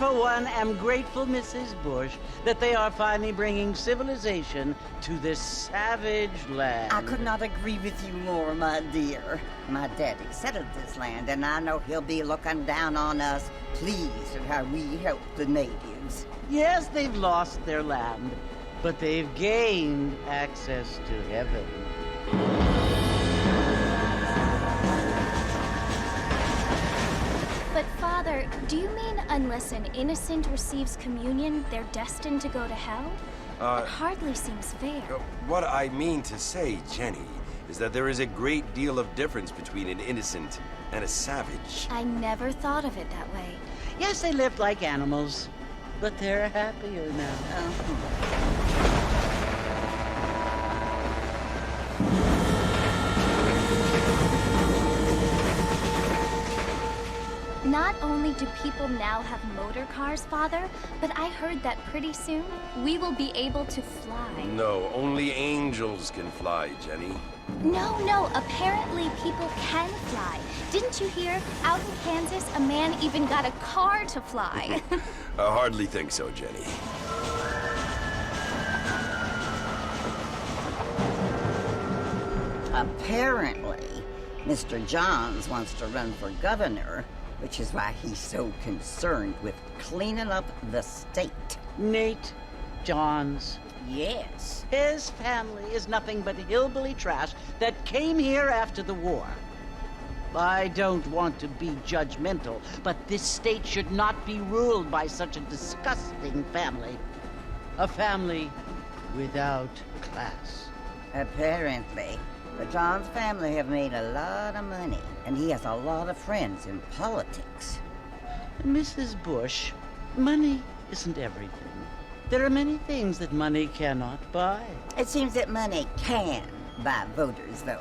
for one, am grateful, Mrs. Bush, that they are finally bringing civilization to this savage land. I could not agree with you more, my dear. My daddy settled this land, and I know he'll be looking down on us, pleased at how we help the natives. Yes, they've lost their land, but they've gained access to heaven. But Father, do you mean unless an innocent receives communion, they're destined to go to hell? That hardly seems fair. What I mean to say, Jenny, is that there is a great deal of difference between an innocent and a savage. I never thought of it that way. Yes, they lived like animals, but they're happier now. Not only do people now have motor cars, Father, but I heard that pretty soon we will be able to fly. No, only angels can fly, Jenny. No, apparently people can fly. Didn't you hear? Out in Kansas, a man even got a car to fly. I hardly think so, Jenny. Apparently, Mr. Johns wants to run for governor, which is why he's so concerned with cleaning up the state. Nate Johns. Yes. His family is nothing but hillbilly trash that came here after the war. I don't want to be judgmental, but this state should not be ruled by such a disgusting family. A family without class. Apparently. The Johns family have made a lot of money, and he has a lot of friends in politics. Mrs. Bush, money isn't everything. There are many things that money cannot buy. It seems that money can buy voters, though.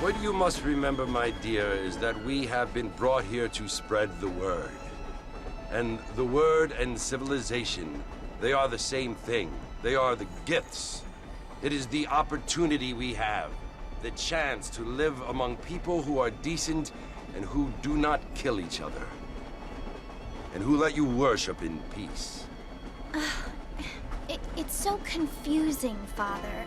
What you must remember, my dear, is that we have been brought here to spread the word. And the word and civilization, they are the same thing. They are the gifts. It is the opportunity we have, the chance to live among people who are decent and who do not kill each other, and who let you worship in peace. It's so confusing, Father.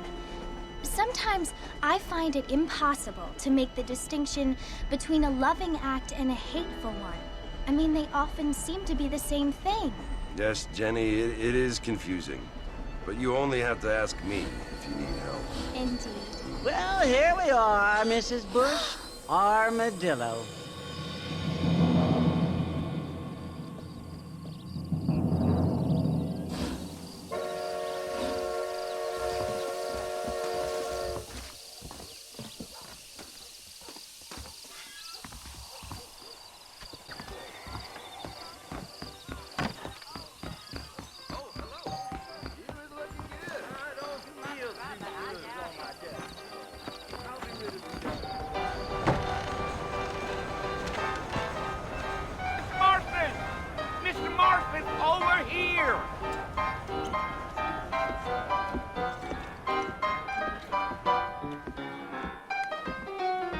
Sometimes I find it impossible to make the distinction between a loving act and a hateful one. I mean, they often seem to be the same thing. Yes, Jenny, it is confusing. But you only have to ask me if you need help. Indeed. Well, here we are, Mrs. Bush. Armadillo.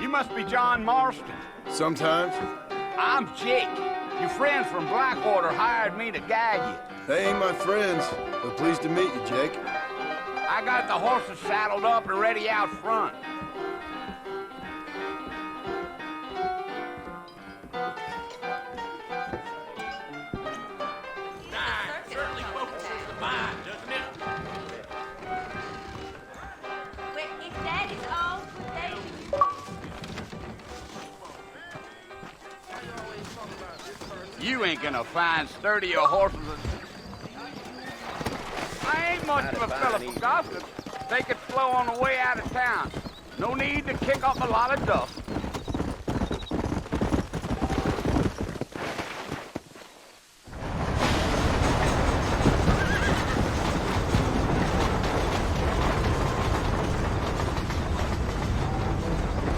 You must be John Marston. Sometimes. I'm Jake. Your friends from Blackwater hired me to guide you. They ain't my friends, but pleased to meet you, Jake. I got the horses saddled up and ready out front. Certainly focuses the mind, doesn't it? Well, if that is all for they You ain't gonna find sturdier horses than... I ain't much of a fella for gossip. Take it slow on the way out of town. No need to kick up a lot of dust.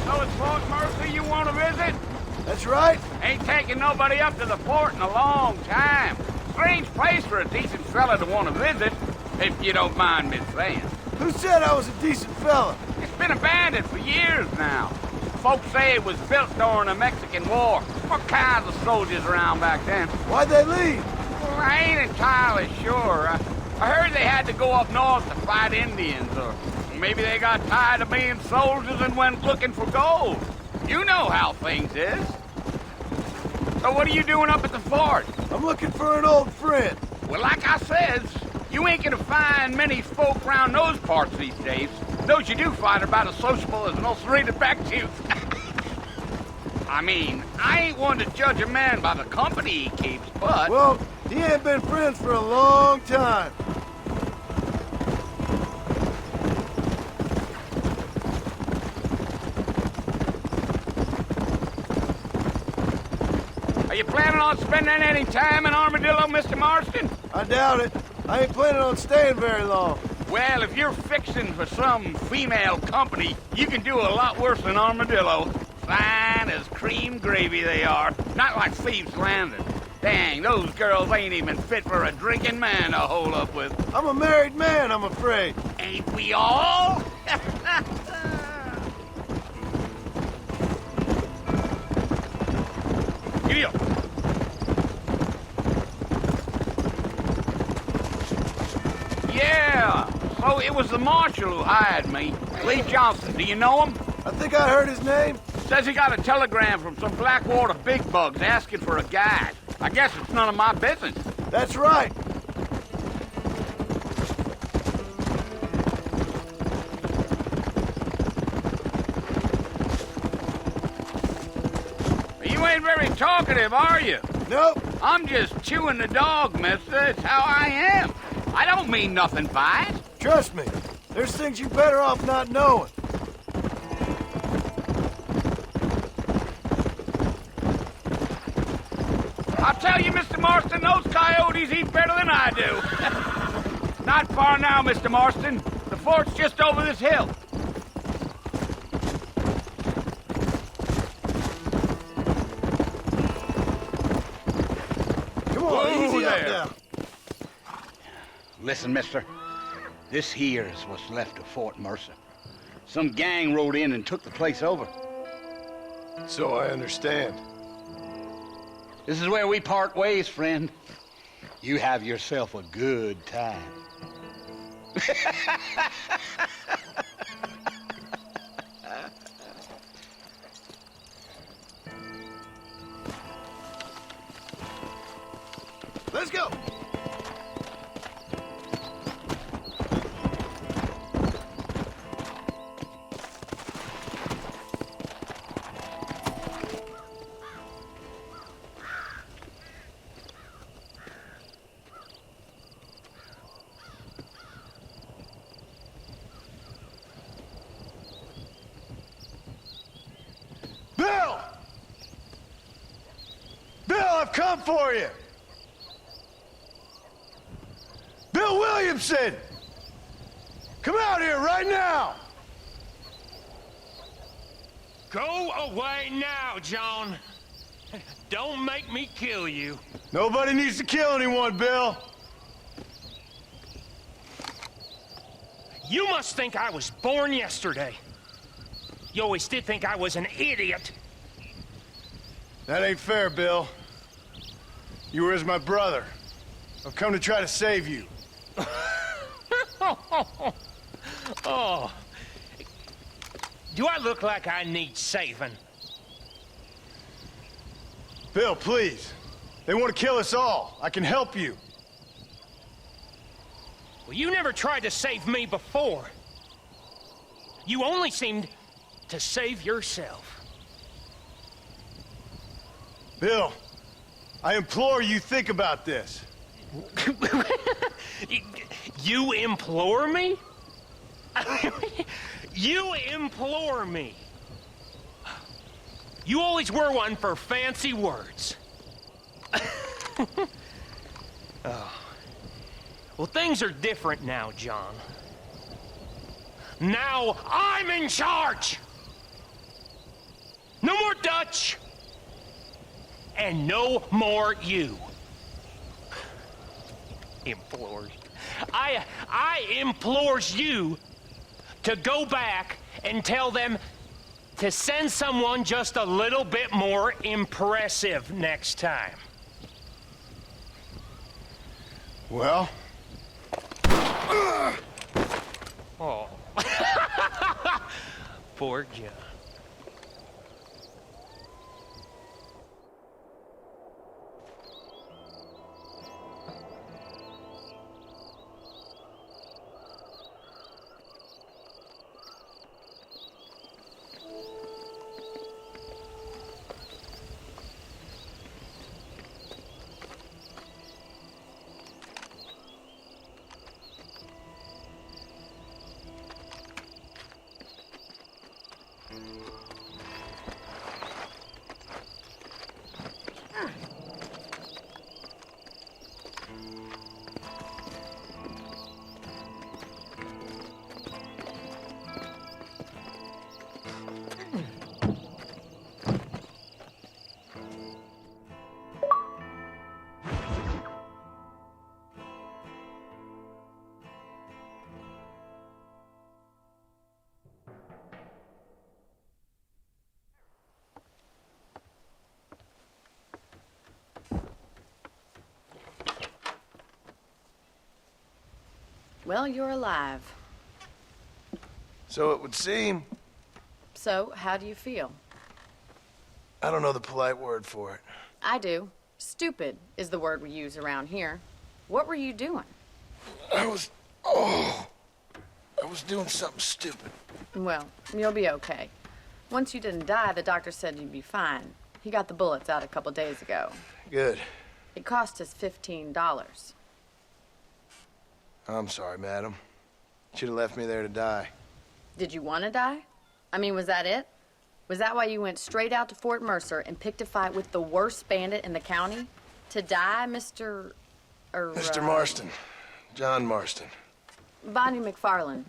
So it's Fort Mercer you want to visit? That's right. Ain't taking nobody up to the fort in a long time. Strange place for a decent fella to want to visit, if you don't mind me saying. Who said I was a decent fella? It's been abandoned for years now. folks say it was built during the Mexican War. What kinds of soldiers around back then? Why'd they leave? Well, I ain't entirely sure. I heard they had to go up north to fight Indians, or maybe they got tired of being soldiers and went looking for gold. You know how things is. So what are you doing up at the fort? I'm looking for an old friend. Well, like I says, you ain't gonna find many folk around those parts these days. Those you do find are about as sociable as most rated back tooth. I mean, I ain't one to judge a man by the company he keeps, but... Well, he ain't been friends for a long time. Are you planning on spending any time in Armadillo, Mr. Marston? I doubt it. I ain't planning on staying very long. Well, if you're fixing for some female company, you can do a lot worse than Armadillo. Fine as cream gravy they are. Not like Thieves' Landing. Dang, those girls ain't even fit for a drinking man to hole up with. I'm a married man, I'm afraid. Ain't we all? Giddy up. Yeah, so it was the marshal who hired me. Lee Johnson, do you know him? I think I heard his name. Says he got a telegram from some Blackwater big bugs asking for a guide. I guess it's none of my business. That's right. You ain't very talkative, are you? Nope. I'm just chewing the dog, mister. It's how I am. I don't mean nothing by it. Trust me. There's things you're better off not knowing. I'll tell you, Mr. Marston, those coyotes eat better than I do. Not far now, Mr. Marston. The fort's just over this hill. Come on, easy up there. now. Listen, mister. This here is what's left of Fort Mercer. Some gang rode in and took the place over. So I understand. This is where we part ways, friend. You have yourself a good time. Let's go. Bill! Bill, I've come for you! Bill Williamson! Come out here right now! Go away now, John. Don't make me kill you. Nobody needs to kill anyone, Bill. You must think I was born yesterday. You always did think I was an idiot. That ain't fair, Bill. You were as my brother. I've come to try to save you. Oh. Do I look like I need saving? Bill, please. They want to kill us all. I can help you. Well, you never tried to save me before. You only seemed to save yourself. Bill, I implore you think about this. You implore me? You implore me. You always were one for fancy words. Oh. Well, things are different now, John. Now I'm in charge! No more Dutch! And no more you. Implores. I implores you to go back and tell them to send someone just a little bit more impressive next time. Well? Oh. Poor John. Well, you're alive. So it would seem. So, how do you feel? I don't know the polite word for it. I do. Stupid is the word we use around here. What were you doing? I was doing something stupid. Well, you'll be okay. Once you didn't die, the doctor said you'd be fine. He got the bullets out a couple days ago. Good. It cost us $15. I'm sorry, madam. Should have left me there to die. Did you want to die? I mean, was that it? Was that why you went straight out to Fort Mercer and picked a fight with the worst bandit in the county? To die, Mr. Mr. Marston. John Marston. Bonnie MacFarlane.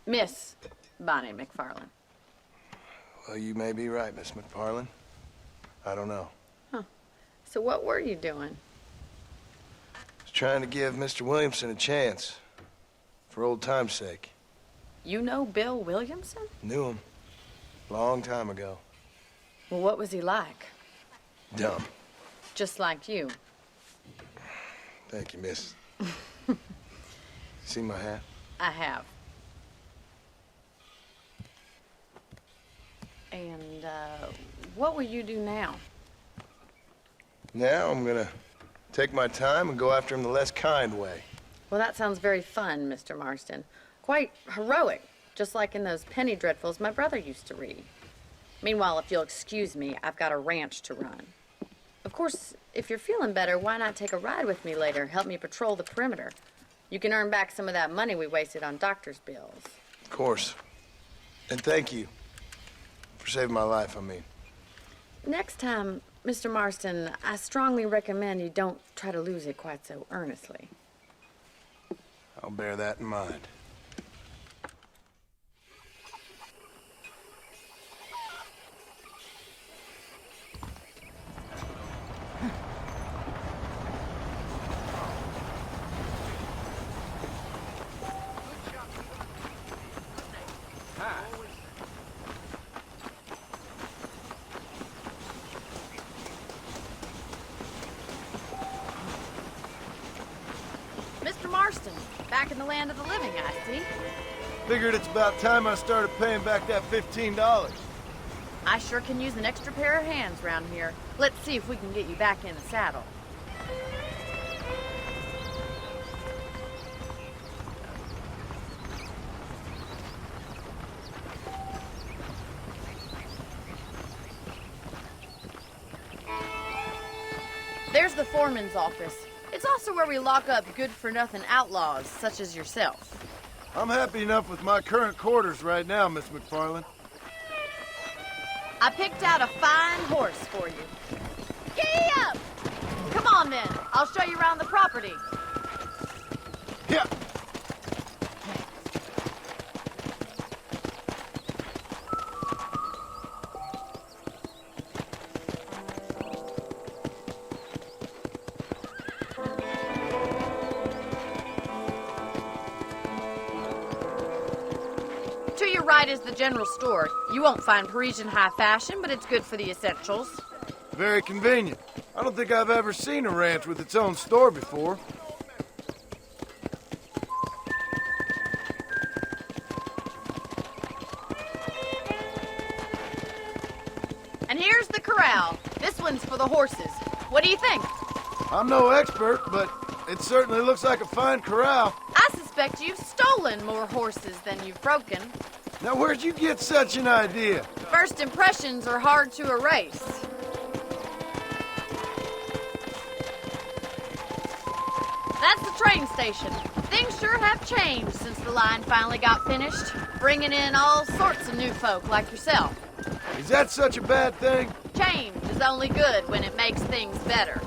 Miss Bonnie MacFarlane. Well, you may be right, Miss MacFarlane. I don't know. Huh. So what were you doing? I was trying to give Mr. Williamson a chance. For old time's sake. You know Bill Williamson? Knew him. Long time ago. Well, what was he like? Dumb. Just like you. Thank you, miss. See my hat? I have. And, what will you do now? Now I'm gonna take my time and go after him the less kind way. Well, that sounds very fun, Mr. Marston. Quite heroic, just like in those penny dreadfuls my brother used to read. Meanwhile, if you'll excuse me, I've got a ranch to run. Of course, if you're feeling better, why not take a ride with me later? Help me patrol the perimeter. You can earn back some of that money we wasted on doctor's bills. Of course. And thank you. For saving my life, I mean. Next time, Mr. Marston, I strongly recommend you don't try to lose it quite so earnestly. I'll bear that in mind. Mr. Marston, back in the land of the living, I see. Figured it's about time I started paying back that $15. I sure can use an extra pair of hands around here. Let's see if we can get you back in the saddle. There's the foreman's office. It's also where we lock up good-for-nothing outlaws, such as yourself. I'm happy enough with my current quarters right now, Miss MacFarlane. I picked out a fine horse for you. Giddy up! Come on, then. I'll show you around the property. Yeah. right is the general store. You won't find Parisian high fashion, but it's good for the essentials. Very convenient. I don't think I've ever seen a ranch with its own store before. And here's the corral. This one's for the horses. What do you think? I'm no expert, but it certainly looks like a fine corral. I suspect you've stolen more horses than you've broken. Now, where'd you get such an idea? First impressions are hard to erase. That's the train station. Things sure have changed since the line finally got finished, bringing in all sorts of new folk like yourself. Is that such a bad thing? Change is only good when it makes things better.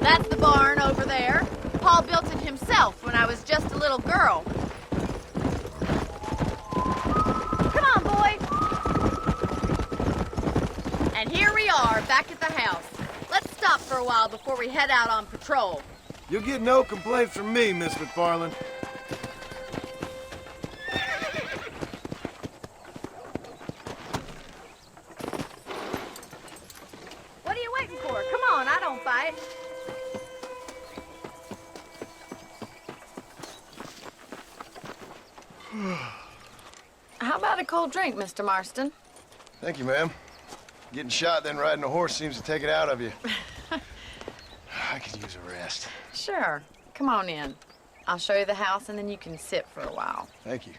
That's the barn over there. Paul built it himself when I was just a little girl. Come on, boy. And here we are, back at the house. Let's stop for a while before we head out on patrol. You'll get no complaints from me, Miss MacFarlane. What are you waiting for? Come on, I don't fight. How about a cold drink, Mr. Marston? Thank you, ma'am. Getting shot, then riding a horse seems to take it out of you. I could use a rest. Sure. Come on in. I'll show you the house, and then you can sit for a while. Thank you.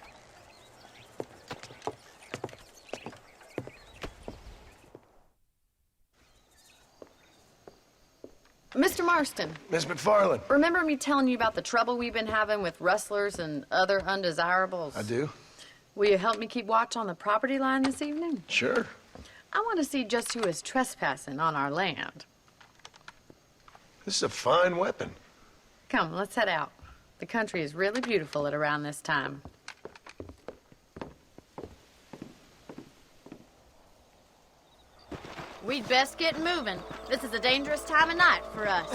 Mr. Marston, Miss MacFarlane. remember me telling you about the trouble we've been having with rustlers and other undesirables? I do. Will you help me keep watch on the property line this evening? Sure. I want to see just who is trespassing on our land. This is a fine weapon. Come, let's head out. The country is really beautiful at around this time. We'd best get moving. This is a dangerous time of night for us.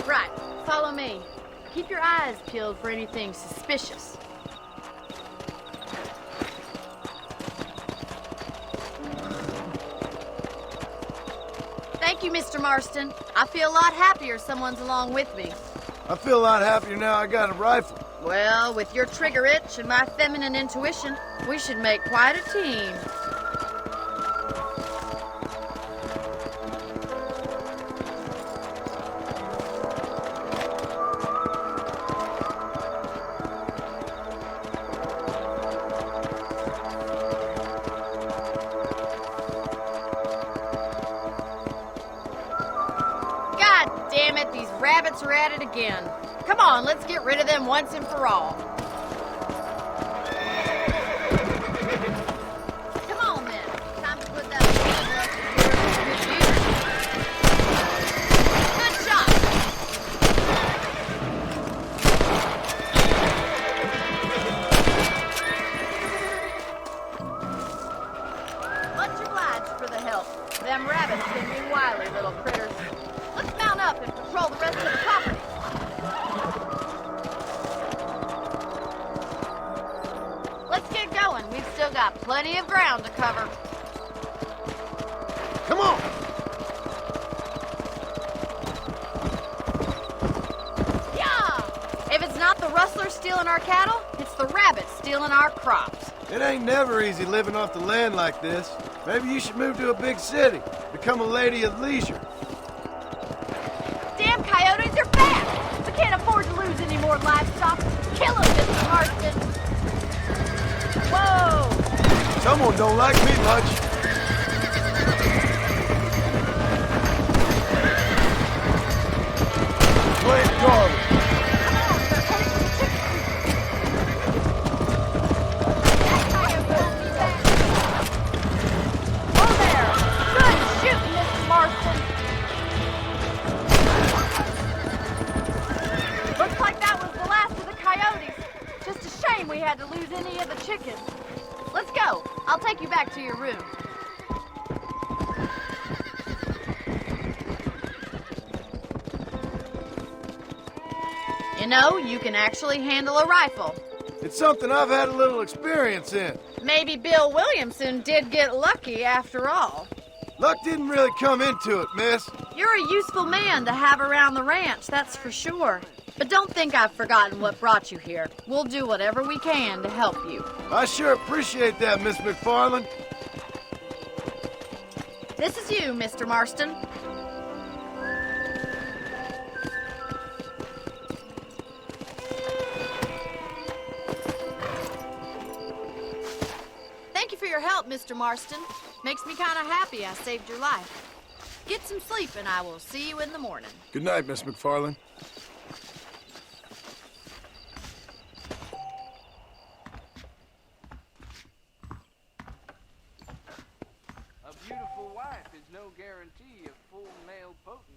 Right, follow me. Keep your eyes peeled for anything suspicious. Thank you, Mr. Marston. I feel a lot happier someone's along with me. I feel a lot happier now I got a rifle. Well, with your trigger itch and my feminine intuition, we should make quite a team. God damn it, these rabbits are at it again. Come on, let's get rid of them once and for all. Come on, then. Time to put that good shot. Much obliged for the help. Them rabbits can be wily little critters. Let's mount up and patrol the rest of the property. Let's get going. We've still got plenty of ground to cover. Come on! Yeah! If it's not the rustler stealing our cattle, it's the rabbits stealing our crops. It ain't never easy living off the land like this. Maybe you should move to a big city. Become a lady of leisure. Damn coyotes are back! We can't afford to lose any more livestock. Kill them, Mr. Marston! Whoa! Someone don't like me much. Play it garbage. Whoa! I'll take you back to your room. You know, you can actually handle a rifle. It's something I've had a little experience in. Maybe Bill Williamson did get lucky after all. Luck didn't really come into it, miss. You're a useful man to have around the ranch, that's for sure. But don't think I've forgotten what brought you here. We'll do whatever we can to help you. I sure appreciate that, Miss MacFarlane. This is you, Mr. Marston. Thank you for your help, Mr. Marston. Makes me kind of happy I saved your life. Get some sleep and I will see you in the morning. Good night, Miss MacFarlane. A beautiful wife is no guarantee of full male potency.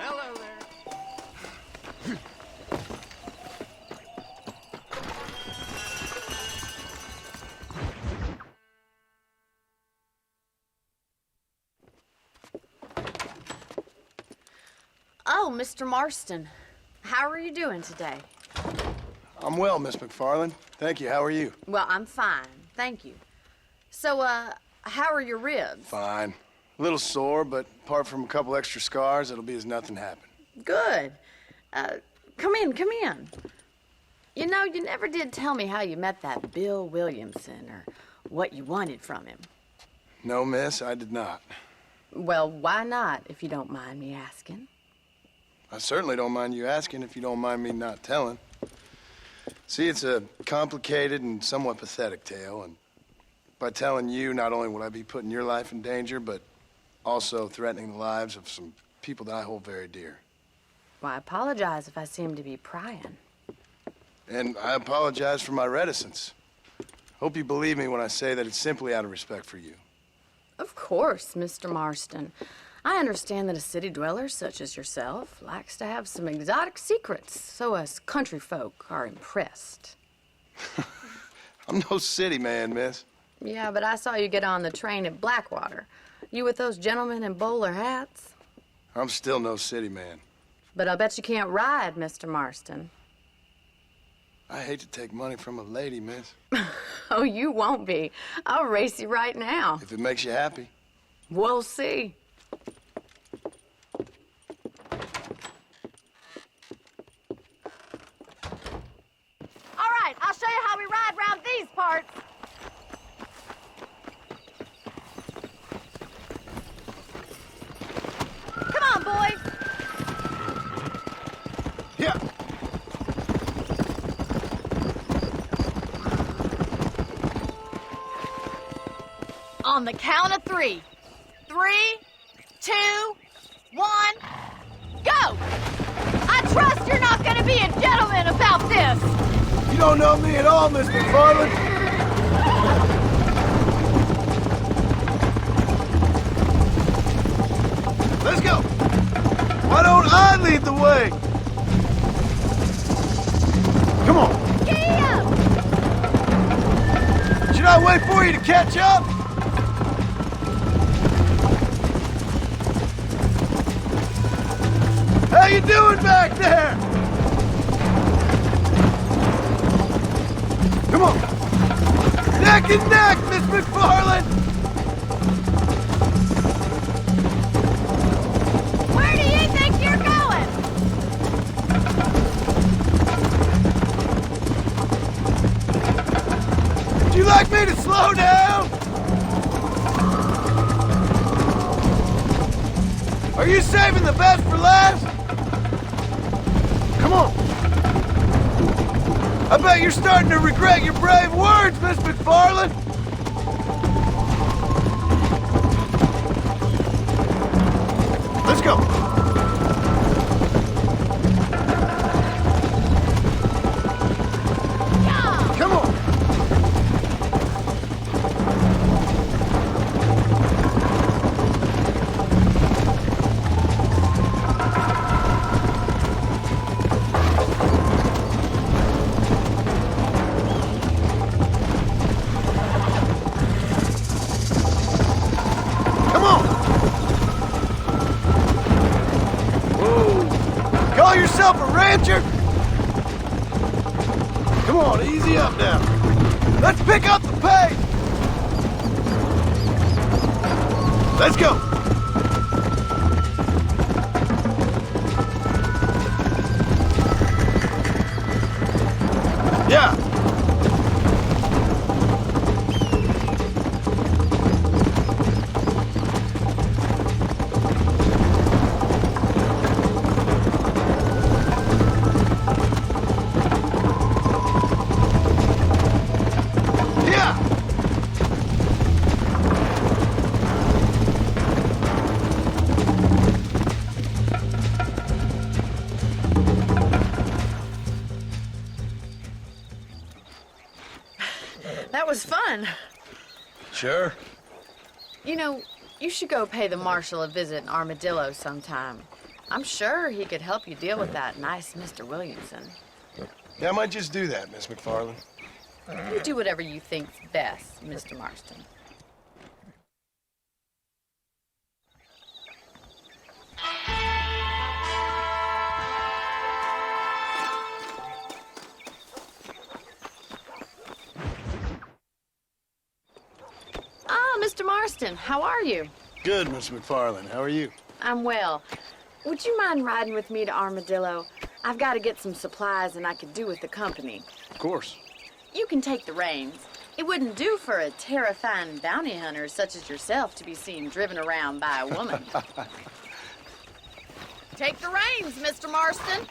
Hello there. Oh, Mr. Marston. How are you doing today? I'm well, Miss MacFarlane. Thank you. How are you? Well, I'm fine, thank you. So, how are your ribs? Fine. A little sore, but apart from a couple extra scars, it'll be as nothing happened. Good. Come in, come in. You know, you never did tell me how you met that Bill Williamson or what you wanted from him. No, miss, I did not. Well, why not, if you don't mind me asking? I certainly don't mind you asking if you don't mind me not telling. See, it's a complicated and somewhat pathetic tale, and by telling you, not only will I be putting your life in danger, but also threatening the lives of some people that I hold very dear. Well, I apologize if I seem to be prying. And I apologize for my reticence. Hope you believe me when I say that it's simply out of respect for you. Of course, Mr. Marston. I understand that a city dweller such as yourself likes to have some exotic secrets, so us country folk are impressed. I'm no city man, miss. Yeah, but I saw you get on the train at Blackwater. You with those gentlemen in bowler hats? I'm still no city man. But I'll bet you can't ride, Mr. Marston. I hate to take money from a lady, miss. Oh, you won't be. I'll race you right now. If it makes you happy. We'll see. All right, I'll show you how we ride round these parts. Come on, boys. Yeah. On the count of 3. 3, 2, 1, go! I trust you're not gonna be a gentleman about this! You don't know me at all, Miss MacFarlane. Let's go! Why don't I lead the way? Come on! Giddy up! Should I wait for you to catch up? How you doing back there? Come on. Neck and neck, Miss MacFarlane. Where do you think you're going? Would you like me to slow down? Are you saving the best for last? Come on. I bet you're starting to regret your brave words, Miss MacFarlane! Let's go! Come on! Come on! Whoa! Call yourself a rancher? Come on, easy up now. Let's pick up the pace! Let's go! Yeah! That was fun. Sure. You know, you should go pay the marshal a visit in Armadillo sometime. I'm sure he could help you deal with that nice Mr. Williamson. Yeah, I might just do that, Miss MacFarlane. You do whatever you think's best, Mr. Marston. Ah, Mr. Marston, how are you? Good, Miss MacFarlane. How are you? I'm well. Would you mind riding with me to Armadillo? I've got to get some supplies and I could do with the company. Of course. You can take the reins. It wouldn't do for a terrifying bounty hunter such as yourself to be seen driven around by a woman. Take the reins, Mr. Marston.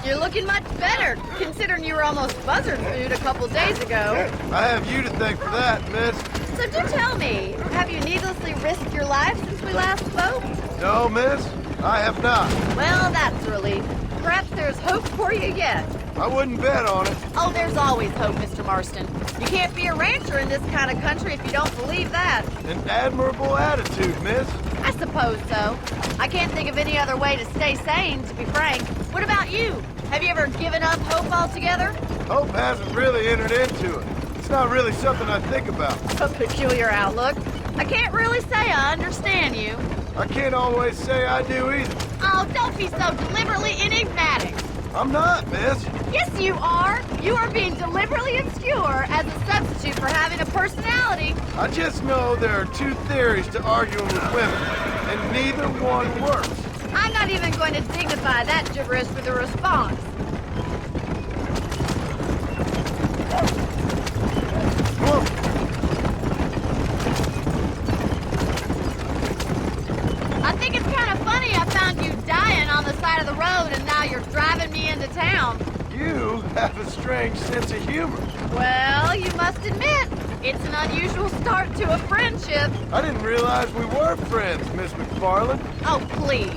You're looking much better, considering you were almost buzzard food a couple days ago. I have you to thank for that, miss. So do tell me, have you needlessly risked your life since we last spoke? No, miss, I have not. Well, that's a relief. Perhaps there's hope for you yet. I wouldn't bet on it. Oh, there's always hope, Mr. Marston. You can't be a rancher in this kind of country if you don't believe that. An admirable attitude, miss. I suppose so. I can't think of any other way to stay sane, to be frank. What about you? Have you ever given up hope altogether? Hope hasn't really entered into it. It's not really something I think about. A peculiar outlook. I can't really say I understand you. I can't always say I do either. Oh, don't be so deliberately enigmatic. I'm not, miss. Yes, you are. You are being deliberately obscure as a substitute for having a personality. I just know there are two theories to arguing with women, and neither one works. I'm not even going to dignify that gibberish with a response. Come on. I think it's kind of funny I found you dying on the side of the road and now you're driving me into town. You have a strange sense of humor. Well, you must admit, it's an unusual start to a friendship. I didn't realize we were friends, Miss MacFarlane. Oh, please.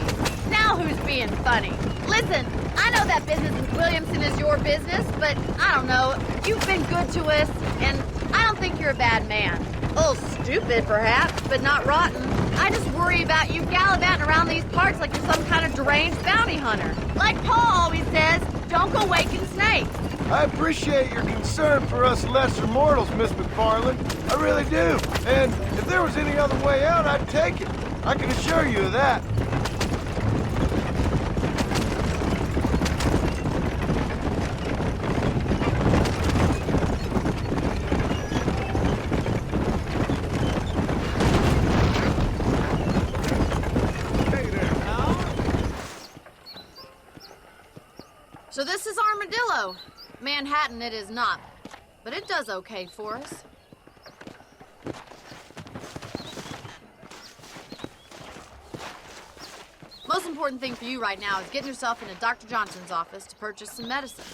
Now who's being funny? Listen, I know that business with Williamson is your business, but I don't know. You've been good to us, and I don't think you're a bad man. A little stupid, perhaps, but not rotten. I just worry about you gallivanting around these parts like you're some kind of deranged bounty hunter. Like Paul always says, don't go waking snakes. I appreciate your concern for us lesser mortals, Miss MacFarlane. I really do. And if there was any other way out, I'd take it. I can assure you of that. So this is Armadillo. Manhattan it is not, but it does okay for us. most important thing for you right now is getting yourself into Dr. Johnson's office to purchase some medicine.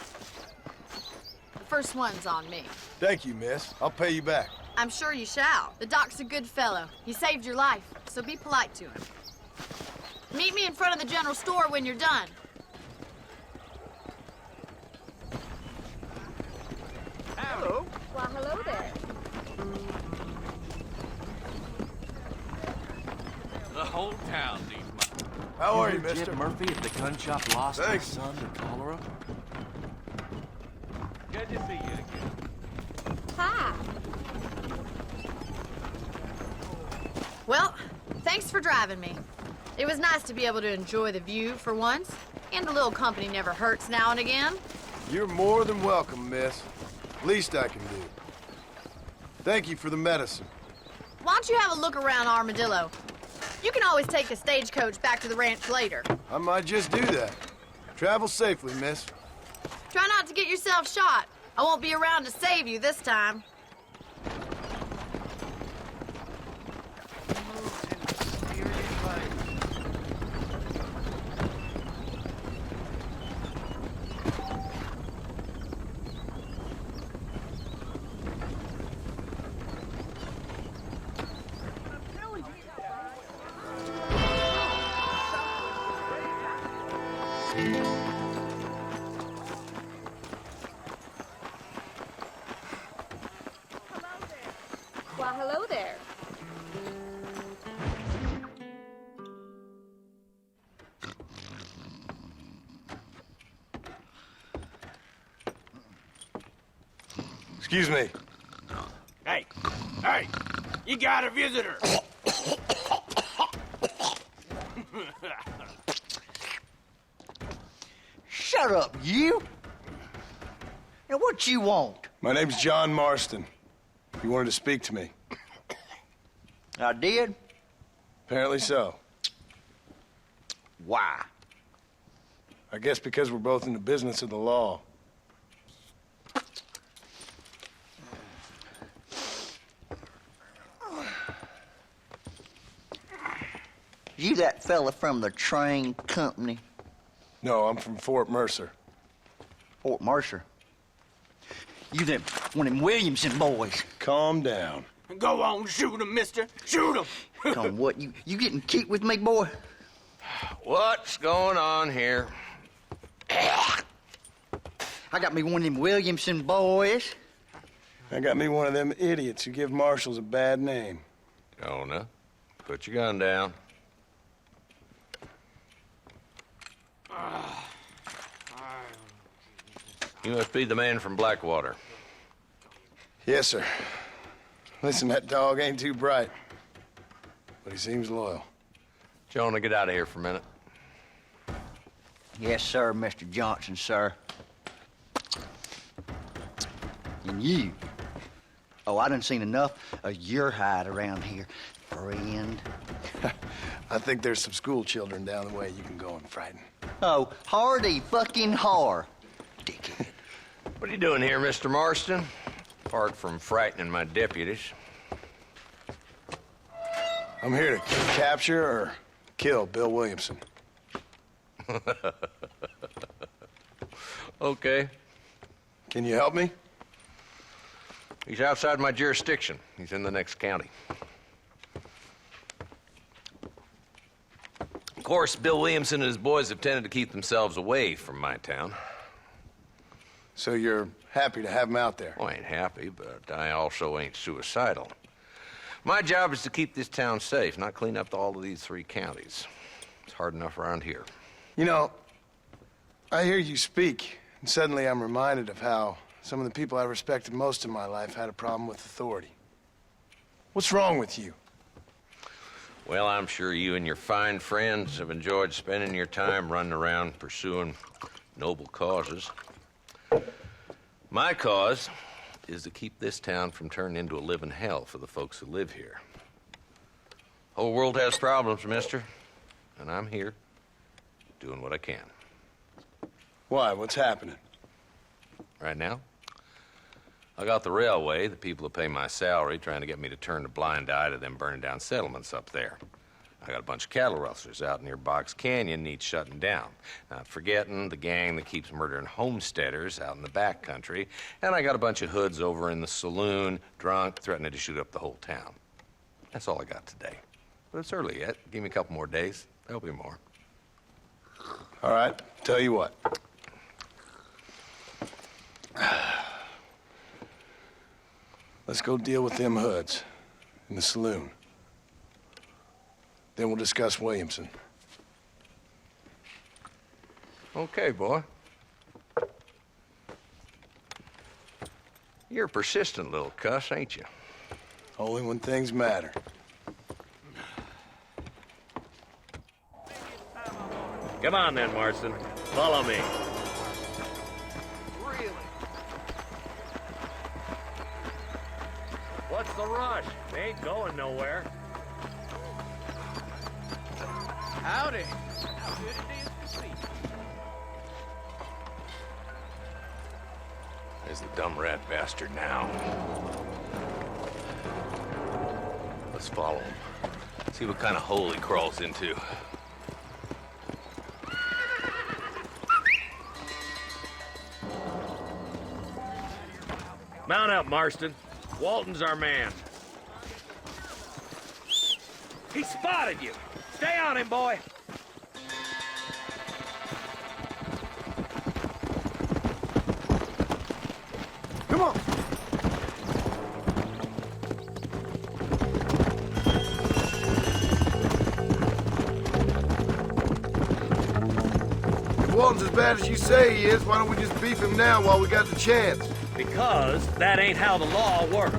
The first one's on me. Thank you, miss. I'll pay you back. I'm sure you shall. The doc's a good fellow. He saved your life, so be polite to him. Meet me in front of the general store when you're done. Hello. Well, hello there. The whole town needs my... How are you, mister? Jim Murphy at the gun shop lost his son to cholera? Good to see you again. Hi. Well, thanks for driving me. It was nice to be able to enjoy the view for once, and a little company never hurts now and again. You're more than welcome, miss. Least I can do. Thank you for the medicine. Why don't you have a look around Armadillo? You can always take a stagecoach back to the ranch later. I might just do that. Travel safely, miss. Try not to get yourself shot. I won't be around to save you this time. Well, hello there. Excuse me. Hey, hey, you got a visitor. Shut up, you! Now, what you want? My name's John Marston. You wanted to speak to me. I did? Apparently so. Why? I guess because we're both in the business of the law. You that fella from the train company? No, I'm from Fort Mercer. Fort Mercer? You them one of them Williamson boys? Calm down. Go on, shoot him, mister. Shoot him. Come on, what, you getting keep with me, boy? What's going on here? I got me one of them Williamson boys. I got me one of them idiots who give marshals a bad name. Jonah, put your gun down. You must be the man from Blackwater. Yes, sir. Listen, that dog ain't too bright, but he seems loyal. Jonah, get out of here for a minute. Yes, sir, Mr. Johnson, sir. And you? Oh, I done seen enough of your hide around here, friend. I think there's some school children down the way you can go and frighten. Oh, hardy fucking har. Dickhead. What are you doing here, Mr. Marston? Apart from frightening my deputies. I'm here to capture or kill Bill Williamson. Okay. Can you help me? He's outside my jurisdiction. He's in the next county. Of course, Bill Williamson and his boys have tended to keep themselves away from my town. So you're happy to have him out there? Well, I ain't happy, but I also ain't suicidal. My job is to keep this town safe, not clean up all of these 3 counties. It's hard enough around here. You know, I hear you speak, and suddenly I'm reminded of how some of the people I respected most in my life had a problem with authority. What's wrong with you? Well, I'm sure you and your fine friends have enjoyed spending your time running around pursuing noble causes. My cause is to keep this town from turning into a living hell for the folks who live here. Whole world has problems, mister, and I'm here doing what I can. Why? What's happening? Right now, I got the railway, the people who pay my salary, trying to get me to turn a blind eye to them burning down settlements up there. I got a bunch of cattle rustlers out near Box Canyon needs shutting down. Not forgetting the gang that keeps murdering homesteaders out in the back country. And I got a bunch of hoods over in the saloon, drunk, threatening to shoot up the whole town. That's all I got today. But it's early yet. Give me a couple more days. There'll be more. All right, tell you what. Let's go deal with them hoods in the saloon. Then we'll discuss Williamson. Okay, boy. You're a persistent little cuss, ain't you? Only when things matter. Come on then, Marston. Follow me. Really? What's the rush? They ain't going nowhere. Howdy. How good it is to see you. There's the dumb rat bastard now. Let's follow him. See what kind of hole he crawls into. Mount up, Marston. Walton's our man. He spotted you. Stay on him, boy. Come on. If Walton's as bad as you say he is, why don't we just beef him now while we got the chance? Because that ain't how the law works.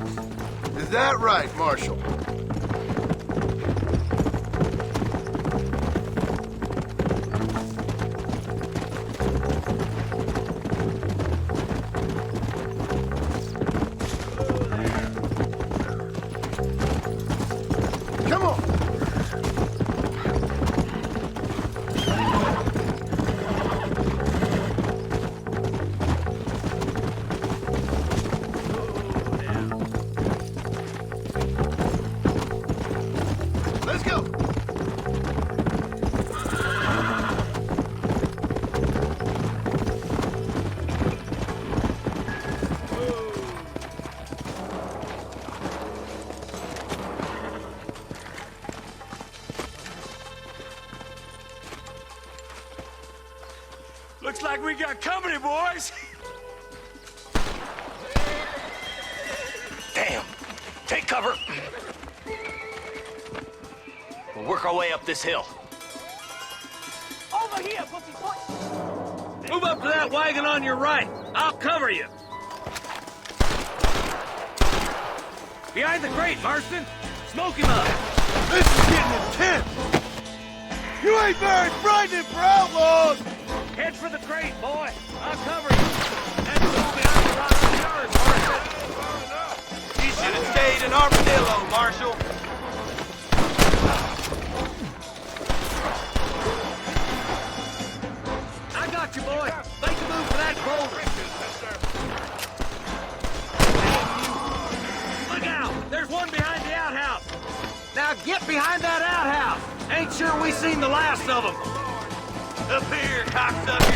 Is that right, Marshal? Come on! Let's go! Looks like we got company, boys. Damn! Take cover! We'll work our way up this hill. Over here, pussy. Move up to that wagon on your right. I'll cover you. Behind the crate, Marston. Smoke him up. This is getting intense! You ain't very frightening for outlaws! Head for the crate, boy. I'll cover you. That's all behind the rock of yours, Marston. You should have stayed in Armadillo, Marshal. I got you, boy. Make a move for that boulder. Look out! There's one behind the outhouse. Now get behind that outhouse. Ain't sure we seen the last of them. Up here, cocksucker.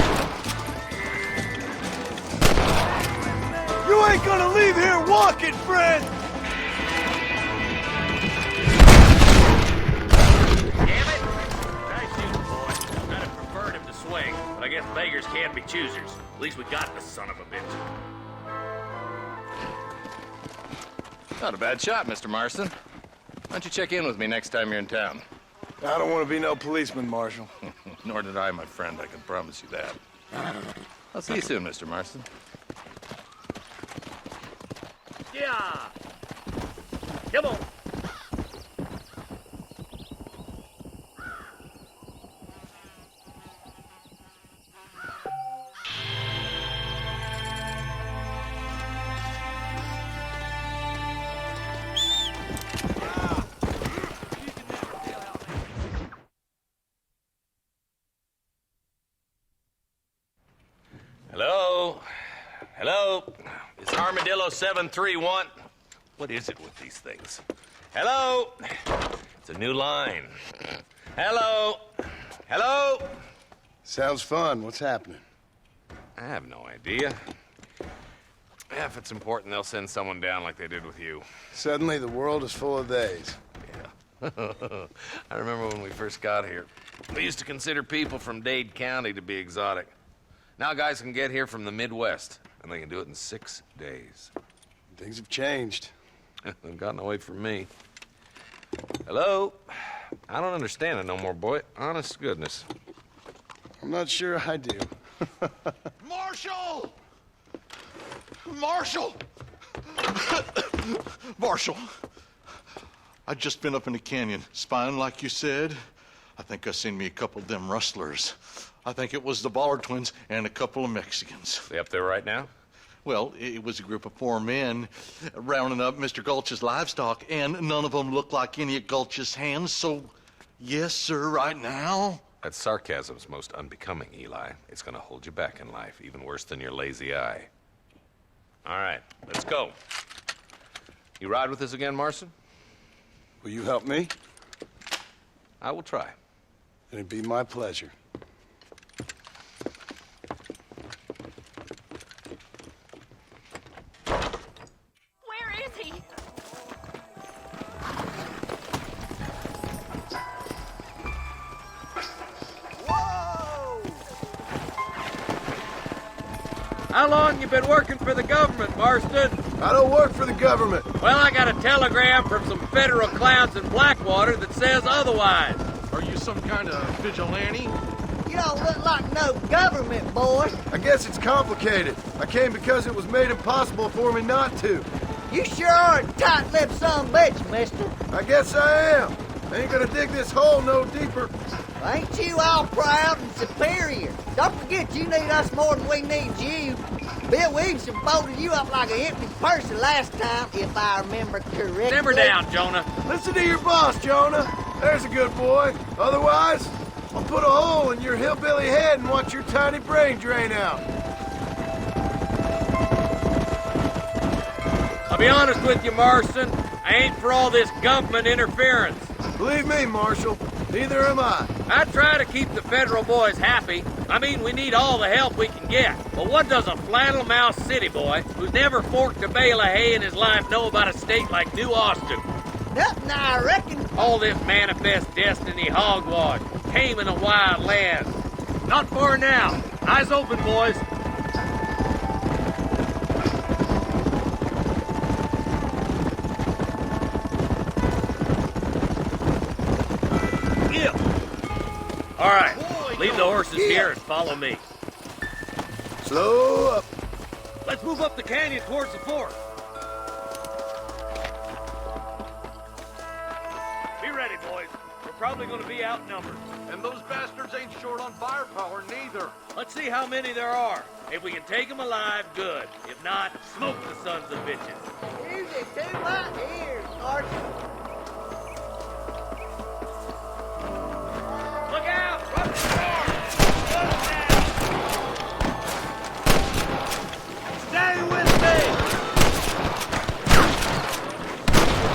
You ain't gonna leave here walking, friend! Damn it! Nice shooting, boy. I'd have preferred him to swing, but I guess beggars can't be choosers. At least we got the son of a bitch. Not a bad shot, Mr. Marston. Why don't you check in with me next time you're in town? I don't want to be no policeman, Marshal. Nor did I, my friend. I can promise you that. I'll see you soon, Mr. Marston. Yeah! Come on! Hello? Hello? It's Armadillo 731. What is it with these things? Hello? It's a new line. Hello? Hello? Sounds fun. What's happening? I have no idea. Yeah, if it's important, they'll send someone down like they did with you. Suddenly, the world is full of theys. Yeah. I remember when we first got here. We used to consider people from Dade County to be exotic. Now guys can get here from the Midwest, and they can do it in 6 days. Things have changed. They've gotten away from me. Hello? I don't understand it no more, boy. Honest to goodness. I'm not sure I do. Marshal! Marshal! Marshal! I'd just been up in the canyon, spying like you said. I think I seen me a couple of them rustlers. I think it was the Ballard twins and a couple of Mexicans. They up there right now? Well, it was a group of 4 men rounding up Mr. Gulch's livestock, and none of them looked like any of Gulch's hands, so yes, sir, right now. That sarcasm's most unbecoming, Eli. It's gonna hold you back in life, even worse than your lazy eye. All right, let's go. You ride with us again, Marston? Will you help me? I will try. It'd be my pleasure. Where is he? How long you been working for the government, Marston? I don't work for the government. Well, I got a telegram from some federal clowns in Blackwater that says otherwise. Are you some kind of vigilante? You don't look like no government, boy. I guess it's complicated. I came because it was made impossible for me not to. You sure are a tight-lipped son of a bitch, mister. I guess I am. I ain't gonna dig this hole no deeper. Ain't you all proud and superior? Don't forget you need us more than we need you. Bill Williamson folded you up like an empty person last time, if I remember correctly. Simmer down, Jonah. Listen to your boss, Jonah. There's a good boy. Otherwise, I'll put a hole in your hillbilly head and watch your tiny brain drain out. I'll be honest with you, Marston. I ain't for all this government interference. Believe me, Marshal, neither am I. I try to keep the federal boys happy. I mean, we need all the help we can get. But what does a flannel-mouthed city boy who's never forked a bale of hay in his life know about a state like New Austin? Nothing, I reckon. All this manifest destiny hogwash, taming a wild land. Not far now. Eyes open, boys. All right, leave the horses here and follow me. Slow up. Let's move up the canyon towards the fort. Be ready, boys. We're probably going to be outnumbered. And those bastards ain't short on firepower, neither. Let's see how many there are. If we can take them alive, good. If not, smoke the sons of bitches. Here's it, two right here, Sergeant. Look out! Run the door! Stay with me!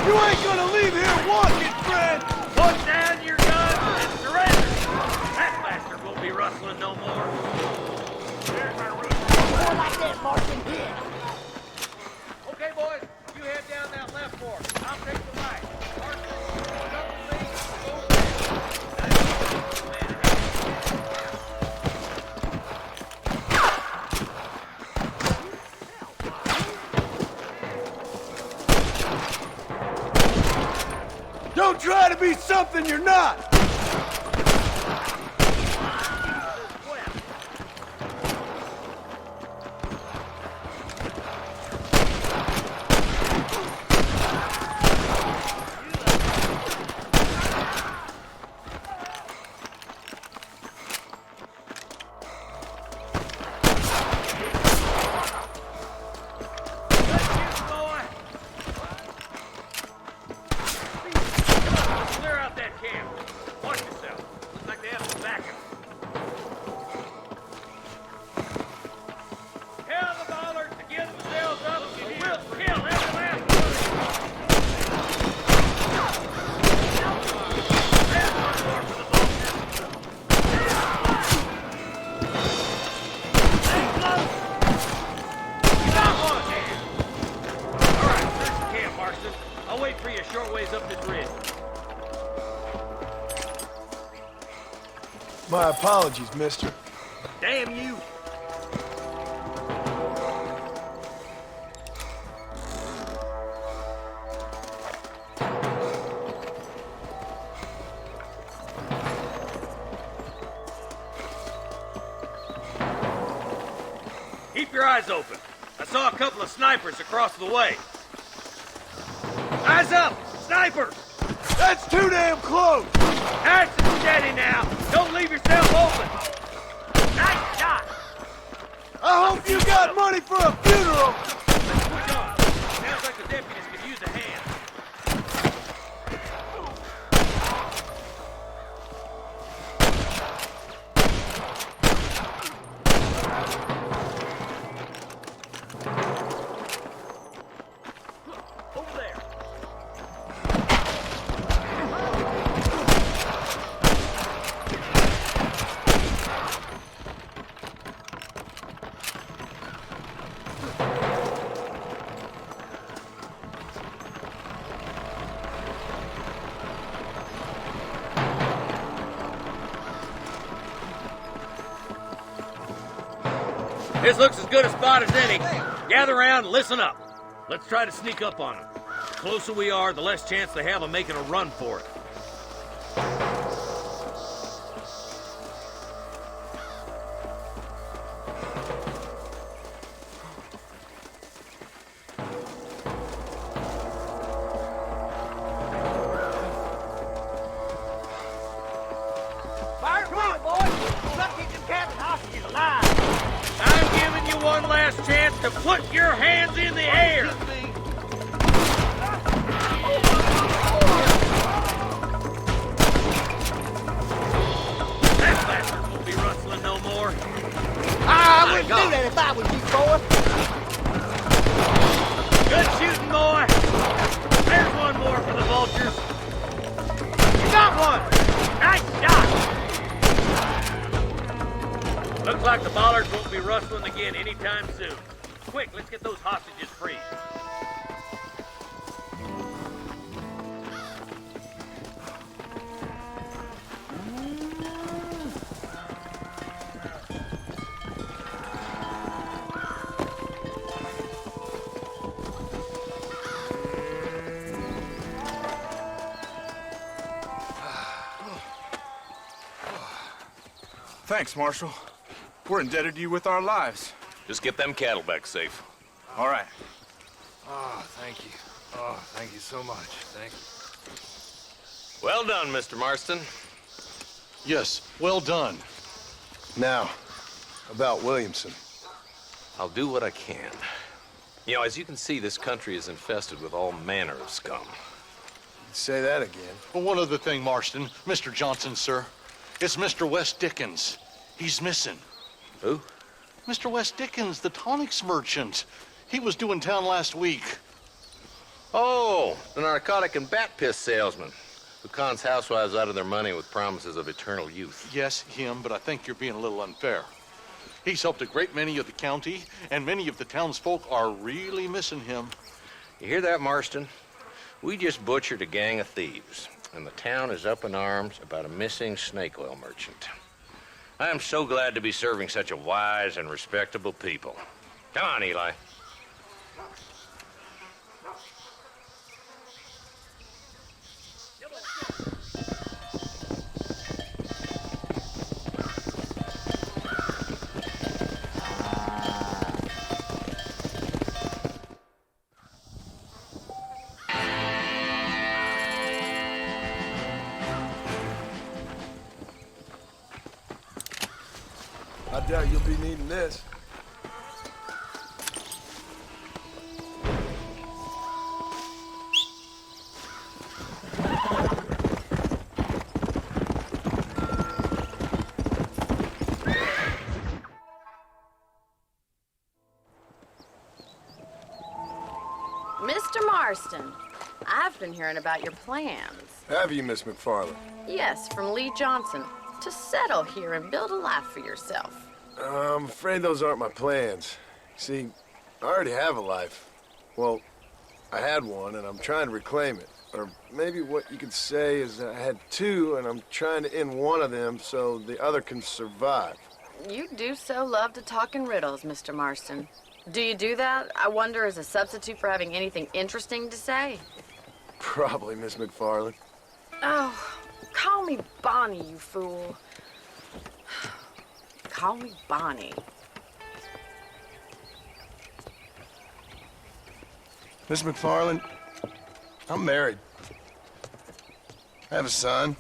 You ain't gonna leave here walking, friend! Put down your guns and surrender! That bastard won't be rustling no more. There's our route. More like that, Martin. Okay, boys, you head down that left fork. I'll take the right. Don't try to be something you're not! Clear out that camp. up this ridge. My apologies, mister. Damn you! Keep your eyes open. I saw a couple of snipers across the way. Eyes up! Snipers! That's too damn close! Nice and steady now. Don't leave yourself open. Nice shot. I hope you got money for a funeral! Let's push on. Sounds like the deputies could use a hand. Over there. This looks as good a spot as any. Gather around and listen up. Let's try to sneak up on them. The closer we are, the less chance they have of making a run for it. Fire quick, boys! Let's get them cabin hostages alive! I'm giving you one last chance to put your hands in the air. That bastard won't be rustling no more. I wouldn't do that if I was you, boy. Good shooting, boy. There's one more for the vultures. You got one. Nice shot. Looks like the bollards won't be rustling again anytime soon. Quick, let's get those hostages free. Thanks, Marshal. We're indebted to you with our lives. Just get them cattle back safe. All right. Oh, thank you. Oh, thank you so much. Thank you. Well done, Mr. Marston. Yes, well done. Now, about Williamson. I'll do what I can. You know, as you can see, this country is infested with all manner of scum. Say that again. Well, one other thing, Marston. Mr. Johnson, sir. It's Mr. West Dickens. He's missing. Who? Mr. West Dickens, the tonics merchant. He was due in town last week. Oh, the narcotic and bat piss salesman who cons housewives out of their money with promises of eternal youth. Yes, him, but I think you're being a little unfair. He's helped a great many of the county, and many of the townsfolk are really missing him. You hear that, Marston? We just butchered a gang of thieves, and the town is up in arms about a missing snake oil merchant. I am so glad to be serving such a wise and respectable people. Come on, Eli. I doubt you'll be needing this. Mr. Marston, I've been hearing about your plans. Have you, Miss MacFarlane? Yes, from Lee Johnson. To settle here and build a life for yourself. I'm afraid those aren't my plans. See, I already have a life. Well, I had one, and I'm trying to reclaim it. Or maybe what you could say is I had two, and I'm trying to end one of them so the other can survive. You do so love to talk in riddles, Mr. Marston. Do you do that, I wonder, as a substitute for having anything interesting to say? Probably, Miss MacFarlane. Oh, call me Bonnie, you fool. Call me Bonnie. Miss MacFarlane, I'm married. I have a son.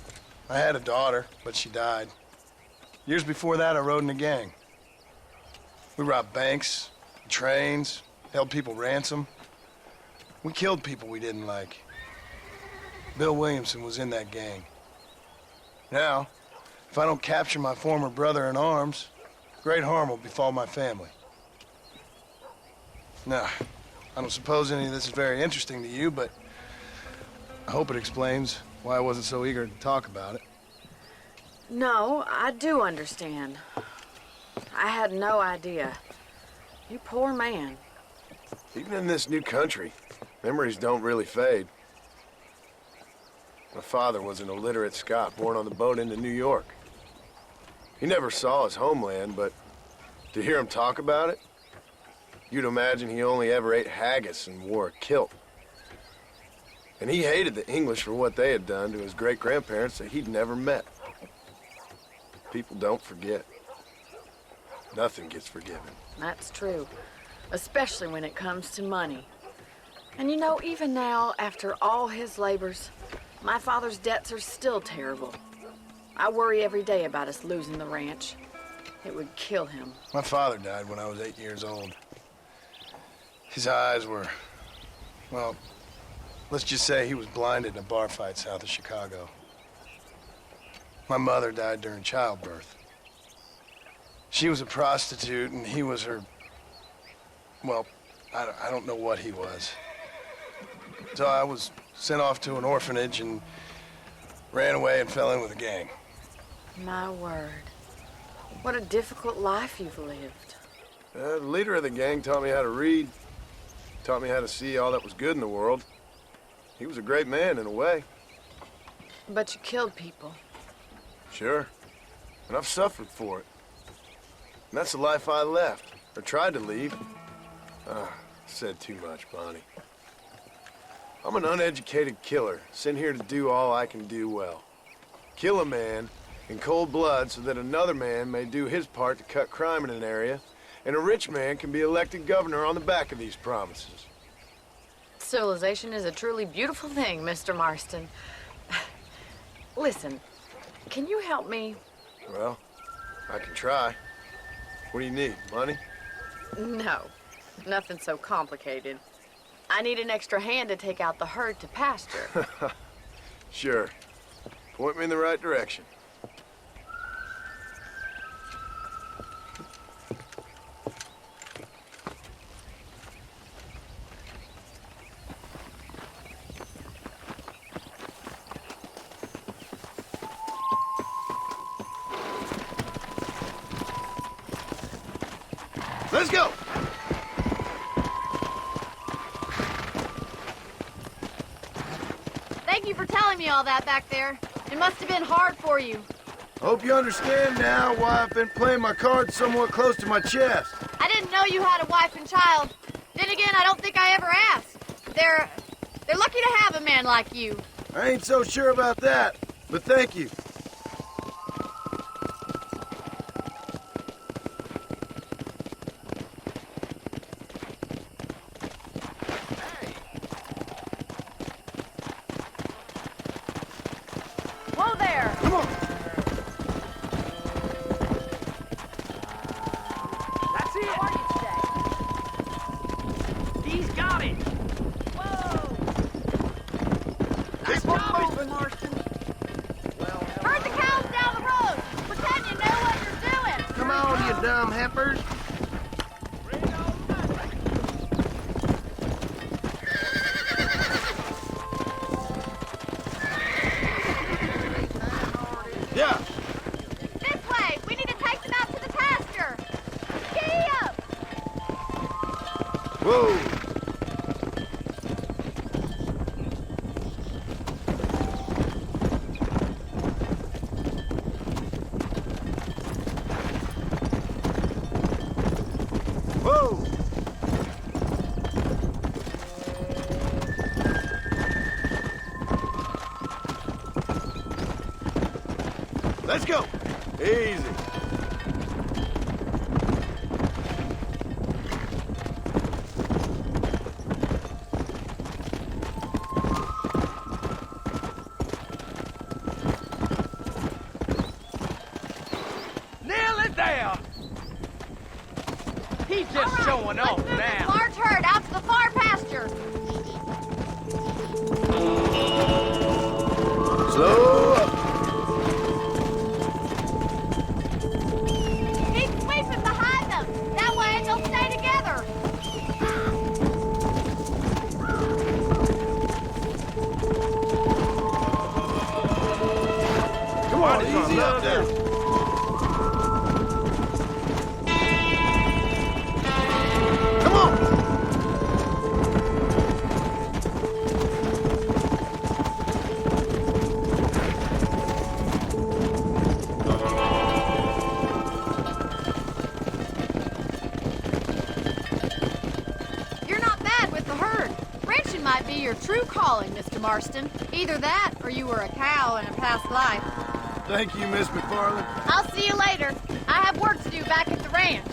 I had a daughter, but she died. Years before that, I rode in a gang. We robbed banks, trains, held people ransom. We killed people we didn't like. Bill Williamson was in that gang. Now, if I don't capture my former brother in arms, great harm will befall my family. Now, I don't suppose any of this is very interesting to you, but I hope it explains why I wasn't so eager to talk about it. No, I do understand. I had no idea. You poor man. Even in this new country, memories don't really fade. My father was an illiterate Scot born on the boat into New York. He never saw his homeland, but to hear him talk about it, you'd imagine he only ever ate haggis and wore a kilt. And he hated the English for what they had done to his great-grandparents that he'd never met. People don't forget. Nothing gets forgiven. That's true, especially when it comes to money. And you know, even now, after all his labors, my father's debts are still terrible. I worry every day about us losing the ranch. It would kill him. My father died when I was 8 years old. His eyes were, well, let's just say he was blinded in a bar fight south of Chicago. My mother died during childbirth. She was a prostitute, and he was her, well, I don't know what he was. So I was sent off to an orphanage and ran away and fell in with a gang. My word. What a difficult life you've lived. The leader of the gang taught me how to read, taught me how to see all that was good in the world. He was a great man in a way. But you killed people. Sure. And I've suffered for it. And that's the life I left, or tried to leave. Said too much, Bonnie. I'm an uneducated killer, sent here to do all I can do well. Kill a man in cold blood so that another man may do his part to cut crime in an area, and a rich man can be elected governor on the back of these promises. Civilization is a truly beautiful thing, Mr. Marston. Listen, can you help me? Well, I can try. What do you need, money? No, nothing so complicated. I need an extra hand to take out the herd to pasture. Sure. Point me in the right direction. Let's go! Thank you for telling me all that back there. It must have been hard for you. Hope you understand now why I've been playing my cards somewhat close to my chest. I didn't know you had a wife and child. Then again, I don't think I ever asked. They're lucky to have a man like you. I ain't so sure about that, but thank you. Whoa there! Come on! That's it! How are you today? He's got it! Whoa! Nice job, Mr. Marston! Herd the cows down the road! Pretend you know what you're doing! Come on, you dumb heifers. Yeah. This way! We need to take them out to the pasture! Giddy up! Whoa. Let's go. Easy. He's just showing off now. Large herd out to the far pasture. Slow up. Keep sweeping behind them. That way they'll stay together. Come on, easy up there. Your true calling, Mr. Marston. Either that, or you were a cow in a past life. Thank you, Miss MacFarlane. I'll see you later. I have work to do back at the ranch.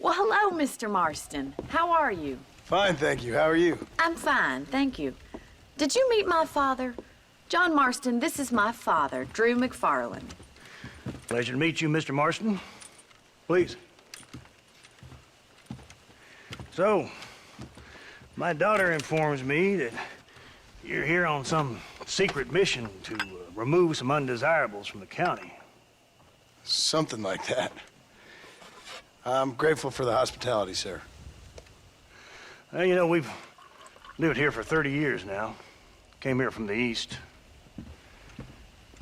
Well, hello, Mr. Marston. How are you? Fine, thank you. How are you? I'm fine, thank you. Did you meet my father? John Marston, this is my father, Drew MacFarlane. Pleasure to meet you, Mr. Marston. Please. So, my daughter informs me that you're here on some secret mission to remove some undesirables from the county. Something like that. I'm grateful for the hospitality, sir. Well, you know, we've lived here for 30 years now. Came here from the east.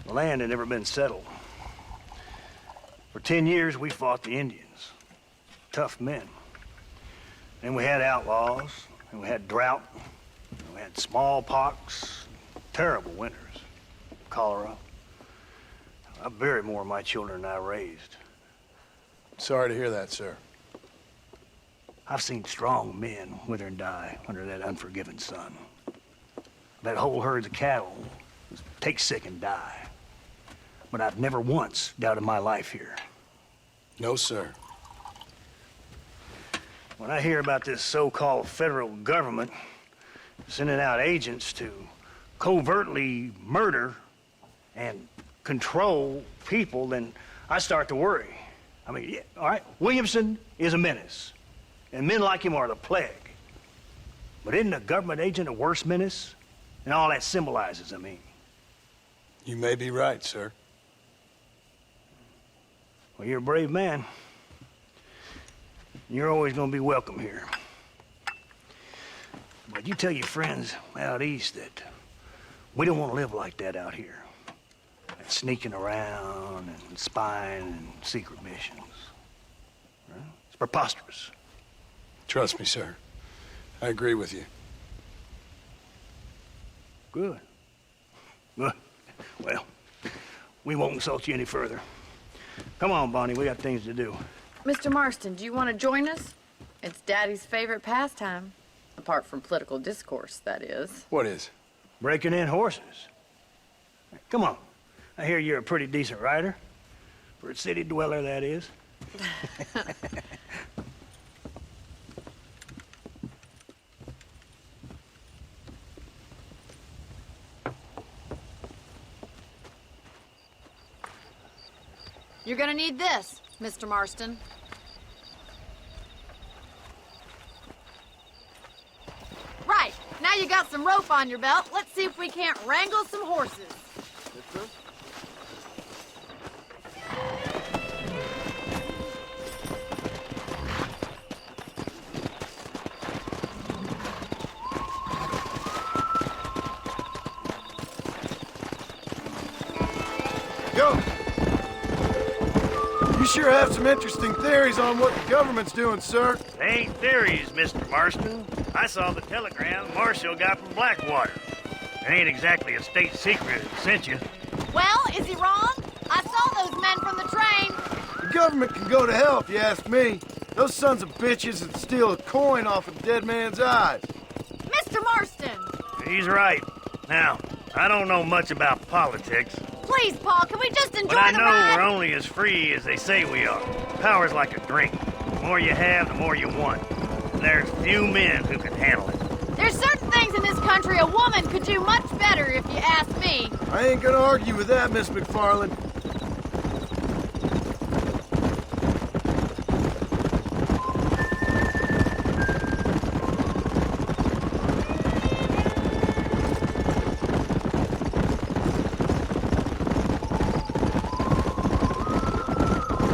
The land had never been settled. For 10 years, we fought the Indians. Tough men. Then we had outlaws, and we had drought, and we had smallpox, terrible winters, cholera. I buried more of my children than I raised. Sorry to hear that, sir. I've seen strong men wither and die under that unforgiving sun. That whole herds of cattle take sick and die. But I've never once doubted my life here. No, sir. When I hear about this so-called federal government sending out agents to covertly murder and control people, then I start to worry. I mean, yeah, all right, Williamson is a menace, and men like him are the plague. But isn't a government agent a worse menace? And all that symbolizes, I mean. You may be right, sir. Well, you're a brave man. You're always gonna be welcome here. But you tell your friends out east that we don't want to live like that out here. Like sneaking around and spying and secret missions. Right? It's preposterous. Trust me, sir. I agree with you. Good. Good. Well, we won't insult you any further. Come on, Bonnie, we got things to do. Mr. Marston, do you want to join us? It's Daddy's favorite pastime. Apart from political discourse, that is. What is? Breaking in horses. Come on. I hear you're a pretty decent rider. For a city dweller, that is. You're gonna need this, Mr. Marston. Right, now you got some rope on your belt. Let's see if we can't wrangle some horses. Go! You sure have some interesting theories on what the government's doing, sir. They ain't theories, Mr. Marston. I saw the telegram Marshall got from Blackwater. It ain't exactly a state secret that sent you. Well, is he wrong? I saw those men from the train. The government can go to hell if you ask me. Those sons of bitches that steal a coin off a dead man's eyes. Mr. Marston! He's right. Now, I don't know much about politics. Please, Paul, can we just enjoy But I the know ride? we're only as free as they say we are. Power's like a drink. The more you have, the more you want. And there's few men who can handle it. There's certain things in this country a woman could do much better, if you ask me. I ain't gonna argue with that, Miss MacFarlane.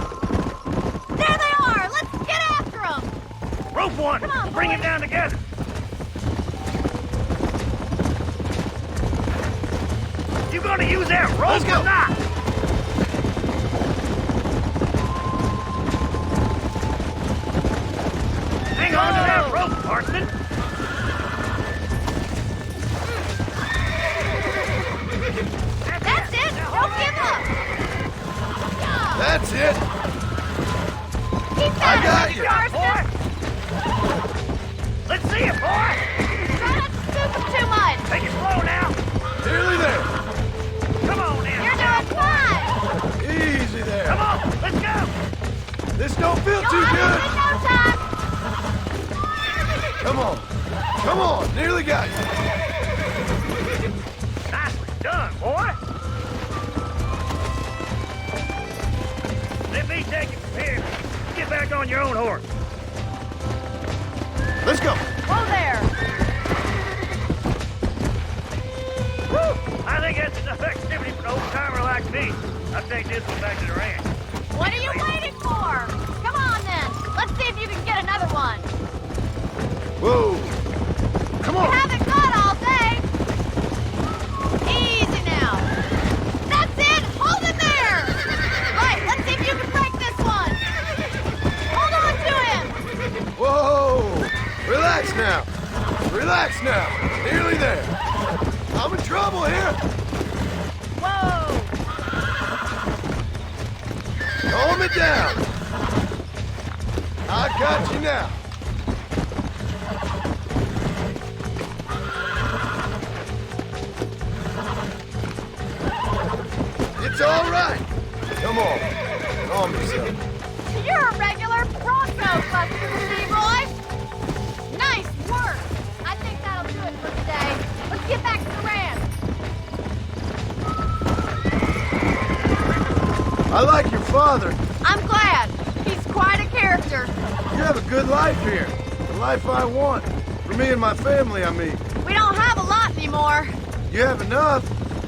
There they are! Let's get after them! Rope one! Come on, Bring boys. it down together! You gonna use that rope Let's go. or not? Hang on to that rope, Marston! That's it! Don't give up! That's it. Keep I that got up, you. Marston! Let's see it, boy! Try not to spook them too much! Take it slow now! Nearly there. Come on now! You're doing fine! Easy there. Come on, let's go! This don't feel You'll too have good. it in no time! Come on. Come on. Nearly got you. Nicely done, boy! Let me take it from here. Get back on your own horse. Let's go. Whoa there! Woo! I think that's enough activity for an old-timer like me. I'll take this one back to the ranch. What are you waiting for? Come on then! Let's see if you can get another one! Whoa. Come You on. haven't got all day! Easy now! That's it! Hold it there! Right, let's see if you can break this one! Hold on to him! Whoa. Relax now. Relax now. Nearly there. I'm in trouble here. Whoa! Calm it down. I got you now. It's all right. Come on. Calm yourself. You're a regular Bronco buster, city boy! Nice work! I think that'll do it for today. Let's get back to the ranch. I like your father. I'm glad. He's quite a character. You have a good life here. The life I want. For me and my family, I mean. We don't have a lot anymore. You have enough.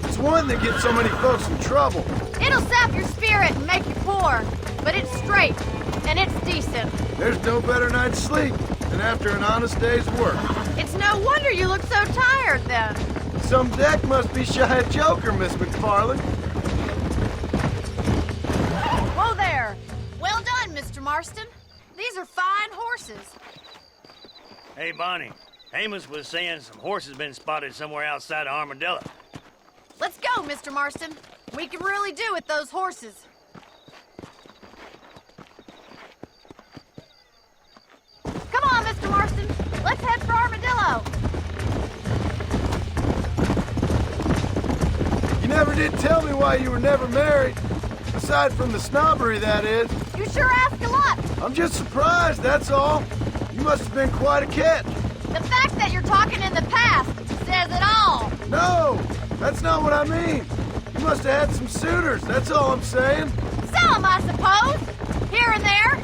It's one that gets so many folks in trouble. It'll sap your spirit and make you poor. But it's straight, and it's decent. There's no better night's sleep than after an honest day's work. It's no wonder you look so tired then. Some deck must be shy of Joker, Miss MacFarlane. Whoa there. Well done, Mr. Marston. These are fine horses. Hey, Bonnie. Amos was saying some horses been spotted somewhere outside of Armadillo. Let's go, Mr. Marston. We can really do with those horses. Come on, Mr. Marston. Let's head for Armadillo. You never did tell me why you were never married. Aside from the snobbery, that is. You sure ask a lot. I'm just surprised, that's all. You must have been quite a catch. The fact that you're talking in the past says it all. No, that's not what I mean. You must have had some suitors, that's all I'm saying. Some, I suppose. Here and there.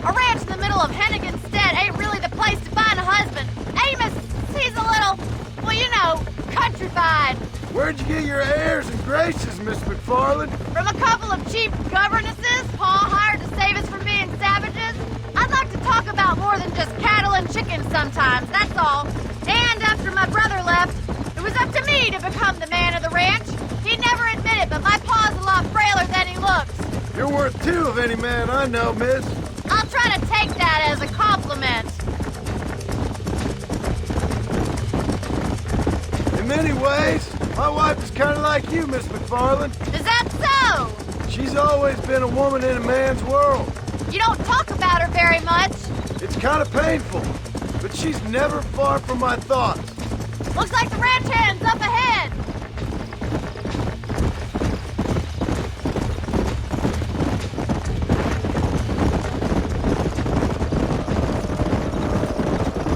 A ranch in the middle of Hennigan's Stead ain't really the place to find a husband. Amos, he's a little, well, you know, countrified. Where'd you get your airs and graces, Miss MacFarlane? From a couple of cheap governesses Pa hired to save us from being savages. I'd like to talk about more than just cattle and chickens sometimes, that's all. And after my brother left, it was up to me to become the man of the ranch. He'd never admit it, but my pa's a lot frailer than he looks. You're worth two of any man I know, miss. I'll try to take that as a compliment. In many ways, my wife is kind of like you, Miss MacFarlane. Is that so? She's always been a woman in a man's world. You don't talk about her very much. It's kind of painful, but she's never far from my thoughts. Looks like the ranch hand's up ahead.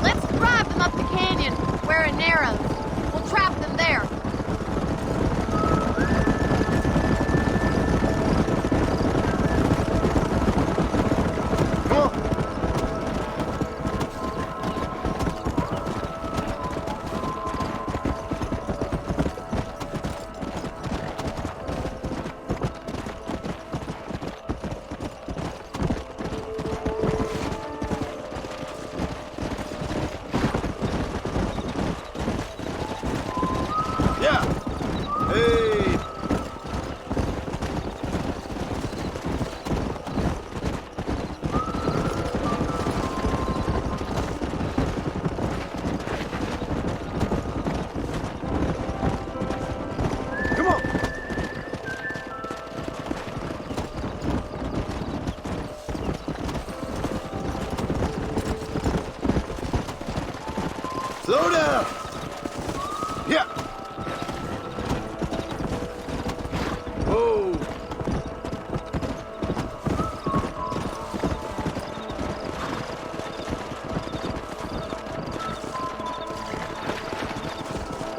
Let's drive them up the canyon where it narrows. We'll trap them there. Slow down! Yeah! Whoa!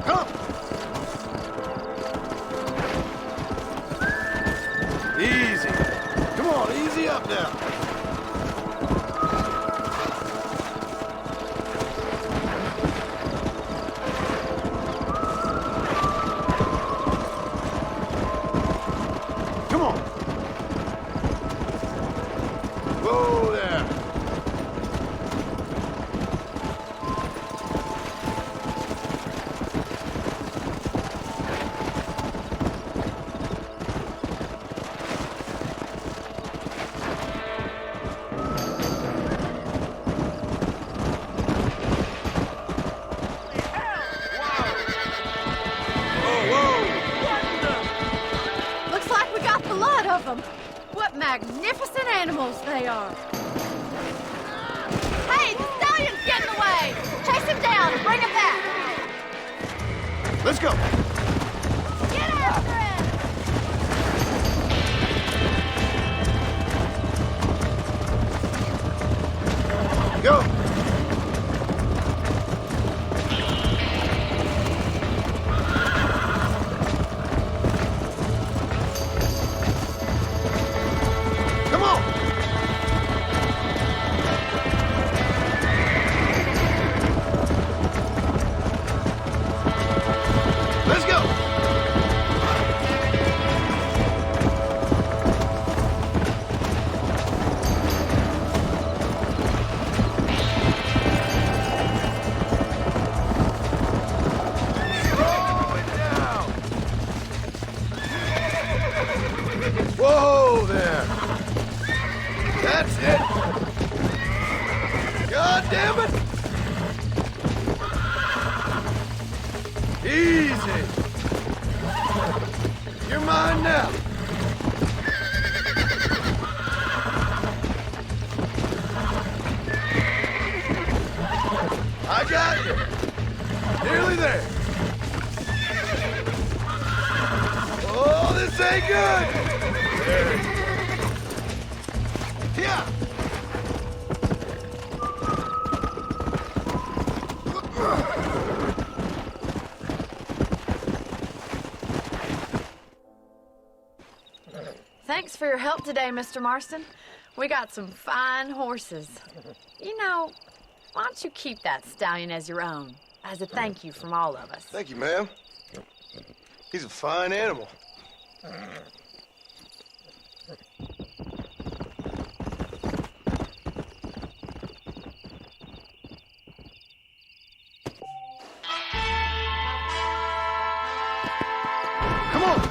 Come! Easy. Come on, easy up now. Magnificent animals they are. Hey, the stallion's getting away! Chase him down and bring him back! Let's go! Get after him! Go! Whoa there! That's it! God damn it! Easy! You're mine now! I got you! Nearly there! Oh, this ain't good! Yeah! Thanks for your help today, Mr. Marston. We got some fine horses. You know, why don't you keep that stallion as your own, as a thank you from all of us? Thank you, ma'am. He's a fine animal. Come on!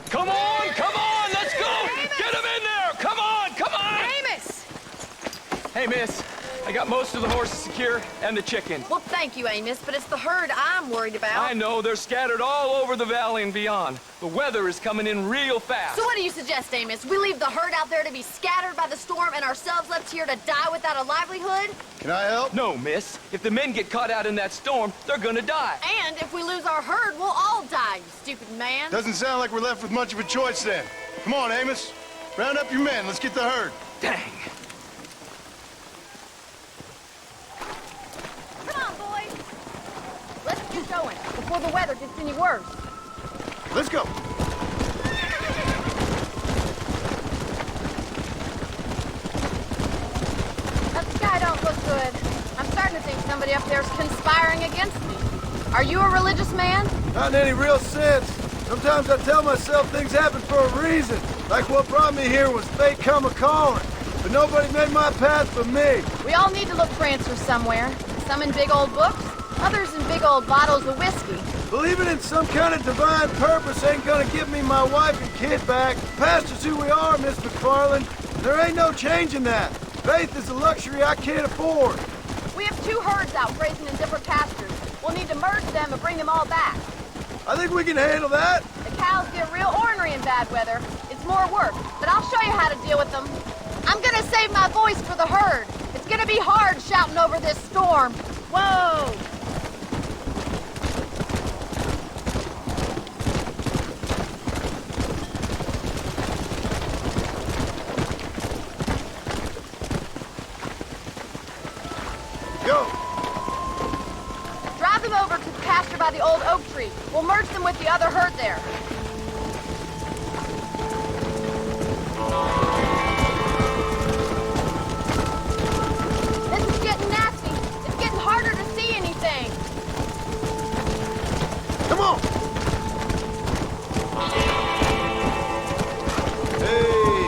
Come on, Hey, miss. I got most of the horses secure and the chickens. Well, thank you, Amos, but it's the herd I'm worried about. I know. They're scattered all over the valley and beyond. The weather is coming in real fast. So what do you suggest, Amos? We leave the herd out there to be scattered by the storm and ourselves left here to die without a livelihood? Can I help? No, miss. If the men get caught out in that storm, they're gonna die. And if we lose our herd, we'll all die, you stupid man. Doesn't sound like we're left with much of a choice then. Come on, Amos. Round up your men. Let's get the herd. Dang. Come on, boys. Let's get going before the weather gets any worse. Let's go. That sky don't look good. I'm starting to think somebody up there's conspiring against me. Are you a religious man? Not in any real sense. Sometimes I tell myself things happen for a reason. Like what brought me here was fate come a-calling. But nobody made my path for me. We all need to look for answers somewhere. Some in big old books, others in big old bottles of whiskey. Believing in some kind of divine purpose ain't gonna give me my wife and kid back. Past is who we are, Miss MacFarlane. There ain't no changing that. Faith is a luxury I can't afford. We have 2 herds out grazing in different pastures. We'll need to merge them and bring them all back. I think we can handle that. The cows get real ornery in bad weather. It's more work, but I'll show you how to deal with them. I'm gonna save my voice for the herd. It's gonna be hard shouting over this storm. Whoa! Go! Drive them over to the pasture by the old oak tree. We'll merge them with the other herd there. This is getting nasty. It's getting harder to see anything. Come on! Hey!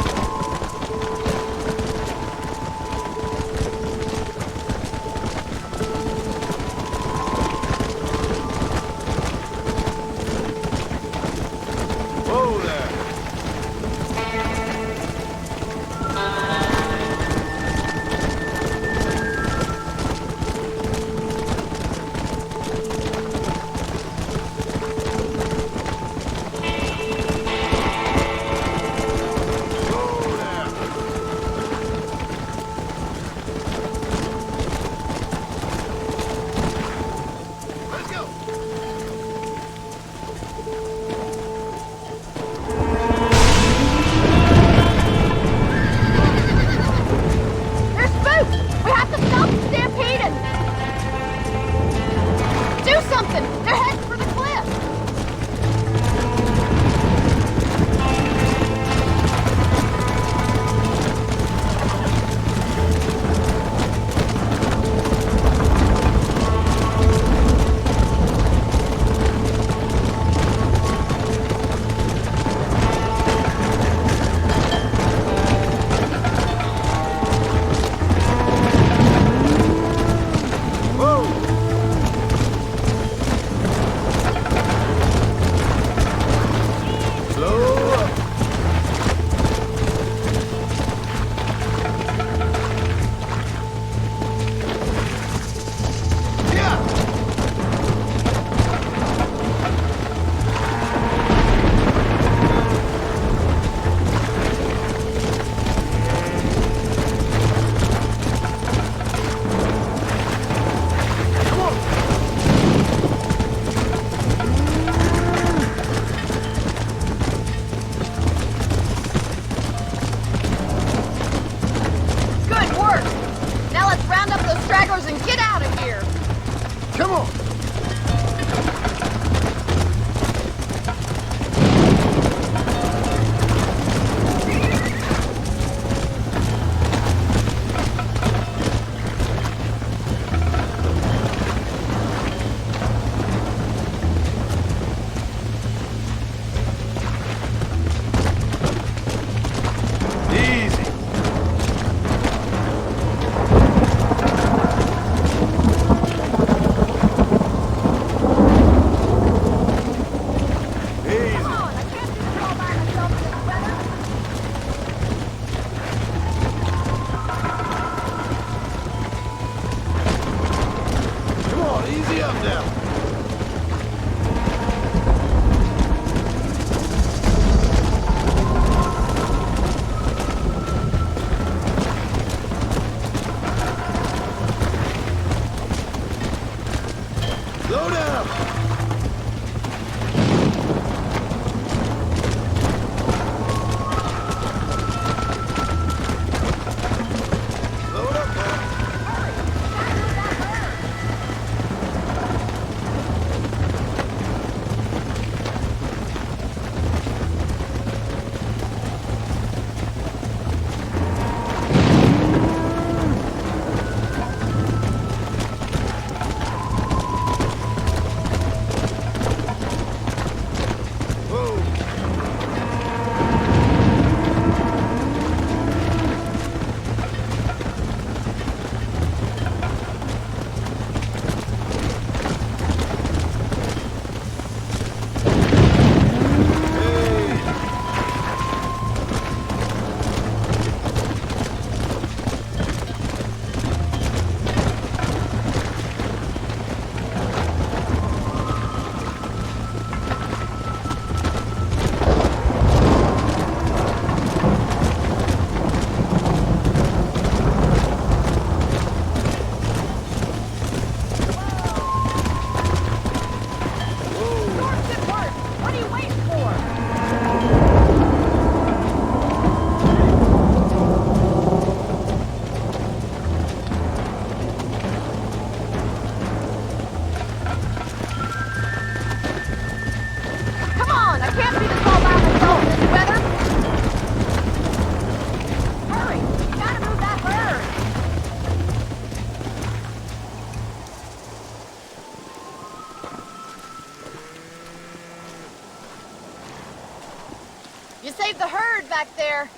herd back there.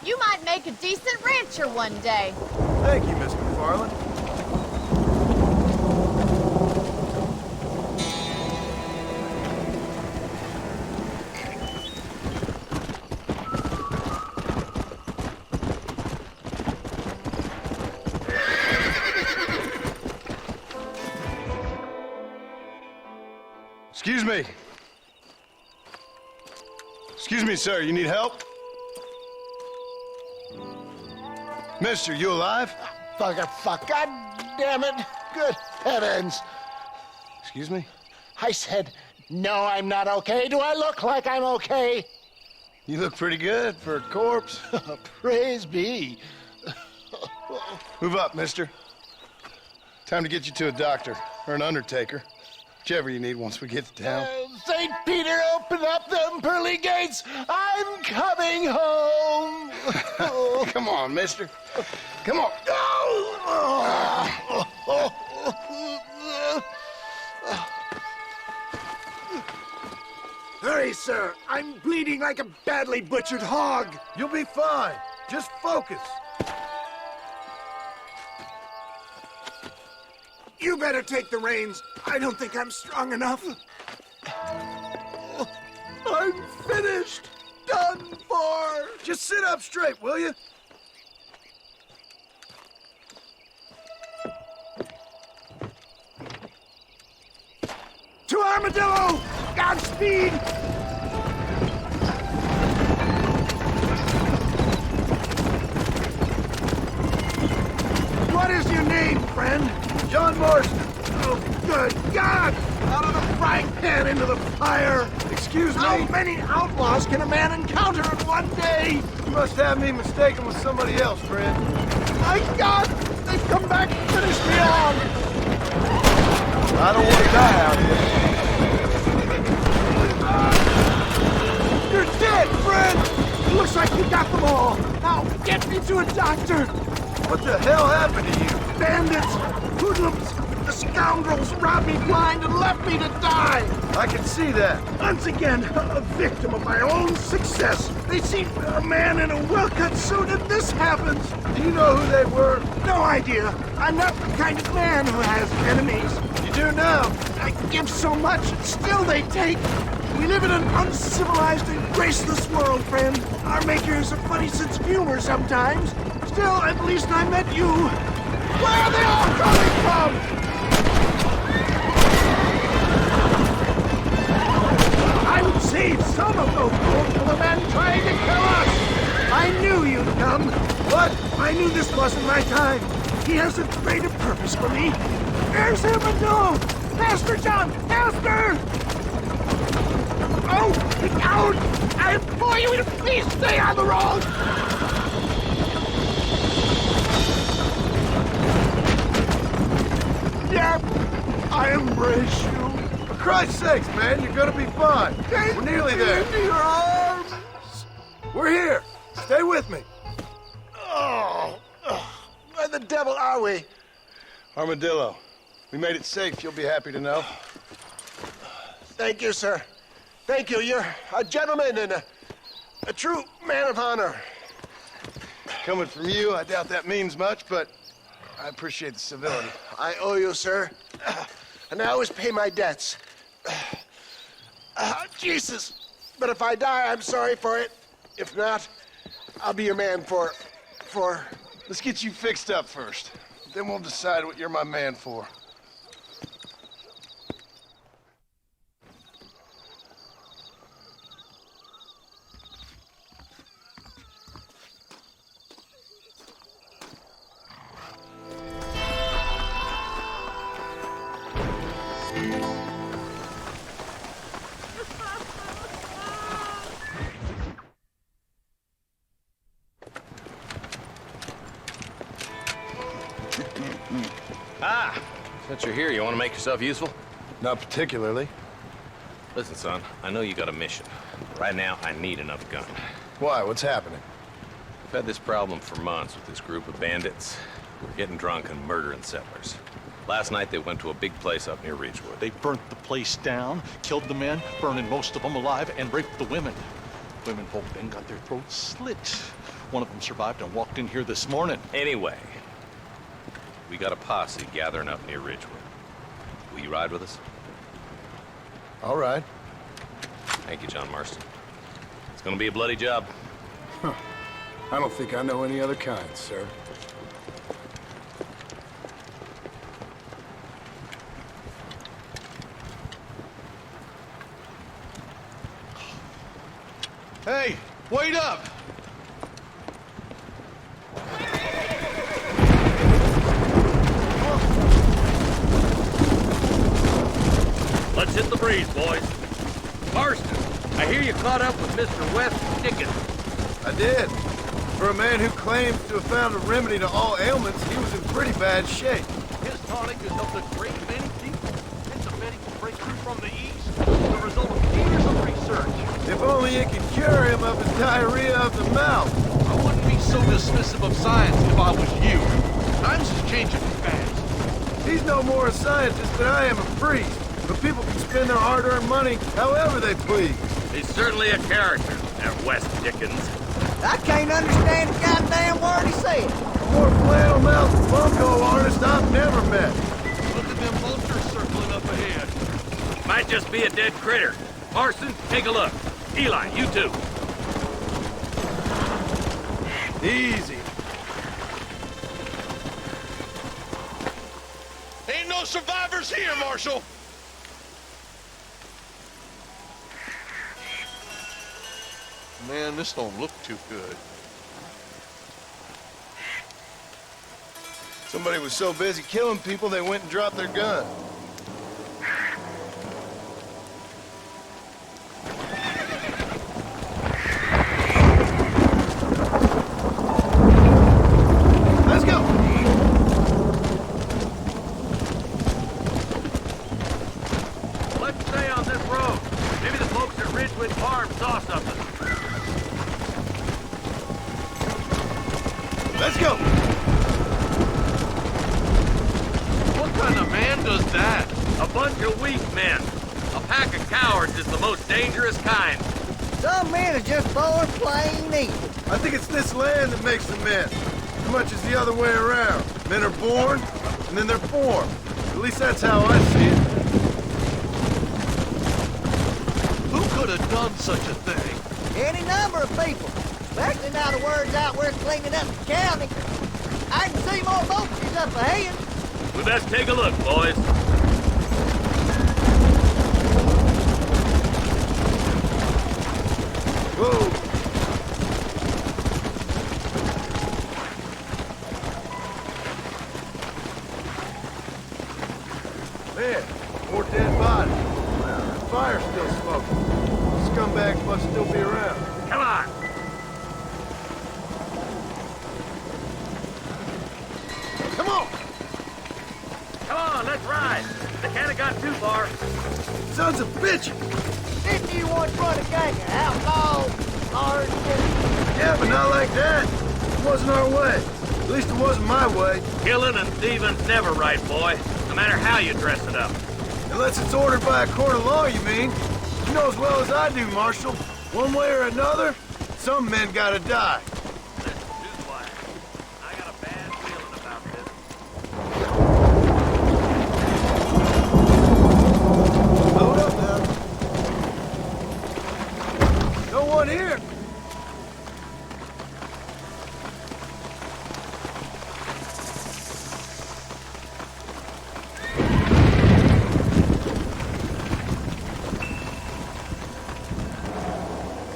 You might make a decent rancher one day. Thank you, Miss MacFarlane. Excuse me. Excuse me, sir. You need help? Mister, you alive? Fuck, God damn it. Good heavens. Excuse me? I said, no, I'm not okay. Do I look like I'm okay? You look pretty good for a corpse. Praise be. Move up, mister. Time to get you to a doctor or an undertaker. Whichever you need once we get to town. St. Peter, open up them pearly gates. I'm coming home. Come on, mister. Come on. Hurry, sir. I'm bleeding like a badly butchered hog. You'll be fine. Just focus. You better take the reins. I don't think I'm strong enough. I'm finished. Done for. Just sit up straight, will you? To Armadillo! Godspeed! What is your name, friend? John Marston. Oh, good God! Out of the frying pan into the fire! Excuse me? How many outlaws can a man encounter in one day? You must have me mistaken with somebody else, friend. My God! They've come back and finished me off! I don't want to die out here. You're dead, friend! It looks like you got them all. Now, get me to a doctor! What the hell happened to you? Bandits! Hoodlums! The scoundrels robbed me blind and left me to die! I can see that. Once again, a victim of my own success. They see a man in a well-cut suit and this happens. Do you know who they were? No idea. I'm not the kind of man who has enemies. You do now. I give so much, and still they take. We live in an uncivilized and graceless world, friend. Our maker has a funny sense of humor sometimes. Still, at least I met you. Where are they all coming from? I would save some of those bones from the men trying to kill us. I knew you'd come. But I knew this wasn't my time. He has a greater purpose for me. There's Armadillo! Pastor John! Pastor! Oh, out! I implore you to please stay on the road! Yep, I embrace you. For Christ's sakes, man, you're gonna be fine. We're nearly there. Into your arms. We're here. Stay with me. Oh, where the devil are we? Armadillo. We made it safe, you'll be happy to know. Thank you, sir. Thank you. You're a gentleman and a true man of honor. Coming from you, I doubt that means much, but I appreciate the civility. I owe you, sir. And I always pay my debts. Jesus. But if I die, I'm sorry for it. If not, I'll be your man for... Let's get you fixed up first. Then we'll decide what you're my man for. Since you're here, you want to make yourself useful? Not particularly. Listen, son, I know you got a mission. Right now, I need another gun. Why? What's happening? I've had this problem for months with this group of bandits. We're getting drunk and murdering settlers. Last night, they went to a big place up near Ridgewood. They burnt the place down, killed the men, burning most of them alive, and raped the women. women folk then got their throats slit. One of them survived and walked in here this morning. Anyway, we got a posse gathering up near Ridgewood. Will you ride with us? All right. Thank you, John Marston. It's gonna be a bloody job. Huh. I don't think I know any other kind, sir. Hey, wait up! Let's hit the breeze, boys. Marston, I hear you caught up with Mr. West Dickens. I did. For a man who claims to have found a remedy to all ailments, he was in pretty bad shape. His tonic has helped a great many people. It's a medical breakthrough from the East, the result of years of research. If only it could cure him of his diarrhea of the mouth. I wouldn't be so dismissive of science if I was you. Times is changing fast. He's no more a scientist than I am a priest. But people can spend their hard-earned money however they please. He's certainly a character, that West Dickens. I can't understand a goddamn word he said. A more flannel-mouthed bunco artist I've never met. Look at them vultures circling up ahead. Might just be a dead critter. Marston, take a look. Eli, you too. Easy. Ain't no survivors here, Marshal! Man, this don't look too good. Somebody was so busy killing people, they went and dropped their gun. Let's go! Let's stay on this road. Maybe the folks at Ridgewood Farm saw something. Let's go! What kind of man does that? A bunch of weak men. A pack of cowards is the most dangerous kind. Some men are just born plain evil. I think it's this land that makes them men. As much as the other way around. Men are born, and then they're formed. At least that's how I see it. Who could have done such a thing? Any number of people. Especially now the word's out we're cleaning up the county. I can see more vultures up ahead. We best take a look, boys. Whoa! Man, more dead bodies. The fire's still smoking. Scumbags must still be around. Come on! Come on! Come on, let's ride! They can't have got too far. Sons of bitches! Didn't you once run a gang of outlaws? Yeah, but not like that. It wasn't our way. At least it wasn't my way. Killing and thieving's never right, boy. No matter how you dress it up. Unless it's ordered by a court of law, you mean? You know as well as I do, Marshal. One way or another, some men gotta die. I got a bad feeling about this. Hold up now. No one here.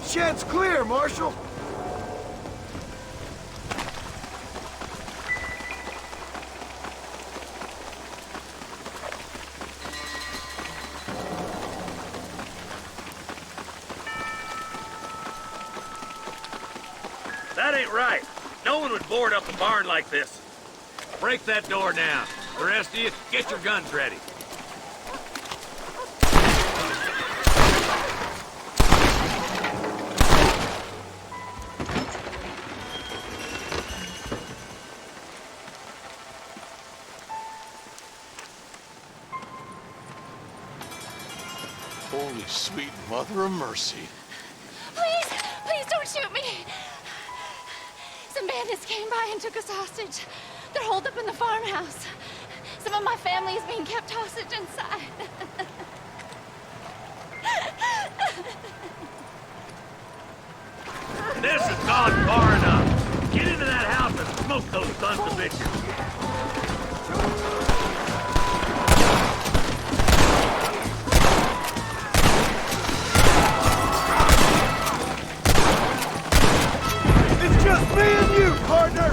Shed's clear, Marshal. That ain't right. No one would board up a barn like this. Break that door down. The rest of you, get your guns ready. Holy sweet mother of mercy. Please, Bandits came by and took us hostage. They're holed up in the farmhouse. Some of my family is being kept hostage inside. This has gone far enough. Get into that house and smoke those sons of bitches. It's just me and you, partner!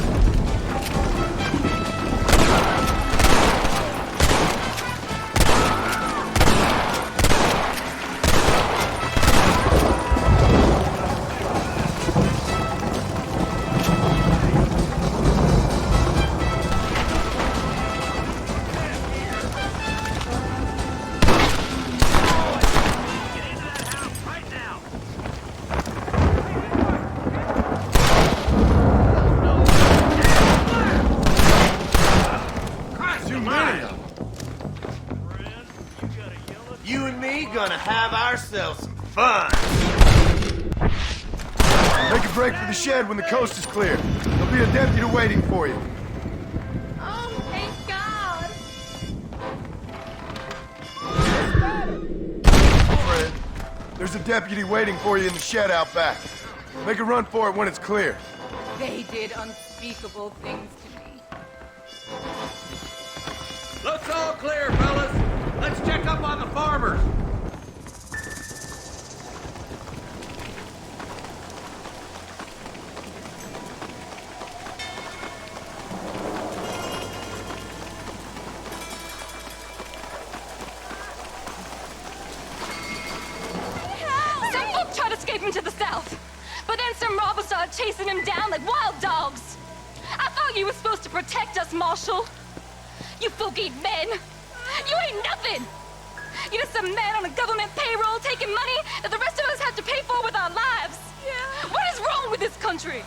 You and me gonna have ourselves some fun. Make a break for the shed when the coast is clear. There'll be a deputy waiting for you. Oh, thank God. Fred, there's a deputy waiting for you in the shed out back. Make a run for it when it's clear. They did unspeakable things to me. Looks all clear, fellas. Let's check up on the farmers. Some folk tried escaping to the south, but then some robbers started chasing him down like wild dogs. I thought you were supposed to protect us, Marshal. You folk ain't men. You ain't nothing. You're just a man on a government payroll taking money that the rest of us have to pay for with our lives. Yeah. What is wrong with this country?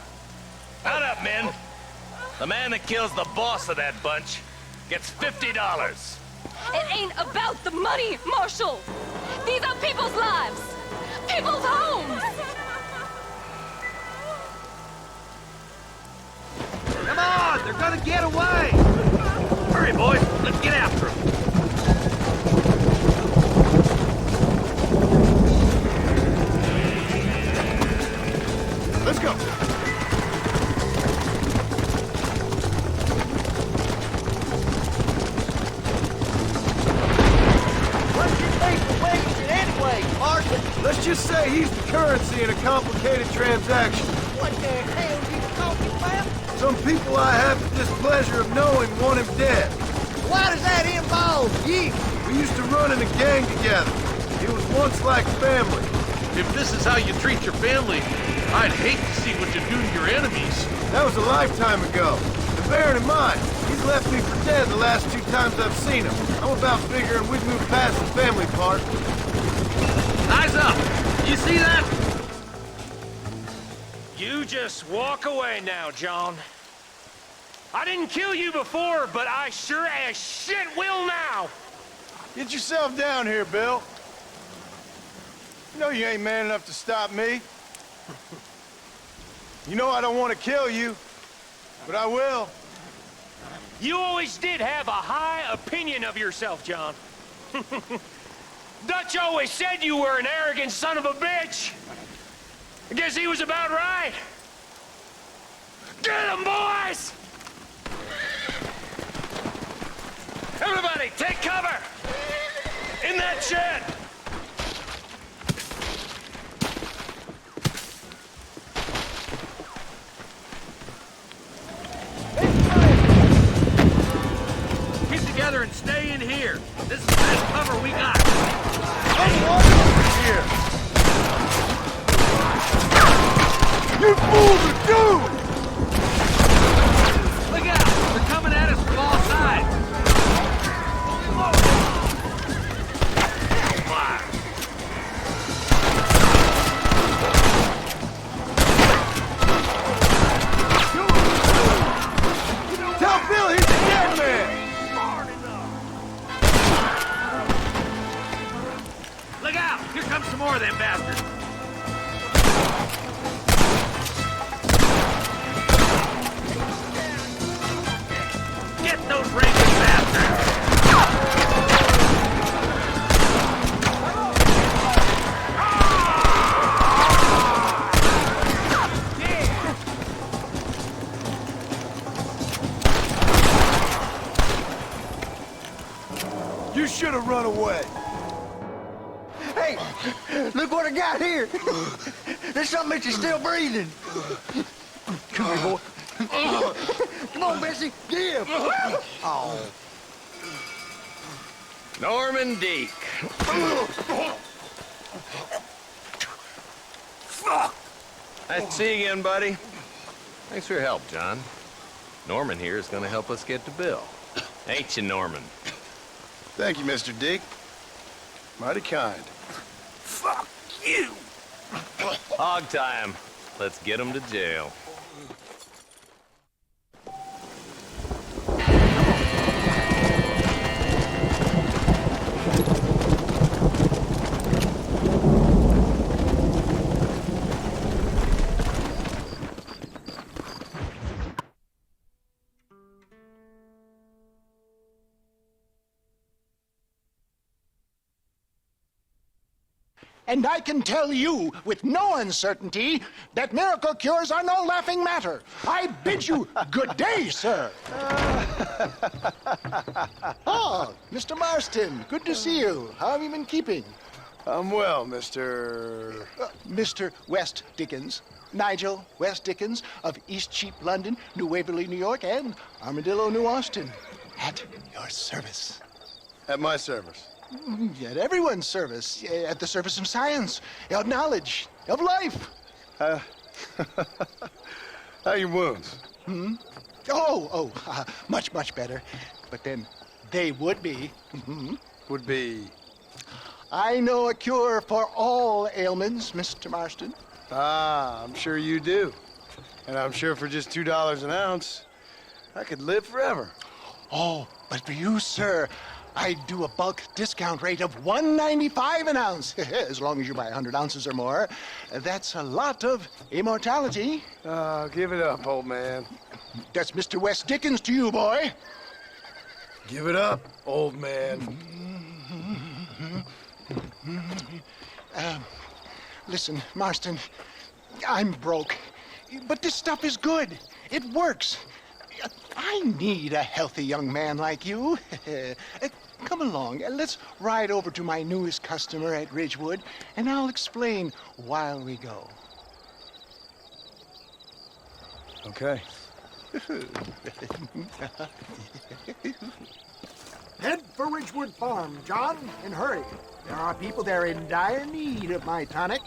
Shut up, men. The man that kills the boss of that bunch gets $50. It ain't about the money, Marshal. These are people's lives, people's homes. Come on, they're gonna get away. Hurry, boys. Let's get after him. Let's go. What do you think of Williamson anyway, Marshal? Let's just say he's the currency in a complicated transaction. What the hell are you talking about? Some people I have the displeasure of knowing want him dead. Why does that involve you? We used to run in a gang together. It was once like family. If this is how you treat your family, I'd hate to see what you do to your enemies. That was a lifetime ago. And bearing in mind, he's left me for dead the last 2 times I've seen him. I'm about figuring we've moved past the family part. Eyes up! You see that? You just walk away now, John. I didn't kill you before, but I sure as shit will now! Get yourself down here, Bill. You know you ain't man enough to stop me. You know I don't want to kill you, but I will. You always did have a high opinion of yourself, John. Dutch always said you were an arrogant son of a bitch. I guess he was about right. Get him, boys! Everybody, take cover! In that shed! Keep together and stay in here. This is the best cover we got. Here. You fool the dude! Look out! They're coming at us from all sides. Tell Bill he's a dead man! Look out! Here comes some more of them bastards. should have run away. Hey, look what I got here. There's something that you're still breathing. Come here, boy. Come on, Bessie, give. Oh. Norman Deek. Fuck! Nice to see you again, buddy. Thanks for your help, John. Norman here is going to help us get to Bill. Ain't you, Norman? Thank you, Mr. Dick. Mighty kind. Fuck you! Hog time. Let's get him to jail. And I can tell you with no uncertainty that miracle cures are no laughing matter. I bid you good day, sir. Oh, Mr. Marston, good to see you. How have you been keeping? I'm well, Mr. Mr. West Dickens. Nigel West Dickens of East Cheap, London, New Waverly, New York, and Armadillo, New Austin. At your service. At my service. At everyone's service. At the service of science, of knowledge, of life. How are your wounds? Much, much better. But then they would be. Would be? I know a cure for all ailments, Mr. Marston. Ah, I'm sure you do. And I'm sure for just $2 an ounce, I could live forever. Oh, but for you, sir, I do a bulk discount rate of $1.95 an ounce, as long as you buy 100 ounces or more. That's a lot of immortality. Give it up, old man. That's Mr. West Dickens to you, boy. Give it up, old man. Listen, Marston, I'm broke, but this stuff is good. It works. I need a healthy young man like you. Come along, let's ride over to my newest customer at Ridgewood, and I'll explain while we go. Okay. Head for Ridgewood Farm, John, and hurry. There are people there in dire need of my tonic.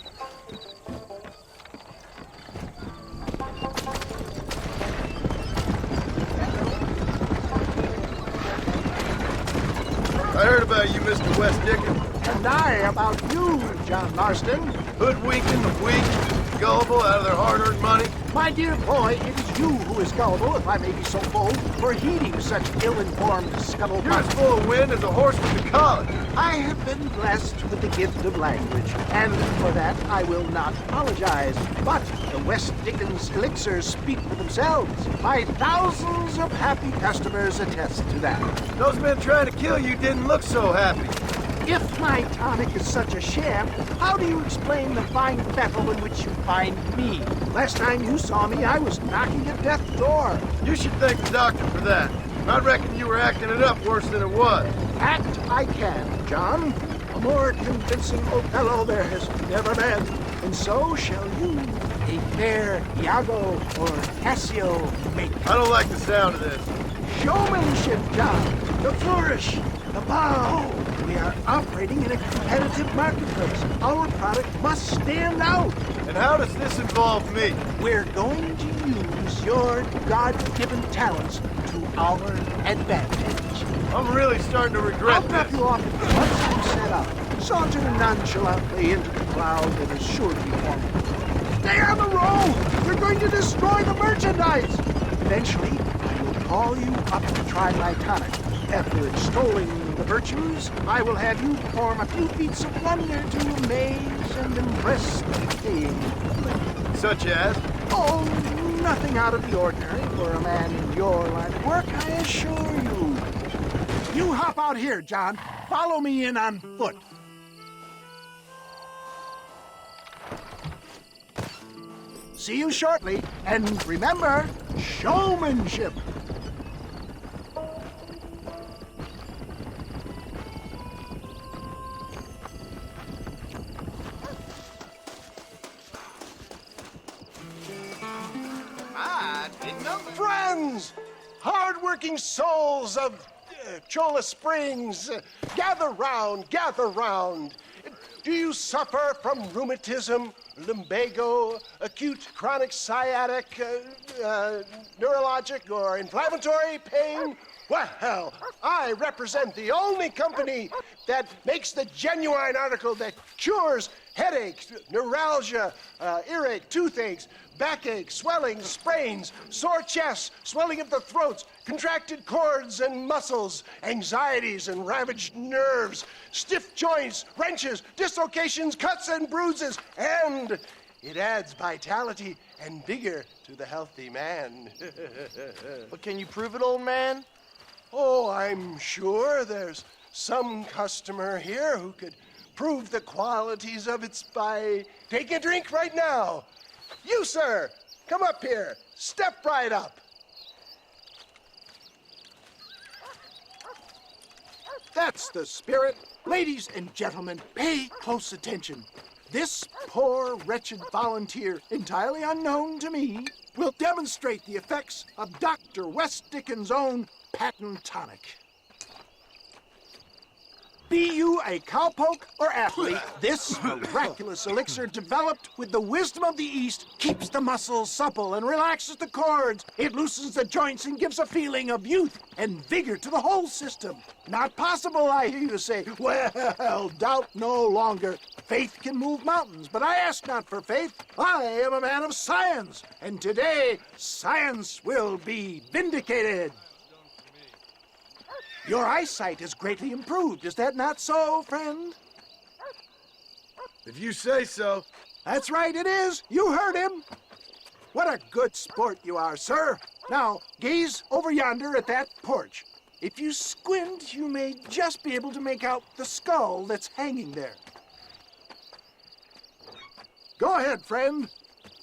I heard about you, Mr. West Dickens. And I about you, John Marston. Hoodwinking the weak, gullible out of their hard-earned money. My dear boy, it is you who is gullible, if I may be so bold, for heeding such ill-informed scuttlebutt. You're as full of wind as a horse with the college. I have been blessed with the gift of language, and for that I will not apologize. But the West Dickens elixirs speak for themselves. My thousands of happy customers attest to that. Those men trying to kill you didn't look so happy. If my tonic is such a sham, how do you explain the fine fettle in which you find me? Last time you saw me, I was knocking at death's door. You should thank the doctor for that. I reckon you were acting it up worse than it was. Act I can, John. A more convincing Othello there has never been. And so shall you, a fair Iago or Cassio make. I don't like the sound of this. Showmanship, John. The flourish, the bow. We are operating in a competitive marketplace. Our product must stand out. And how does this involve me? We're going to use your God-given talents to our advantage. I'm really starting to regret I'll drop you off once you set up. Saunter nonchalantly into the cloud that is sure to be forming. Stay on the road! You're going to destroy the merchandise! Eventually, I will call you up to try my tonic. After extolling the virtues, I will have you perform a few feats of wonder to amaze and impress the king. Such as? Oh, nothing out of the ordinary for a man in your line of work, I assure you. You hop out here, John. Follow me in on foot. See you shortly, and remember, showmanship. I didn't know that. Friends! Hard-working souls of Cholla Springs, gather round, gather round. Do you suffer from rheumatism, lumbago, acute chronic sciatic, neurologic, or inflammatory pain? Well, I represent the only company that makes the genuine article that cures headaches, neuralgia, earache, toothaches, backache, swelling, sprains, sore chests, swelling of the throats, contracted cords and muscles, anxieties and ravaged nerves, stiff joints, wrenches, dislocations, cuts and bruises, and it adds vitality and vigor to the healthy man. But can you prove it, old man? Oh, I'm sure there's some customer here who could prove the qualities of it by taking a drink right now. You, sir, come up here. Step right up. That's the spirit. Ladies and gentlemen, pay close attention. This poor, wretched volunteer, entirely unknown to me, will demonstrate the effects of Dr. West Dickens' own patent tonic. Be you a cowpoke or athlete, this miraculous elixir developed with the wisdom of the East keeps the muscles supple and relaxes the cords. It loosens the joints and gives a feeling of youth and vigor to the whole system. Not possible, I hear you say. Well, doubt no longer. Faith can move mountains, but I ask not for faith. I am a man of science, and today science will be vindicated. Your eyesight has greatly improved. Is that not so, friend? If you say so. That's right, it is. You heard him. What a good sport you are, sir. Now, gaze over yonder at that porch. If you squint, you may just be able to make out the skull that's hanging there. Go ahead, friend.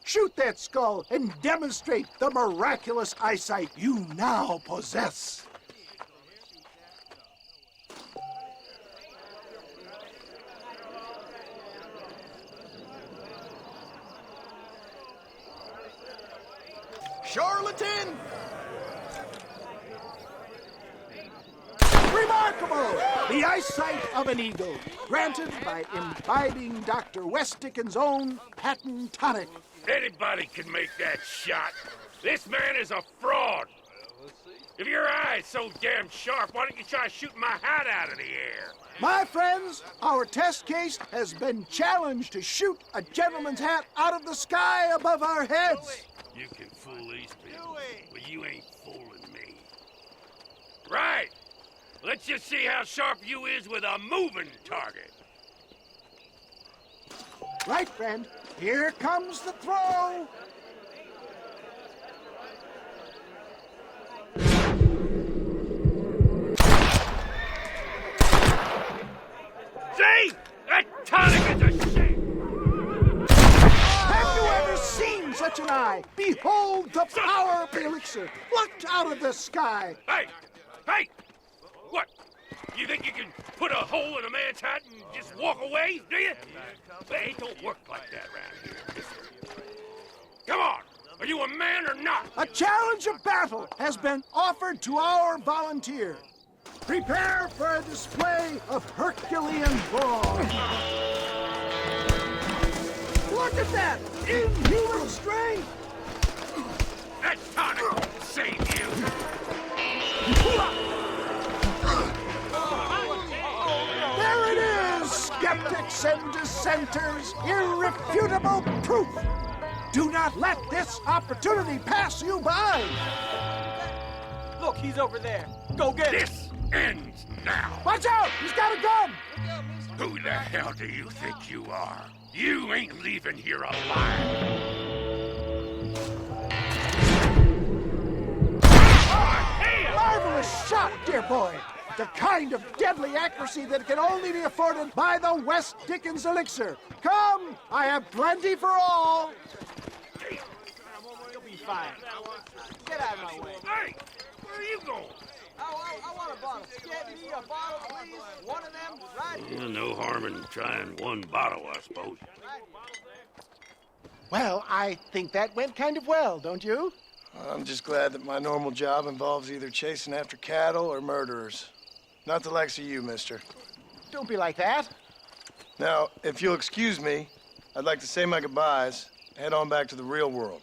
Shoot that skull and demonstrate the miraculous eyesight you now possess. Charlatan! Remarkable! The eyesight of an eagle, granted by imbibing Dr. West Dickens' own patent tonic. Anybody can make that shot. This man is a fraud. If your eye's so damn sharp, why don't you try shooting my hat out of the air? My friends, our test case has been challenged to shoot a gentleman's hat out of the sky above our heads. You can fool these people, but you ain't fooling me. Right. Let's just see how sharp you is with a moving target. Right, friend. Here comes the throw. See? That tonic is a shame. Have you ever seen such an eye? Behold the power of the elixir, plucked out of the sky. Hey! Hey! What? You think you can put a hole in a man's hat and just walk away, do you? Hey, it don't work like that around here, mister. Come on! Are you a man or not? A challenge of battle has been offered to our volunteer. Prepare for a display of Herculean brawn. Look at that! Inhuman strength! That tonic won't save you! There it is, skeptics and dissenters, irrefutable proof. Do not let this opportunity pass you by. Look, he's over there. Go get him. This ends now. Watch out! He's got a gun! Who the hell do you think you are? You ain't leaving here alive. Marvelous shot, dear boy. The kind of deadly accuracy that can only be afforded by the West Dickens elixir. Come, I have plenty for all. You'll be fine. Get out of my way. Hey, where are you going? I want a bottle. Get me a bottle, please. One of them, right here. No harm in trying one bottle, I suppose. Well, I think that went kind of well, don't you? I'm just glad that my normal job involves either chasing after cattle or murderers. Not the likes of you, mister. Don't be like that. Now, if you'll excuse me, I'd like to say my goodbyes, head on back to the real world.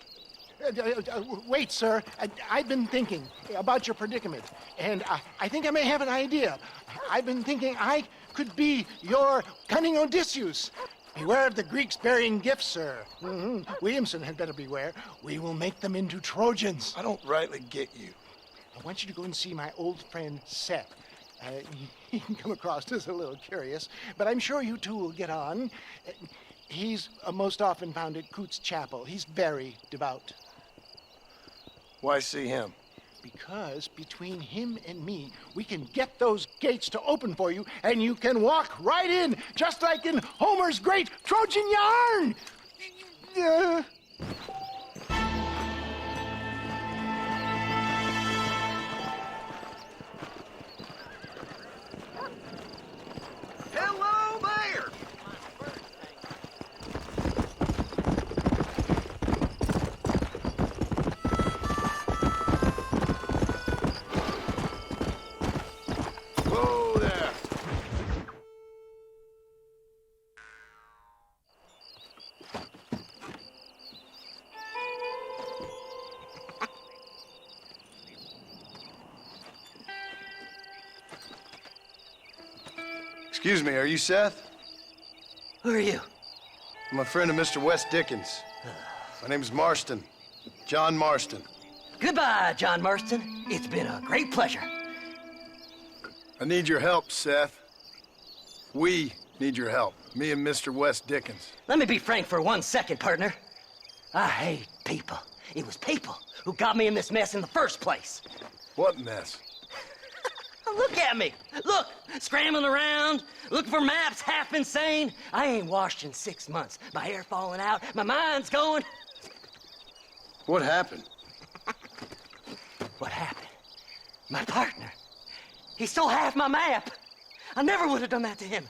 Wait, sir. I've been thinking about your predicament, and I think I may have an idea. I've been thinking I could be your cunning Odysseus. Beware of the Greeks burying gifts, sir. Williamson had better beware. We will make them into Trojans. I don't rightly get you. I want you to go and see my old friend Seth. He can come across as a little curious, but I'm sure you two will get on. He's most often found at Coots Chapel. He's very devout. Why see him? Because between him and me, we can get those gates to open for you, and you can walk right in, just like in Homer's great Trojan yarn! Hello there! Whoa there! Excuse me, are you Seth? Who are you? I'm a friend of Mr. Wes Dickens. My name's Marston. John Marston. Goodbye, John Marston. It's been a great pleasure. I need your help, Seth. We need your help. Me and Mr. Wes Dickens. Let me be frank for 1 second, partner. I hate people. It was people who got me in this mess in the first place. What mess? Look at me. Look, scrambling around, looking for maps, half insane. I ain't washed in 6 months. My hair falling out, my mind's going. What happened? What happened? My partner. He stole half my map. I never would have done that to him.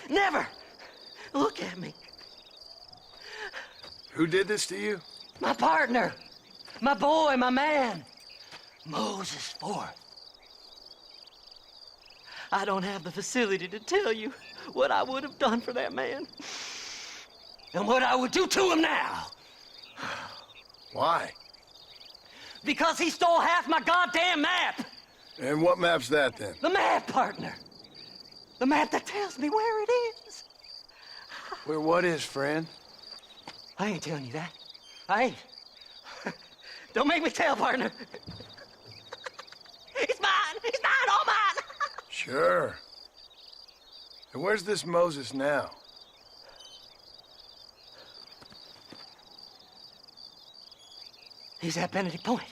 Never. Look at me. Who did this to you? My partner. My boy, my man. Moses Ford. I don't have the facility to tell you what I would have done for that man. And what I would do to him now. Why? Because he stole half my goddamn map. And what map's that, then? The map, partner. The map that tells me where it is. Where what is, friend? I ain't telling you that. I ain't. Don't make me tell, partner. It's mine. It's mine, all mine. Sure. And where's this Moses now? He's at Benedict Point.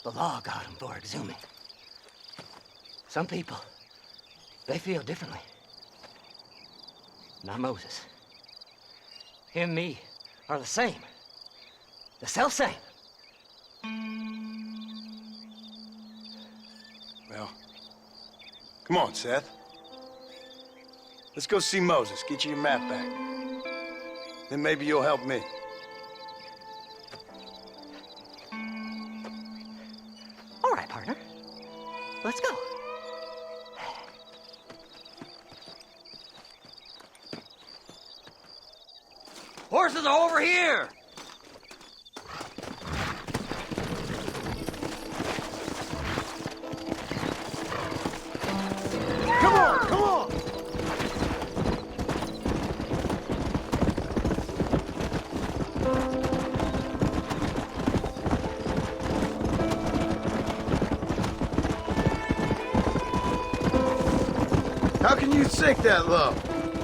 The law got him for exhuming. Some people, they feel differently. Not Moses. Him and me are the same. The self-same. Well, come on, Seth. Let's go see Moses, get you your map back. Then maybe you'll help me. All right, partner. Let's go. Horses are over here! Come on, come on! How can you sink that low?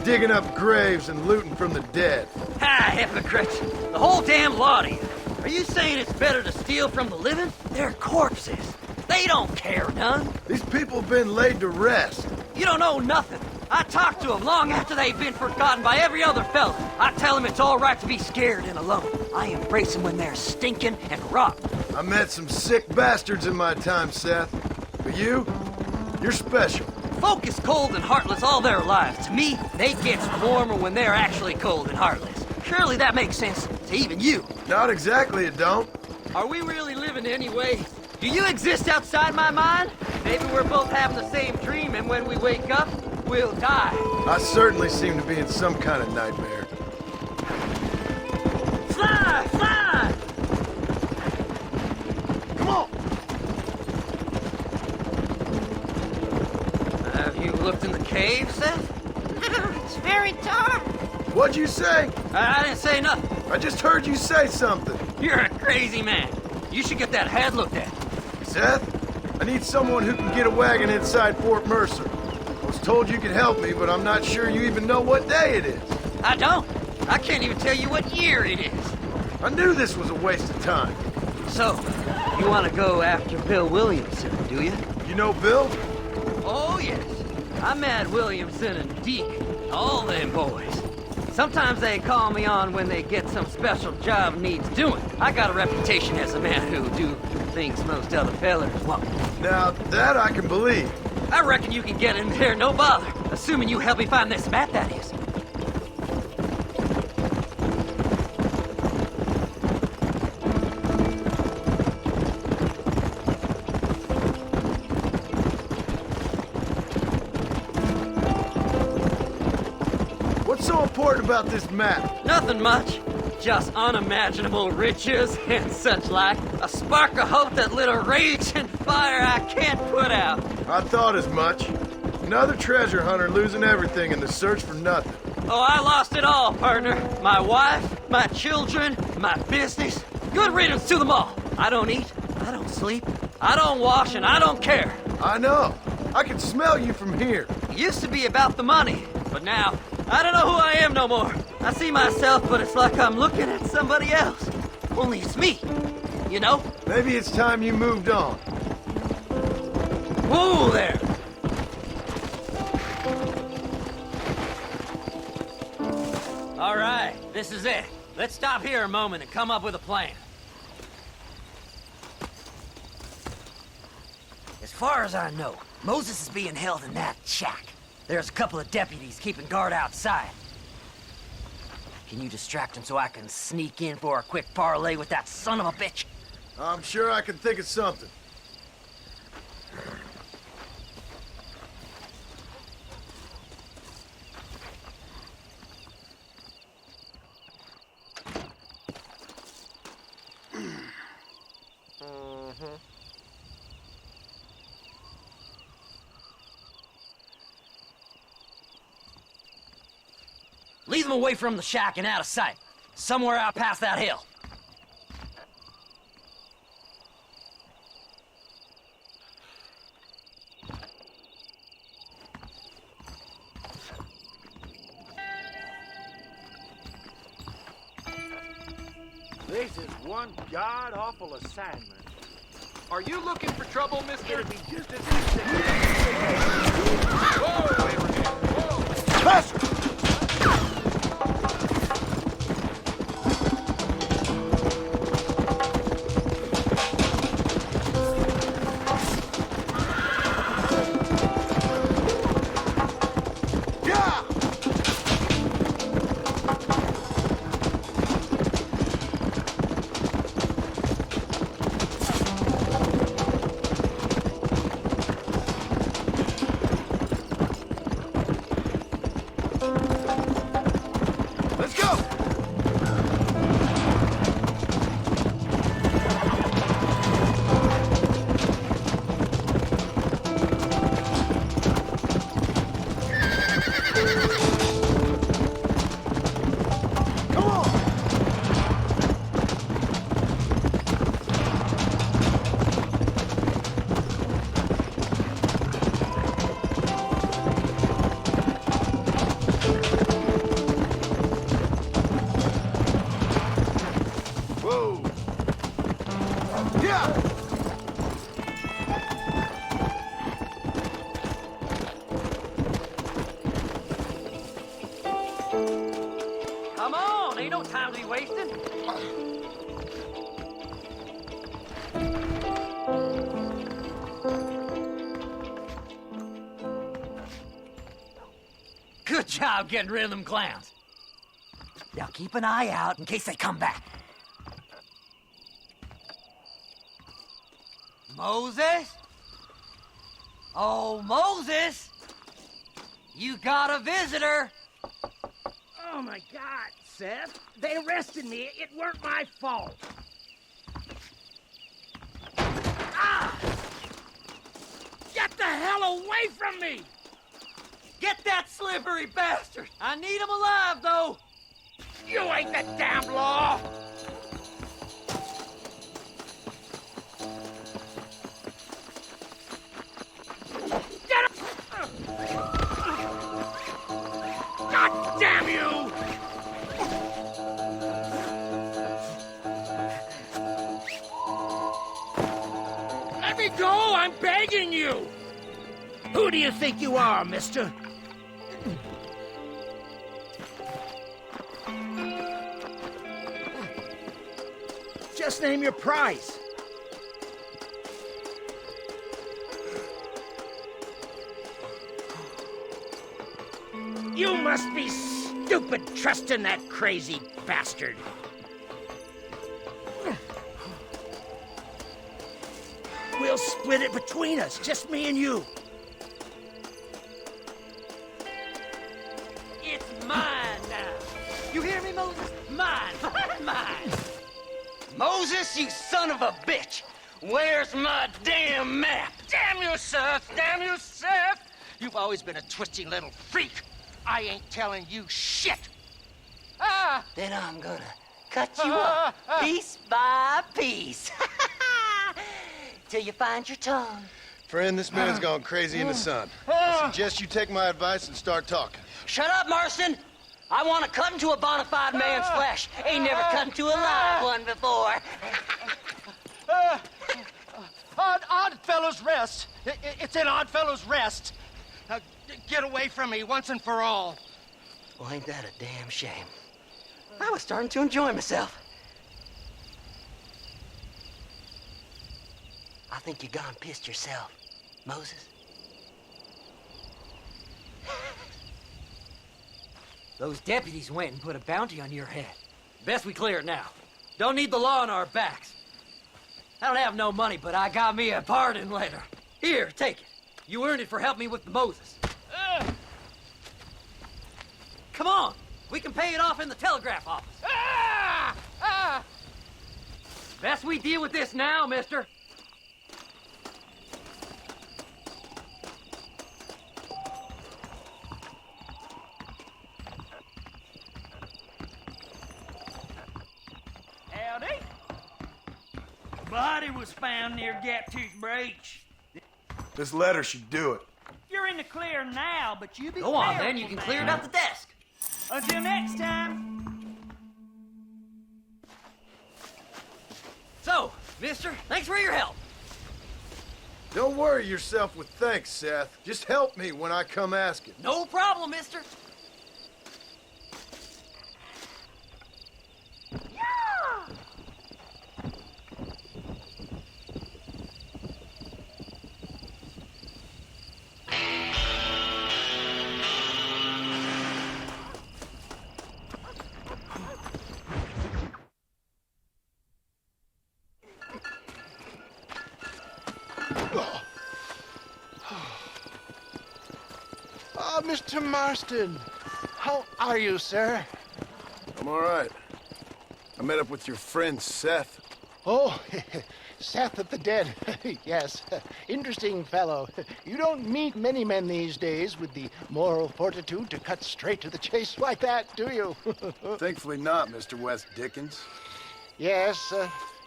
Digging up graves and looting from the dead. Ah, hypocrite! The whole damn lot of you. Are you saying it's better to steal from the living? They're corpses. They don't care none. These people have been laid to rest. You don't know nothing. I talk to them long after they've been forgotten by every other fella. I tell them it's all right to be scared and alone. I embrace them when they're stinking and rotten. I met some sick bastards in my time, Seth. But you're special. Folk is cold and heartless all their lives. To me, they get warmer when they're actually cold and heartless. Surely that makes sense. to even you. Not exactly, it don't. Are we really living anyway? Do you exist outside my mind? Maybe we're both having the same dream, and when we wake up, we'll die. I certainly seem to be in some kind of nightmare. Fly! Fly! Come on! Have you looked in the cave, Seth? It's very dark. What'd you say? I didn't say nothing. I just heard you say something. You're a crazy man. You should get that head looked at. Seth, I need someone who can get a wagon inside Fort Mercer. I was told you could help me, but I'm not sure you even know what day it is. I don't. I can't even tell you what year it is. I knew this was a waste of time. So, you want to go after Bill Williamson, do you? You know Bill? Oh, yes. I met Williamson and Deke, all them boys. Sometimes they call me on when they get some special job needs doing. I got a reputation as a man who do things most other fellers won't. Now, that I can believe. I reckon you can get in there, no bother. Assuming you help me find this map, that is. What's so important about this map? Nothing much. Just unimaginable riches and such like. A spark of hope that lit a rage and fire I can't put out. I thought as much. Another treasure hunter losing everything in the search for nothing. Oh, I lost it all, partner. My wife, my children, my business. Good riddance to them all. I don't eat, I don't sleep, I don't wash, and I don't care. I know. I can smell you from here. It used to be about the money, but now, I don't know who I am no more. I see myself, but it's like I'm looking at somebody else. Only it's me, you know? Maybe it's time you moved on. Whoa there! All right, this is it. Let's stop here a moment and come up with a plan. As far as I know, Moses is being held in that shack. There's a couple of deputies keeping guard outside. Can you distract him so I can sneak in for a quick parlay with that son of a bitch? I'm sure I can think of something. Lead them away from the shack and out of sight. Somewhere out past that hill. This is one god-awful assignment. Are you looking for trouble, mister? It'd be just as easy. Whoa, Abraham! Whoa! Faster! Come on, ain't no time to be wasting. Good job getting rid of them clowns. Now keep an eye out in case they come back. Moses? Oh, Moses! You got a visitor! Oh, my God, Seth. They arrested me. It weren't my fault. Ah! Get the hell away from me! Get that slippery bastard! I need him alive, though! You ain't the damn law! Get him! God damn you! Let me go! I'm begging you! Who do you think you are, mister? Just name your price. You must be stupid trusting that crazy bastard. We'll split it between us, just me and you. It's mine now. You hear me, Moses? Mine. Mine. Moses, you son of a bitch! Where's my damn map? Damn you, Seth! Damn you, Seth! You've always been a twisty little freak. I ain't telling you shit. Ah! Then I'm gonna cut you up piece by piece. Till you find your tongue. Friend, this man's gone crazy in the sun. I suggest you take my advice and start talking. Shut up, Marston! I want to cut into a bona fide man's flesh. Ain't never cut into a live one before. Oddfellows Rest. It's in Oddfellows Rest. Get away from me once and for all. Well, ain't that a damn shame? I was starting to enjoy myself. I think you gone pissed yourself, Moses. Those deputies went and put a bounty on your head. Best we clear it now. Don't need the law on our backs. I don't have no money, but I got me a pardon letter. Here, take it. You earned it for helping me with the Moses. Come on. We can pay it off in the telegraph office. Best we deal with this now, mister. Howdy. Body was found near Gaptooth Breach. This letter should do it. You're in the clear now, but you be Go on, careful, then. You can man. clear it up the desk. Until next time. So, mister, thanks for your help. Don't worry yourself with thanks, Seth. Just help me when I come asking. No problem, mister. Mr. Marston. How are you, sir? I'm all right. I met up with your friend, Seth. Oh, Seth of the Dead. Yes, interesting fellow. You don't meet many men these days with the moral fortitude to cut straight to the chase like that, do you? Thankfully not, Mr. West Dickens. Yes,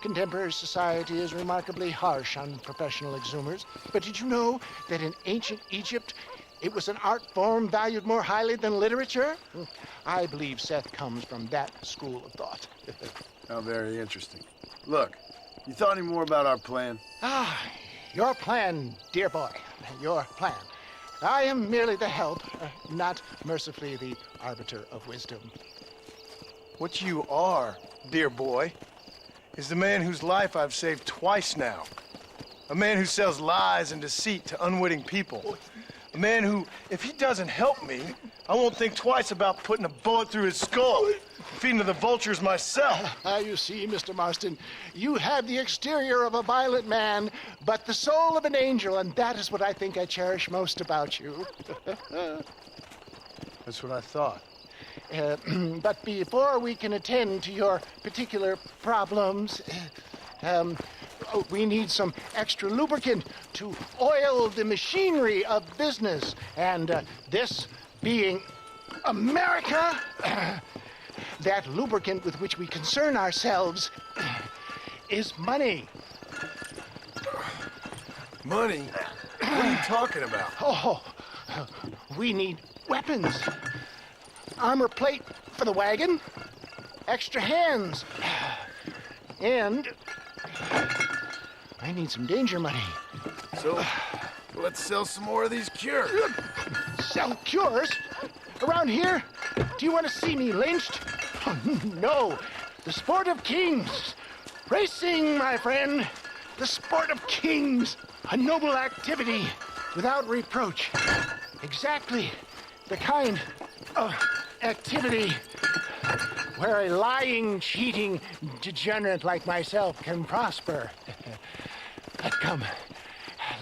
contemporary society is remarkably harsh on professional exhumers. But did you know that in ancient Egypt, it was an art form valued more highly than literature? I believe Seth comes from that school of thought. How very interesting. Look, you thought any more about our plan? Your plan, dear boy. Your plan. I am merely the help, not mercifully the arbiter of wisdom. What you are, dear boy, is the man whose life I've saved twice now. A man who sells lies and deceit to unwitting people. A man who, if he doesn't help me, I won't think twice about putting a bullet through his skull. feeding to the vultures myself. You see, Mr. Marston, you have the exterior of a violent man, but the soul of an angel, and that is what I think I cherish most about you. That's what I thought. But before we can attend to your particular problems, we need some extra lubricant to oil the machinery of business. And this being America, that lubricant with which we concern ourselves is money. Money? What are you talking about? Oh, we need weapons. Armor plate for the wagon, extra hands, and I need some danger money. So, let's sell some more of these cures. Sell cures? Around here? Do you want to see me lynched? Oh, no. The sport of kings. Racing, my friend. The sport of kings. A noble activity without reproach. Exactly the kind of activity where a lying, cheating degenerate like myself can prosper. But come,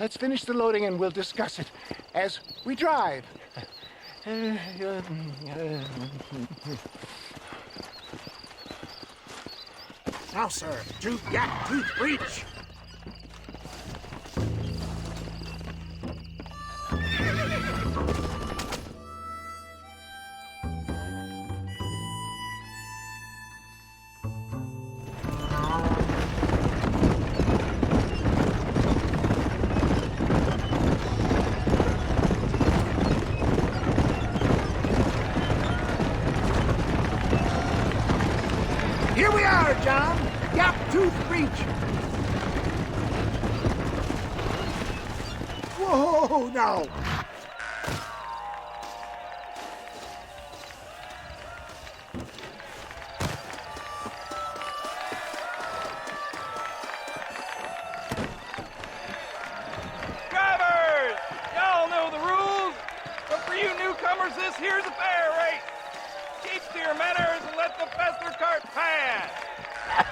let's finish the loading and we'll discuss it as we drive. Now, sir, to Yak Tooth Breach. Here we are, John. Gap Tooth Breach. Whoa, no. Drivers! Y'all know the rules, but for you newcomers, this here's a fair race. Keep to your manners and let the Fessler cart pass.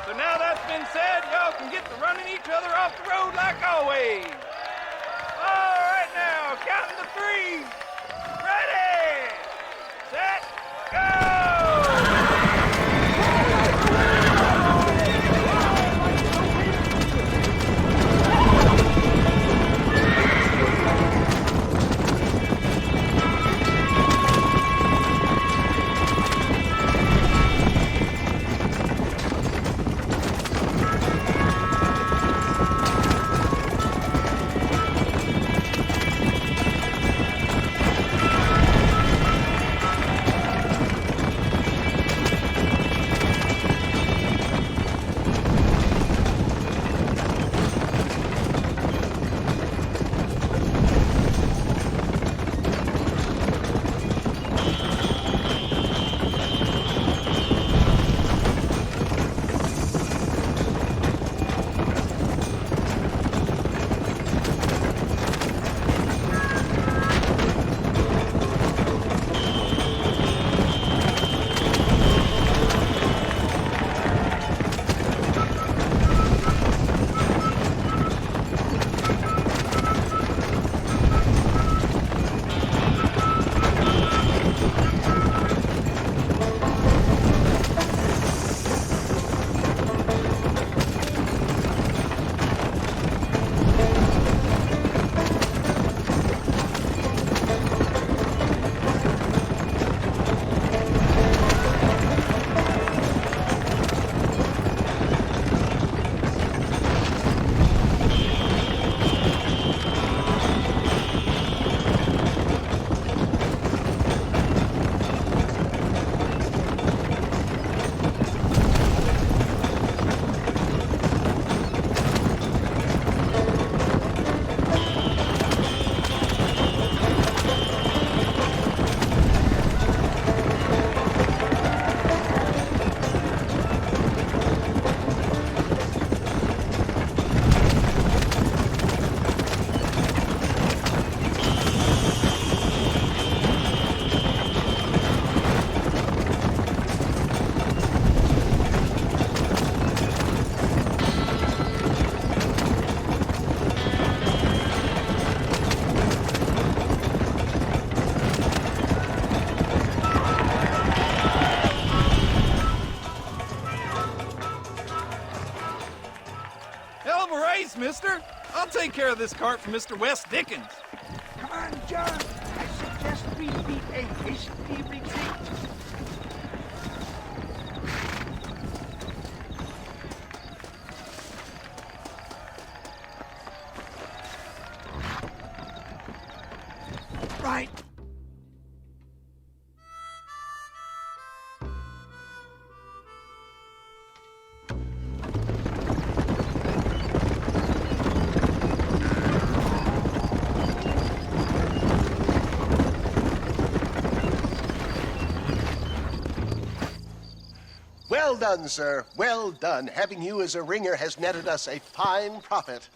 So now that's been said, y'all can get to running each other off the road like always. All right now, counting to 3. Ready, set, go! worries, mister. I'll take care of this cart for Mr. West Dickens. Come on, John. I suggest we meet a hasty retreat. Right. Well done, sir. Well done. Having you as a ringer has netted us a fine profit.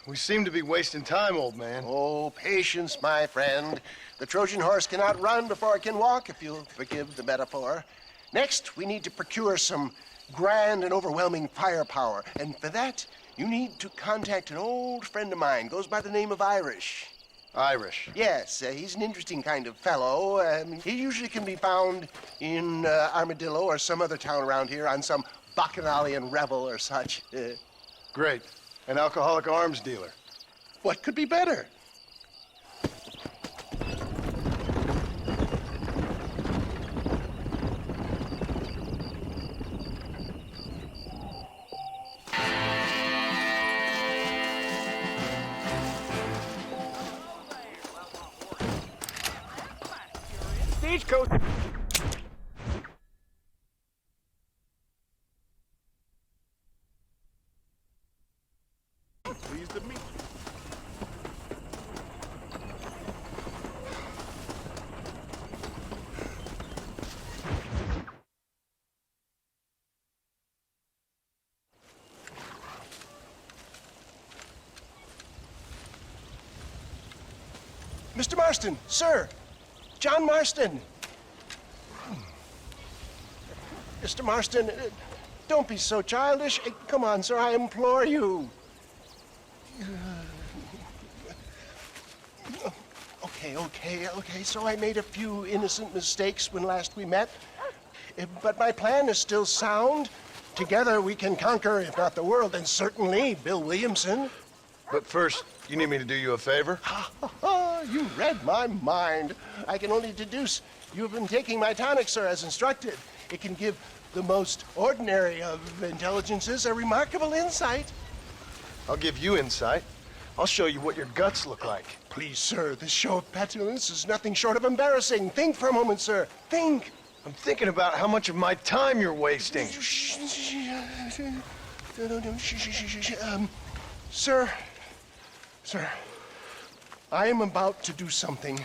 We seem to be wasting time, old man. Oh, patience, my friend. The Trojan horse cannot run before it can walk, if you'll forgive the metaphor. Next, we need to procure some grand and overwhelming firepower. And for that, you need to contact an old friend of mine. Goes by the name of Irish. Irish? Yes, he's an interesting kind of fellow. He usually can be found in Armadillo or some other town around here on some bacchanalian revel or such. Great. An alcoholic arms dealer. What could be better? Stagecoach. Pleased to meet you. Mr. Marston, sir. John Marston. Mr. Marston, don't be so childish. Come on, sir, I implore you. Okay, so I made a few innocent mistakes when last we met. But my plan is still sound. Together we can conquer, if not the world, then certainly Bill Williamson. But first, you need me to do you a favor? You read my mind. I can only deduce you've been taking my tonic, sir, as instructed. It can give the most ordinary of intelligences a remarkable insight. I'll give you insight. I'll show you what your guts look like. Please, sir, this show of petulance is nothing short of embarrassing. Think for a moment, sir. Think. I'm thinking about how much of my time you're wasting. Sir, I am about to do something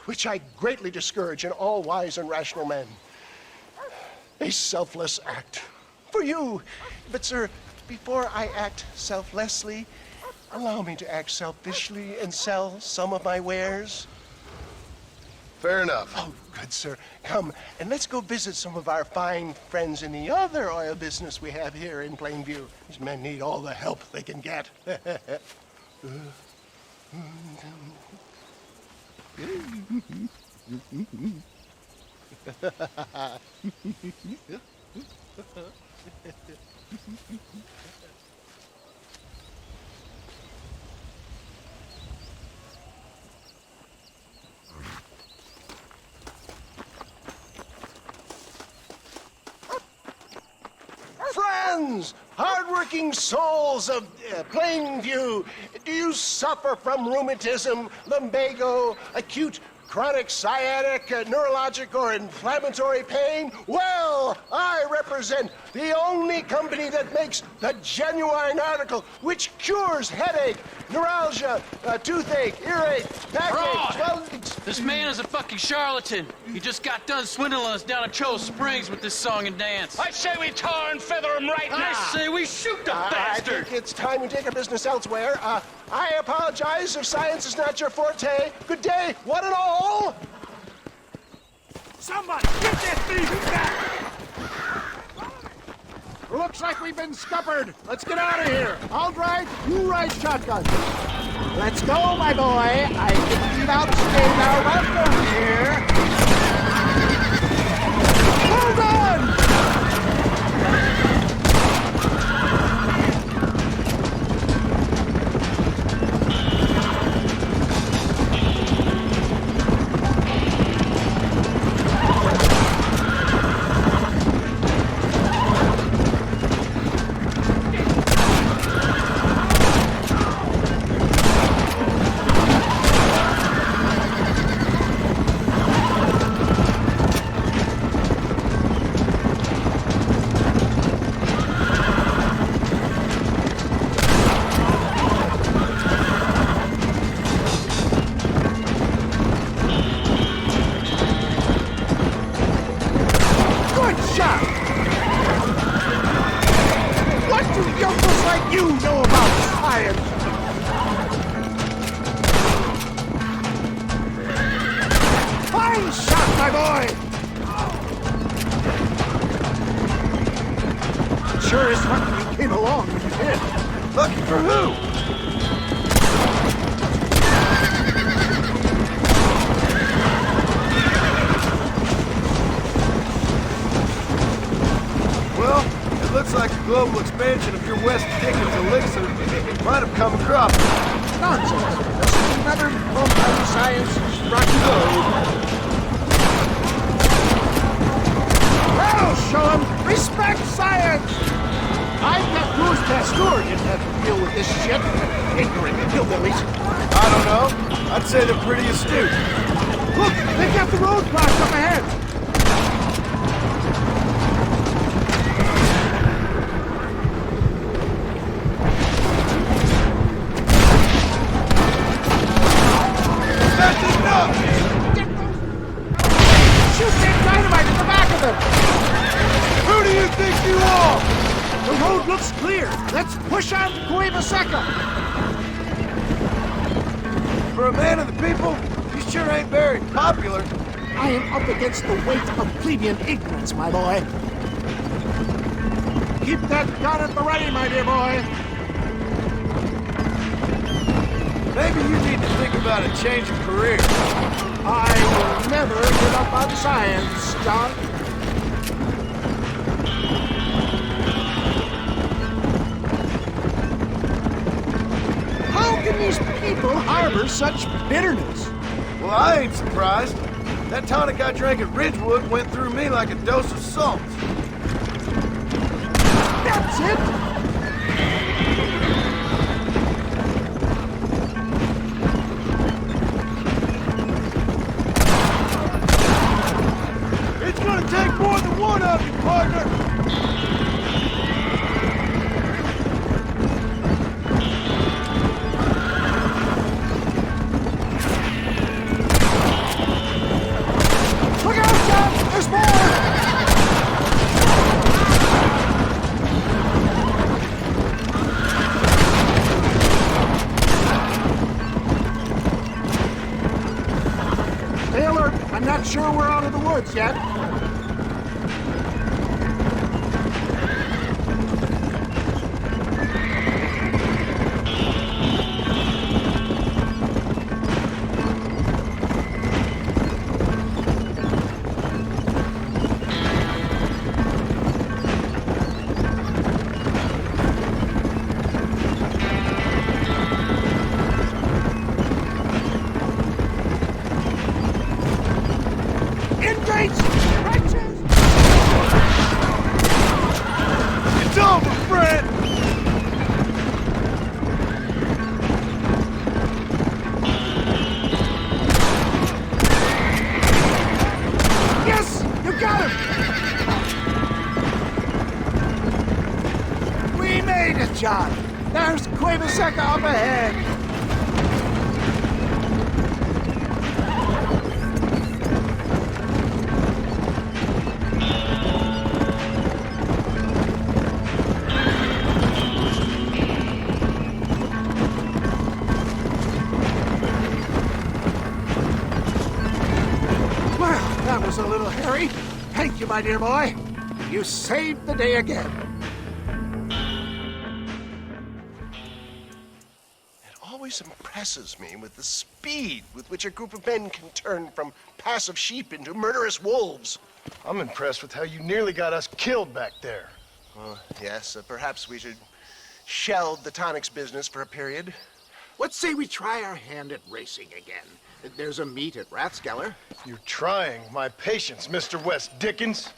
which I greatly discourage in all wise and rational men. A selfless act for you. But, sir, before I act selflessly, allow me to act selfishly and sell some of my wares. Fair enough. Oh, good, sir. Come, and let's go visit some of our fine friends in the other oil business we have here in Plainview. These men need all the help they can get. Friends, hard-working souls of Plainview, do you suffer from rheumatism, lumbago, acute chronic sciatic, neurologic, or inflammatory pain? Well, I represent the only company that makes the genuine article which cures headache, neuralgia, toothache, earache, backache, Fraud! This man is a fucking charlatan. He just got done swindling us down at Cho Springs with this song and dance. I say we tar and feather him right now. I say we shoot the bastard. I think it's time we take our business elsewhere. I apologize if science is not your forte. Good day, one and all. Somebody, get this thief back! Looks like we've been scuppered. Let's get out of here. I'll drive, you ride shotgun. Let's go, my boy. I think we've outstayed our welcome here. Hold on! you know about science? Fine shot, my boy! Sure is lucky you came along when you did. Lucky for who? Well, it looks like the global expansion of your West Dickens elixir might have come across. Nonsense. Just another bump on science rocky road. Well, show 'em respect science! I bet Louis Pasteur didn't have to deal with this shit. Ignorant hillbillies. I don't know. I'd say they're pretty astute. Look, they got the roadblocks up ahead. That's enough! Shoot that dynamite in the back of them! Who do you think you are? The road looks clear. Let's push on Cueva Seca. For a man of the people, you sure ain't very popular. I am up against the weight of plebeian ignorance, my boy. Keep that gun at the ready, my dear boy. Maybe you need to think about a change of career. I will never give up on science, John. How can these people harbor such bitterness? Well, I ain't surprised. That tonic I drank at Ridgewood went through me like a dose of salt. That's it! It's gonna take more than one of you, partner! Look out, John! There's more! Stay alert. I'm not sure we're out of the woods yet. Engage! Righteous! It's over, Fred! Yes! You got him! We made it, John! There's Cueva Seca up ahead! Well, that was a little hairy. Thank you, my dear boy. You saved the day again. It always impresses me with the speed with which a group of men can turn from passive sheep into murderous wolves. I'm impressed with how you nearly got us killed back there. Yes, perhaps we should shelve the tonics business for a period. Let's say we try our hand at racing again. There's a meet at Rathskeller. You're trying my patience, Mr. West Dickens.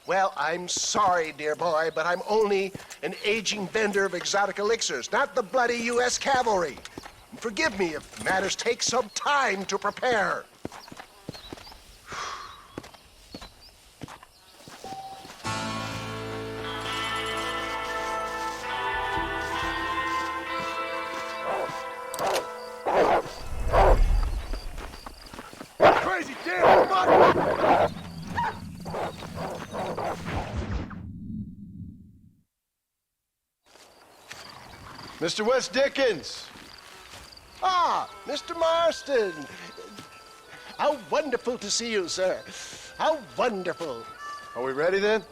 Well, I'm sorry, dear boy, but I'm only an aging vendor of exotic elixirs, not the bloody U.S. cavalry. Forgive me if matters take some time to prepare. Crazy damn fuck! Mr. West Dickens! Ah, Mr. Marston! How wonderful to see you, sir. How wonderful. Are we ready then?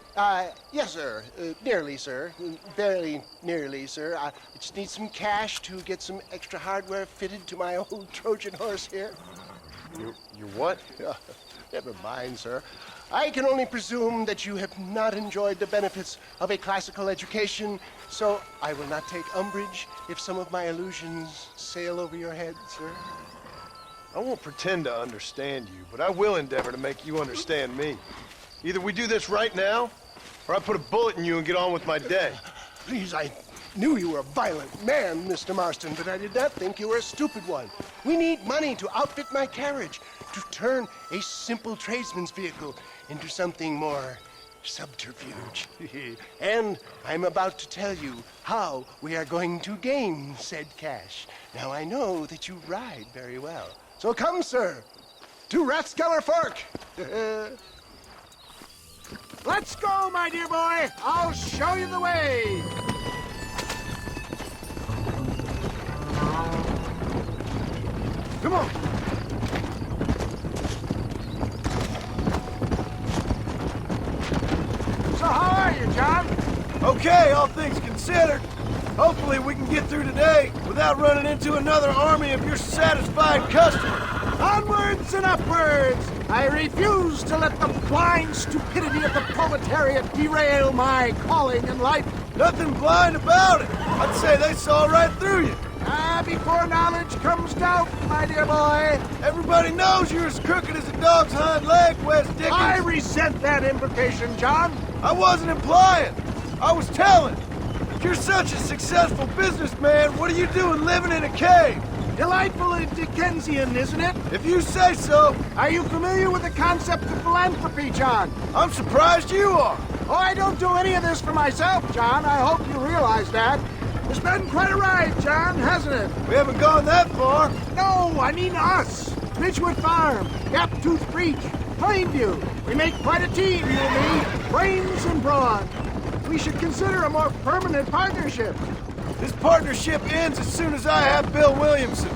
Yes, sir. Nearly, sir. Very nearly, sir. I just need some cash to get some extra hardware fitted to my old Trojan horse here. Your what? Never mind, sir. I can only presume that you have not enjoyed the benefits of a classical education, so I will not take umbrage if some of my illusions sail over your head, sir. I won't pretend to understand you, but I will endeavor to make you understand me. Either we do this right now, or I put a bullet in you and get on with my day. Please, I knew you were a violent man, Mr. Marston, but I did not think you were a stupid one. We need money to outfit my carriage, to turn a simple tradesman's vehicle into something more subterfuge. And I'm about to tell you how we are going to gain said cash. Now, I know that you ride very well. So come, sir, to Rathskeller Fork. Let's go, my dear boy. I'll show you the way. Come on. So how are you, John? Okay, all things considered. Hopefully we can get through today without running into another army of your satisfied customers. Onwards and upwards! I refuse to let the blind stupidity of the proletariat derail my calling in life. Nothing blind about it. I'd say they saw right through you. Before knowledge comes doubt, my dear boy. Everybody knows you're as crooked as a dog's hind leg, West Dickens. I resent that implication, John. I wasn't implying. I was telling. If you're such a successful businessman, what are you doing living in a cave? Delightfully Dickensian, isn't it? If you say so. Are you familiar with the concept of philanthropy, John? I'm surprised you are. Oh, I don't do any of this for myself, John. I hope you realize that. It's been quite a ride, John, hasn't it? We haven't gone that far. No, I mean us. Ridgewood Farm, Gaptooth Breach, Plainview. We make quite a team, you and me. Brains and brawn. We should consider a more permanent partnership. This partnership ends as soon as I have Bill Williamson.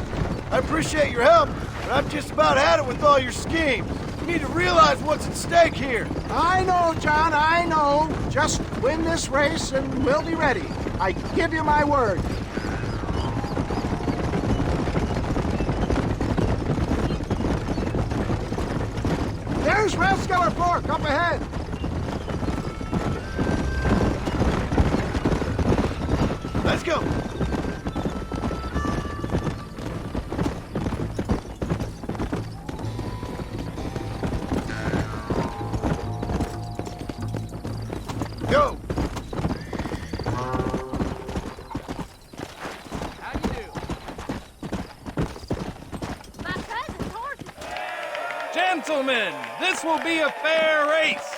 I appreciate your help, but I've just about had it with all your schemes. You need to realize what's at stake here. I know, John, I know. Just win this race and we'll be ready. I give you my word. There's Rathskeller Fork up ahead. Let's go. Go. How you do? My cousin's horses. Gentlemen, this will be a fair race.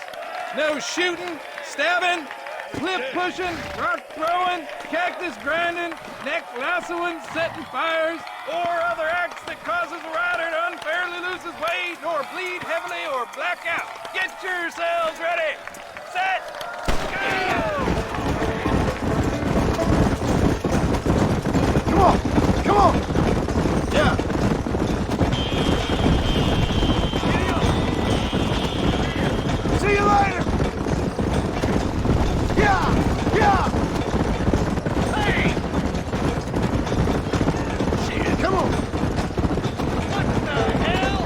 No shooting, stabbing, cliff pushing, rock throwing, cactus grinding, neck lassoing, setting fires, or other acts that causes a rider to unfairly lose his way, nor bleed heavily or black out. Get yourselves ready. Set. Go! Come on. Come on. Yeah. See you later. Yeah. Yeah. Hey! Shit, come on. What the hell?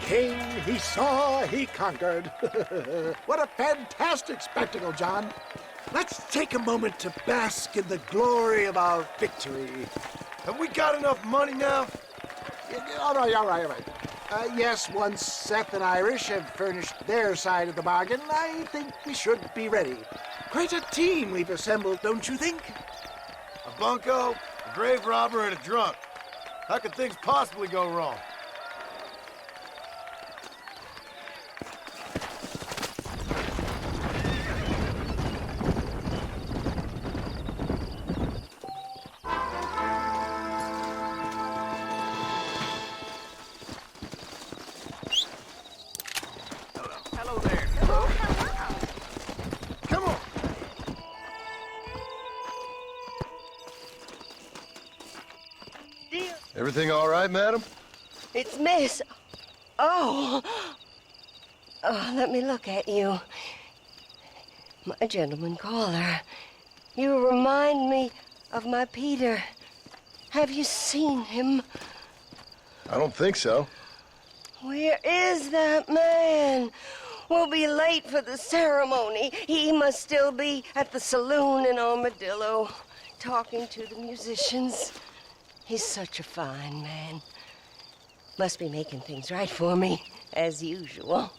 came, he saw, he conquered. What a fantastic spectacle, John. Let's take a moment to bask in the glory of our victory. Have we got enough money now? All right. Yes, once Seth and Irish have furnished their side of the bargain, I think we should be ready. Quite a team we've assembled, don't you think? A bunco, a grave robber, and a drunk. How could things possibly go wrong? Hello there. Hello. Come on. Everything all right, madam? It's Miss. Oh, let me look at you. My gentleman caller. You remind me of my Peter. Have you seen him? I don't think so. Where is that man? We'll be late for the ceremony. He must still be at the saloon in Armadillo, talking to the musicians. He's such a fine man. Must be making things right for me, as usual.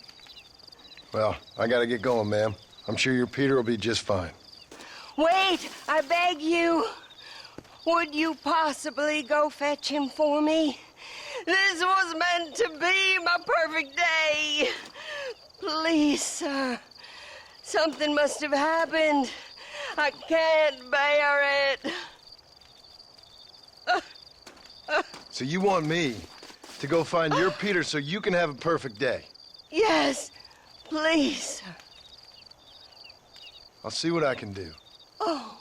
Well, I gotta get going, ma'am. I'm sure your Peter will be just fine. Wait, I beg you. Would you possibly go fetch him for me? This was meant to be my perfect day. Please, sir. Something must have happened. I can't bear it. So you want me to go find your Peter so you can have a perfect day? Yes, please, sir. I'll see what I can do. Oh.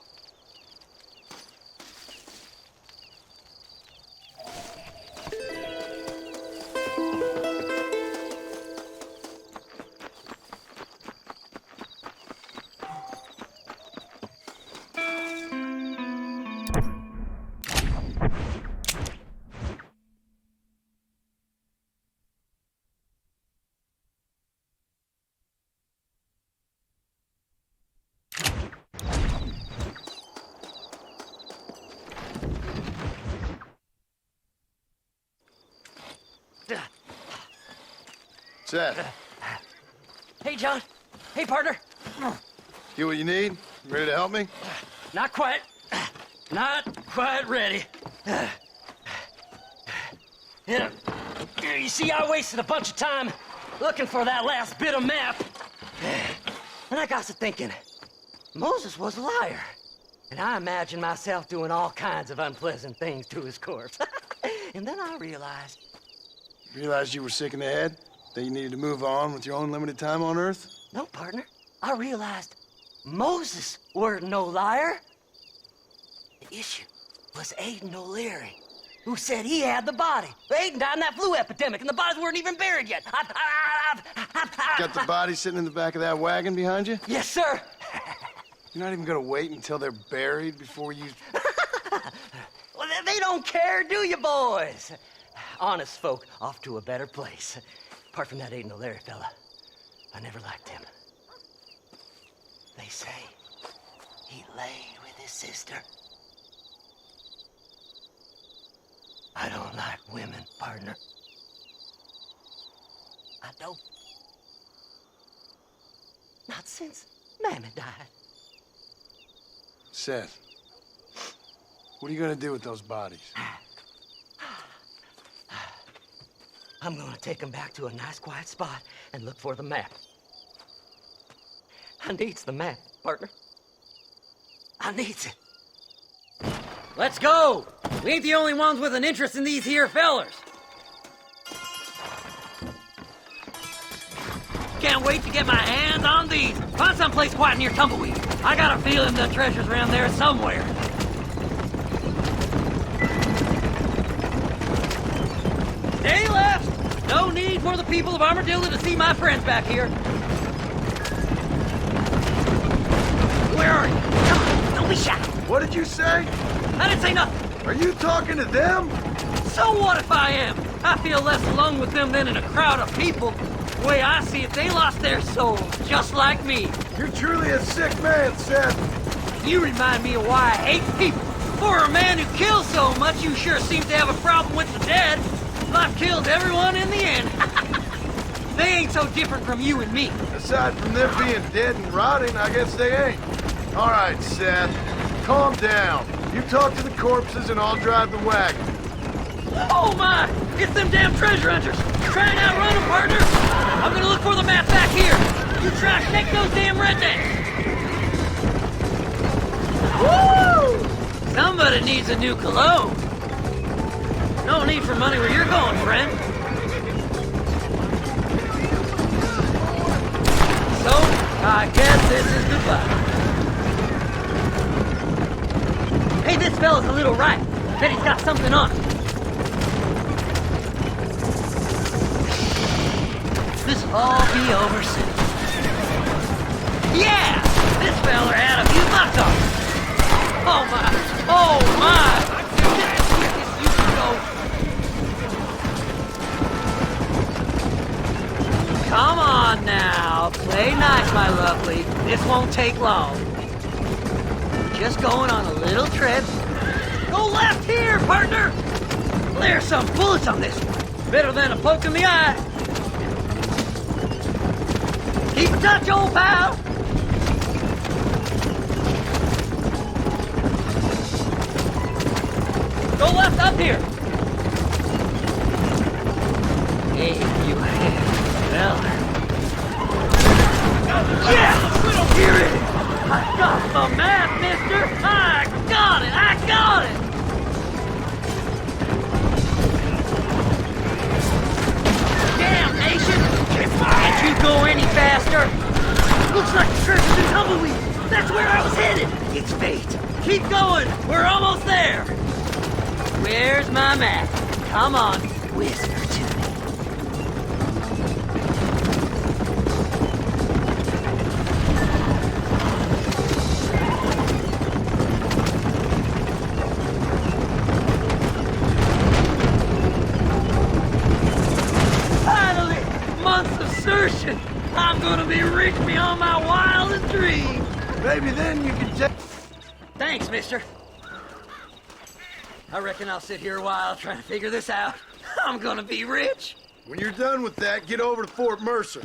Seth. Hey, John. Hey, partner. You what you need? You ready to help me? Not quite. Not quite ready. You see, I wasted a bunch of time looking for that last bit of map. And I got to thinking, Moses was a liar. And I imagined myself doing all kinds of unpleasant things to his corpse. And then I realized... You realized you were sick in the head? That you needed to move on with your own limited time on Earth? No, partner. I realized Moses weren't no liar. The issue was Aiden O'Leary, who said he had the body. Aiden died in that flu epidemic, and the bodies weren't even buried yet. Got the body sitting in the back of that wagon behind you? Yes, sir. You're not even gonna wait until they're buried before you... Well, they don't care, do you, boys? Honest folk off to a better place. Apart from that Aiden O'Leary fella, I never liked him. They say he laid with his sister. I don't like women, partner. I don't. Not since Mammy died. Seth, what are you gonna do with those bodies? I'm gonna take them back to a nice quiet spot and look for the map. I needs the map, partner. I needs it. Let's go! We ain't the only ones with an interest in these here fellers. Can't wait to get my hands on these. Find someplace quiet near Tumbleweed. I got a feeling the treasure's around there somewhere. Day left! No need for the people of Armadillo to see my friends back here. Where are you? Come on, don't be shy. What did you say? I didn't say nothing. Are you talking to them? So what if I am? I feel less alone with them than in a crowd of people. The way I see it, they lost their souls, just like me. You're truly a sick man, Seth. You remind me of why I hate people. For a man who kills so much, you sure seem to have a problem with the dead. I've killed everyone in the end. They ain't so different from you and me. Aside from them being dead and rotting, I guess they ain't. All right, Seth. Calm down. You talk to the corpses and I'll drive the wagon. Oh my! It's them damn treasure hunters! Try and outrun them, partner! I'm gonna look for the map back here! You try to shake those damn rednecks! Woo! Somebody needs a new cologne. No need for money where you're going, friend. So, I guess this is goodbye. Hey, this fella's a little right. Bet he's got something on him. This'll all be over soon. Yeah! This fella had a few bucks on him. Oh my! Oh my! You can go. Come on now. Play nice, my lovely. This won't take long. Just going on a little trip. Go left here, partner! There's some bullets on this one. Better than a poke in the eye. Keep in touch, old pal! Go left up here! Hey, you fella. Yes! Here it is! I got the map, mister! I got it! I got it! Damn, nation! Can't you go any faster? Looks like the treasure's in Tumbleweed! That's where I was headed! It's fate! Keep going! We're almost there! Where's my map? Come on, whisper to me. I'm gonna be rich beyond my wildest dreams. Maybe then you can take... Thanks, mister. I reckon I'll sit here a while trying to figure this out. I'm gonna be rich. When you're done with that, get over to Fort Mercer.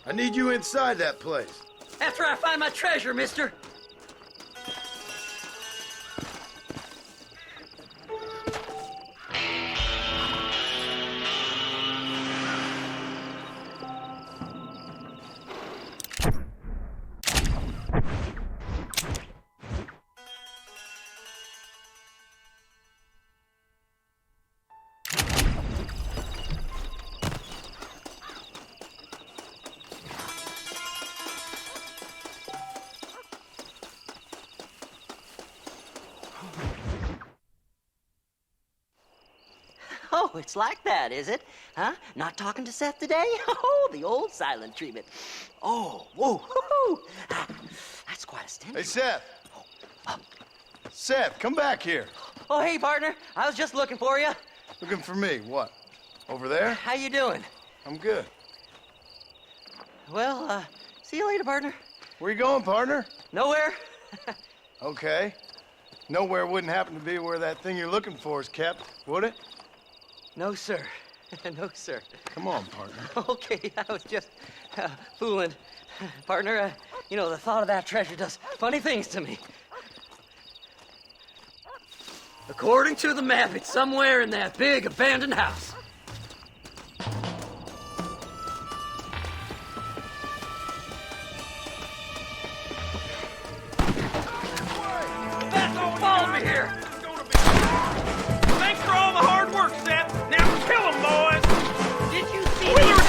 I need you inside that place. After I find my treasure, mister. Oh, it's like that, is it? Huh? Not talking to Seth today? Oh, the old silent treatment. Oh, whoa, whoo-hoo. That's quite a stench. Hey, Seth. Seth, come back here. Oh, hey, partner. I was just looking for you. Looking for me? What? Over there? How you doing? I'm good. Well, see you later, partner. Where you going, partner? Nowhere. Okay. Nowhere wouldn't happen to be where that thing you're looking for is kept, would it? No, sir. No, sir. Come on, partner. Okay, I was just fooling. Partner, you know, the thought of that treasure does funny things to me. According to the map, it's somewhere in that big abandoned house. Don't follow me here! Thanks for all the hard work, Seth. Now kill them, boys! Did you see these?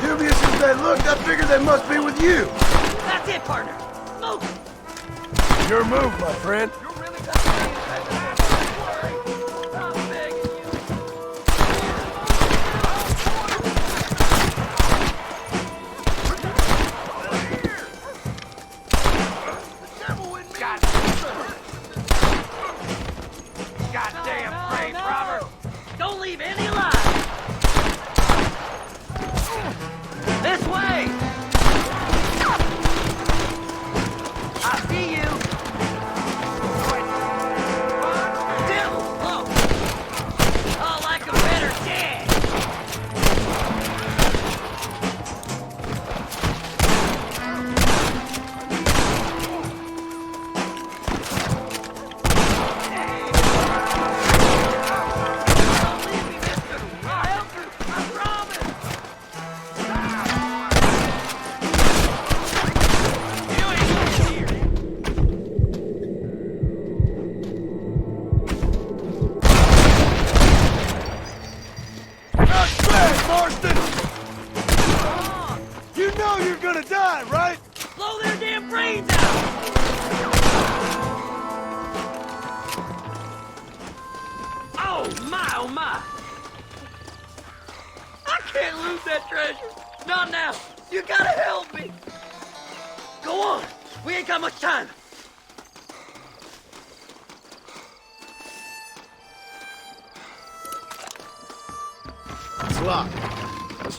Dubious as they looked, I figured they must be with you. That's it, partner. Move! Your move, my friend. Goddamn grave robber! leave any alive! This way! I see you! Devil! Oh, like a better dead!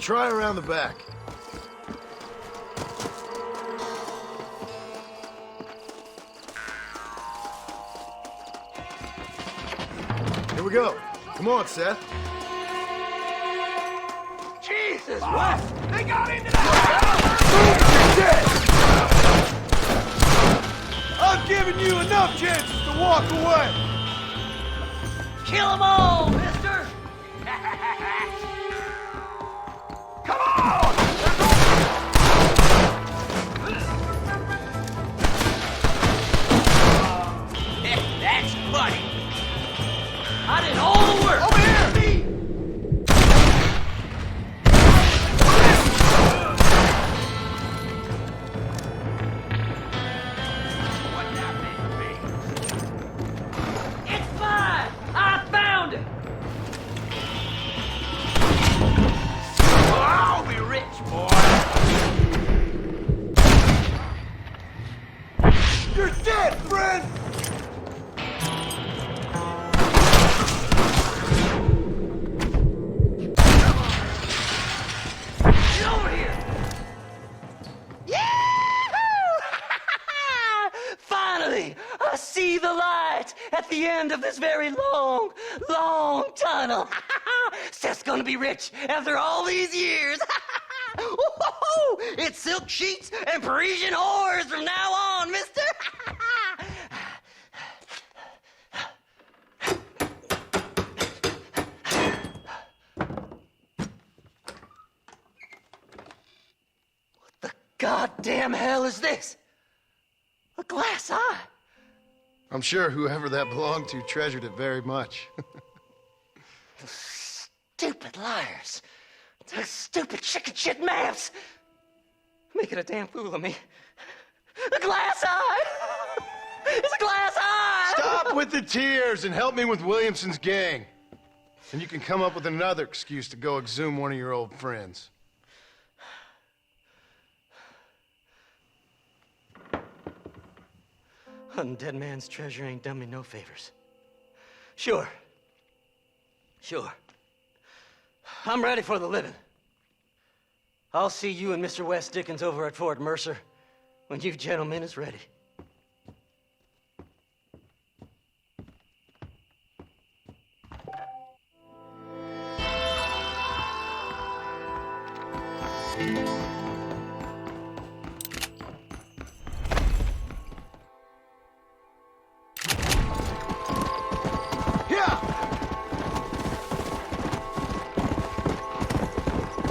Try around the back. Here we go. Come on, Seth. Jesus, what? They got into the house! I've given you enough chances to walk away. Kill them all, mister! Come on! That's funny. I did all the work. Over here! It's mine! I found it! I'll be rich, boy! You're dead, friend! Get over here! Yahoo! Finally, I see the light at the end of this very long, long tunnel. Seth's gonna be rich after all these years. It's silk sheets and Parisian whores from now on, mister. What the goddamn hell is this? A glass eye. I'm sure whoever that belonged to treasured it very much. Stupid liars. Those stupid chicken shit maps. Making a damn fool of me. A glass eye! It's a glass eye! Stop with the tears and help me with Williamson's gang. And you can come up with another excuse to go exhume one of your old friends. Hunting dead man's treasure ain't done me no favors. Sure. I'm ready for the living. I'll see you and Mr. West Dickens over at Fort Mercer when you gentlemen is ready.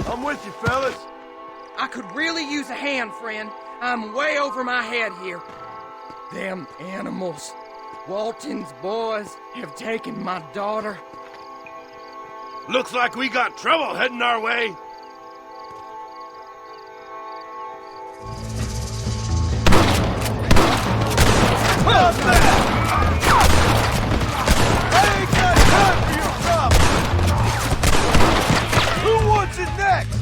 I'm with you, fellas. I could really use a hand, friend. I'm way over my head here. Them animals. Walton's boys have taken my daughter. Looks like we got trouble heading our way. How's that? I ain't got time for your problem. Who wants it next?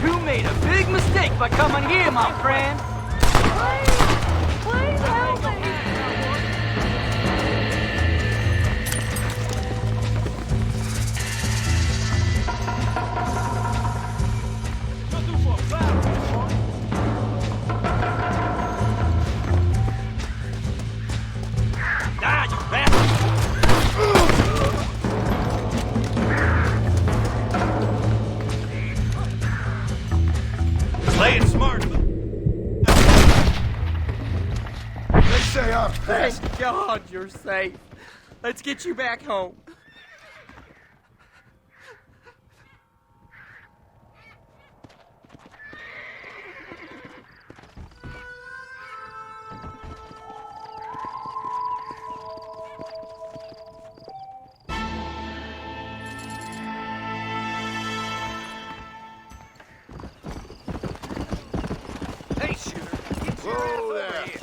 You made a big mistake by coming here, my friend. Please help me. Die, you bastard! Play it smart. They say I'm fast. Thank God you're safe. Let's get you back home. Hey, shooter. Get your ass over here.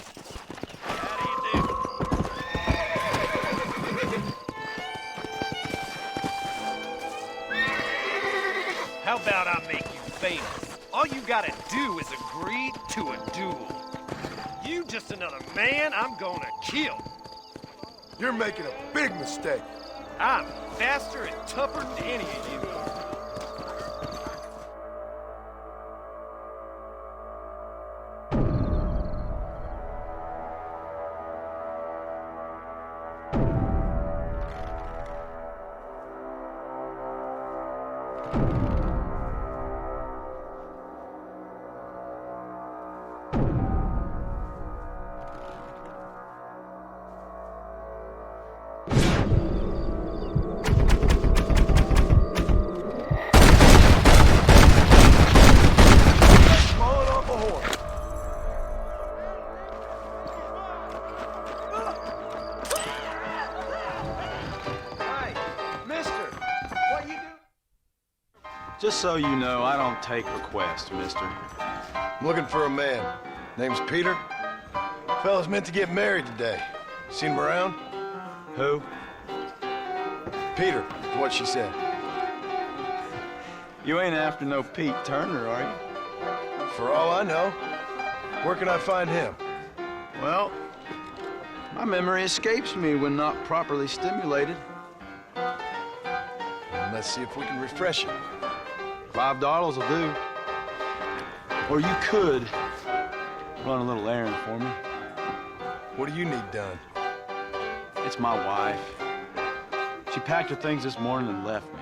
How do you do? How about I make you famous? All you gotta do is agree to a duel. You just another man I'm gonna kill. You're making a big mistake. I'm faster and tougher than any of you. Just so you know, I don't take requests, mister. I'm looking for a man. Name's Peter. Fella's meant to get married today. Seen him around? Who? Peter, is what she said. You ain't after no Pete Turner, are you? For all I know. Where can I find him? Well, my memory escapes me when not properly stimulated. And let's see if we can refresh it. $5 will do. Or you could run a little errand for me. What do you need done? It's my wife. She packed her things this morning and left me.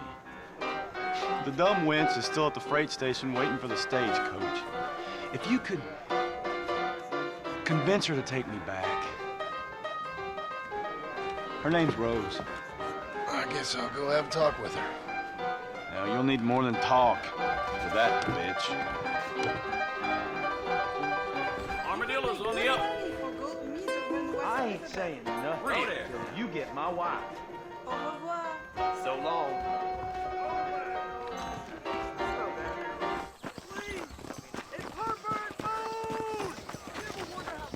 The dumb wench is still at the freight station waiting for the stagecoach. If you could convince her to take me back. Her name's Rose. I guess I'll go have a talk with her. Now, you'll need more than talk for that bitch. Armadillo's on the up. I ain't saying nothing until you get my wife. So long.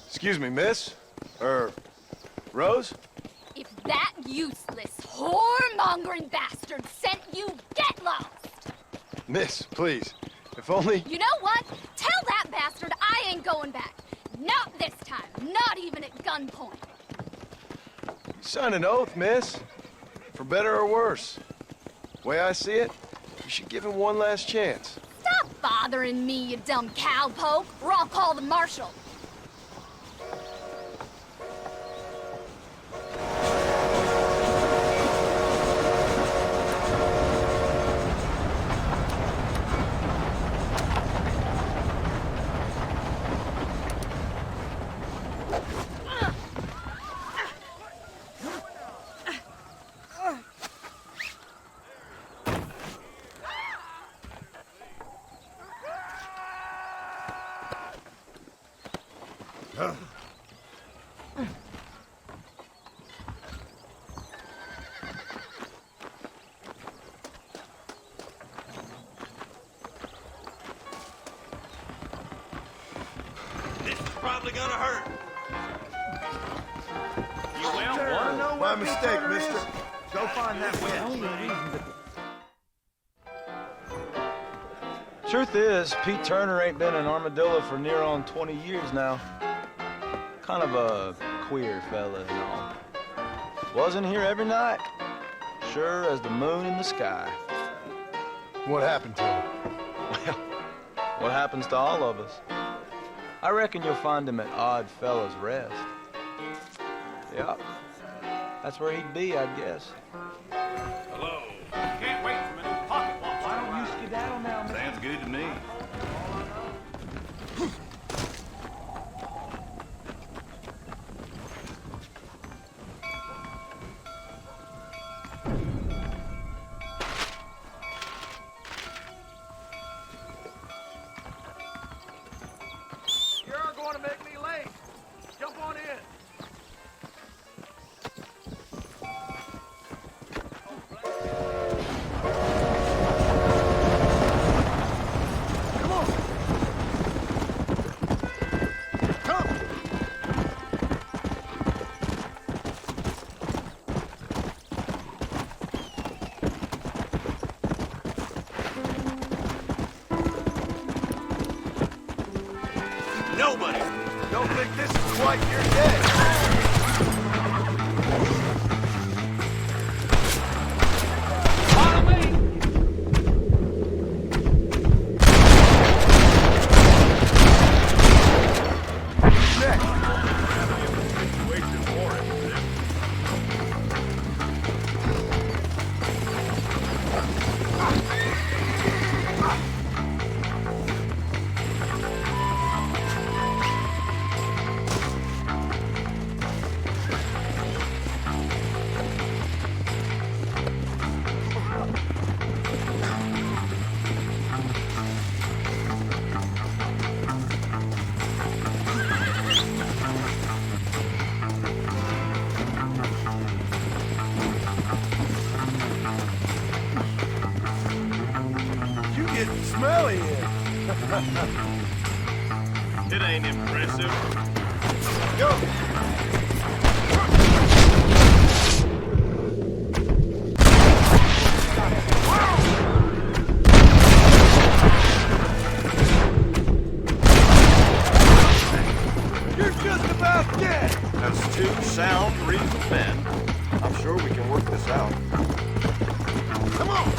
Excuse me, miss? Rose? If that useless, whoremongering bastard sent you, get lost! Miss, please. If only... You know what? Tell that bastard I ain't going back. Not this time. Not even at gunpoint. You signed an oath, miss. For better or worse. Way I see it, you should give him one last chance. Stop bothering me, you dumb cowpoke, or I'll call the marshal. Probably gonna hurt. You will? My mistake, mister. Go find that witch. Truth is, Pete Turner ain't been an armadillo for near on 20 years now. Kind of a queer fella and all. Wasn't here every night. Sure as the moon in the sky. What happened to him? Well, what happens to all of us? I reckon you'll find him at Odd Fella's Rest. Yep. That's where he'd be, I guess. Hello. Can't wait for my new pocket watch. Why don't you skedaddle now, man? Sounds good to me. You're going to make me late. Jump on in. Nobody! Don't think this is quite your day! Follow me! Next! Situation for it. You getting smelly here. It ain't impressive. Go! You're just about dead! As two sound, reasoned men, I'm sure we can work this out. Come on!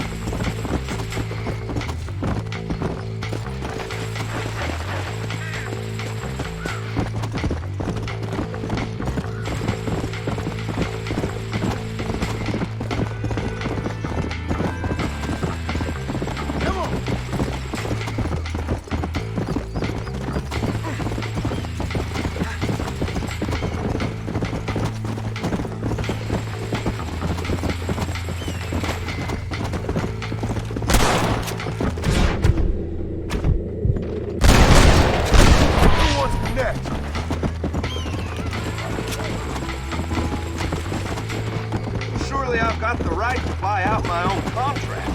Surely I've got the right to buy out my own contract.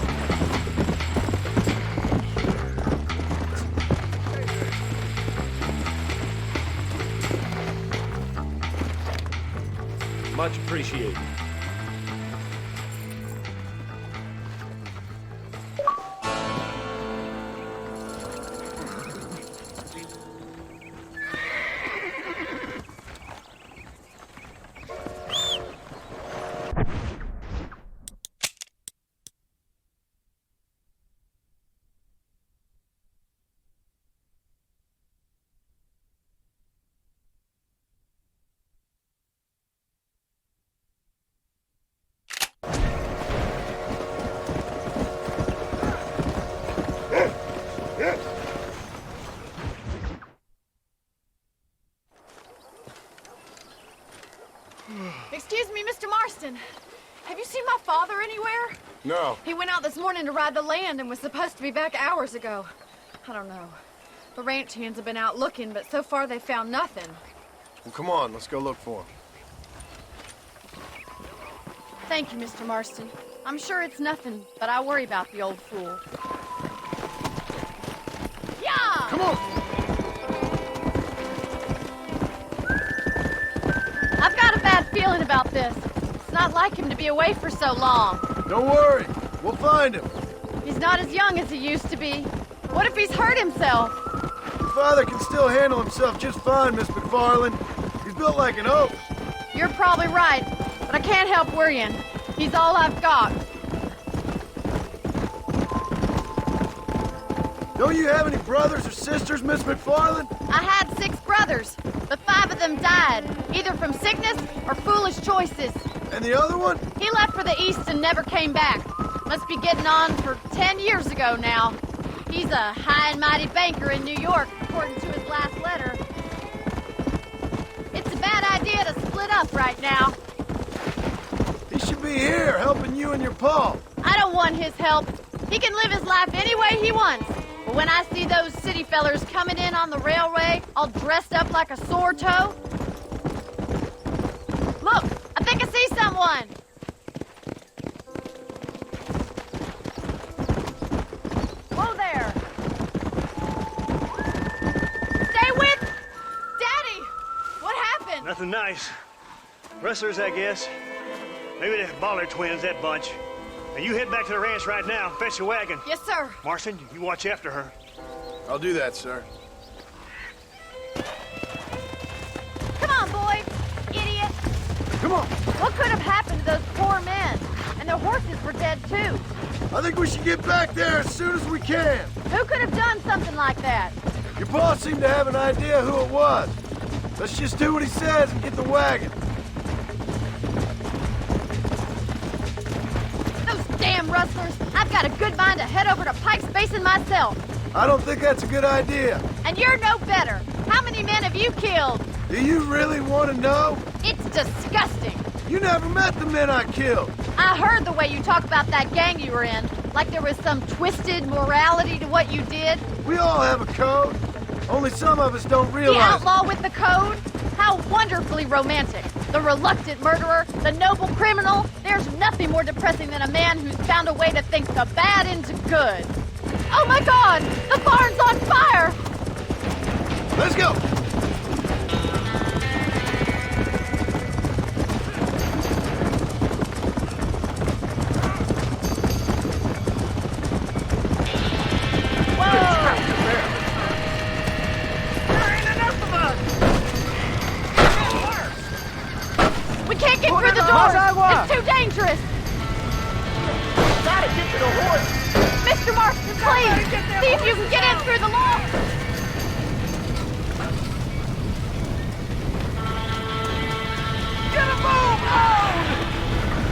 Much appreciated. Excuse me, Mr. Marston. Have you seen my father anywhere? No. He went out this morning to ride the land and was supposed to be back hours ago. I don't know. The ranch hands have been out looking, but so far they found nothing. Well, come on, let's go look for him. Thank you, Mr. Marston. I'm sure it's nothing, but I worry about the old fool. Yeah! Come on! I've got a bad feeling about this. It's not like him to be away for so long. Don't worry, we'll find him. He's not as young as he used to be. What if he's hurt himself? Your father can still handle himself just fine, Miss MacFarlane. He's built like an oak. You're probably right, but I can't help worrying. He's all I've got. Don't you have any brothers or sisters, Miss MacFarlane? I had 6 brothers, but 5 of them died, either from sickness or foolish choices. And the other one? He left for the east and never came back. Must be getting on for 10 years ago now. He's a high and mighty banker in New York, according to his last letter. It's a bad idea to split up right now. He should be here, helping you and your pa. I don't want his help. He can live his life any way he wants. But when I see those city fellers coming in on the railway, all dressed up like a sore toe... Look, I think I see someone. Whoa there. Stay with... Daddy! What happened? Nothing nice. Rustlers, I guess. Maybe the Bollard twins, that bunch. Now you head back to the ranch right now. Fetch the wagon. Yes, sir. Marston, you watch after her. I'll do that, sir. Come on, boy. Idiot. Come on. What could have happened to those poor men? And their horses were dead, too. I think we should get back there as soon as we can. Who could have done something like that? Your boss seemed to have an idea who it was. Let's just do what he says and get the wagon. Damn rustlers! I've got a good mind to head over to Pike's Basin myself. I don't think that's a good idea. And you're no better. How many men have you killed? Do you really want to know? It's disgusting. You never met the men I killed. I heard the way you talk about that gang you were in, like there was some twisted morality to what you did. We all have a code. Only some of us don't realize. The outlaw with the code? How wonderfully romantic. The reluctant murderer, the noble criminal. There's nothing more depressing than a man who's found a way to think the bad into good. Oh my God! The barn's on fire! Let's go! It's too dangerous! Gotta get to the horse! Mr. Marston, please! See if you can get in through the lock! Get a move on!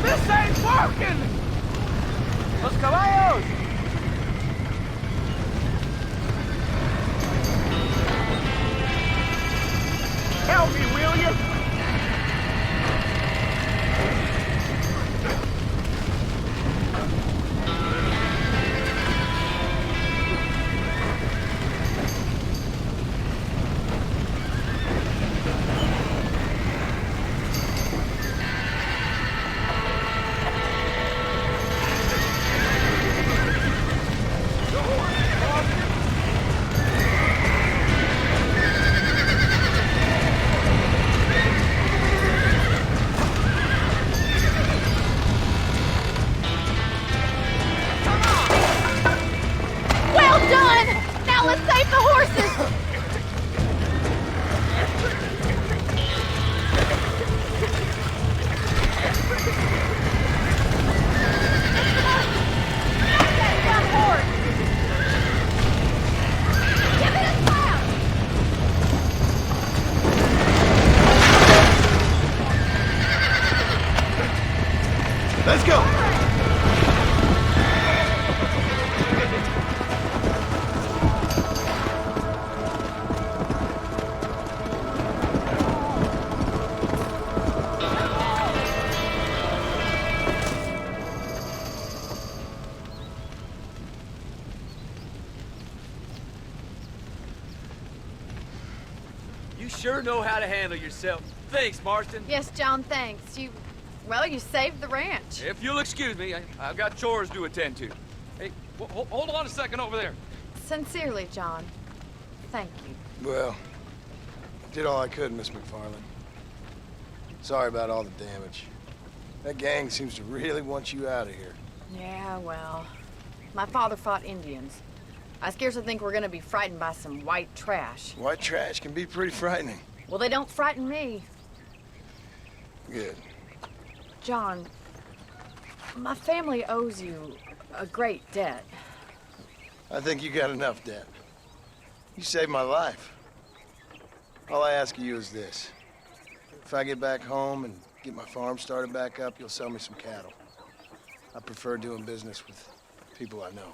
This ain't working! Los caballos! Help me, will you? Let's go! You sure know how to handle yourself. Thanks, Marston. Yes, John, thanks. Well, you saved the ranch. If you'll excuse me, I've got chores to attend to. Hey, hold on a second over there. Sincerely, John. Thank you. Well, did all I could, Miss MacFarlane. Sorry about all the damage. That gang seems to really want you out of here. Yeah, well, my father fought Indians. I scarcely think we're gonna be frightened by some white trash. White trash can be pretty frightening. Well, they don't frighten me. Good. John, my family owes you a great debt. I think you got enough debt. You saved my life. All I ask of you is this. If I get back home and get my farm started back up, you'll sell me some cattle. I prefer doing business with people I know.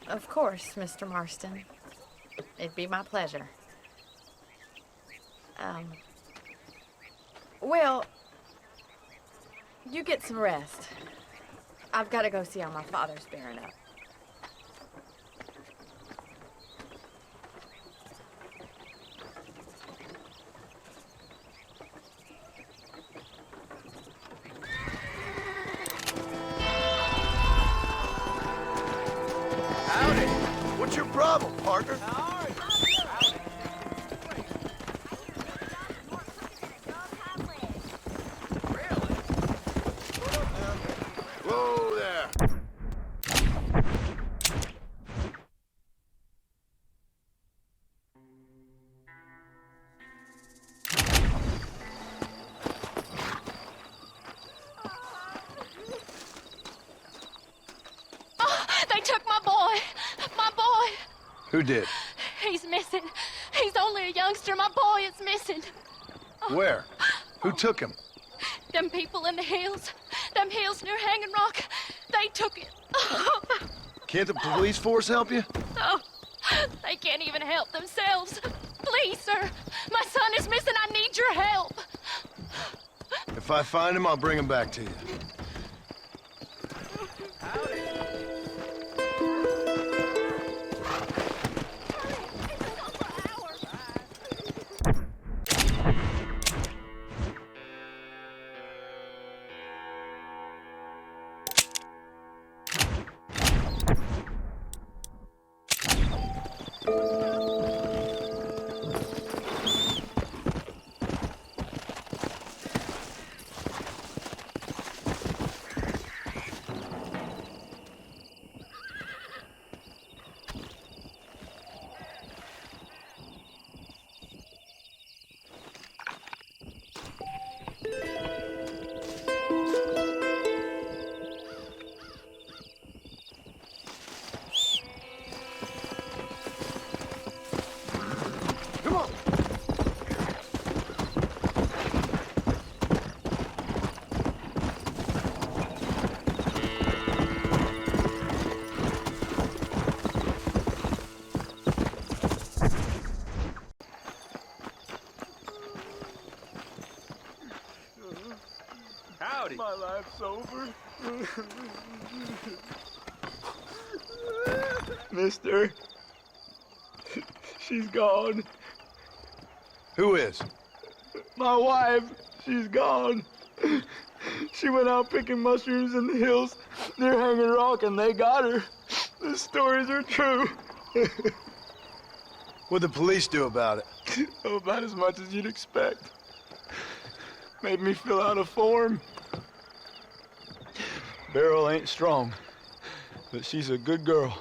Of course, Mr. Marston. It'd be my pleasure. Well, you get some rest. I've got to go see how my father's bearing up. Howdy. What's your problem, partner? Whoa there. They took my boy. My boy. Who did? He's missing. He's only a youngster. My boy is missing. Where? Who took him? Them people in the hills. Them hills near Hanging Rock. They took it. Can't the police force help you? Oh, they can't even help themselves. Please, sir. My son is missing. I need your help. If I find him, I'll bring him back to you. Howdy. My life's over. Mister, she's gone. Who is? My wife, she's gone. She went out picking mushrooms in the hills near Hanging Rock and they got her. The stories are true. What'd the police do about it? Oh, about as much as you'd expect. Made me fill out a form. Beryl ain't strong, but she's a good girl.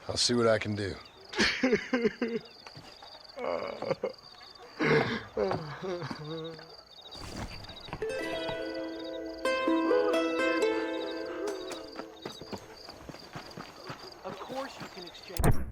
I'll see what I can do. Of course you can exchange.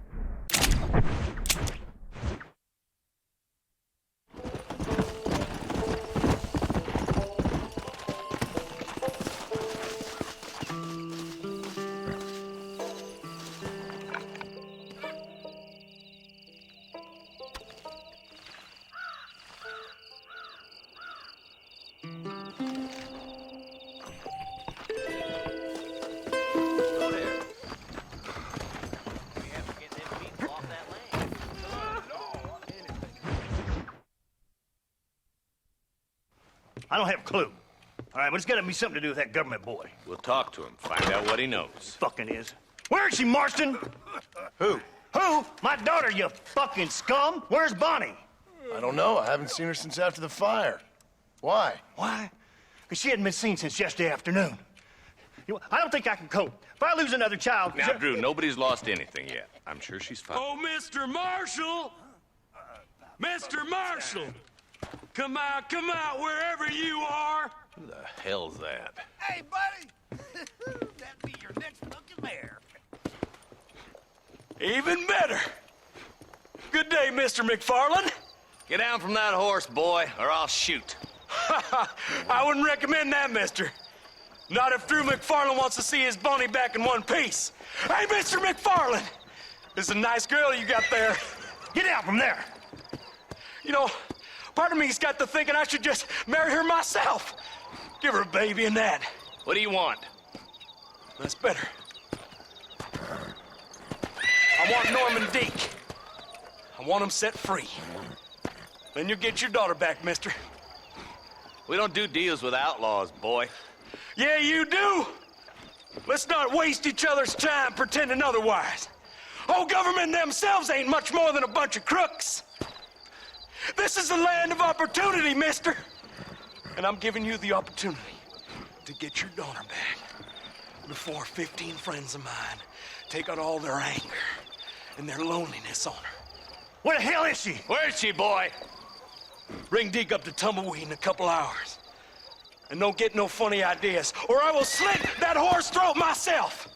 I don't have a clue. All right, but it's got to be something to do with that government boy. We'll talk to him, find out what he knows. Fucking is. Where is she, Marston? Who? Who? My daughter, you fucking scum. Where's Bonnie? I don't know. I haven't seen her since after the fire. Why? Why? Because she hadn't been seen since yesterday afternoon. I don't think I can cope. If I lose another child... Now, Drew, nobody's lost anything yet. I'm sure she's fine. Oh, Mr. Marshall! Mr. Marshall! Come out, wherever you are! Who the hell's that? Hey, buddy! That'd be your next looking mare. Even better! Good day, Mr. MacFarlane. Get down from that horse, boy, or I'll shoot. I wouldn't recommend that, mister. Not if Drew MacFarlane wants to see his bunny back in one piece. Hey, Mr. MacFarlane! This is a nice girl you got there. Get out from there! You know, part of me's got to thinking I should just marry her myself. Give her a baby and that. What do you want? That's better. I want Norman Deke. I want him set free. Then you'll get your daughter back, mister. We don't do deals with outlaws, boy. Yeah, you do. Let's not waste each other's time pretending otherwise. Oh, government themselves ain't much more than a bunch of crooks. This is the land of opportunity, mister. And I'm giving you the opportunity to get your daughter back before 15 friends of mine take out all their anger and their loneliness on her. Where the hell is she? Where is she, boy? Bring Deke up to Tumbleweed in a couple hours. And don't get no funny ideas, or I will slit that horse throat myself.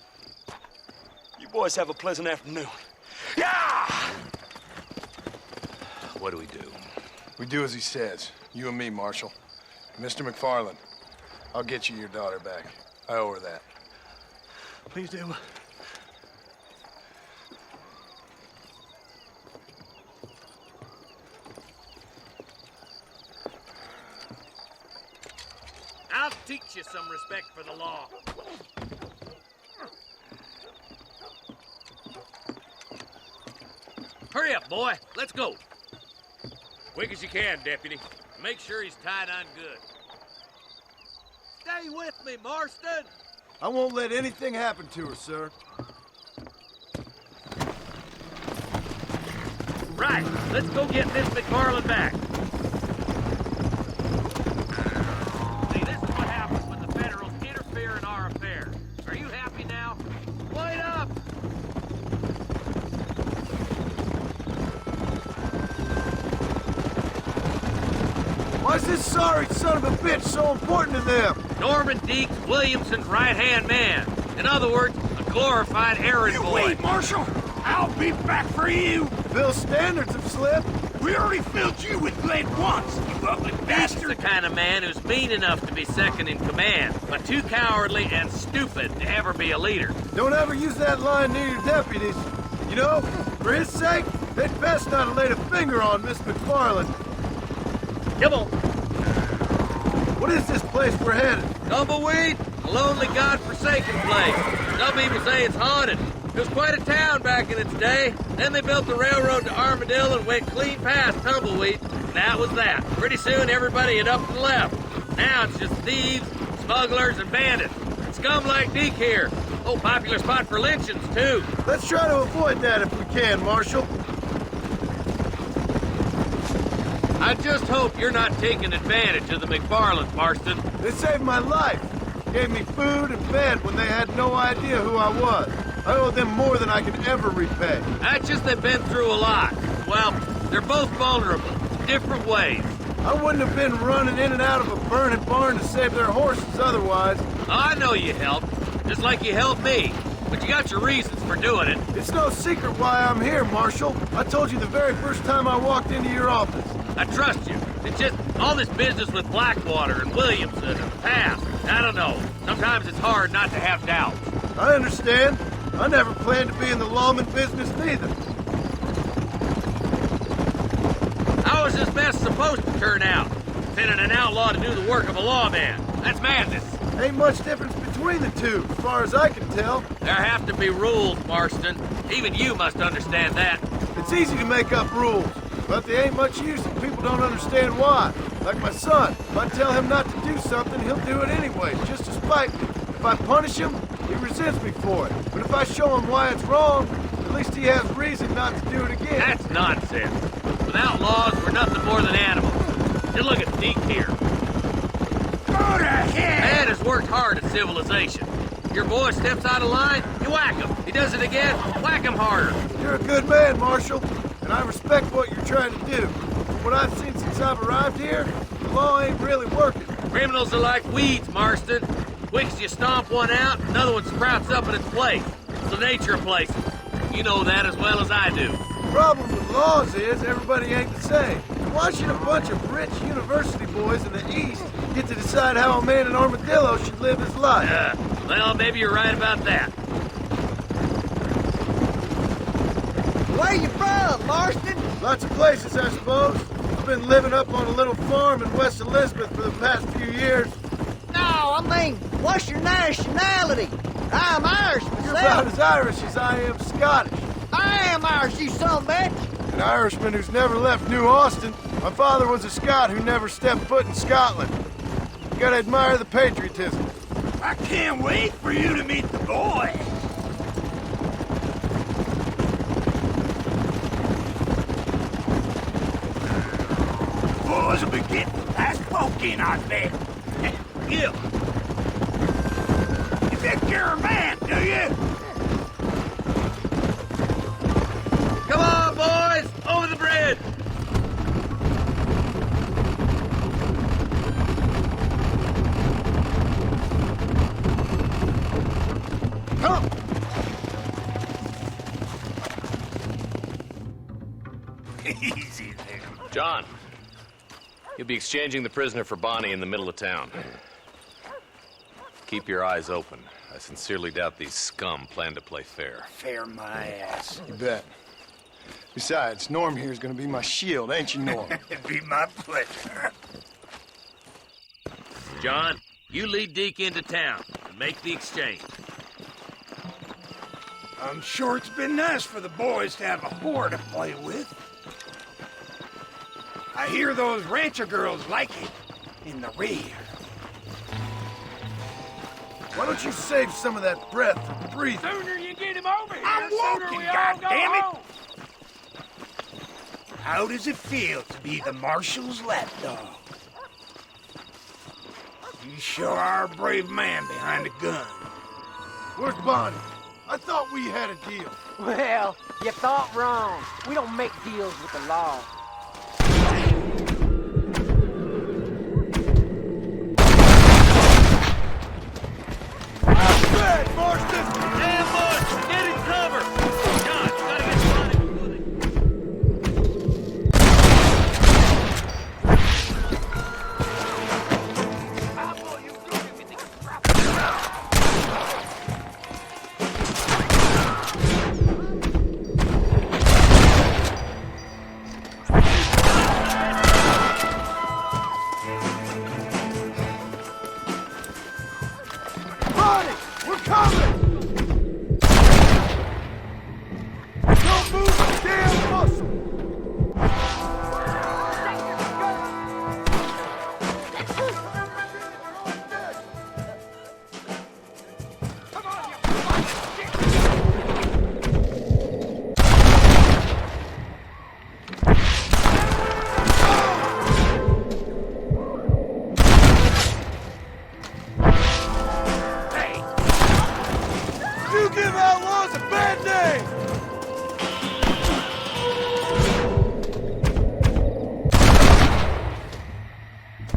You boys have a pleasant afternoon. Yeah! What do we do? We do as he says. You and me, Marshal. Mr. MacFarlane, I'll get you your daughter back. I owe her that. Please do. I'll teach you some respect for the law. Hurry up, boy. Let's go. Quick as you can, Deputy. Make sure he's tied on good. Stay with me, Marston. I won't let anything happen to her, sir. Right. Let's go get Miss MacFarlane back. See, this is what happens when the Federals interfere in our affairs. Are you happy now? Light up! Why is this sorry son of a bitch so important to them? Norman Deke's Williamson's right-hand man. In other words, a glorified errand boy. Wait, Marshal! I'll be back for you! Bill's standards have slipped. We already filled you with lead once, you ugly That's bastard! the kind of man who's mean enough to be second in command, but too cowardly and stupid to ever be a leader. Don't ever use that line near your deputies. You know, for his sake, they'd best not have laid a finger on Miss MacFarlane. Come on. What is this place we're headed? Tumbleweed, a lonely, god-forsaken place. Some people say it's haunted. It was quite a town back in its day. Then they built the railroad to Armadillo and went clean past Tumbleweed. And that was that. Pretty soon, everybody had up and left. Now it's just thieves, smugglers, and bandits. And scum like Deke here. Oh, popular spot for lynchings, too. Let's try to avoid that if we can, Marshal. I just hope you're not taking advantage of the MacFarlanes, Marston. They saved my life. Gave me food and bed when they had no idea who I was. I owe them more than I can ever repay. That's just they've been through a lot. Well, they're both vulnerable, different ways. I wouldn't have been running in and out of a burning barn to save their horses otherwise. I know you helped, just like you helped me. But you got your reasons for doing it. It's no secret why I'm here, Marshal. I told you the very first time I walked into your office. I trust you. It's just all this business with Blackwater and Williamson and the past. I don't know. Sometimes it's hard not to have doubts. I understand. I never planned to be in the lawman business neither. How is this mess supposed to turn out? Sending an outlaw to do the work of a lawman. That's madness. Ain't much difference between the two, as far as I can tell. There have to be rules, Marston. Even you must understand that. It's easy to make up rules, but they ain't much use if people don't understand why. Like my son, if I tell him not to do something, he'll do it anyway, just to spite me. If I punish him, he resents me for it. But if I show him why it's wrong, at least he has reason not to do it again. That's nonsense. With outlaws, we're nothing more than animals. Just look at Deke here. Go to hell! Man has worked hard at civilization. Your boy steps out of line, you whack him. He does it again, whack him harder. You're a good man, Marshal, and I respect what you're trying to do. From what I've seen since I've arrived here, the law ain't really working. Criminals are like weeds, Marston. Quick as you stomp one out, another one sprouts up in its place. It's the nature of places. You know that as well as I do. The problem with laws is everybody ain't the same. Why should a bunch of rich university boys in the East get to decide how a man in Armadillo should live his life? Well, maybe you're right about that. Where you from, Marston? Lots of places, I suppose. I've been living up on a little farm in West Elizabeth for the past few years. No, I mean, what's your nationality? I'm Irish myself. You're about as Irish as I am Scottish. I am Irish, you son of a bitch. An Irishman who's never left New Austin. My father was a Scot who never stepped foot in Scotland. You gotta admire the patriotism. I can't wait for you to meet the boy. Boys will be getting the last poke in, I bet. You. You think you're a man, do you? Come on, boys! Over the bridge! Come! Easy there. John, you'll be exchanging the prisoner for Bonnie in the middle of town. Keep your eyes open. I sincerely doubt these scum plan to play fair. Fair my ass. You bet. Besides, Norm here's gonna be my shield, ain't you, Norm? It'd be my pleasure. John, you lead Deke into town and make the exchange. I'm sure it's been nice for the boys to have a whore to play with. I hear those rancher girls like it in the rear. Why don't you save some of that breath for breathing? Sooner you get him over here, I'm walking, goddammit! How does it feel to be the Marshal's lapdog? You sure are a brave man behind a gun. Where's Bonnie? I thought we had a deal. Well, you thought wrong. We don't make deals with the law. Red, Marston! Ambush! Get in cover! John, you gotta get Bonnie before they... Bonnie! We're coming! Don't move a damn muscle! You give outlaws a bad name!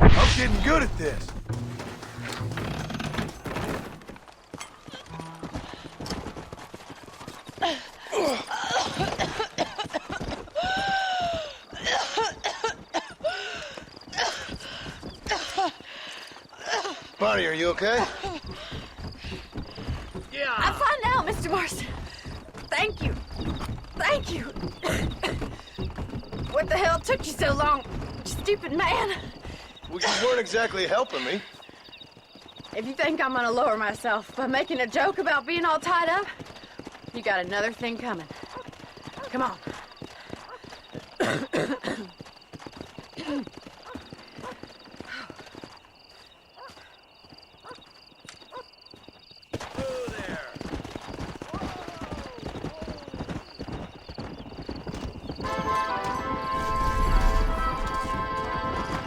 I'm getting good at this. Bonnie, are you okay? I'm fine now, Mr. Marston. Thank you. Thank you. What the hell took you so long, stupid man? Well, you weren't exactly helping me. If you think I'm gonna lower myself by making a joke about being all tied up, you got another thing coming. Come on.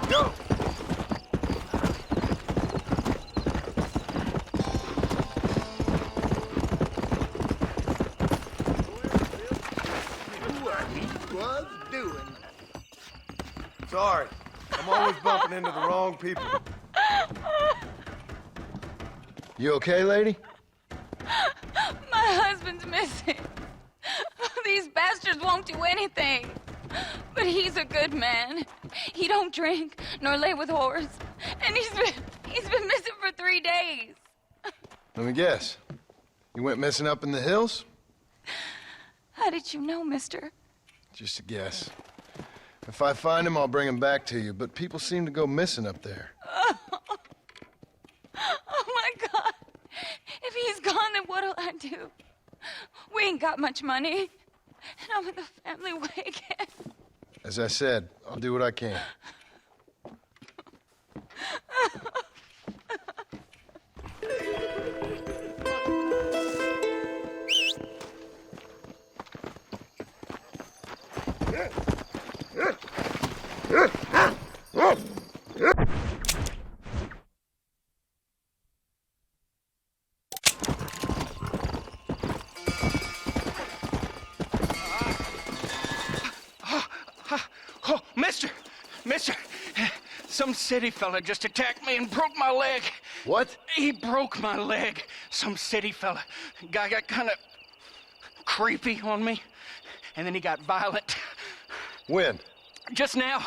Go! outlaws doing? Sorry. I'm always bumping into the wrong people. You okay, lady? My husband's missing. These bastards won't do anything. But he's a good man. He don't drink nor lay with whores. And he's been missing for 3 days. Let me guess. You went missing up in the hills? How did you know, mister? Just a guess. If I find him, I'll bring him back to you, but people seem to go missing up there. Oh my God. If he's gone, then what'll I do? We ain't got much money. And I'm in the family way again. As I said, I'll do what I can. Oh, mister, some city fella just attacked me and broke my leg. What? He broke my leg. Some city fella. Guy got kind of creepy on me, and then he got violent. When? Just now.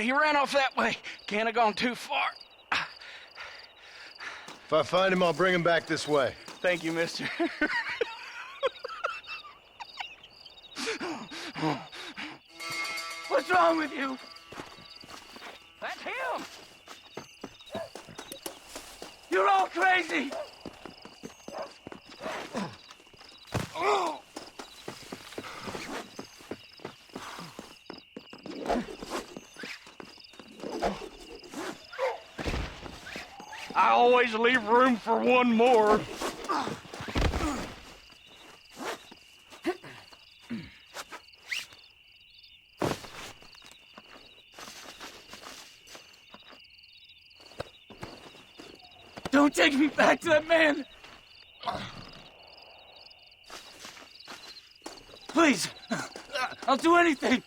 He ran off that way. Can't have gone too far. If I find him, I'll bring him back this way. Thank you, mister. What's wrong with you? That's him! You're all crazy! Oh! I always leave room for one more. Don't take me back to that man! Please! I'll do anything!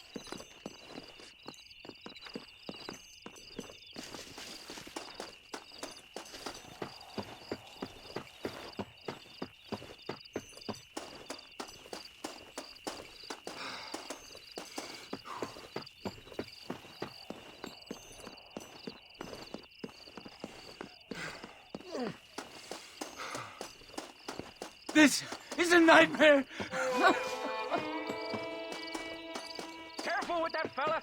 This is a nightmare! Careful with that fella!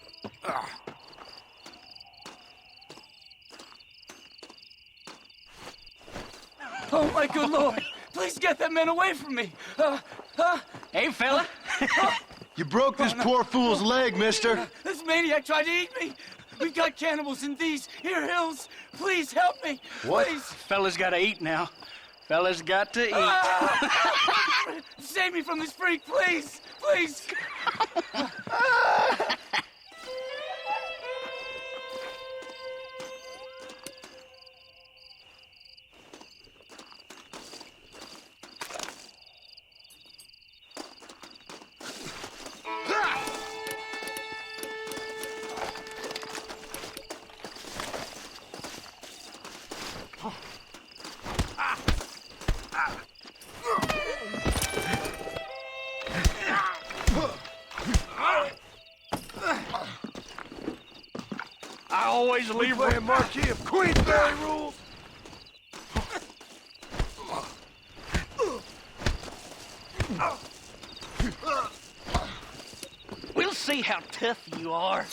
Oh my good lord! Please get that man away from me! Hey, fella! You broke this poor fool's leg, mister. This maniac tried to eat me! We've got cannibals in these here hills! Please help me! What? Please! Fella's gotta eat now. Fella's got to eat. Save me from this freak, please! Please! I always leave a Marquis of Queensberry rules. We'll see how tough you are.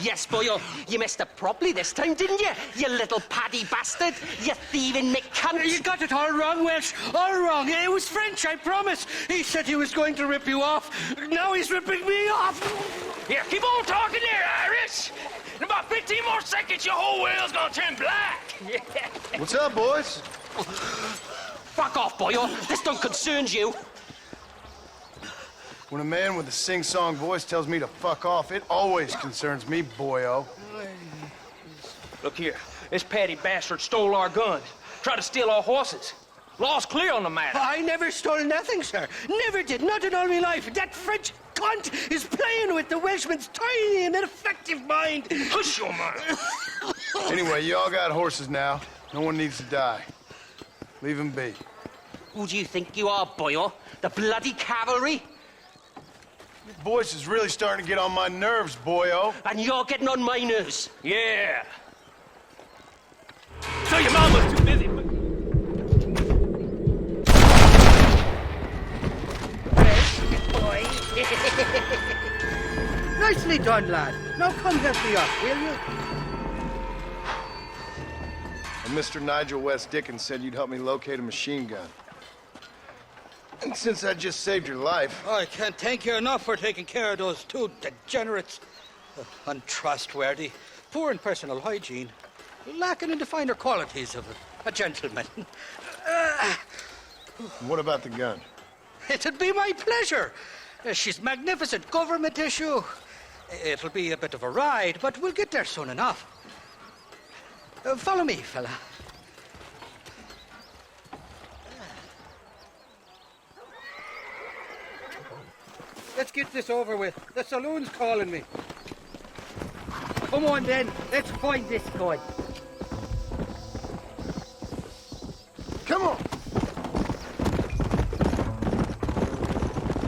Yes, boyo, you messed up properly this time, didn't you? You little paddy bastard. You thieving McCunt. You got it all wrong, Welsh. All wrong. It was French, I promise. He said he was going to rip you off. Now he's ripping me off. Here, keep on talking there, Iris. In about 15 more seconds, your whole whale's gonna turn black. What's up, boys? Fuck Fuck off, boyo. This don't concern you. When a man with a sing-song voice tells me to fuck off, it always concerns me, boyo. Look here. This Paddy bastard stole our guns. Tried to steal our horses. Law's clear on the matter. I never stole nothing, sir. Never did. Not in all my life. That French cunt is playing with the Welshman's tiny and ineffective mind. Hush your mouth. Anyway, you all got horses now. No one needs to die. Leave them be. Who do you think you are, boyo? The bloody cavalry? Your voice is really starting to get on my nerves, boyo. And you're getting on my nerves. Yeah. So your mom was too busy. Nicely done, lad. Now come help me up, will you? And Mr. Nigel West Dickens said you'd help me locate a machine gun. And since I just saved your life... I can't thank you enough for taking care of those two degenerates. Untrustworthy, poor in personal hygiene, lacking in the finer qualities of a gentleman. What about the gun? It'd be my pleasure. She's magnificent, government issue. It'll be a bit of a ride, but we'll get there soon enough. Follow me, fella. Let's get this over with. The saloon's calling me. Come on, then. Let's find this gun. Come on.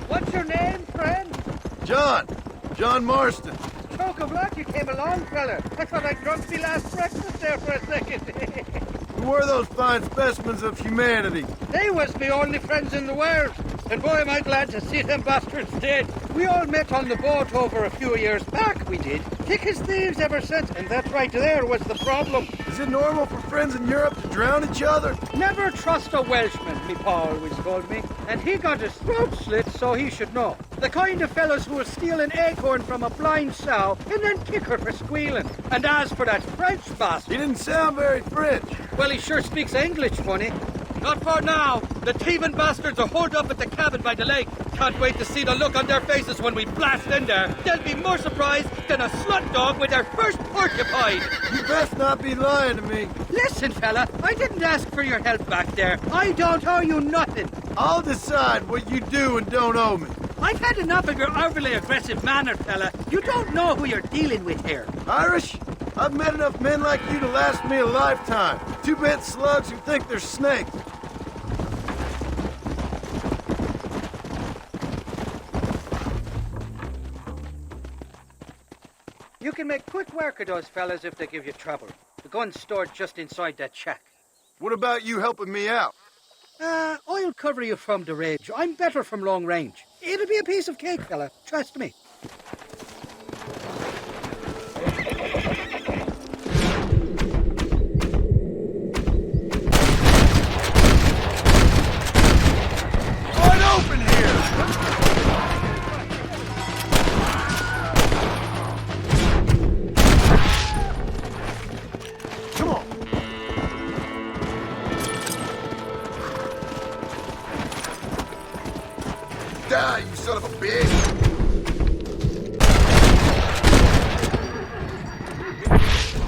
What's your name, friend? John Marston. Stroke of luck you came along, fella. I thought I drunk me last breakfast there for a second. Who were those fine specimens of humanity? They was me only friends in the world. And boy, am I glad to see them bastards dead. We all met on the boat over a few years back, we did. Thick as thieves ever since, and that right there was the problem. Is it normal for friends in Europe to drown each other? Never trust a Welshman, me pa always told me. And he got his throat slit, so he should know. The kind of fellows who will steal an acorn from a blind sow and then kick her for squealing. And as for that French bastard... He didn't sound very French. Well, he sure speaks English funny. Not for now. The thieving bastards are holed up at the cabin by the lake. Can't wait to see the look on their faces when we blast in there. They'll be more surprised than a slut dog with their first porcupine. You best not be lying to me. Listen, fella, I didn't ask for your help back there. I don't owe you nothing. I'll decide what you do and don't owe me. I've had enough of your overly aggressive manner, fella. You don't know who you're dealing with here. Irish? I've met enough men like you to last me a lifetime. Two-bit slugs who think they're snakes. You can make quick work of those fellas if they give you trouble. The gun's stored just inside that shack. What about you helping me out? I'll cover you from the ridge. I'm better from long range. It'll be a piece of cake, fella. Trust me. Wide open here! Come on! Die, you son of a bitch!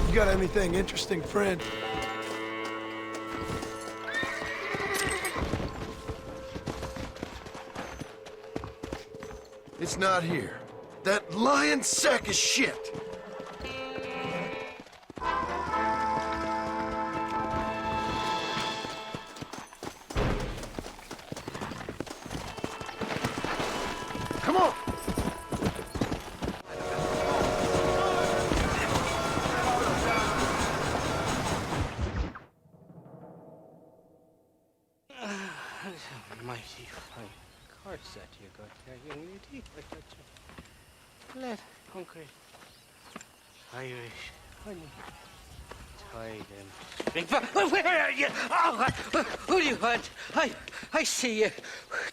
You got anything interesting, friend? It's not here. That lying sack of shit! Come on! Mighty fine cards that you got there, young lady. I got you. Let hungry Irish honey. Tie them. Where are you? Oh, who do you want? I see you.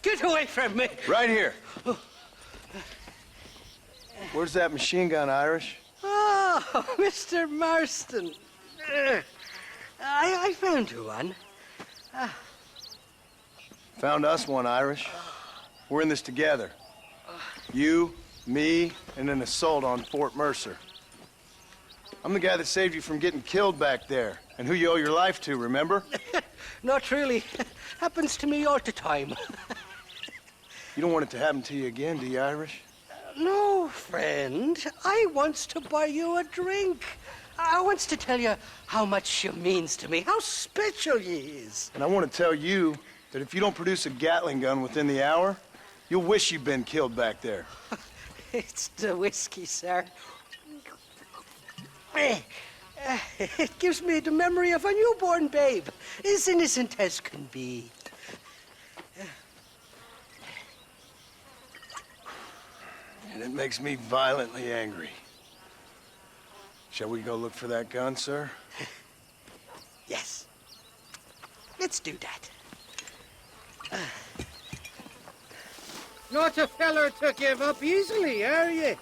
Get away from me. Right here. Where's that machine gun, Irish? Oh, Mr. Marston. I found you one. Found us one, Irish. We're in this together. You, me, and an assault on Fort Mercer. I'm the guy that saved you from getting killed back there, and who you owe your life to, remember? Not really. Happens to me all the time. You don't want it to happen to you again, do you, Irish? No, friend. I wants to buy you a drink. I wants to tell you how much you means to me, how special you is. And I want to tell you that if you don't produce a Gatling gun within the hour, you'll wish you'd been killed back there. It's the whiskey, sir. It gives me the memory of a newborn babe, as innocent as can be. And it makes me violently angry. Shall we go look for that gun, sir? Yes. Let's do that. Not a feller to give up easily, are you?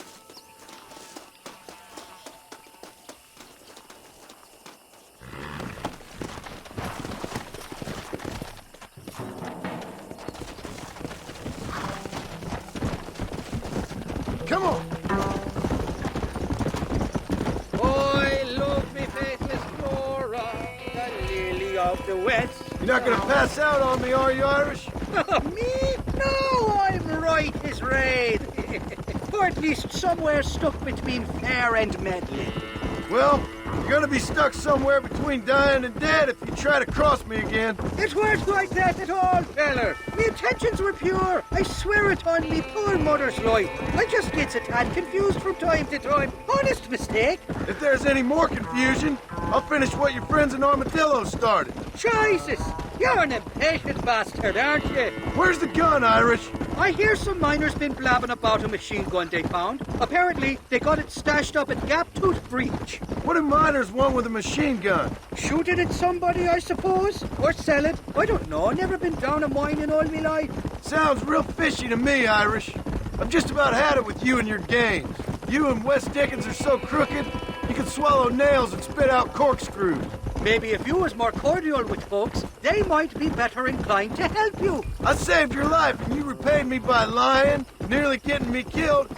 Come on! I love me faithless Flora, the lily of the west. You're not gonna pass out on me, are you, Irish? Me? No, I'm right as rain. Or at least somewhere stuck between fair and medley. Well, you're gonna be stuck somewhere between dying and dead if you try to cross me again. It weren't like that at all, feller. Me intentions were pure. I swear it on me poor mother's life. I just gets a tad confused from time to time. Honest mistake. If there's any more confusion, I'll finish what your friends in Armadillo started. Jesus! You're an impatient bastard, aren't you? Where's the gun, Irish? I hear some miners been blabbing about a machine gun they found. Apparently, they got it stashed up at Gap Tooth Breach. What do miners want with a machine gun? Shoot it at somebody, I suppose? Or sell it? I don't know. Never been down a mine in all my life. Sounds real fishy to me, Irish. I've just about had it with you and your games. You and Wes Dickens are so crooked, you can swallow nails and spit out corkscrews. Maybe if you was more cordial with folks, they might be better inclined to help you. I saved your life and you repaid me by lying, nearly getting me killed.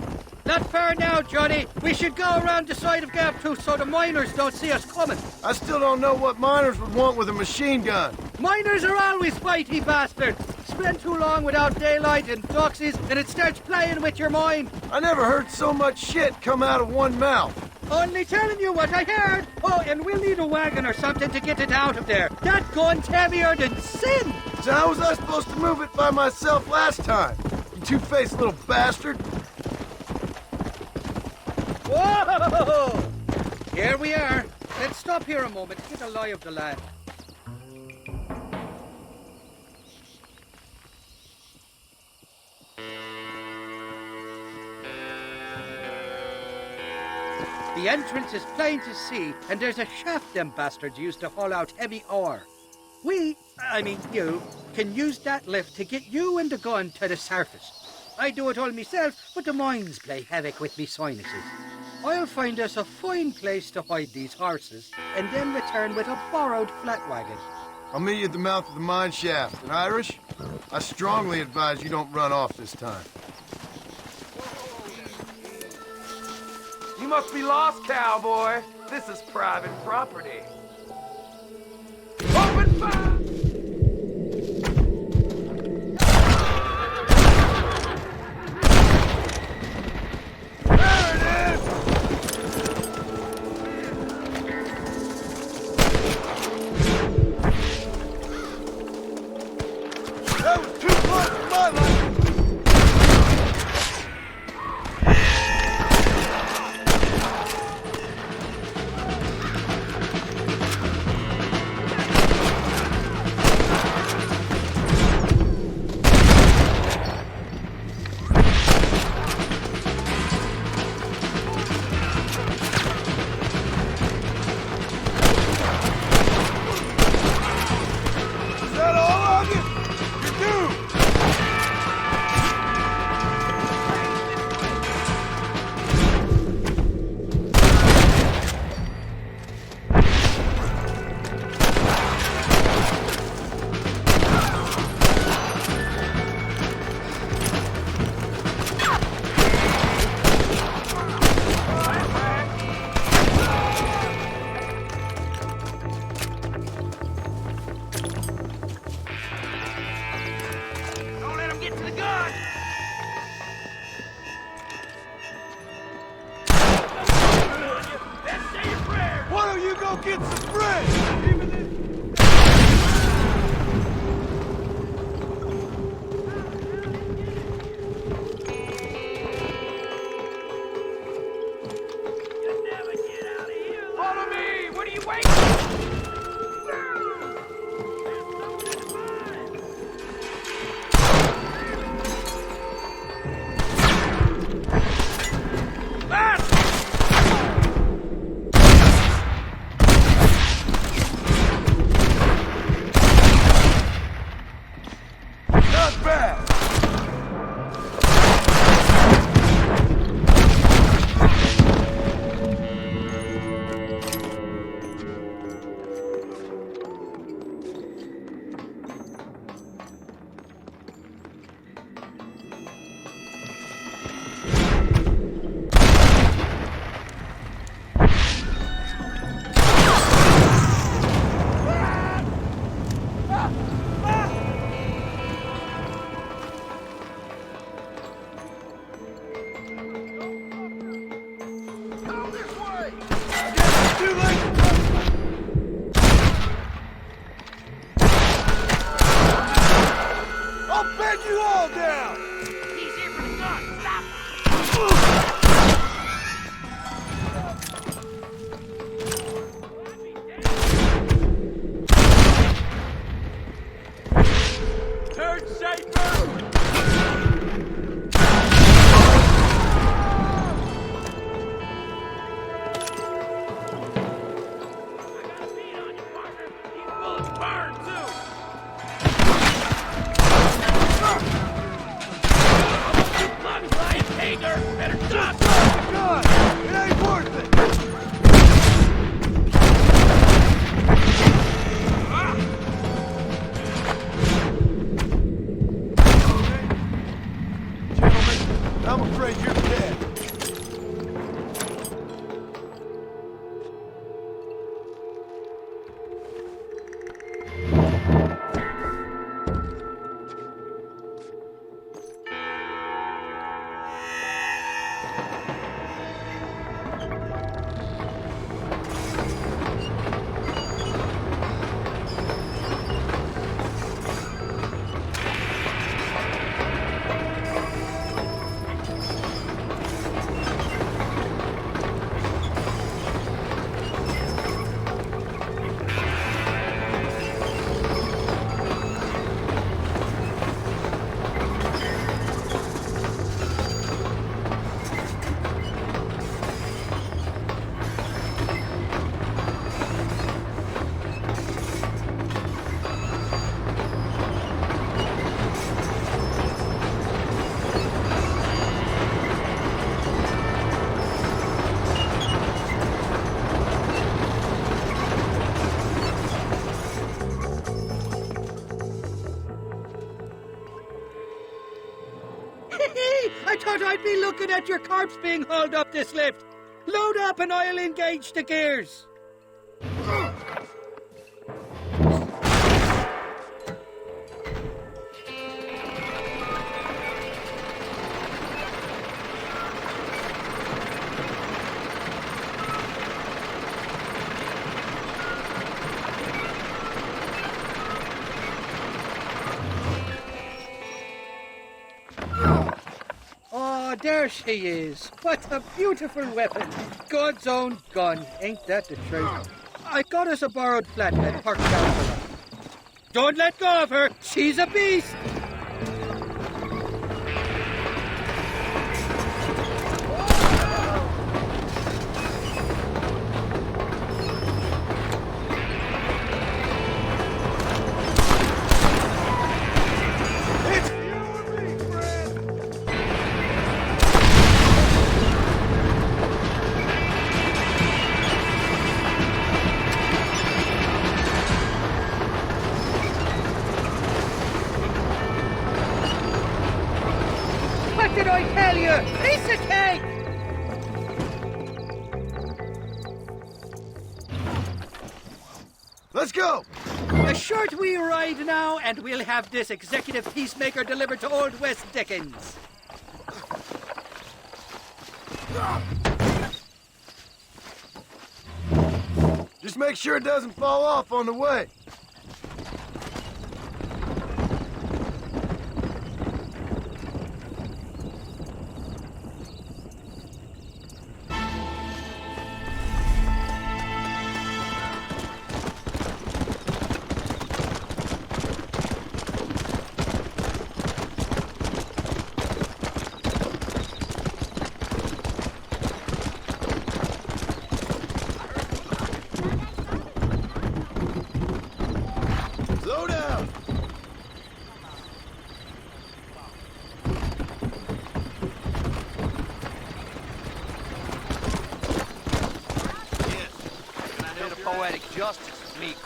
Not fair now, Johnny. We should go around the side of Gap Tooth so the miners don't see us coming. I still don't know what miners would want with a machine gun. Miners are always fighty bastards. Spend too long without daylight and doxies, and it starts playing with your mind. I never heard so much shit come out of one mouth. Only telling you what I heard. Oh, and we'll need a wagon or something to get it out of there. That gun's heavier than sin. So how was I supposed to move it by myself last time? You two-faced little bastard. Whoa! Here we are. Let's stop here a moment to get a lie of the land. The entrance is plain to see, and there's a shaft them bastards used to haul out heavy ore. You, can use that lift to get you and the gun to the surface. I do it all myself, but the mines play havoc with me sinuses. I'll find us a fine place to hide these horses, and then return with a borrowed flat wagon. I'll meet you at the mouth of the mine shaft. And Irish, I strongly advise you don't run off this time. You must be lost, cowboy. This is private property. Open fire! That was too close for my life. Is that all of you? You're doomed. back! I thought I'd be looking at your corpse being hauled up this lift. Load up and I'll engage the gears. Oh, there she is. What a beautiful weapon. God's own gun. Ain't that the truth? I got us a borrowed flatbed parked down below. Don't let go of her. She's a beast. What did I tell you? Piece of cake! Let's go! A short wee ride now, and we'll have this executive peacemaker delivered to Old West Dickens. Just make sure it doesn't fall off on the way.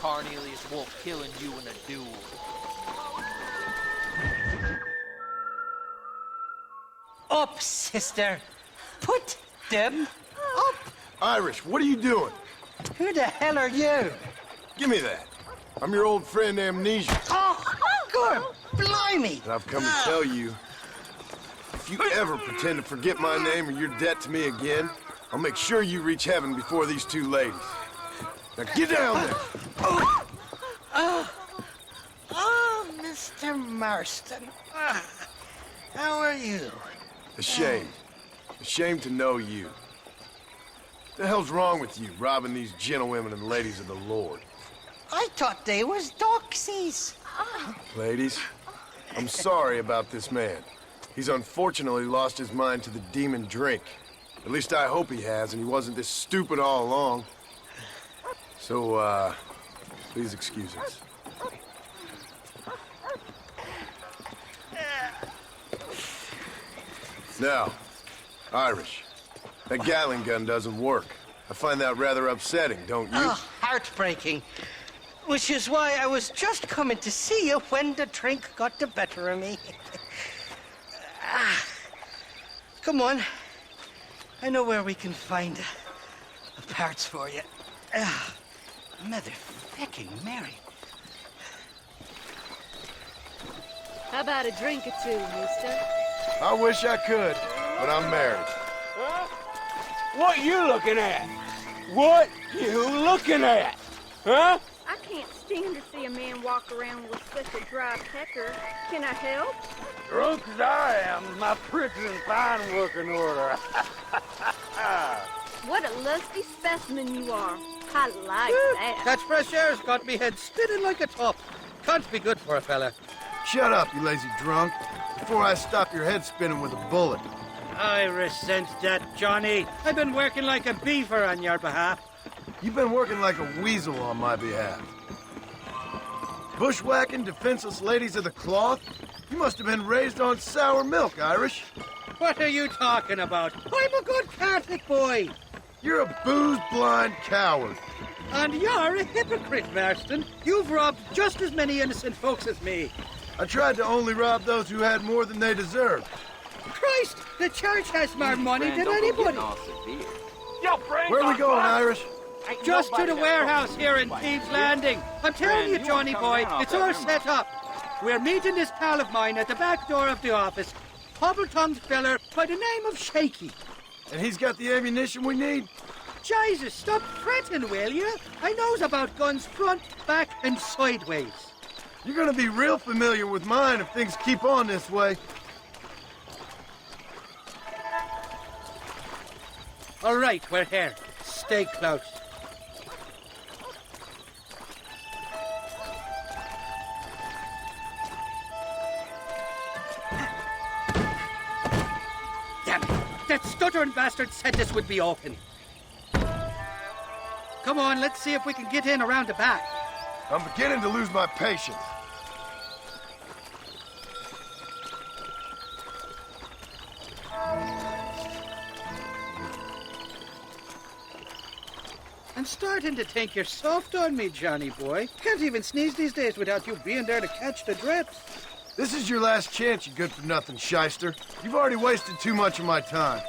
Cornelius Wolf killing you in a duel. Up, sister. Put them up. Irish, what are you doing? Who the hell are you? Give me that. I'm your old friend Amnesia. Oh, good. Blimey. And I've come to tell you, if you ever pretend to forget my name or your debt to me again, I'll make sure you reach heaven before these two ladies. Now get down there. Oh, Mr. Marston. How are you? Ashamed. Ashamed to know you. What the hell's wrong with you, robbing these gentlewomen and ladies of the Lord? I thought they was doxies. Ladies, I'm sorry about this man. He's unfortunately lost his mind to the demon drink. At least I hope he has, and he wasn't this stupid all along. So, please excuse us. Now, Irish, that Gatling gun doesn't work. I find that rather upsetting, don't you? Oh, heartbreaking. Which is why I was just coming to see you when the drink got the better of me. Come on. I know where we can find the parts for you. Motherfucking Mary. How about a drink or two, mister? I wish I could, but I'm married. Huh? What you looking at? What you looking at? Huh? I can't stand to see a man walk around with such a dry pecker. Can I help? Drunk as I am, my prison fine working order. What a lusty specimen you are. I like that. That fresh air's got me head spinning like a top. Can't be good for a fella. Shut up, you lazy drunk, before I stop your head spinning with a bullet. I resent that, Johnny. I've been working like a beaver on your behalf. You've been working like a weasel on my behalf. Bushwhacking defenseless ladies of the cloth? You must have been raised on sour milk, Irish. What are you talking about? I'm a good Catholic boy. You're a booze-blind coward. And you're a hypocrite, Marston. You've robbed just as many innocent folks as me. I tried to only rob those who had more than they deserved. Christ, the church has more money than anybody. Where are we going, Irish? Just to the warehouse here in Thieves Landing. I'm telling you, Johnny boy, it's all set up. We're meeting this pal of mine at the back door of the office. Hobble-tongued feller by the name of Shaky. And he's got the ammunition we need? Jesus, stop fretting, will you? I knows about guns front, back, and sideways. You're gonna be real familiar with mine if things keep on this way. All right, we're here. Stay close. Damn it! That stuttering bastard said this would be open. Come on, let's see if we can get in around the back. I'm beginning to lose my patience. I'm starting to think you're soft on me, Johnny boy. Can't even sneeze these days without you being there to catch the drips. This is your last chance, you good-for-nothing shyster. You've already wasted too much of my time.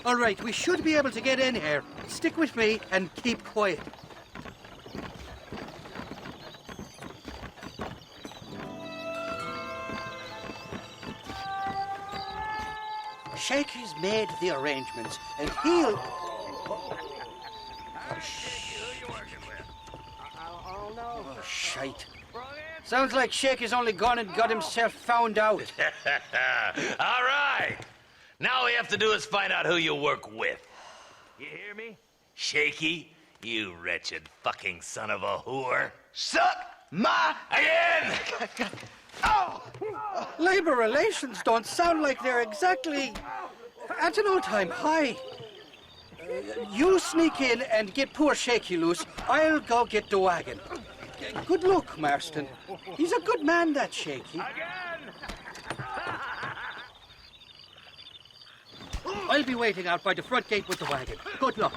All right, we should be able to get in here. Stick with me and keep quiet. Shaky's made the arrangements, and he'll... Oh, shite. Sounds like Shaky's only gone and got himself found out. All right. Now all we have to do is find out who you work with. You hear me? Shaky, you wretched fucking son of a whore. Suck my... Again! Oh! Labor relations don't sound like they're exactly at an all-time high. You sneak in and get poor Shaky loose. I'll go get the wagon. Good luck, Marston. He's a good man, that Shaky. I'll be waiting out by the front gate with the wagon. Good luck.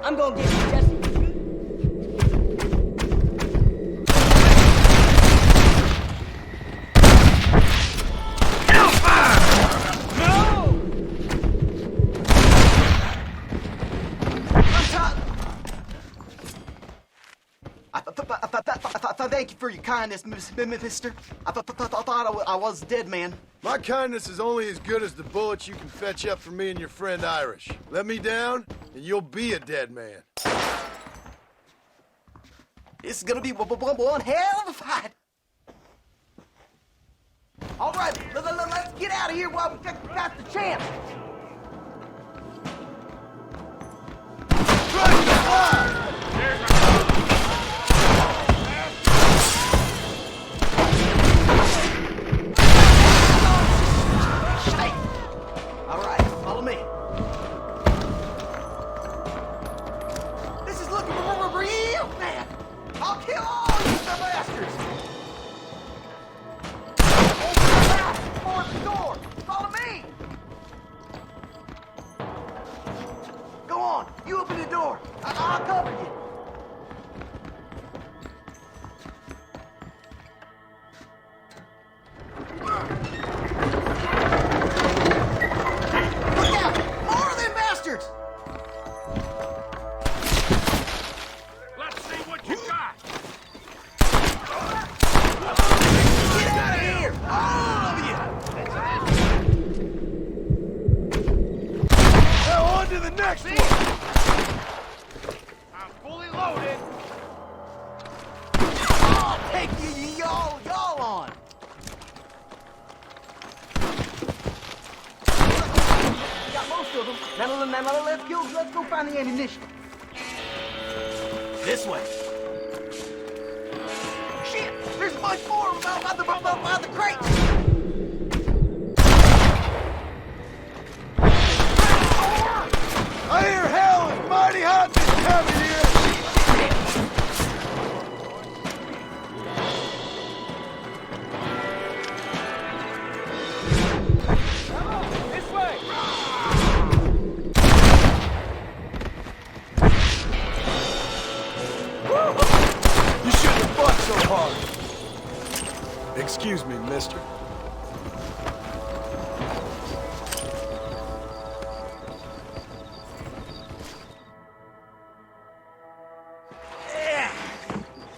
I'm gonna get you, Jesse. Thank you for your kindness, mister. I thought I was a dead man. My kindness is only as good as the bullets you can fetch up for me and your friend Irish. Let me down, and you'll be a dead man. This is gonna be one hell of a fight. All right, let's get out of here while we got the chance. All right, follow me. This is looking real bad. I'll kill all you bastards. Open the door. Follow me. Go on. You open the door. I'll cover you. Look out! More of them bastards! Let's see what you got. Get out of here! All of you! Now on to the next one! I'm fully loaded. I'll take y'all on! Got most of them. Now let's go find the ammunition. This way. Shit! There's much more by the crates! I hear hell is mighty hot this time of year! This way! You shouldn't have fought so hard. Excuse me, mister.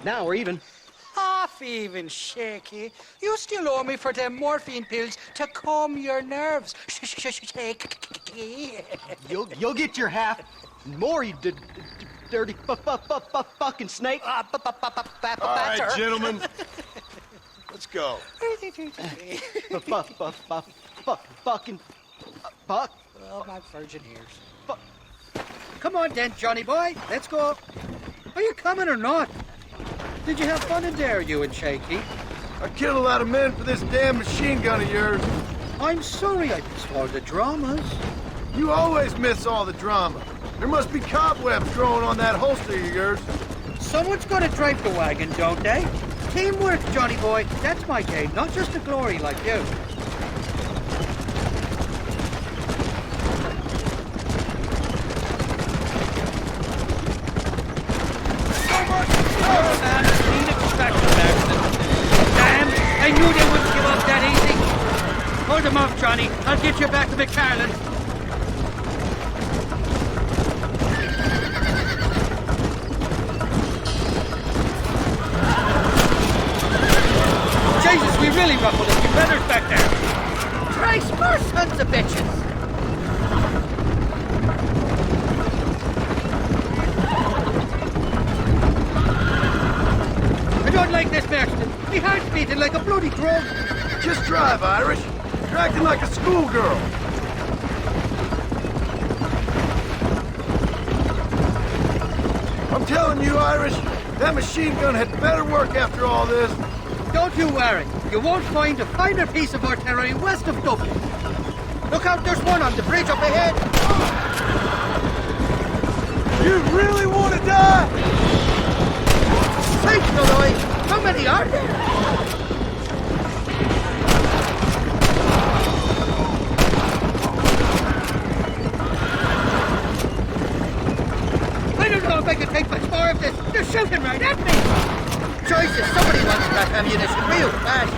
Now we're even. Half even, Shaky. You still owe me for them morphine pills to calm your nerves. Shaky. You'll get your half. More, you dirty fucking snake. All right, gentlemen. Let's go. Fucking fuck. Well, my virgin ears. Come on then, Johnny boy. Let's go. Are you coming or not? Did you have fun in there, you and Shaky? I killed a lot of men for this damn machine gun of yours. I'm sorry I missed all the dramas. You always miss all the drama. There must be cobwebs growing on that holster of yours. Someone's got to drive the wagon, don't they? Teamwork, Johnny boy. That's my game, not just the glory like you. I knew they wouldn't give up that easy. Hold them off, Johnny. I'll get you back to MacFarlane. Jesus, we really ruffled a few feathers back there. Christ, more sons of bitches. I don't like this, Marston. My heart's beating like a bloody drum. Just drive, Irish. You're acting like a schoolgirl. I'm telling you, Irish, that machine gun had better work after all this. Don't you worry. You won't find a finer piece of artillery west of Dublin. Look out, there's one on the bridge up ahead. You really want to die? Thanks, Malloy. How many are there? I don't know if I can take much more of this. They're shooting right at me. Choices, somebody wants that ammunition real fast.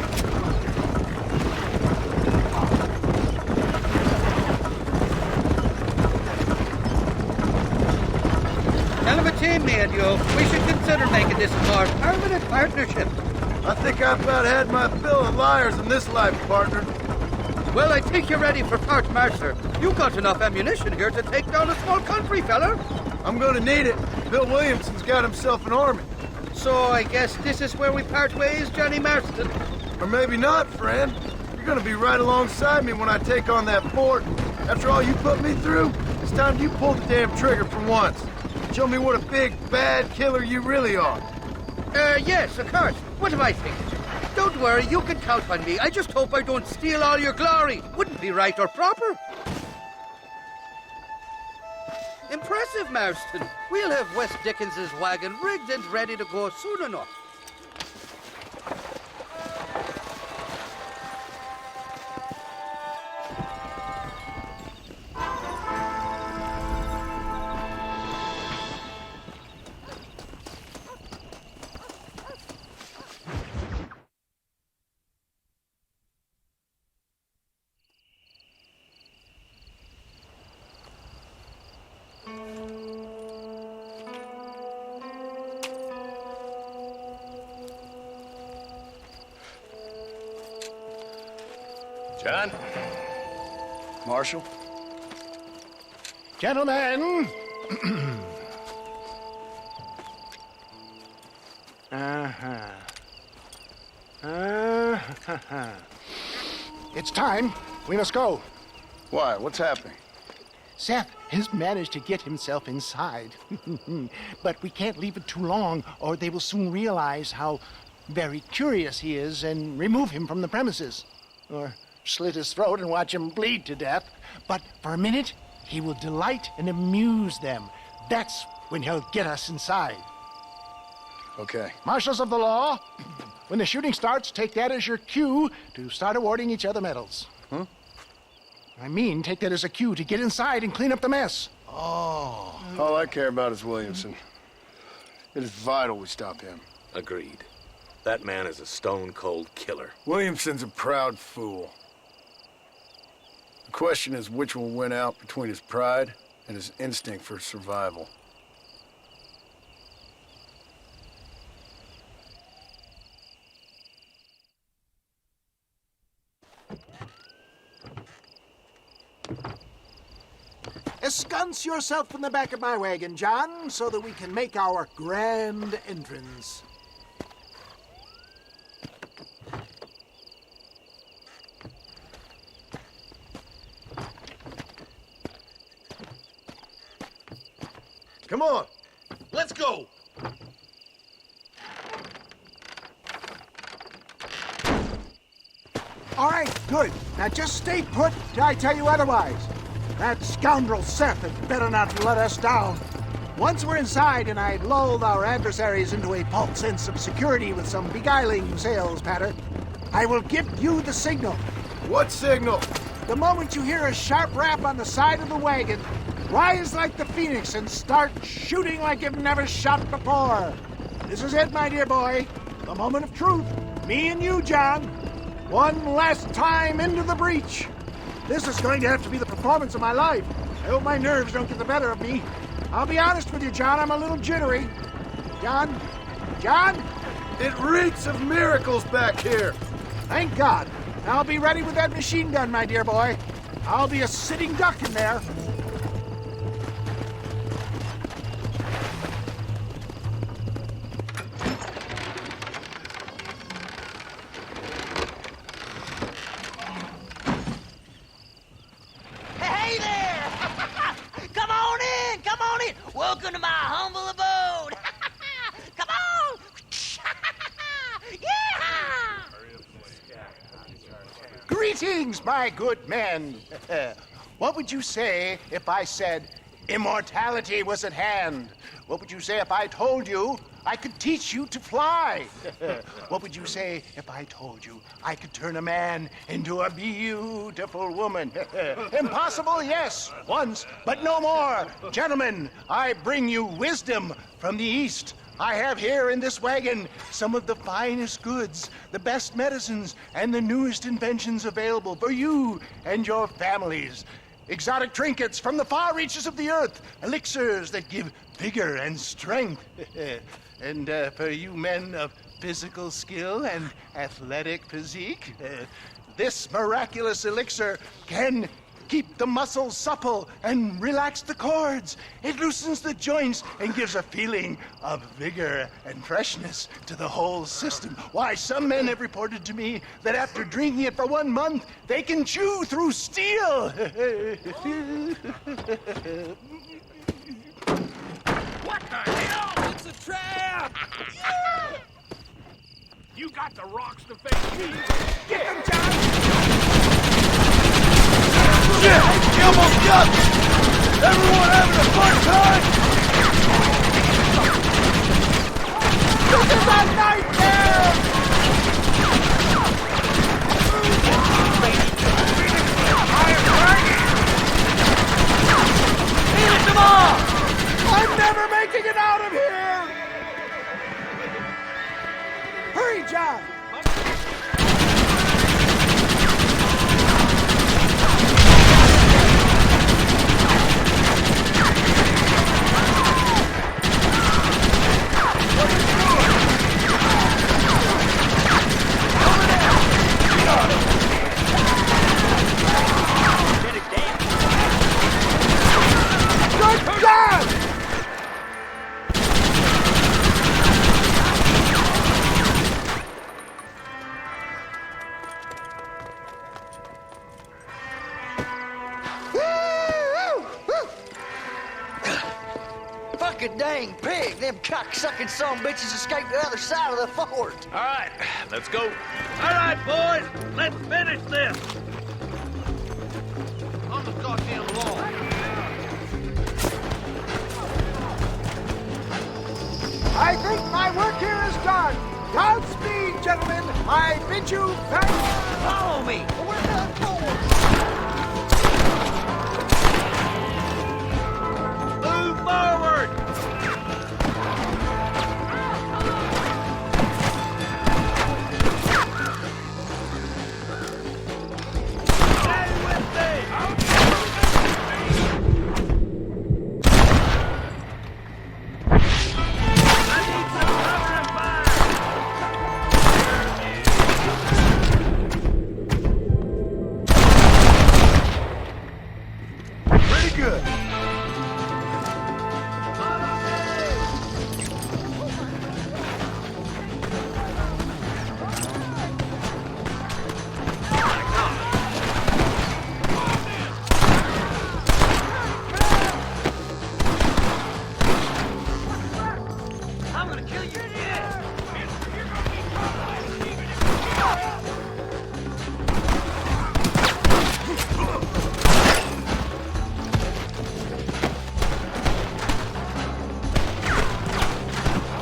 Hell of a team, me and you. We should consider making this a more permanent partnership. I think I've about had my fill of liars in this life, partner. Well, I think you're ready for Fort Mercer. You got enough ammunition here to take down a small country, fella. I'm gonna need it. Bill Williamson's got himself an army. So I guess this is where we part ways, Johnny Marston. Or maybe not, friend. You're gonna be right alongside me when I take on that fort. After all you put me through, it's time you pull the damn trigger for once. Show me what a big, bad killer you really are. Yes, of course. What am I thinking? Don't worry, you can count on me. I just hope I don't steal all your glory. Wouldn't be right or proper. Impressive, Marston. We'll have West Dickens's wagon rigged and ready to go soon enough. John? Marshal? Gentlemen! It's time. We must go. Why? What's happening? Seth has managed to get himself inside. But we can't leave it too long, or they will soon realize how very curious he is and remove him from the premises. Or slit his throat and watch him bleed to death. But for a minute, he will delight and amuse them. That's when he'll get us inside. Okay. Marshals of the law, when the shooting starts, take that as your cue to start awarding each other medals. Huh? I mean, take that as a cue to get inside and clean up the mess. Oh. All I care about is Williamson. It is vital we stop him. Agreed. That man is a stone-cold killer. Williamson's a proud fool. The question is which will win out between his pride and his instinct for survival. Ensconce yourself in the back of my wagon, John, so that we can make our grand entrance. Come on, let's go. All right, good. Now just stay put till I tell you otherwise. That scoundrel Seth had better not let us down. Once we're inside and I'd lulled our adversaries into a false sense of security with some beguiling sales patter, I will give you the signal. What signal? The moment you hear a sharp rap on the side of the wagon, rise like the phoenix and start shooting like you've never shot before. This is it, my dear boy. The moment of truth. Me and you, John. One last time into the breach. This is going to have to be the performance of my life. I hope my nerves don't get the better of me. I'll be honest with you, John, I'm a little jittery. John? John? It reeks of miracles back here. Thank God. I'll be ready with that machine gun, my dear boy. I'll be a sitting duck in there. Hey there! Come on in! Come on in! Welcome to my humble abode! Come on! Yeah! Greetings, my good men. What would you say if I said immortality was at hand? What would you say if I told you I could teach you to fly? What would you say if I told you I could turn a man into a beautiful woman? Impossible, yes, once, but no more. Gentlemen, I bring you wisdom from the East. I have here in this wagon some of the finest goods, the best medicines, and the newest inventions available for you and your families. Exotic trinkets from the far reaches of the earth, elixirs that give vigor and strength. And for you men of physical skill and athletic physique, this miraculous elixir can keep the muscles supple and relax the cords. It loosens the joints and gives a feeling of vigor and freshness to the whole system. Why, some men have reported to me that after drinking it for 1 month, they can chew through steel. What the hell? It's a trap! You got the rocks to face me. Get him, John! Shit! He almost got me! Everyone having a fun time? This is a nightmare! Finish them all! I'm never making it out of here! Hurry, John! Good God! Fucking dang pig! Them cock-sucking son bitches escaped the other side of the fort. All right, let's go. All right, boys, let's finish this. On the goddamn law. I think my work here is done. Godspeed, gentlemen. I bid you farewell. Follow me. We're done for. Move forward. Stay with me. Pretty good. I'm gonna kill you.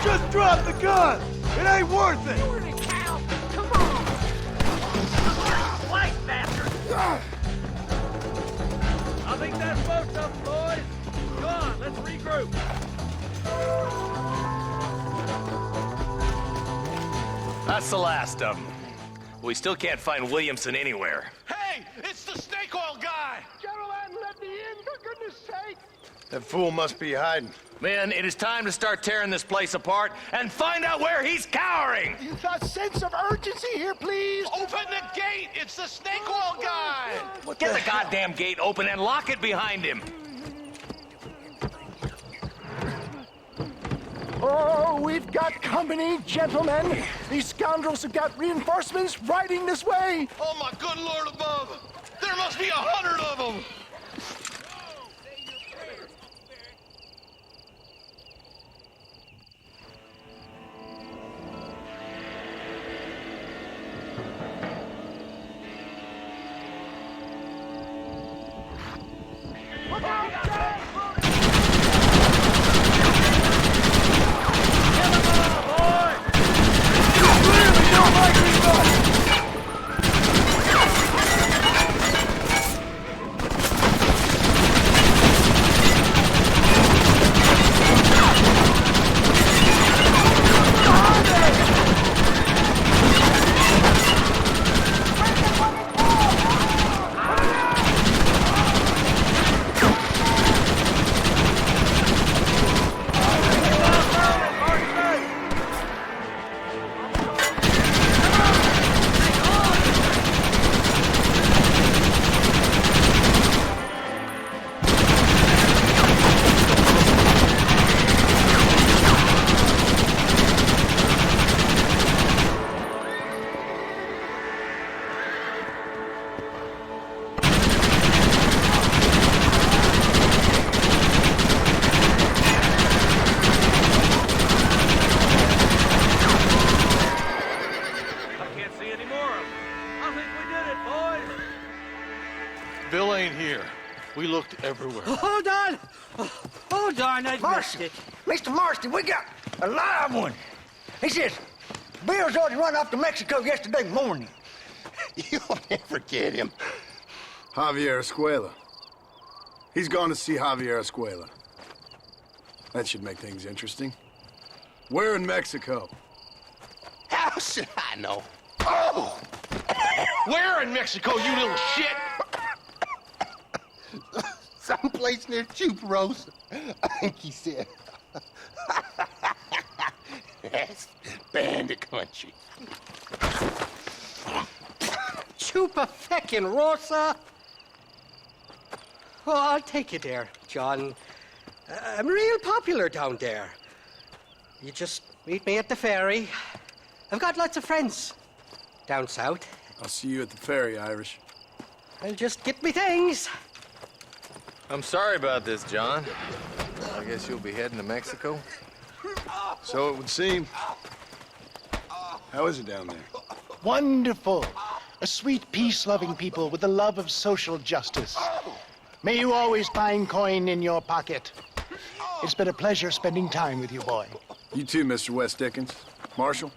Just drop the gun. It ain't worth it. White bastard! I think that's most of them, boys. Come on, let's regroup. That's the last of them. We still can't find Williamson anywhere. Hey, it's the snake oil guy! Gentlemen, let me in, for goodness sake! That fool must be hiding. Men, it is time to start tearing this place apart and find out where he's cowering! A sense of urgency here, please! Open the gate! It's the snake oil guy! Get the goddamn gate open and lock it behind him! Oh, we've got company, gentlemen. These scoundrels have got reinforcements riding this way. Oh, my good Lord above! There must be 100 of them! Look out, Jack! Bill ain't here. We looked everywhere. Hold on! Hold on, I missed it. Mr. Marston, we got a live one. He says, Bill's already run off to Mexico yesterday morning. You'll never get him. Javier Escuela. He's gone to see Javier Escuela. That should make things interesting. Where in Mexico? How should I know? Oh! Where in Mexico, you little shit? Someplace near Chuparosa, I think he said. That's bandit country. Chupa-feckin' Rosa! Oh, I'll take you there, John. I'm real popular down there. You just meet me at the ferry. I've got lots of friends down south. I'll see you at the ferry, Irish. I'll just get me things. I'm sorry about this, John. I guess you'll be heading to Mexico? So it would seem. How is it down there? Wonderful. A sweet, peace-loving people with the love of social justice. May you always find coin in your pocket. It's been a pleasure spending time with you, boy. You too, Mr. West Dickens. Marshal?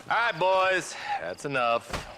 All right, boys. That's enough.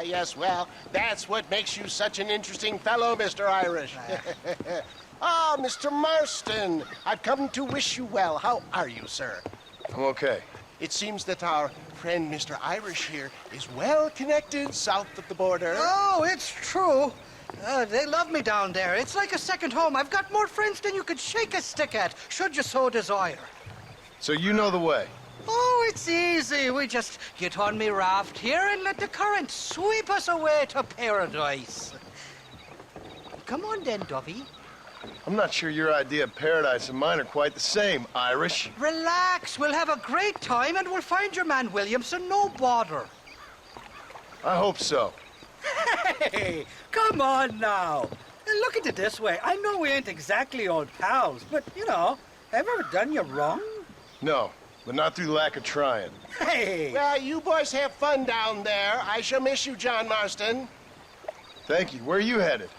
Yes, well, that's what makes you such an interesting fellow, Mr. Irish. Ah, Mr. Marston, I've come to wish you well. How are you, sir? I'm okay. It seems that our friend Mr. Irish here is well connected south of the border. Oh, it's true. They love me down there. It's like a second home. I've got more friends than you could shake a stick at, should you so desire. So you know the way? Oh, it's easy. We just get on me raft here and let the current sweep us away to paradise. Come on then, Dovey. I'm not sure your idea of paradise and mine are quite the same, Irish. Relax, we'll have a great time and we'll find your man Williamson, no bother. I hope so. Hey, come on now. Look at it this way. I know we ain't exactly old pals, but, you know, have I ever done you wrong? No, but not through lack of trying. Hey! Well, you boys have fun down there. I shall miss you, John Marston. Thank you. Where are you headed?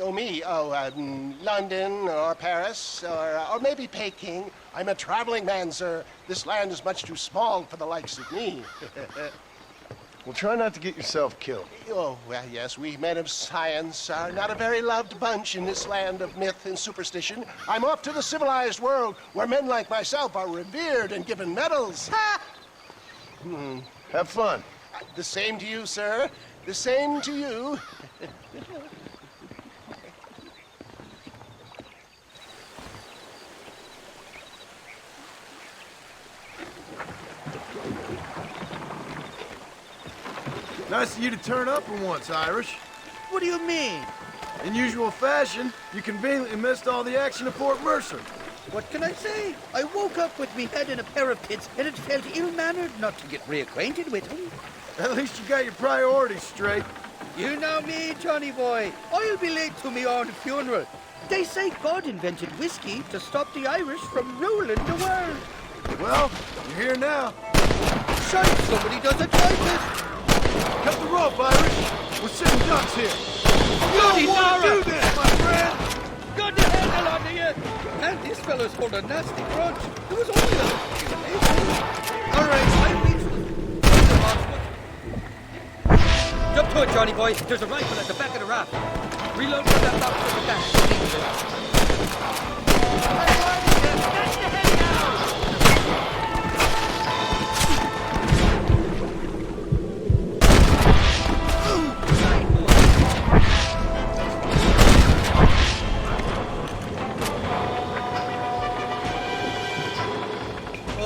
Oh, me? London or Paris or maybe Peking. I'm a traveling man, sir. This land is much too small for the likes of me. Well, try not to get yourself killed. Oh, well, yes, we men of science are not a very loved bunch in this land of myth and superstition. I'm off to the civilized world where men like myself are revered and given medals. Ha! Have fun. The same to you, sir. The same to you. Nice of you to turn up for once, Irish. What do you mean? In usual fashion, you conveniently missed all the action at Fort Mercer. What can I say? I woke up with me head in a pair of pits, and it felt ill-mannered not to get reacquainted with him. At least you got your priorities straight. You know me, Johnny boy. I'll be late to me own funeral. They say God invented whiskey to stop the Irish from ruling the world. Well, you're here now. Shite, somebody doesn't like it. Cut the rope, Irish. We're sitting ducks here. You Bloody don't want to Nora! do this, my friend. God the hell out of you! And these fellas hold a nasty grudge. It was only a few days. All right, I reached them. Jump to it, Johnny boy. There's a rifle at the back of the raft. Reload from that box at the back.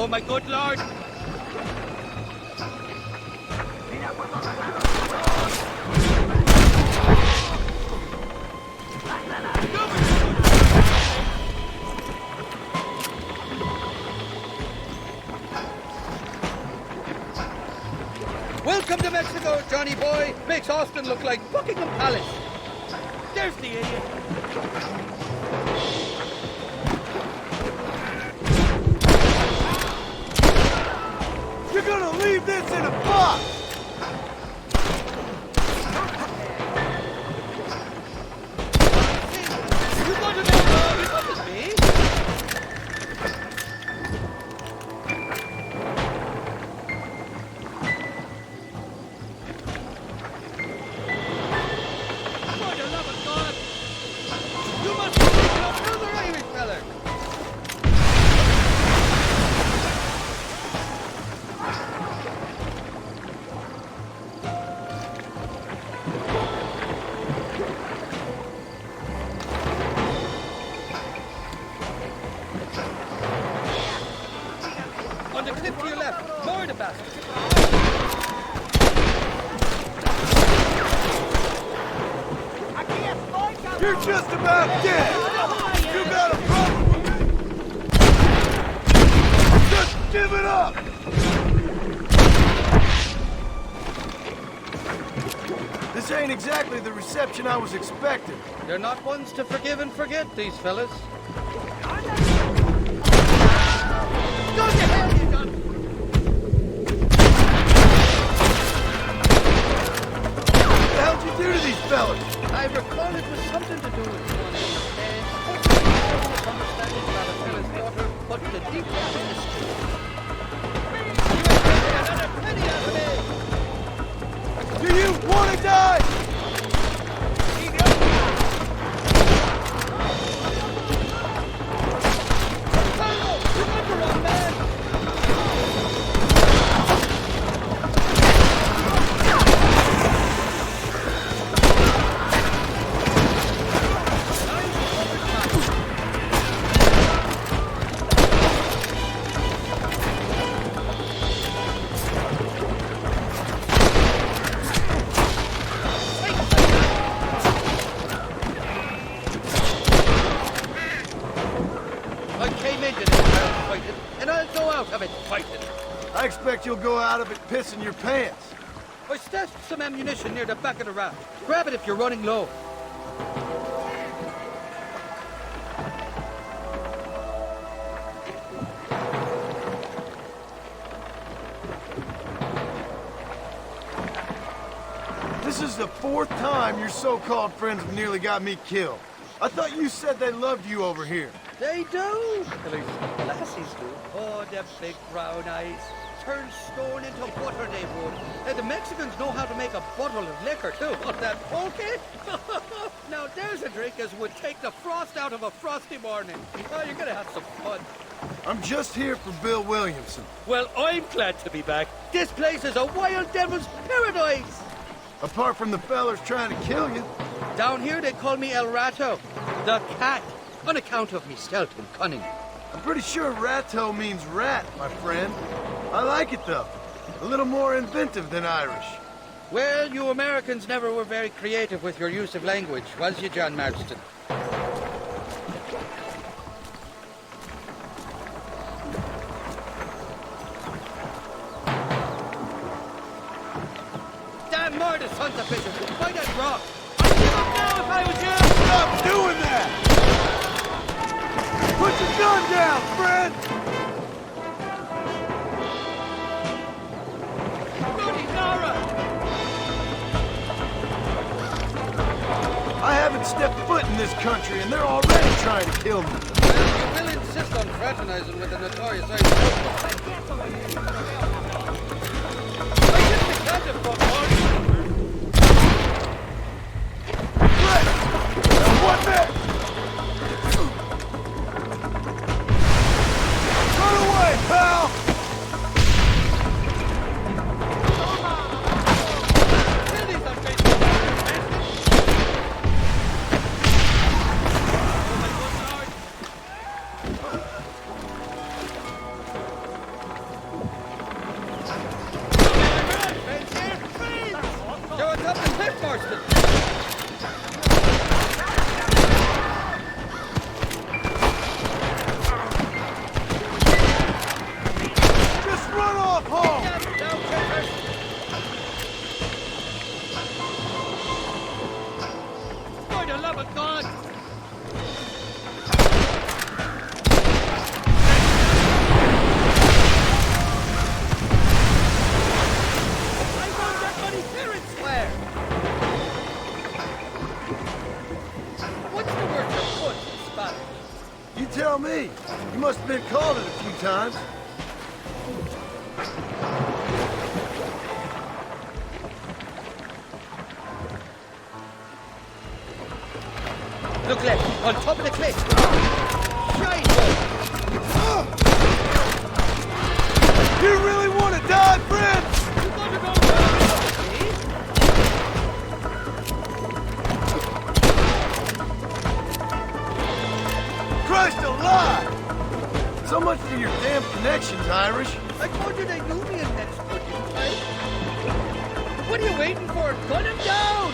Oh, my good Lord! Welcome to Mexico, Johnny boy. Makes Austin look like Buckingham Palace. There's the idiot. You're gonna leave this in a box! You got to know it wasn't me. For the love of God! You must be no further Irish feller! On the cliff to your left, lower the basket. You're just about dead! You got a problem with me? Just give it up! This ain't exactly the reception I was expecting. They're not ones to forgive and forget, these fellas. Go to hell, you done! What the hell'd you do to these fellas? I recall it was something to do with money, and unfortunately, misunderstanding about a fella's daughter, but the deep down mystery. You ain't getting another penny out of me! Do you want to die? you'll go out of it pissing your pants. I stashed some ammunition near the back of the raft. Grab it if you're running low. This is the 4th time your so-called friends have nearly got me killed. I thought you said they loved you over here. They do. At least lassies do. Oh, them big brown eyes. Turn stone into butter, they would. And the Mexicans know how to make a bottle of liquor, too. Oh, that pulque? Now, there's a drink as would take the frost out of a frosty morning. Oh, you're gonna have some fun. I'm just here for Bill Williamson. Well, I'm glad to be back. This place is a wild devil's paradise. Apart from the fellers trying to kill you. Down here, they call me El Rato, the cat, on account of me stealth and cunning. I'm pretty sure Rato means rat, my friend. I like it, though. A little more inventive than Irish. Well, you Americans never were very creative with your use of language, was you, John Marston? Damn murder, sons of bitches! Why that rock? I'd give up now if I was you! Stop doing that! Put your gun down, friend! I haven't stepped foot in this country, and they're already trying to kill me. Well, you will insist on fraternizing with the notorious Irish. I just can't afford Now what next? Run away, pal! Me. You must have been called it a few times. Look left, on top of the cliff. Shite! You really want to die, friend? You want to go down, Christ alive! So much for your damn connections, Irish. I told you they knew me in Mexico, didn't I? What are you waiting for? Gun him down!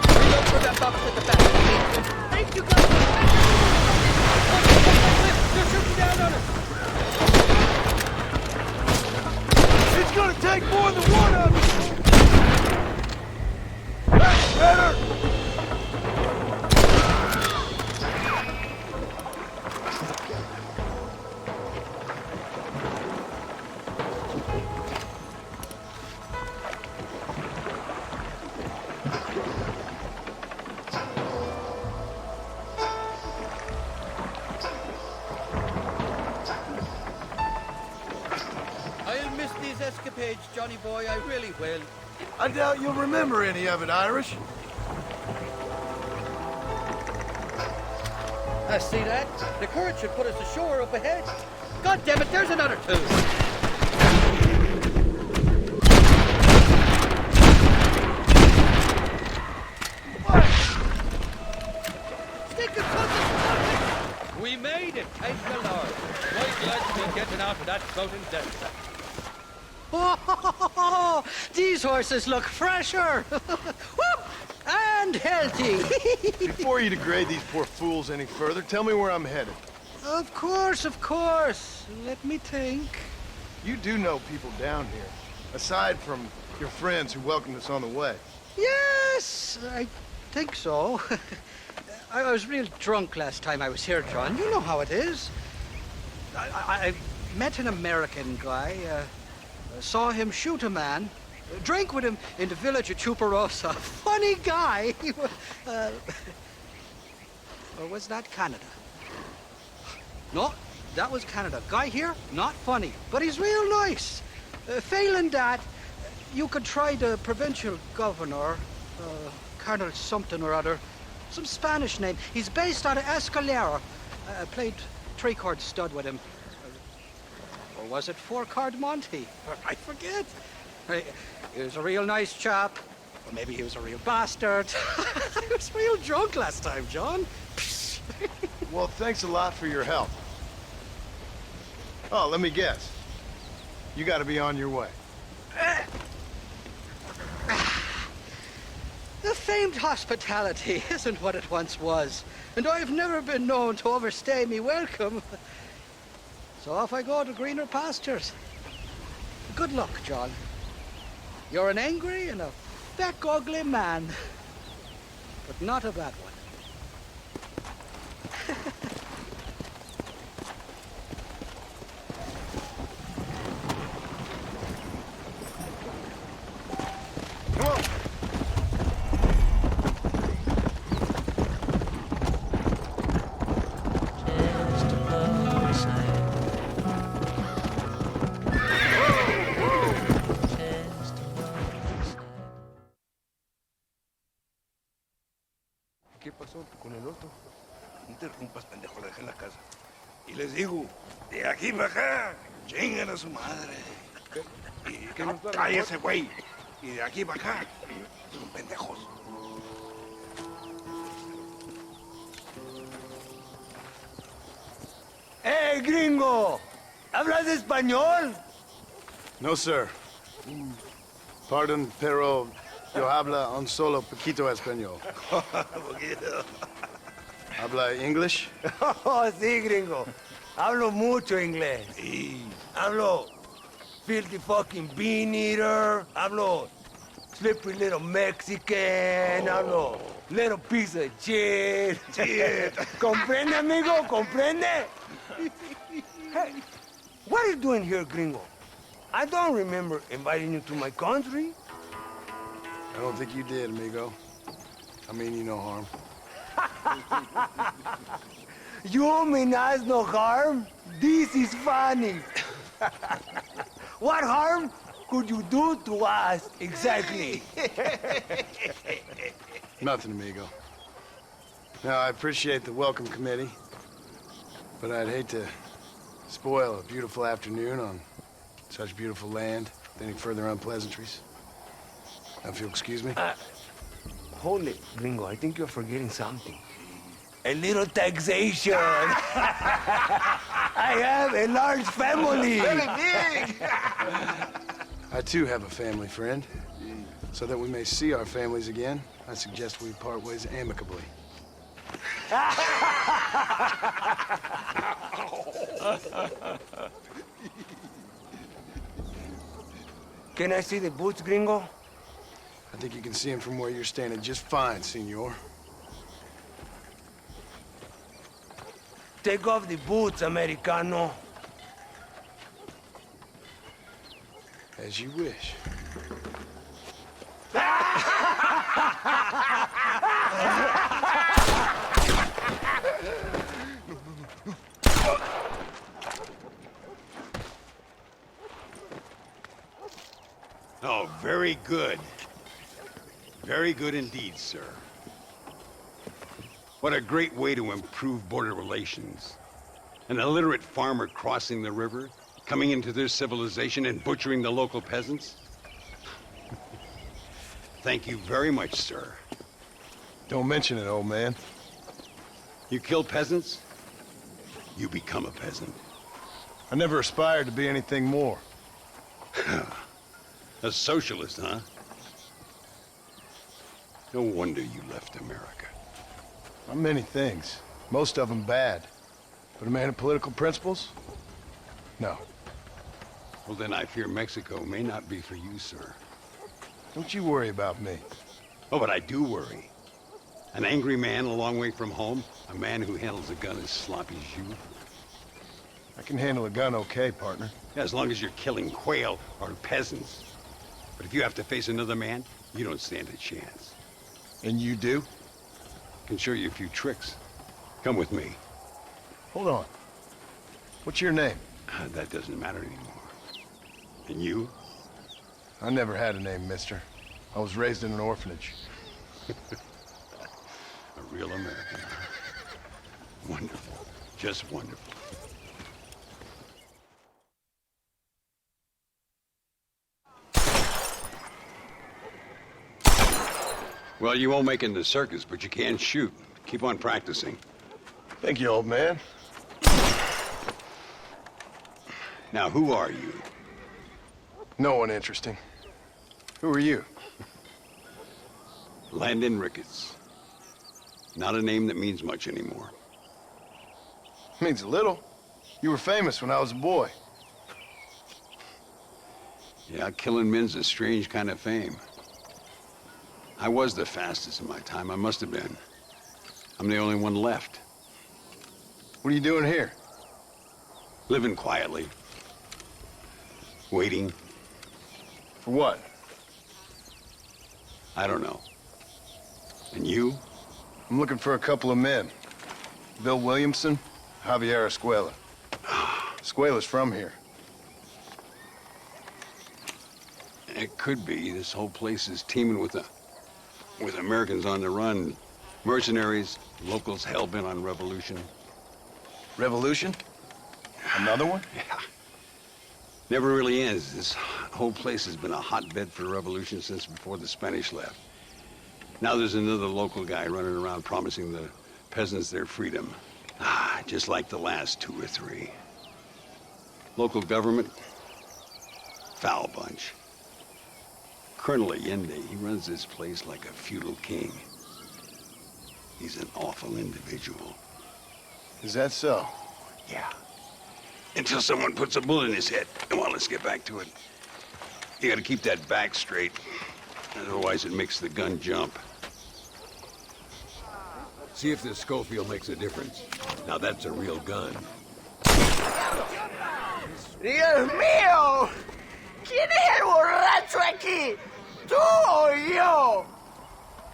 Reload for that box at the back. Thank you, guys. They're shooting down on us. It's gonna take more than one of you. That's better! Escapades, Johnny boy, I really will. I doubt you'll remember any of it, Irish. I see that. The current should put us ashore up ahead. God damn it, there's another two. What? Stinking sons of... We made it, thank the Lord. Quite glad to be getting out of that floating death. Oh, these horses look fresher and healthy. Before you degrade these poor fools any further, tell me where I'm headed. Of course, of course. Let me think. You do know people down here, aside from your friends who welcomed us on the way. Yes, I think so. I was real drunk last time I was here, John. You know how it is. I met an American guy, saw him shoot a man, drank with him in the village of Chuparosa. Funny guy. Or was that Canada? No, that was Canada. Guy here, not funny, but he's real nice. Failing that, you could try the provincial governor, Colonel something or other, some Spanish name. He's based out of Escalera. I played three-card stud with him. Or was it four-card Monty? I forget. He was a real nice chap. Or maybe he was a real bastard. I was real drunk last time, John. Well, thanks a lot for your help. Oh, let me guess. You gotta be on your way. The famed hospitality isn't what it once was, and I've never been known to overstay me welcome. So off I go to greener pastures. Good luck, John. You're an angry and a fat, ugly man, but not a bad one. ¿Qué pasó con el otro? No interrumpas, pendejo, le dejé en la casa. Y les digo, de aquí para acá, chingan a su madre. ¿Qué no, cállese, güey. Y de aquí para acá, son pendejos. ¡Eh, gringo! ¿Hablas español? No, sir. Pardon, pero yo habla un solo poquito español. Poquito. ¿Habla English? Oh, sí, gringo. Hablo mucho inglés. Sí. Hablo filthy fucking bean eater. Hablo slippery little Mexican. Hablo little piece of shit. Shit. ¿Comprende, amigo? ¿Comprende? Hey, what are you doing here, gringo? I don't remember inviting you to my country. I don't think you did, amigo. I mean you no harm. You mean us no harm? This is funny. What harm could you do to us, exactly? Nothing, amigo. Now, I appreciate the welcome committee, but I'd hate to spoil a beautiful afternoon on such beautiful land with any further unpleasantries. Now, if you'll excuse me. Hold it, gringo. I think you're forgetting something. A little taxation. I have a large family. Very big. I, too, have a family, friend. So that we may see our families again, I suggest we part ways amicably. Can I see the boots, gringo? I think you can see him from where you're standing just fine, senor. Take off the boots, Americano. As you wish. Oh, very good. Very good indeed, sir. What a great way to improve border relations. An illiterate farmer crossing the river, coming into their civilization and butchering the local peasants. Thank you very much, sir. Don't mention it, old man. You kill peasants, you become a peasant. I never aspired to be anything more. A socialist, huh? No wonder you left America. I'm many things. Most of them bad. But a man of political principles? No. Well, then I fear Mexico may not be for you, sir. Don't you worry about me. Oh, but I do worry. An angry man a long way from home, a man who handles a gun as sloppy as you. I can handle a gun okay, partner. Yeah, as long as you're killing quail or peasants. But if you have to face another man, you don't stand a chance. And you do? I can show you a few tricks. Come with me. Hold on. What's your name? That doesn't matter anymore. And you? I never had a name, mister. I was raised in an orphanage. A real American. Wonderful. Just wonderful. Well, you won't make it in the circus, but you can shoot. Keep on practicing. Thank you, old man. Now, who are you? No one interesting. Who are you? Landon Ricketts. Not a name that means much anymore. Means a little. You were famous when I was a boy. Yeah, killing men's a strange kind of fame. I was the fastest in my time. I must have been. I'm the only one left. What are you doing here? Living quietly. Waiting. For what? I don't know. And you? I'm looking for a couple of men. Bill Williamson, Javier Escuela. Escuela's from here. It could be. This whole place is teeming with Americans on the run. Mercenaries, locals hell-bent on revolution. Revolution? Another one? Yeah. Never really ends. This whole place has been a hotbed for revolution since before the Spanish left. Now there's another local guy running around promising the peasants their freedom. Just like the last 2 or 3. Local government, foul bunch. Colonel Allende, he runs this place like a feudal king. He's an awful individual. Is that so? Yeah. Until someone puts a bullet in his head. Come on, let's get back to it. You gotta keep that back straight. Otherwise it makes the gun jump. See if this Schofield makes a difference. Now that's a real gun. ¡Dios mío! ¿Quién es el borracho aquí? ¿Tú o yo?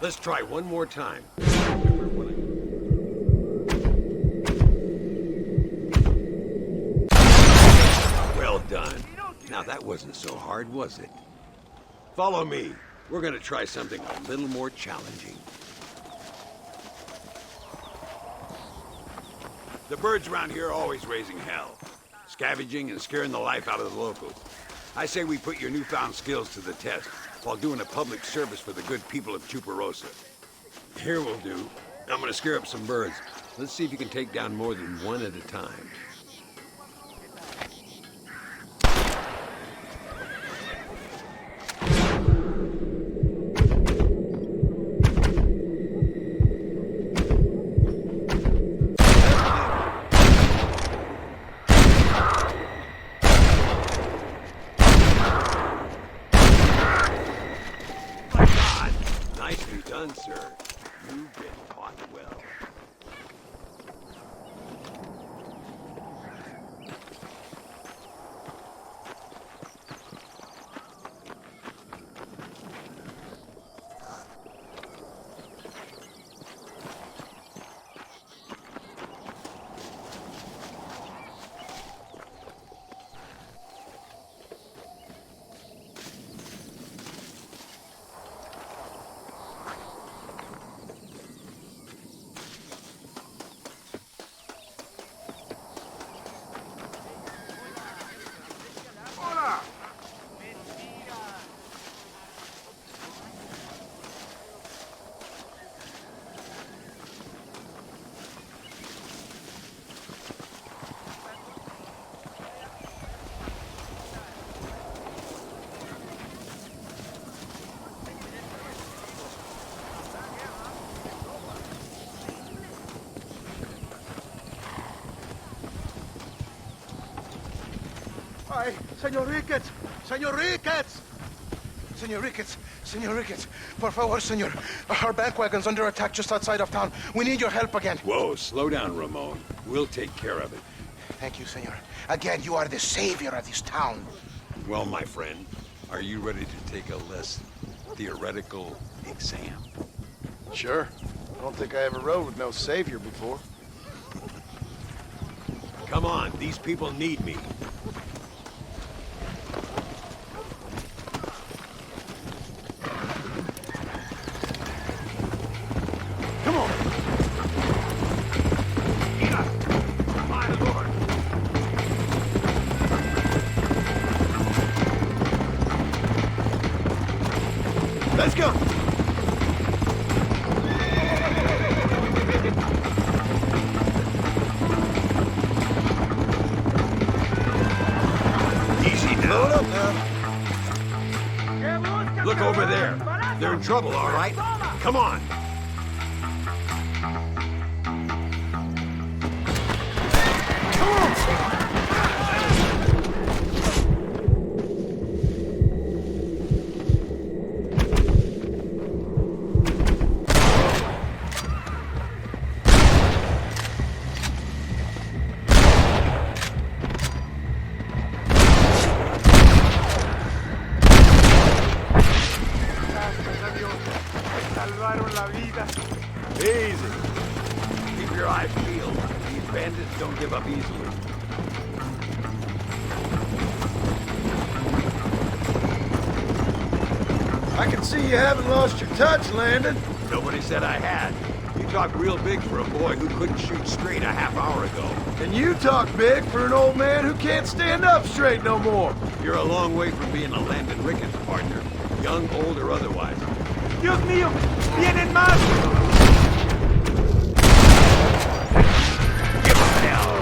Let's try one more time. Well done. Now that wasn't so hard, was it? Follow me. We're gonna try something a little more challenging. The birds around here are always raising hell, scavenging and scaring the life out of the locals. I say we put your newfound skills to the test while doing a public service for the good people of Chuparosa. Here we'll do. I'm gonna scare up some birds. Let's see if you can take down more than one at a time. Nicely done, sir. You've been caught well. Senor Ricketts! Senor Ricketts! Senor Ricketts! Senor Ricketts! Por favor, senor. Our bank wagon's under attack just outside of town. We need your help again. Whoa, slow down, Ramon. We'll take care of it. Thank you, senor. Again, you are the savior of this town. Well, my friend, are you ready to take a less theoretical exam? Sure. I don't think I ever rode with no savior before. Come on, these people need me. Come on! My lord! Let's go! Easy now. Load up now. Look over there. They're in trouble, all right? Come on. Easy. Keep your eyes peeled. These bandits don't give up easily. I can see you haven't lost your touch, Landon. Nobody said I had. You talk real big for a boy who couldn't shoot straight a half hour ago. And you talk big for an old man who can't stand up straight no more. You're a long way from being a Landon Ricketts partner, young, old, or otherwise. Dios mío, vienen más! Give them hell!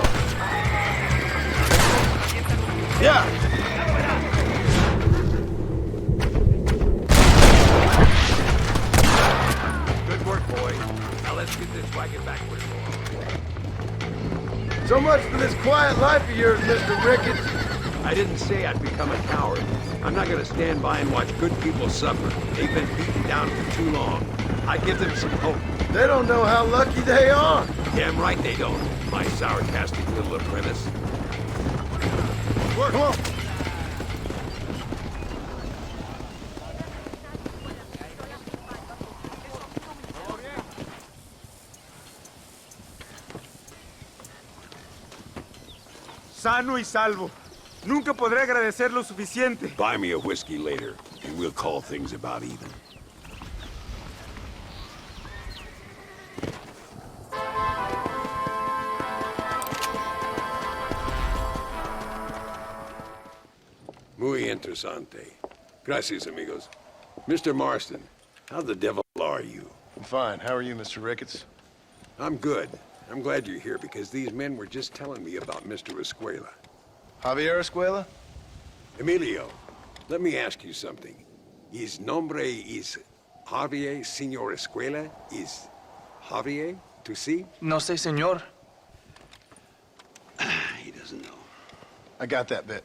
Yeah. Good work, boy. Now let's get this wagon back where it belongs. So much for this quiet life of yours, Mr. Ricketts. I didn't say I'd become a coward. I'm not gonna stand by and watch good people suffer. They've been beaten down for too long. I give them some hope. They don't know how lucky they are. Damn right they don't, my sarcastic little apprentice. Work. Come on. Sano y salvo. Nunca podré agradecer lo suficiente. Buy me a whiskey later, and we'll call things about even. Muy interesante. Gracias, amigos. Mr. Marston, how the devil are you? I'm fine. How are you, Mr. Ricketts? I'm good. I'm glad you're here because these men were just telling me about Mr. Escuela. Javier Escuela? Emilio, let me ask you something. His nombre is Javier Señor Escuela? Is Javier to see? No sé, señor. He doesn't know. I got that bit.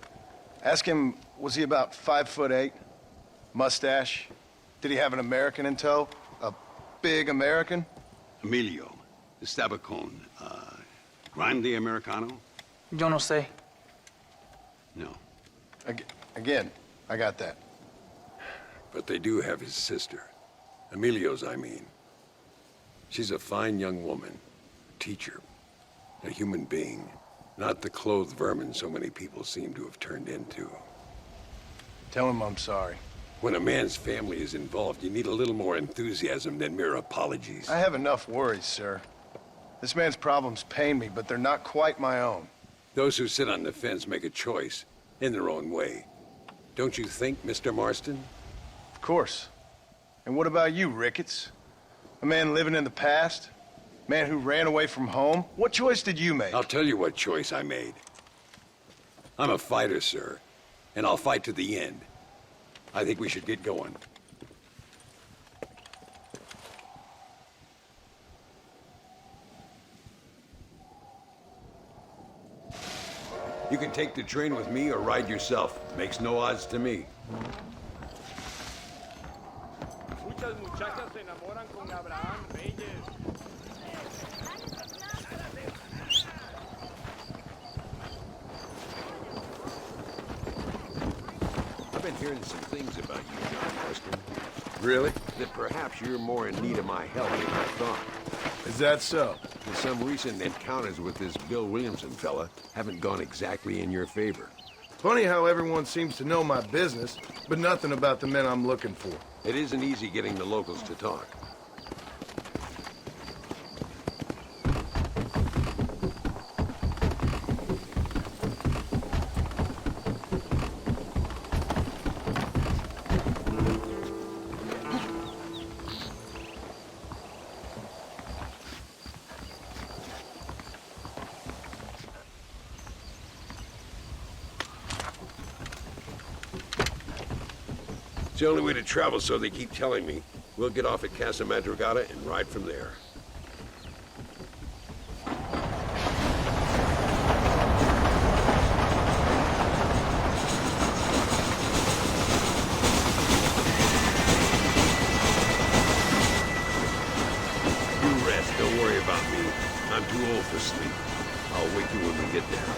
Ask him, was he about 5'8"? Mustache? Did he have an American in tow? A big American? Emilio, Estabacon, Grande Americano? Yo no sé. No. Again, I got that. But they do have his sister. Emilio's, I mean. She's a fine young woman. Teacher. A human being. Not the clothed vermin so many people seem to have turned into. Tell him I'm sorry. When a man's family is involved, you need a little more enthusiasm than mere apologies. I have enough worries, sir. This man's problems pain me, but they're not quite my own. Those who sit on the fence make a choice, in their own way. Don't you think, Mr. Marston? Of course. And what about you, Ricketts? A man living in the past? Man who ran away from home? What choice did you make? I'll tell you what choice I made. I'm a fighter, sir, and I'll fight to the end. I think we should get going. You can take the train with me or ride yourself. Makes no odds to me. Muchas muchachas se enamoran con Abraham Reyes. I've been hearing some things about you, John Weston. Really? That perhaps you're more in need of my help than I thought. Is that so? And some recent encounters with this Bill Williamson fella haven't gone exactly in your favor. Funny how everyone seems to know my business, but nothing about the men I'm looking for. It isn't easy getting the locals to talk. It's the only way to travel, so they keep telling me. We'll get off at Casa Madrugada and ride from there. You rest, don't worry about me. I'm too old for sleep. I'll wake you when we get there.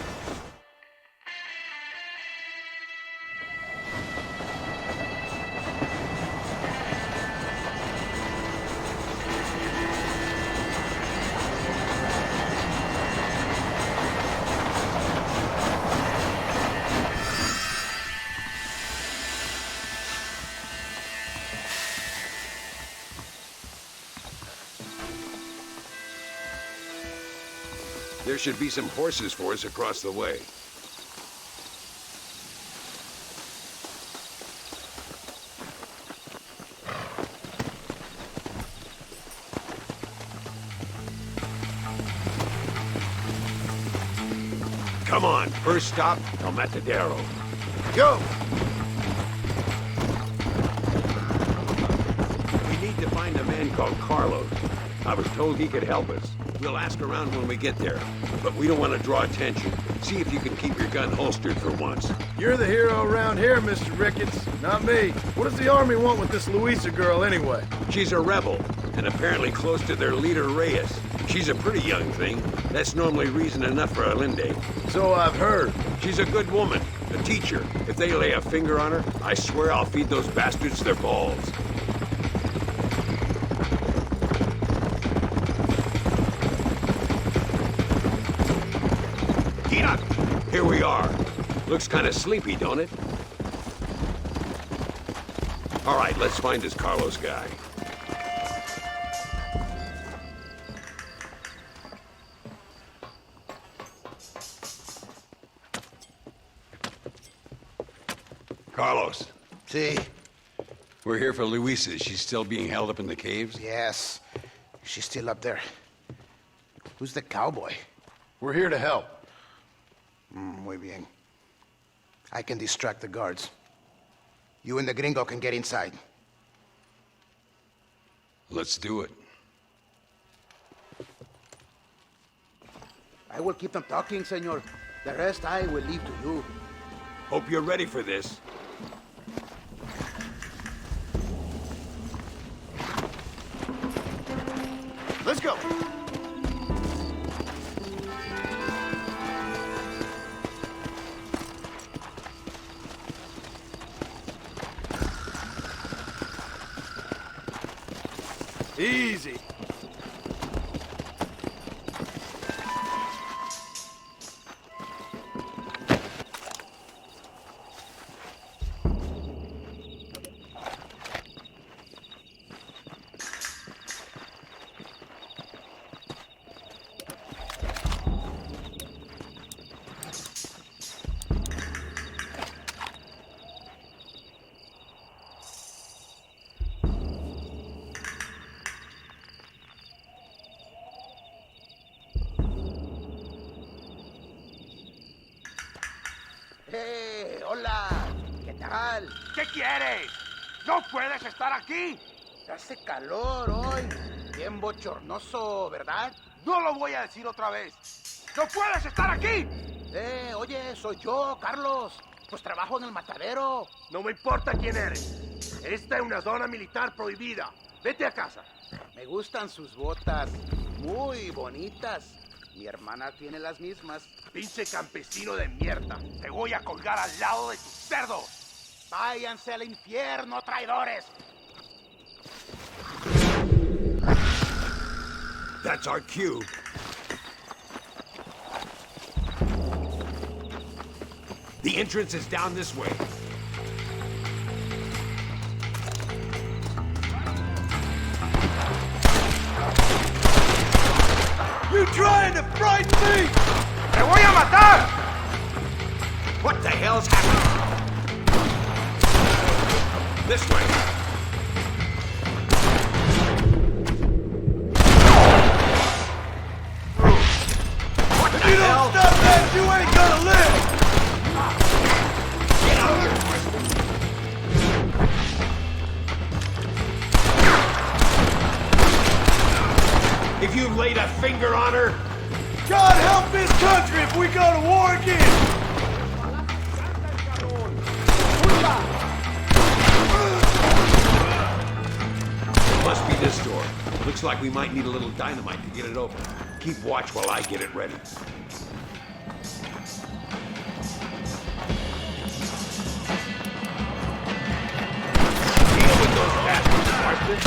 There should be some horses for us across the way. Come on, first stop, El Matadero. Go! We need to find a man called Carlos. I was told he could help us. We'll ask around when we get there, but we don't want to draw attention. See if you can keep your gun holstered for once. You're the hero around here, Mr. Ricketts, not me. What does the army want with this Luisa girl anyway? She's a rebel, and apparently close to their leader, Reyes. She's a pretty young thing. That's normally reason enough for Allende. So I've heard. She's a good woman, a teacher. If they lay a finger on her, I swear I'll feed those bastards their balls. Here we are. Looks kind of sleepy, don't it? All right, let's find this Carlos guy. Carlos. See? We're here for Luisa. She's still being held up in the caves? Yes. She's still up there. Who's the cowboy? We're here to help. Muy bien. I can distract the guards. You and the gringo can get inside. Let's do it. I will keep them talking, senor. The rest I will leave to you. Hope you're ready for this. Let's go. Easy. ¡Eh! ¡Hola! ¿Qué tal? ¿Qué quieres? ¡No puedes estar aquí! Hace calor hoy. Bien bochornoso, ¿verdad? No lo voy a decir otra vez. ¡No puedes estar aquí! Oye, soy yo, Carlos. Pues trabajo en el matadero. No me importa quién eres. Esta es una zona militar prohibida. Vete a casa. Me gustan sus botas. Muy bonitas. Mi hermana tiene las mismas. Pinche campesino de mierda. Te voy a colgar al lado de tus cerdos. Váyanse al infierno, traidores. That's our cue. The entrance is down this way. You trying to frighten me? ¡Te voy a matar! What the hell's happening? This way. What the If you don't stop that, you ain't gonna live! Get out here! If you laid a finger on her... God help this country if we go to war again! Must be this door. Looks like we might need a little dynamite to get it open. Keep watch while I get it ready. Deal with those bastards, Marston.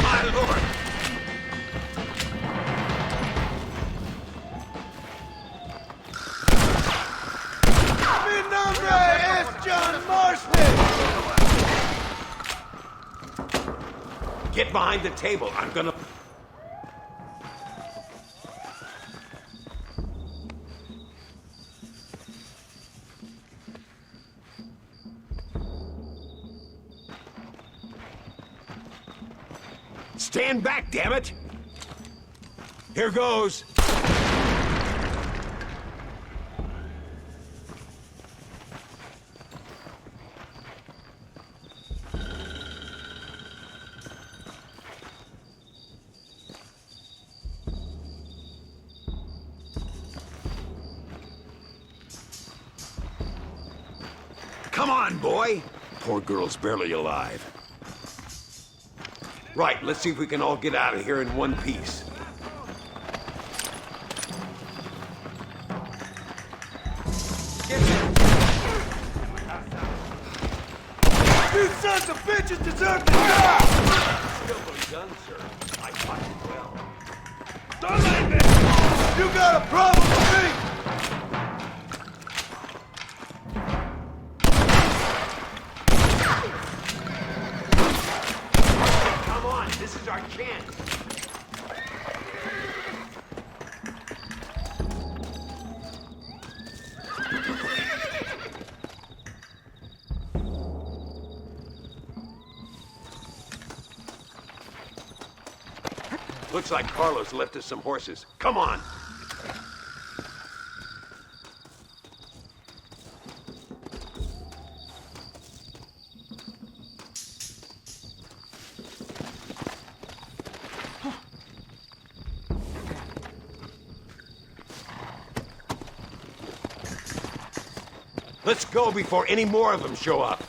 My lord! Mi nombre es John Marston! Get behind the table. I'm gonna... Stand back, damn it! Here goes. Come on, boy! Poor girl's barely alive. Right, let's see if we can all get out of here in one piece. You sons of bitches deserve to die! Skillfully done, sir. I fought you well. Don't leave me! You got a problem with me? Come on, this is our chance. Looks like Carlos left us some horses. Come on! Let's go before any more of them show up.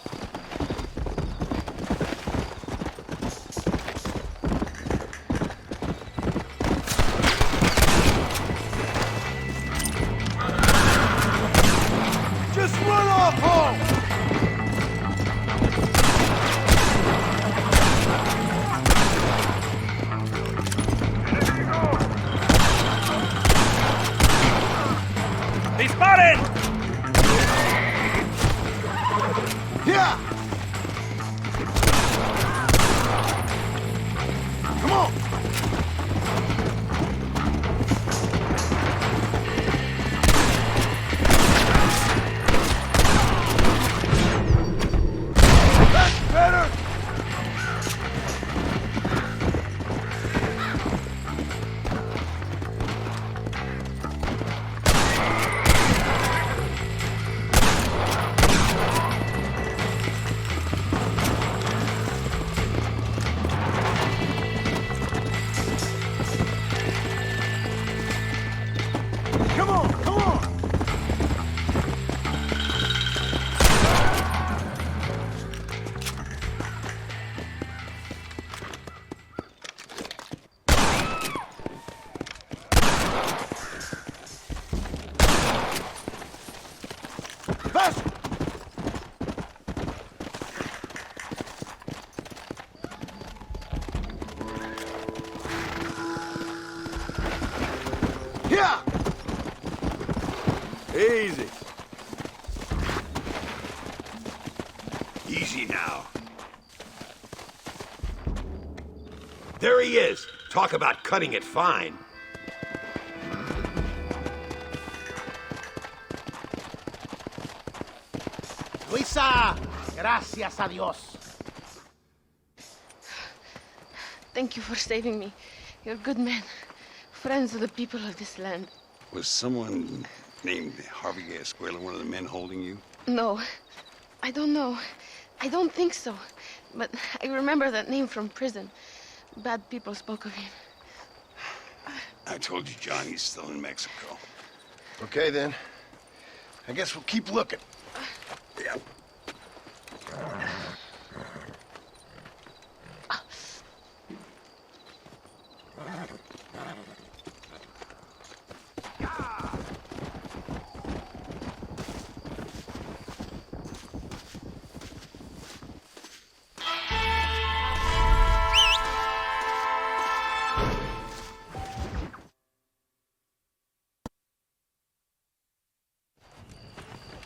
Just run off home! He's spotted! Yeah! Come on! That's better! Yeah! Easy. Easy now. There he is. Talk about cutting it fine. Luisa, gracias a Dios. Thank you for saving me. You're good men. Friends of the people of this land. Was someone named Harvey Escorting one of the men holding you? No, I don't know. I don't think so. But I remember that name from prison. Bad people spoke of him. I told you Johnny's still in Mexico. Okay, then. I guess we'll keep looking. Yeah.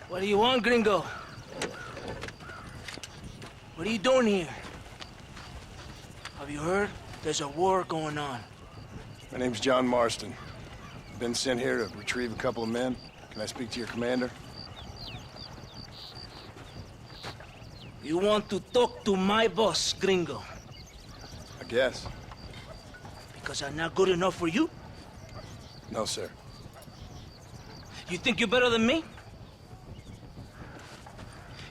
What do you want, gringo? What are you doing here? Have you heard? There's a war going on. My name's John Marston. Been sent here to retrieve a couple of men. Can I speak to your commander? You want to talk to my boss, gringo? I guess. Because I'm not good enough for you? No, sir. You think you're better than me?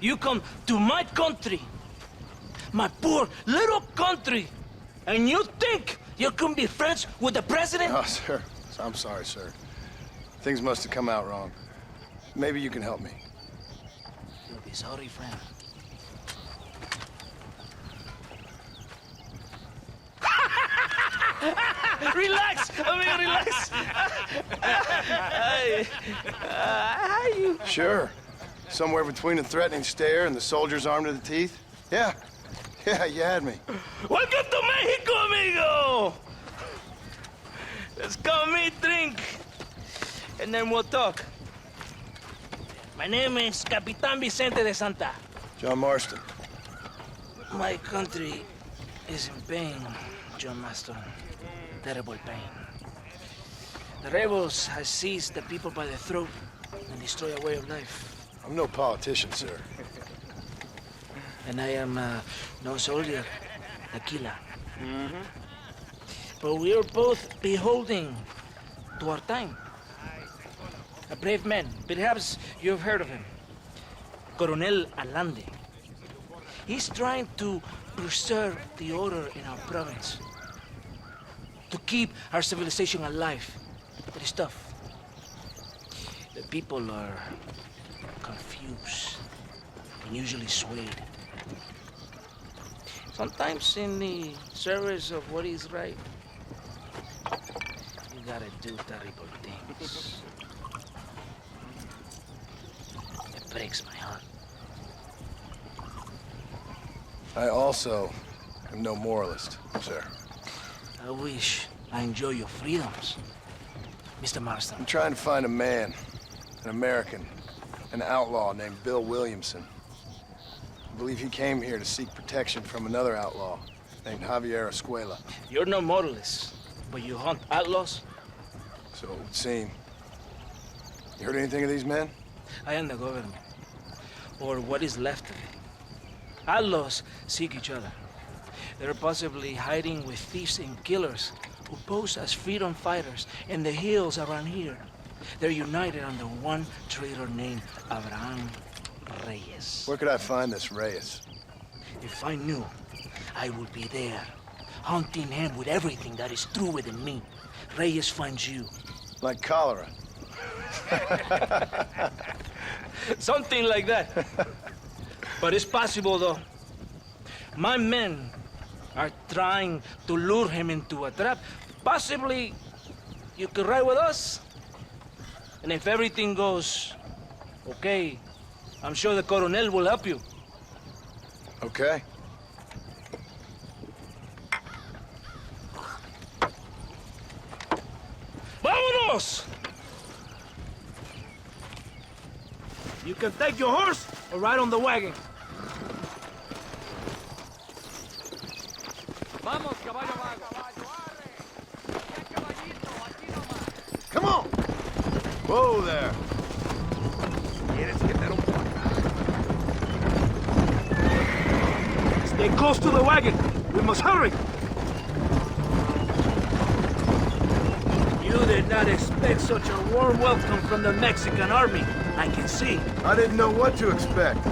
You come to my country, my poor little country, and you think you can be friends with the president? No, sir. I'm sorry, sir. Things must have come out wrong. Maybe you can help me. You'll be sorry, friend. Relax, amigo, relax. How you? Sure. Somewhere between a threatening stare and the soldiers armed to the teeth? Yeah. Yeah, you had me. Welcome to Mexico, amigo! Let's come meet, drink, and then we'll talk. My name is Capitan Vicente de Santa. John Marston. My country is in pain, John Marston. Terrible pain. The rebels have seized the people by the throat and destroy a way of life. I'm no politician, sir. And I am no soldier, a killer. But we are both beholding to our time. A brave man, perhaps you've heard of him. Coronel Allende. He's trying to preserve the order in our province. To keep our civilization alive. But it's tough. The people are confused and usually swayed. Sometimes in the service of what is right, you gotta do terrible things. It breaks my heart. I also am no moralist, sir. I wish I enjoy your freedoms, Mr. Marston. I'm trying to find a man, an American, an outlaw named Bill Williamson. I believe he came here to seek protection from another outlaw named Javier Escuela. You're no moralist, but you hunt outlaws? So it would seem. You heard anything of these men? I am the government, or what is left of it. Outlaws seek each other. They're possibly hiding with thieves and killers who pose as freedom fighters in the hills around here. They're united under one traitor named Abraham Reyes. Where could I find this Reyes? If I knew, I would be there, hunting him with everything that is true within me. Reyes finds you. Like cholera. Something like that. But it's possible, though. My men are trying to lure him into a trap. Possibly, you could ride with us. And if everything goes okay, I'm sure the Coronel will help you. Okay. ¡Vámonos! Vamos! You can take your horse or ride on the wagon. Vamos, caballo vago. Come on! Whoa there! Stay close to the wagon. We must hurry. You did not expect such a warm welcome from the Mexican army. I can see. I didn't know what to expect.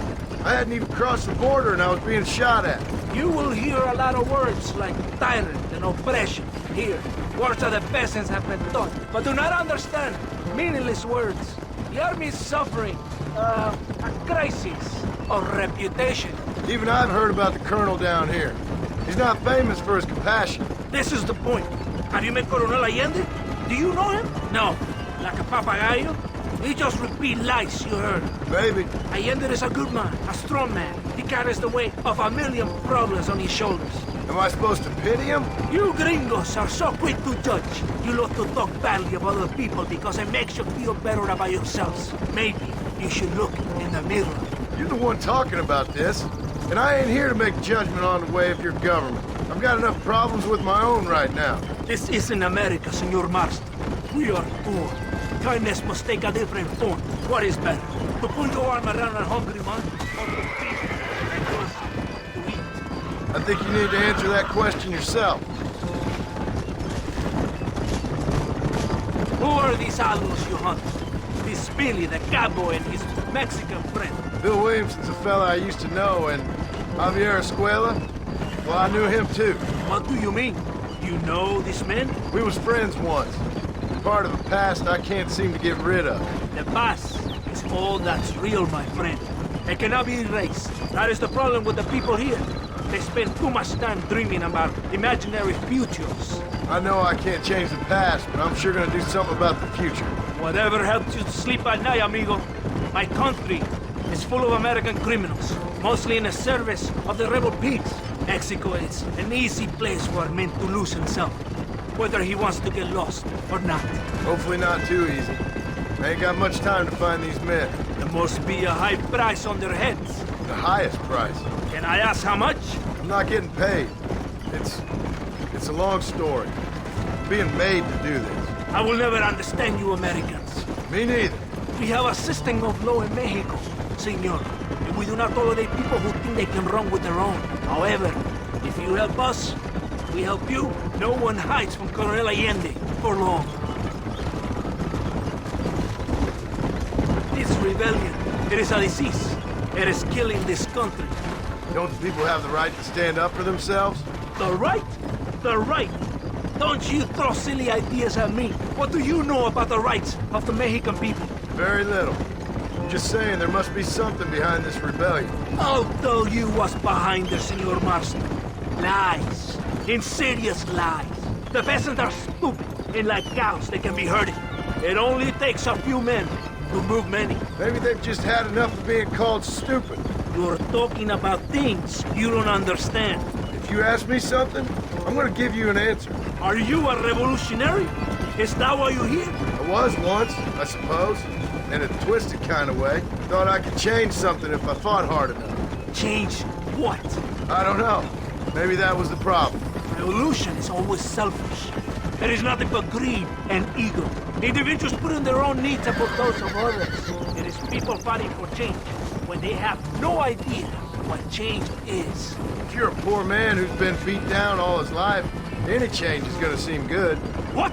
I hadn't even crossed the border and I was being shot at. You will hear a lot of words like tyrant and oppression here. Words of the peasants have been taught, but do not understand meaningless words. The army is suffering a crisis of reputation. Even I've heard about the colonel down here. He's not famous for his compassion. This is the point. Have you met Coronel Allende? Do you know him? No. Like a papagayo? He just repeat lies you heard. Maybe. Allende is a good man, a strong man. He carries the weight of a million problems on his shoulders. Am I supposed to pity him? You gringos are so quick to judge. You love to talk badly about other people because it makes you feel better about yourselves. Maybe you should look in the mirror. You're the one talking about this. And I ain't here to make judgment on the way of your government. I've got enough problems with my own right now. This isn't America, Senor Marston. We are poor. Kindness must take a different form. What is better? To put your arm around a hungry man, or to feed and to eat? I think you need to answer that question yourself. Who are these outlaws you hunt? This Billy, the cowboy, and his Mexican friend. Bill Williamson's a fella I used to know, and Javier Escuela, well, I knew him too. What do you mean? You know this man? We was friends once. Part of the past I can't seem to get rid of. The past is all that's real, my friend. It cannot be erased. That is the problem with the people here. They spend too much time dreaming about imaginary futures. I know I can't change the past, but I'm sure gonna do something about the future. Whatever helps you to sleep at night, amigo. My country is full of American criminals, mostly in the service of the rebel pigs. Mexico is an easy place for a man to lose himself, whether he wants to get lost or not. Hopefully not too easy. I ain't got much time to find these men. There must be a high price on their heads. The highest price. Can I ask how much? I'm not getting paid. It's a long story. I'm being made to do this. I will never understand you Americans. Me neither. We have a system of law in Mexico, senor. And we do not tolerate people who think they can run with their own. However, if you help us, we help you. No one hides from Colonel Allende for long. This rebellion, it is a disease. It is killing this country. Don't the people have the right to stand up for themselves? The right? The right? Don't you throw silly ideas at me. What do you know about the rights of the Mexican people? Very little. Just saying there must be something behind this rebellion. I'll tell you what's behind it, Senor Marston. Lies. Insidious lies. The peasants are stupid, and like cows, they can be herded. It only takes a few men to move many. Maybe they've just had enough of being called stupid. You're talking about things you don't understand. If you ask me something, I'm gonna give you an answer. Are you a revolutionary? Is that why you're here? I was once, I suppose. In a twisted kind of way. Thought I could change something if I fought hard enough. Change what? I don't know. Maybe that was the problem. Revolution is always selfish. It is nothing but greed and ego. Individuals putting their own needs above those of others. It is people fighting for change when they have no idea what change is. If you're a poor man who's been beat down all his life, any change is gonna seem good. What?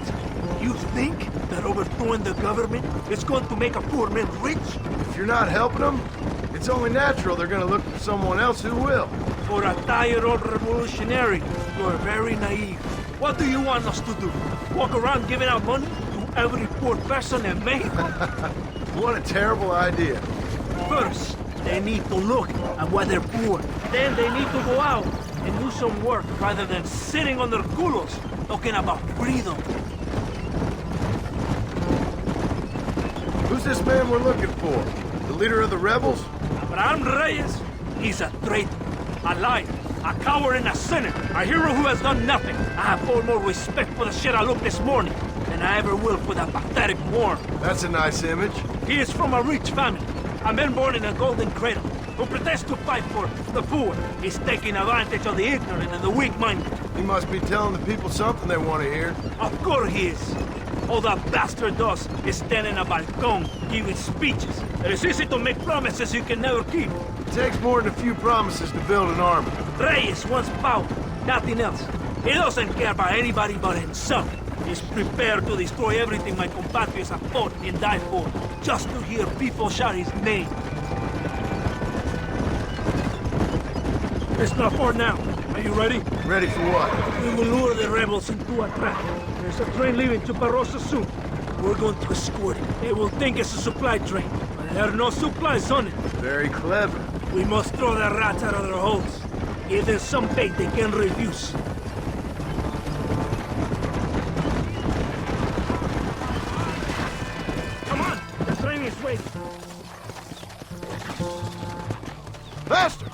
You think that overthrowing the government is going to make a poor man rich? If you're not helping them, it's only natural they're gonna look for someone else who will. For a tired old revolutionary, you're very naive. What do you want us to do? Walk around giving out money to every poor person in Mexico? What a terrible idea. First, they need to look at why they're poor. Then they need to go out and do some work rather than sitting on their culos talking about freedom. Who's this man we're looking for? The leader of the rebels? Abraham Reyes. He's a traitor, a liar, a coward and a sinner. A hero who has done nothing. I have far more respect for the shit I looked this morning than than I ever will for that pathetic worm. That's a nice image. He is from a rich family, a man born in a golden cradle, who pretends to fight for the poor. He's taking advantage of the ignorant and the weak-minded. He must be telling the people something they want to hear. Of course he is. All that bastard does is stand in a balcón, giving speeches. It is easy to make promises you can never keep. It takes more than a few promises to build an army. Reyes wants power, nothing else. He doesn't care about anybody but himself. He's prepared to destroy everything my compatriots have fought and died for, just to hear people shout his name. It's not far now. Are you ready? Ready for what? We will lure the rebels into a trap. There's a train leaving to Barrosa soon. We're going to escort it. They will think it's a supply train, but there are no supplies on it. Very clever. We must throw the rats out of their holes. Give them some bait they can refuse. Come on! The train is waiting. Faster!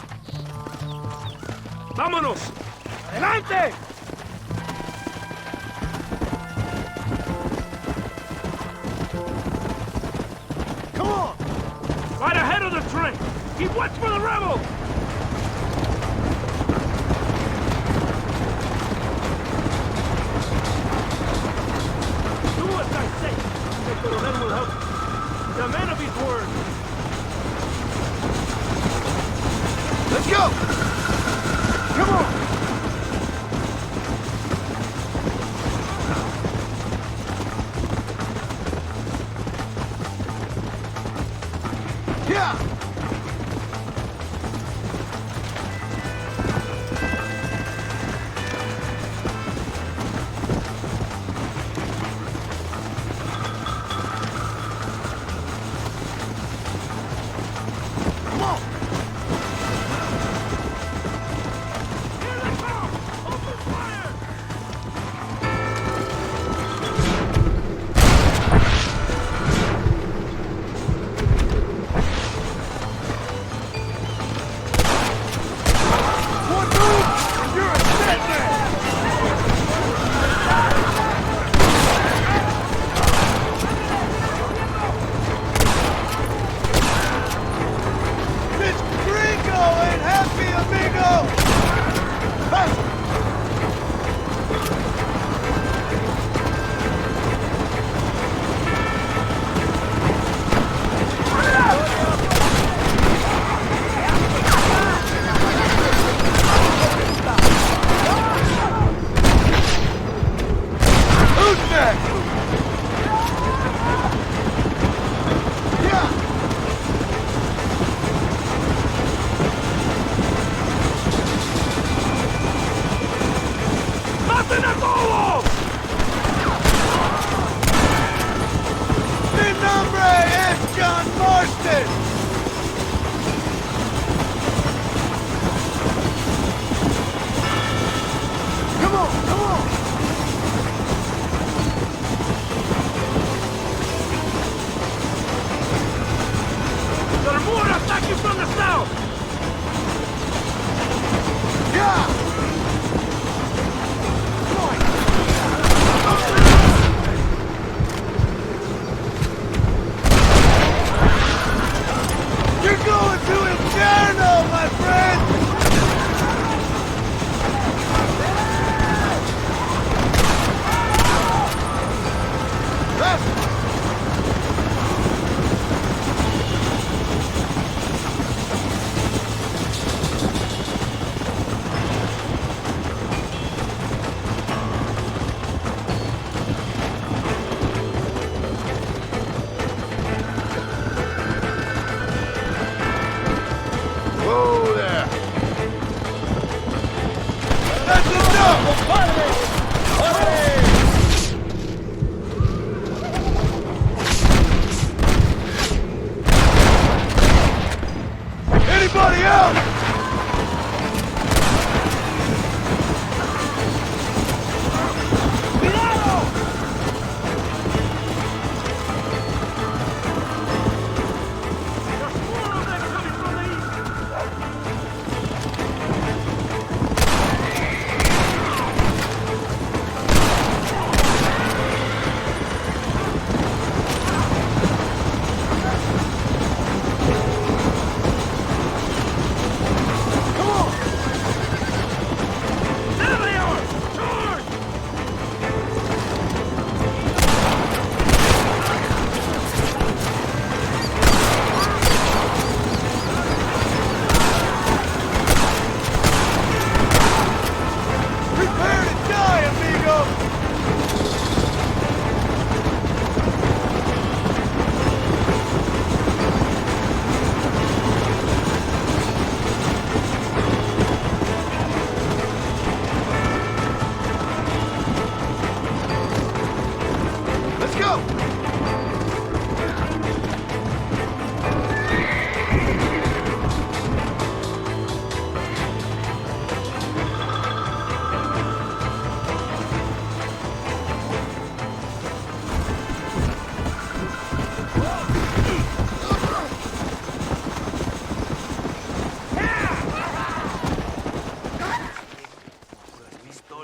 ¡Vámonos! ¡Adelante! Come on! Right ahead of the train! Keep watch for the rebels! Do as I say! The Colonel will help you. He's a man of his word. Let's go! Come on! Yeah!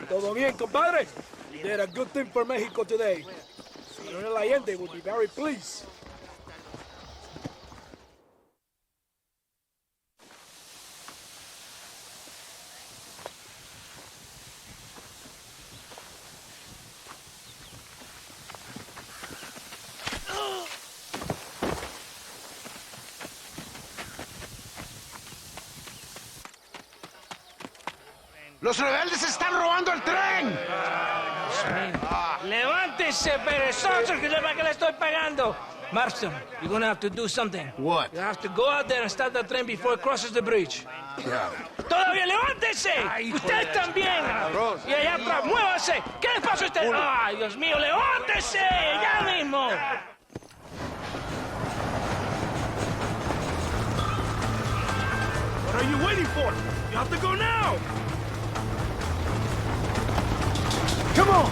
Todo bien, compadre? You did a good thing for Mexico today. Colonel Allende will be very pleased. ¡Los rebeldes están robando el tren! ¡Levántese, perezosos, que sepa que le estoy pagando! Marston, you're gonna have to do something. What? You have to go out there and start the train before it crosses the bridge. Yeah. ¡Todavía levántese! ¡Usted también! Y allá atrás, muévase. ¿Qué le pasa a usted? ¡Ay, Dios mío, levántese! ¡Ya mismo! What are you waiting for? You have to go now! Come on!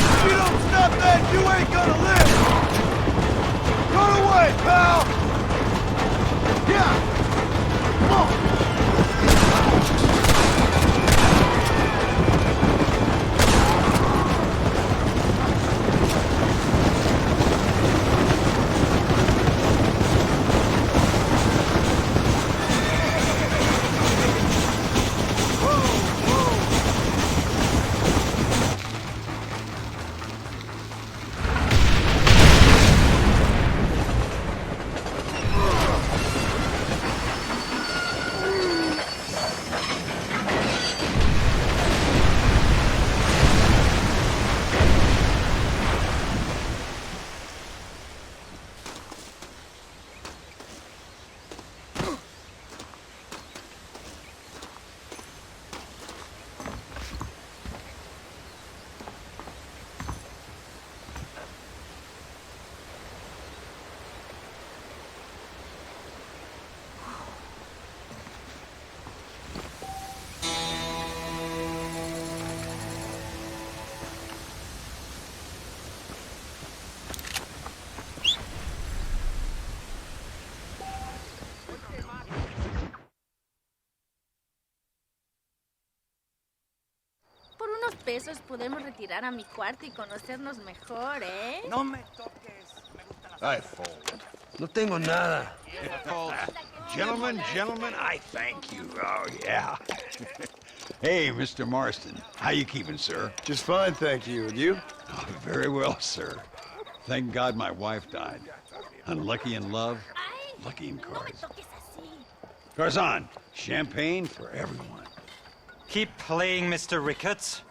If you don't stop that, you ain't gonna live! Run away, pal! Yeah! Come on! Por unos pesos podemos retirar a mi cuarto y conocernos mejor, ¿eh? No me toques. Me gustan las... I fold. No tengo nada. Gentlemen, I thank you. Oh, yeah. Hey, Mr. Marston. How you keeping, sir? Just fine, thank you. And you? Oh, very well, sir. Thank God my wife died. Unlucky in love, lucky in cards. Garzon, champagne for everyone. Keep playing, Mr. Ricketts.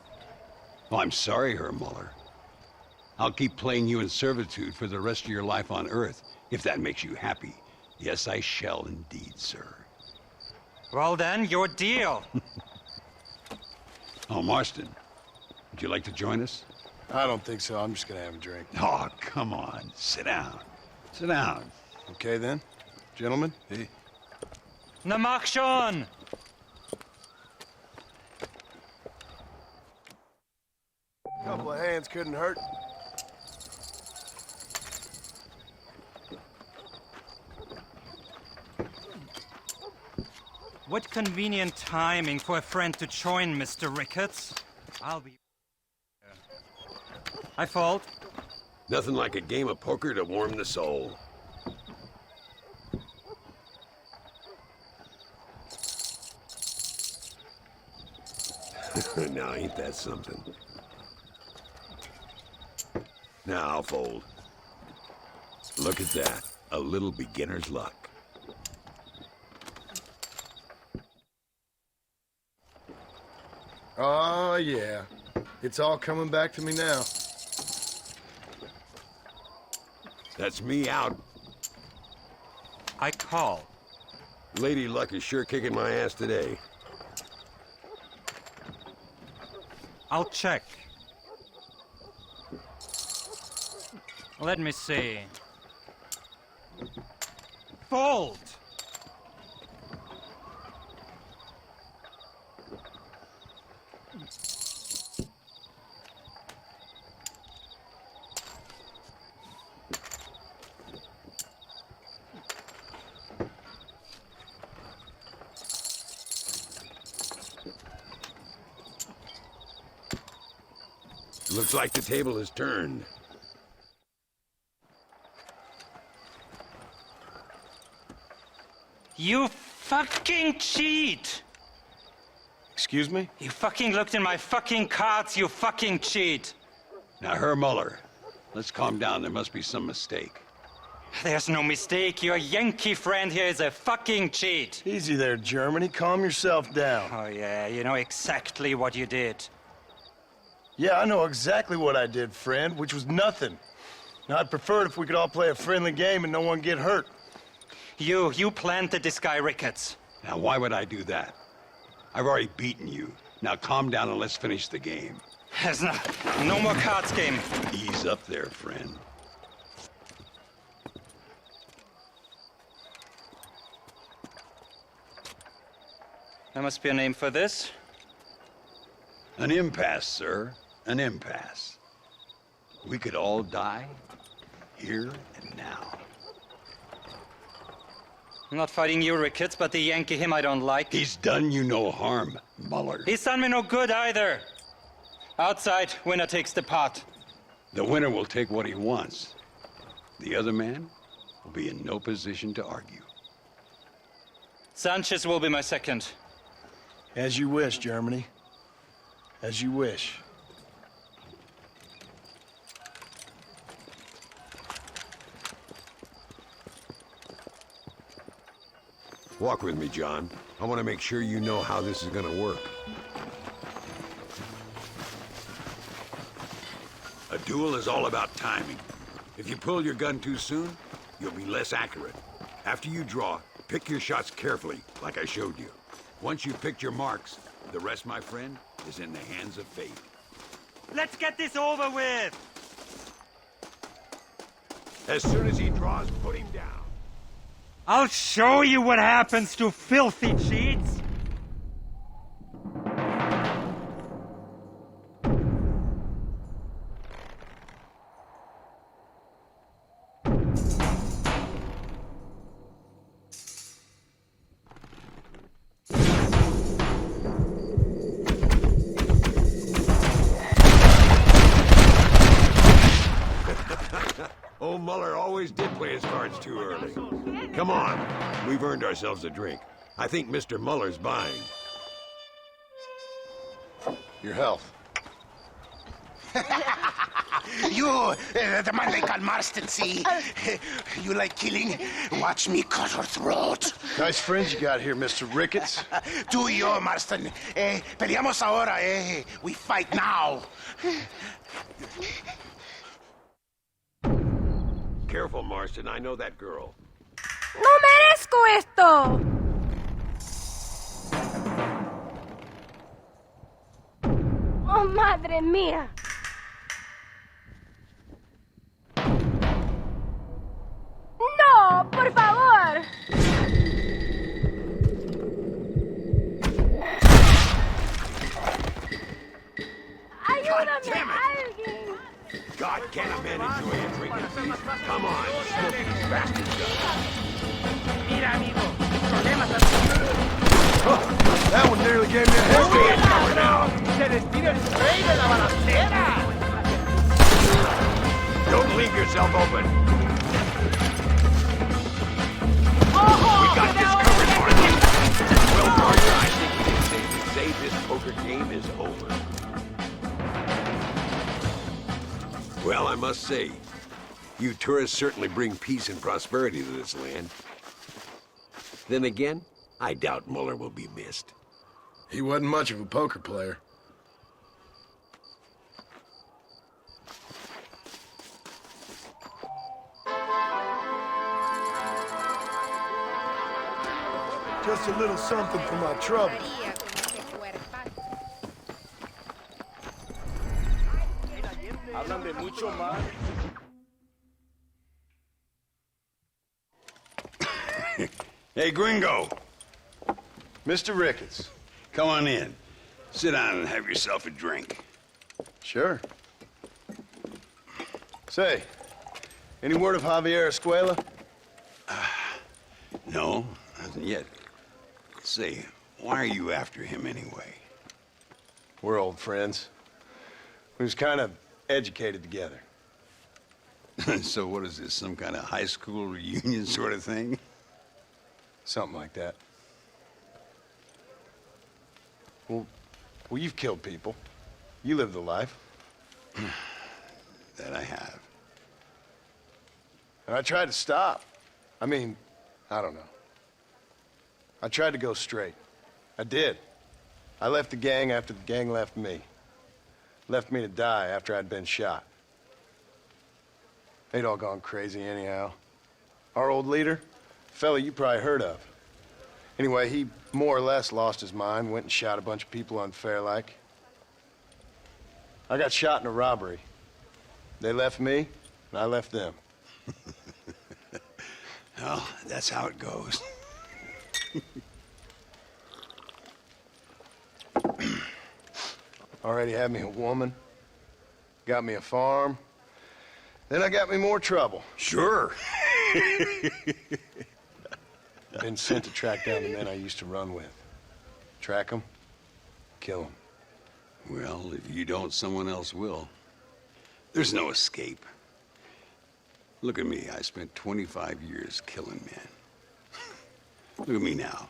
Oh, I'm sorry, Herr Muller. I'll keep playing you in servitude for the rest of your life on Earth, if that makes you happy. Yes, I shall indeed, sir. Well then, your deal. Oh, Marston, would you like to join us? I don't think so. I'm just gonna have a drink. Oh, come on. Sit down. Sit down. Okay, then. Gentlemen? Hey. Na mach schon! Couple of hands couldn't hurt. What convenient timing for a friend to join, Mr. Ricketts. I'll be... I fault. Nothing like a game of poker to warm the soul. Now, ain't that something? Now, I'll fold. Look at that. A little beginner's luck. Oh, yeah. It's all coming back to me now. That's me out. I call. Lady Luck is sure kicking my ass today. I'll check. Let me see. Fold! Looks like the table is turned. You fucking cheat! Excuse me? You fucking looked in my fucking cards, you fucking cheat! Now, Herr Muller, let's calm down. There must be some mistake. There's no mistake. Your Yankee friend here is a fucking cheat. Easy there, Germany. Calm yourself down. Oh, yeah, you know exactly what you did. Yeah, I know exactly what I did, friend, which was nothing. Now, I'd prefer it if we could all play a friendly game and no one get hurt. You planted this guy Ricketts. Now, why would I do that? I've already beaten you. Now, calm down and let's finish the game. There's no more cards game. Ease up there, friend. There must be a name for this. An impasse, sir. An impasse. We could all die, here and now. I'm not fighting you, Ricketts, but the Yankee him I don't like. He's done you no harm, Muller. He's done me no good either. Outside, winner takes the pot. The winner will take what he wants. The other man will be in no position to argue. Sanchez will be my second. As you wish, Germany. As you wish. Walk with me, John. I want to make sure you know how this is gonna work. A duel is all about timing. If you pull your gun too soon, you'll be less accurate. After you draw, pick your shots carefully, like I showed you. Once you've picked your marks, the rest, my friend, is in the hands of fate. Let's get this over with! As soon as he draws, put him down. I'll show you what happens to filthy cheats! Old Muller always did play his cards too early. Come on, we've earned ourselves a drink. I think Mr. Muller's buying. Your health. You, the man they call Marston, see? You like killing? Watch me cut her throat. Nice friends you got here, Mr. Ricketts. Tú y yo, Marston. Peleamos ahora, We fight now. Careful, Marston. I know that girl. ¡No merezco esto! ¡Oh, madre mía! ¡No, por favor! ¡Ayúdame, alguien! God, can't a man enjoy a drink in peace? Come on, smoke these bastards up. Mira, amigo, problemas That one nearly gave me a head Cover now. Se despide el rey de la balacera. Don't leave yourself open. Oh, We got this covered, Martin. Well, partner, I think we can safely say this poker game is over. Well, I must say, you tourists certainly bring peace and prosperity to this land. Then again, I doubt Muller will be missed. He wasn't much of a poker player. Just a little something for my trouble. Hablan de mucho más. Hey, Gringo. Mr. Ricketts. Come on in. Sit down and have yourself a drink. Sure. Say, any word of Javier Escuela? No, nothing yet. Say, why are you after him anyway? We're old friends. We was kind of educated together. So what is this, some kind of high school reunion sort of thing? Something like that. Well, you've killed people. You lived the life. That I have. And I tried to stop. I mean, I don't know. I tried to go straight. I did. I left the gang after the gang left me. Left me to die after I'd been shot. They'd all gone crazy anyhow. Our old leader, fella you probably heard of. Anyway, he more or less lost his mind, went and shot a bunch of people unfair-like. I got shot in a robbery. They left me, and I left them. Well, that's how it goes. Already had me a woman, got me a farm, then I got me more trouble. Sure. Been sent to track down the men I used to run with. Track them, kill them. Well, if you don't, someone else will. There's no escape. Look at me, I spent 25 years killing men. Look at me now,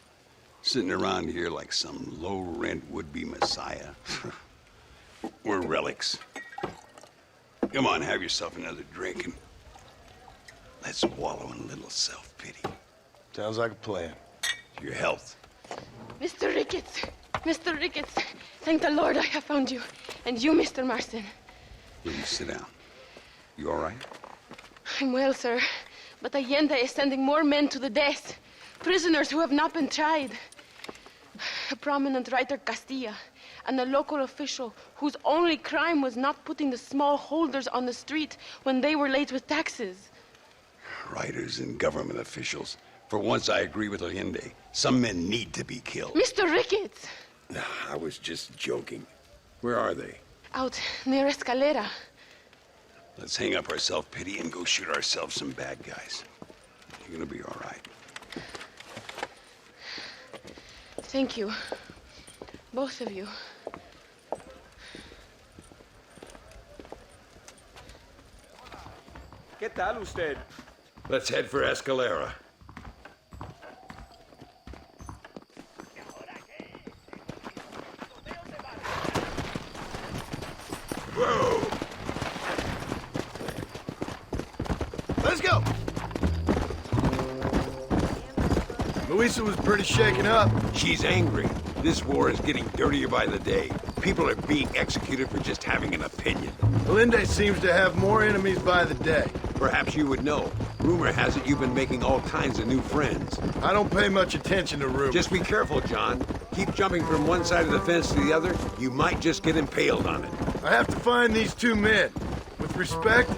sitting around here like some low-rent would-be messiah. We're relics. Come on, have yourself another drink and let's wallow in a little self-pity. Sounds like a plan. Your health. Mr. Ricketts! Mr. Ricketts! Thank the Lord I have found you. And you, Mr. Marston. Will you sit down? You all right? I'm well, sir. But Allende is sending more men to the death. Prisoners who have not been tried. A prominent writer, Castilla, and a local official whose only crime was not putting the small holders on the street when they were late with taxes. Writers and government officials. For once, I agree with Allende. Some men need to be killed. Mr. Ricketts! I was just joking. Where are they? Out near Escalera. Let's hang up our self-pity and go shoot ourselves some bad guys. You're gonna be all right. Thank you. Both of you. ¿Qué tal usted? Let's head for Escalera. Whoa! Let's go! Louisa was pretty shaken up. She's angry. This war is getting dirtier by the day. People are being executed for just having an opinion. Allende seems to have more enemies by the day. Perhaps you would know. Rumor has it you've been making all kinds of new friends. I don't pay much attention to rumors. Just be careful, John. Keep jumping from one side of the fence to the other. You might just get impaled on it. I have to find these two men. With respect,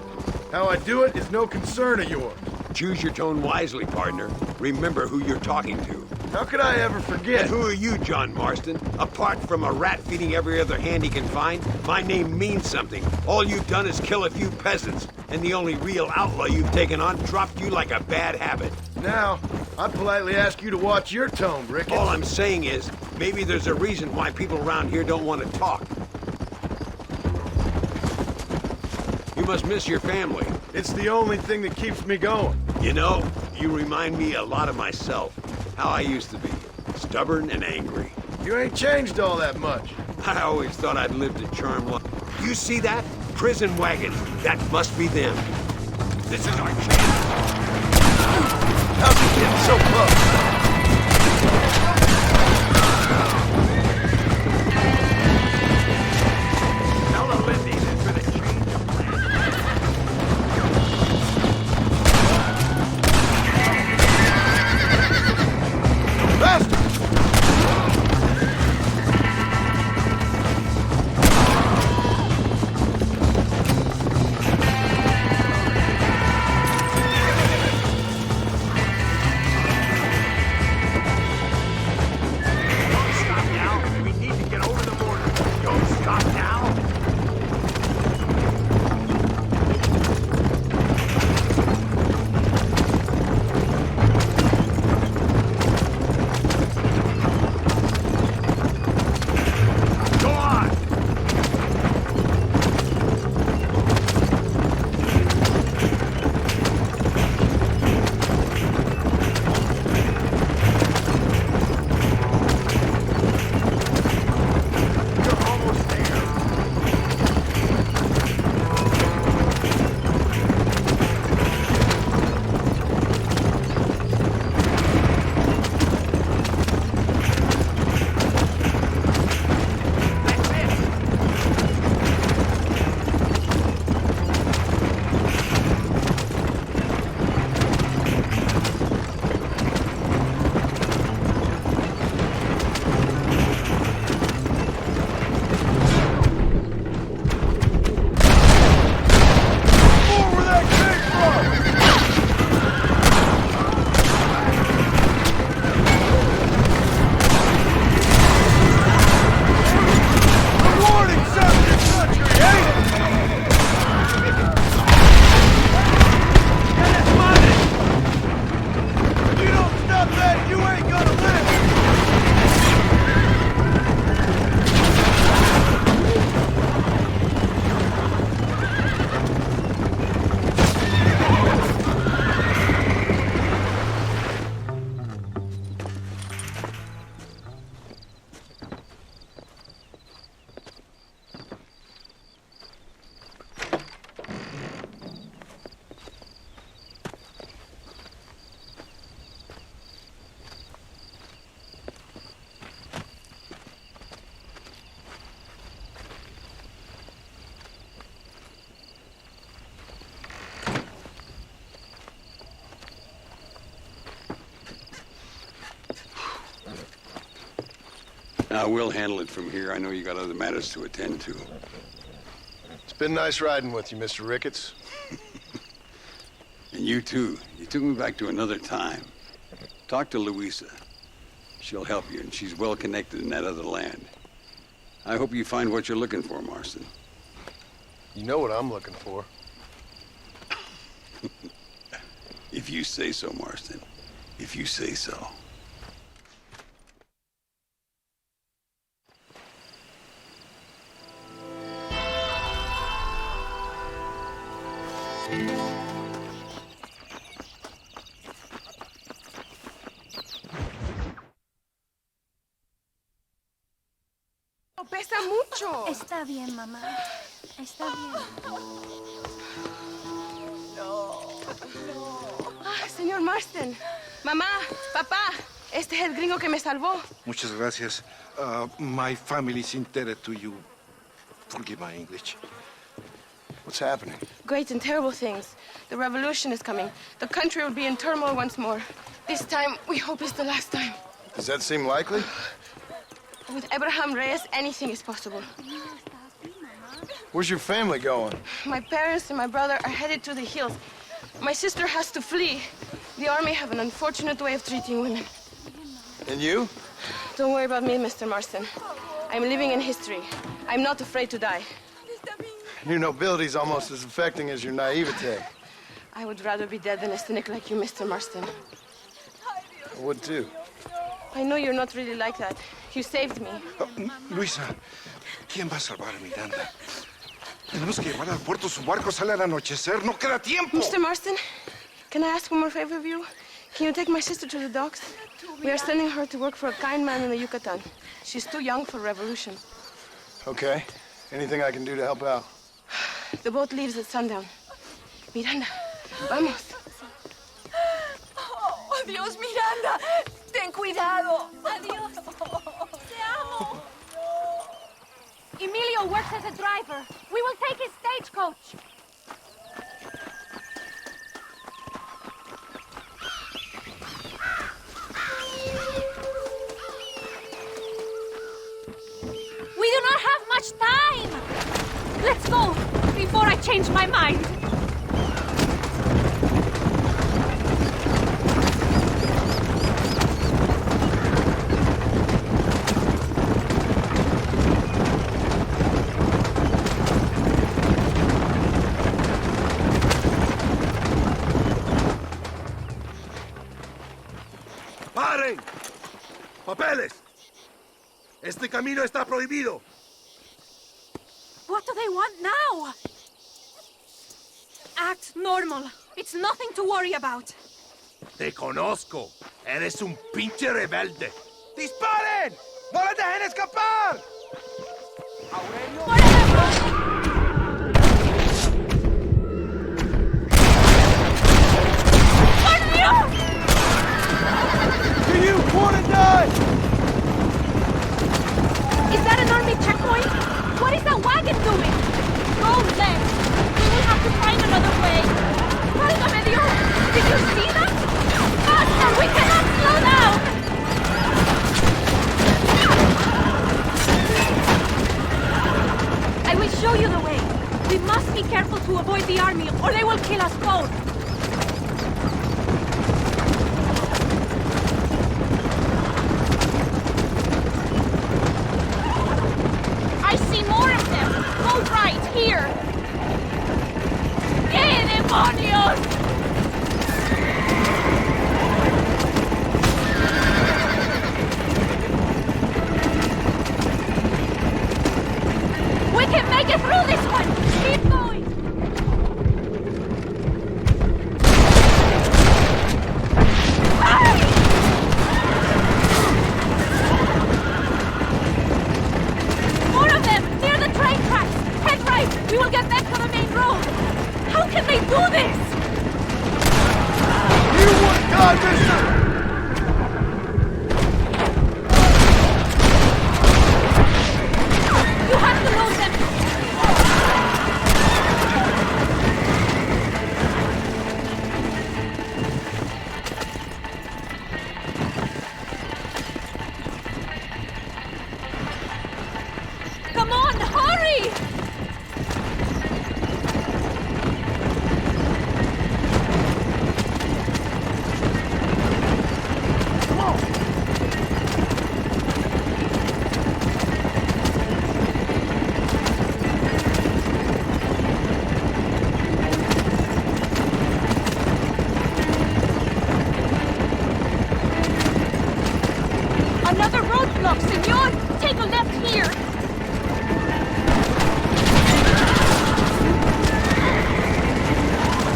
how I do it is no concern of yours. Choose your tone wisely, partner. Remember who you're talking to. How could I ever forget? And who are you, John Marston? Apart from a rat feeding every other hand he can find, my name means something. All you've done is kill a few peasants, and the only real outlaw you've taken on dropped you like a bad habit. Now, I'd politely ask you to watch your tone, Ricketts. All I'm saying is, maybe there's a reason why people around here don't want to talk. You must miss your family. It's the only thing that keeps me going. You know, you remind me a lot of myself. How I used to be. Stubborn and angry. You ain't changed all that much. I always thought I'd lived a charmed life. You see that? Prison wagons. That must be them. This is our chance. How's he getting so close? Now, we'll handle it from here. I know you got other matters to attend to. It's been nice riding with you, Mr. Ricketts. And you too. You took me back to another time. Talk to Louisa. She'll help you, and she's well connected in that other land. I hope you find what you're looking for, Marston. You know what I'm looking for. If you say so, Marston. If you say so. Pesa mucho. Está bien, mamá. Está bien. Señor Marston. Mamá, papá, este es el gringo que me salvó. Muchas gracias. My family's indebted to you. Forgive my English. What's happening? Great and terrible things. The revolution is coming. The country will be in turmoil once more. This time, we hope it's the last time. Does that seem likely? With Abraham Reyes, anything is possible. Where's your family going? My parents and my brother are headed to the hills. My sister has to flee. The army have an unfortunate way of treating women. And you? Don't worry about me, Mr. Marston. I'm living in history. I'm not afraid to die. Your nobility's almost as affecting as your naivete. I would rather be dead than a cynic like you, Mr. Marston. I would too. I know you're not really like that. You saved me. Luisa, ¿quién va a salvar a Miranda? Tenemos que llevar al puerto. Su barco sale al anochecer. No queda tiempo. Mr. Marston, can I ask one more favor of you? Can you take my sister to the docks? We are sending her to work for a kind man in the Yucatan. She's too young for revolution. Okay. Anything I can do to help out? The boat leaves at sundown. Miranda, vamos. Oh, Dios, Miranda. Ten cuidado. Adiós. Te amo. Emilio works as a driver. We will take his stagecoach. We do not have much time. Let's go before I change my mind. ¡Paren! ¡Papeles! Este camino está prohibido. What do they want now? Act normal. It's nothing to worry about. Te conozco. Eres un pinche rebelde. ¡Disparen! ¡No les dejen escapar! ¡Por Dios! Do you want to die? Is that an army checkpoint? What is that wagon doing? Go left. We will have to find another way. Válgame Dios! Did you see that? Faster! We cannot slow down! I will show you the way. We must be careful to avoid the army, or they will kill us both. I see more of them. Go right, here. ¡Qué demonios! We can make it through this one! Keep going! More of them! Near the train tracks! Head right! We will get back to the main road! How can they do this? You want God, mister! You have to lose them! look, senor! Take a left here!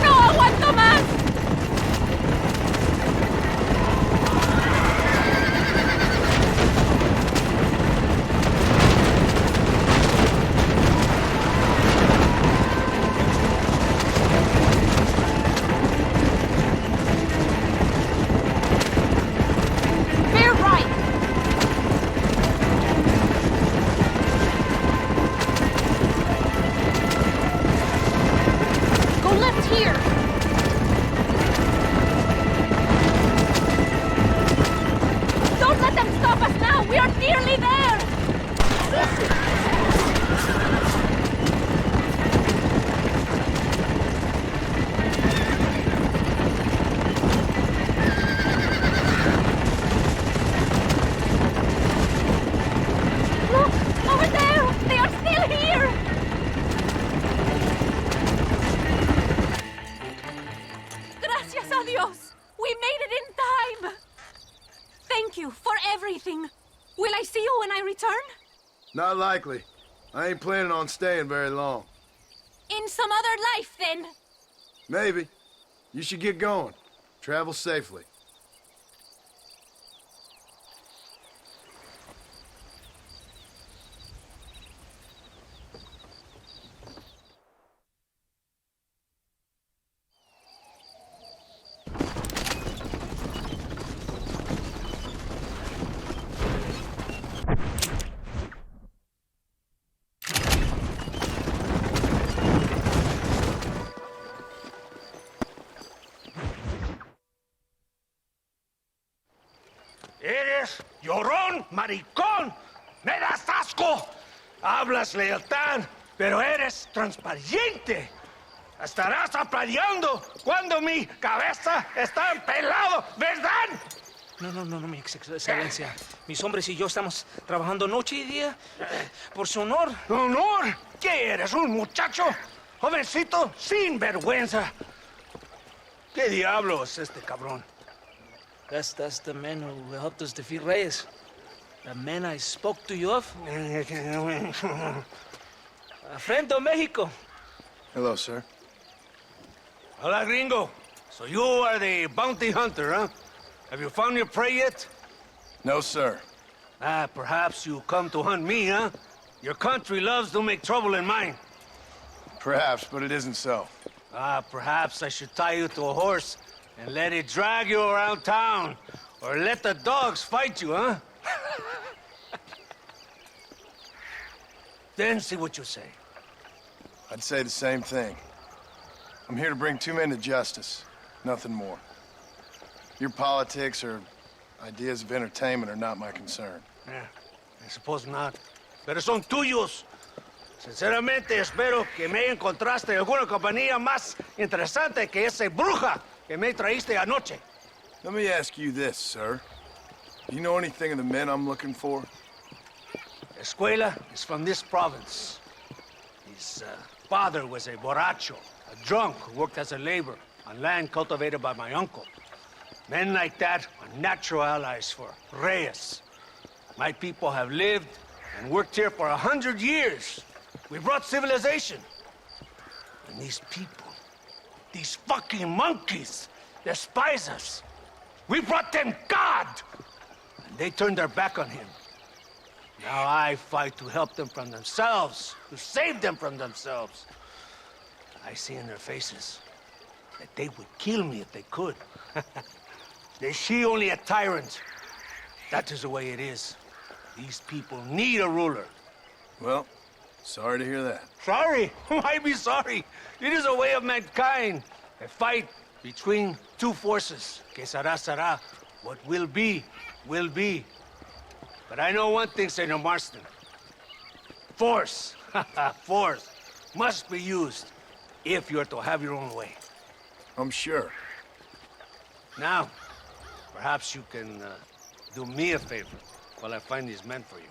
¡No aguanto más! Not likely. I ain't planning on staying very long. In some other life, then? Maybe. You should get going. Travel safely. Eres llorón, maricón. Me das asco. Hablas lealtad, pero eres transparente. Estarás aplaudiendo cuando mi cabeza está pelado, ¿verdad? No, mi excelencia. Mis hombres y yo estamos trabajando noche y día por su honor. ¿Honor? ¿Qué eres, un muchacho? Jovencito sin vergüenza. ¿Qué diablo es este cabrón? That's the man who helped us defeat Reyes. The man I spoke to you of. A friend of Mexico. Hello, sir. Hola, gringo. So you are the bounty hunter, huh? Have you found your prey yet? No, sir. Perhaps you come to hunt me, huh? Your country loves to make trouble in mine. Perhaps, but it isn't so. Perhaps I should tie you to a horse and let it drag you around town. Or let the dogs fight you, huh? Then see what you say. I'd say the same thing. I'm here to bring two men to justice. Nothing more. Your politics or ideas of entertainment are not my concern. Yeah, I suppose not. Pero son tuyos. Sinceramente, espero que me encontraste alguna compañía más interesante que esa bruja que me traíste anoche. Let me ask you this, sir. Do you know anything of the men I'm looking for? Escuela is from this province. His father was a borracho, a drunk who worked as a laborer on land cultivated by my uncle. Men like that are natural allies for Reyes. My people have lived and worked here for 100 years. We brought civilization. And these people, these fucking monkeys, despise us. We brought them God! And they turned their back on him. Now I fight to help them from themselves, to save them from themselves. I see in their faces that they would kill me if they could. They see only a tyrant. That is the way it is. These people need a ruler. Well, sorry to hear that. Sorry? Why be sorry? It is a way of mankind. A fight between two forces. Que será, será. What will be, will be. But I know one thing, Senor Marston. Force, force, must be used if you're to have your own way. I'm sure. Now, perhaps you can do me a favor while I find these men for you.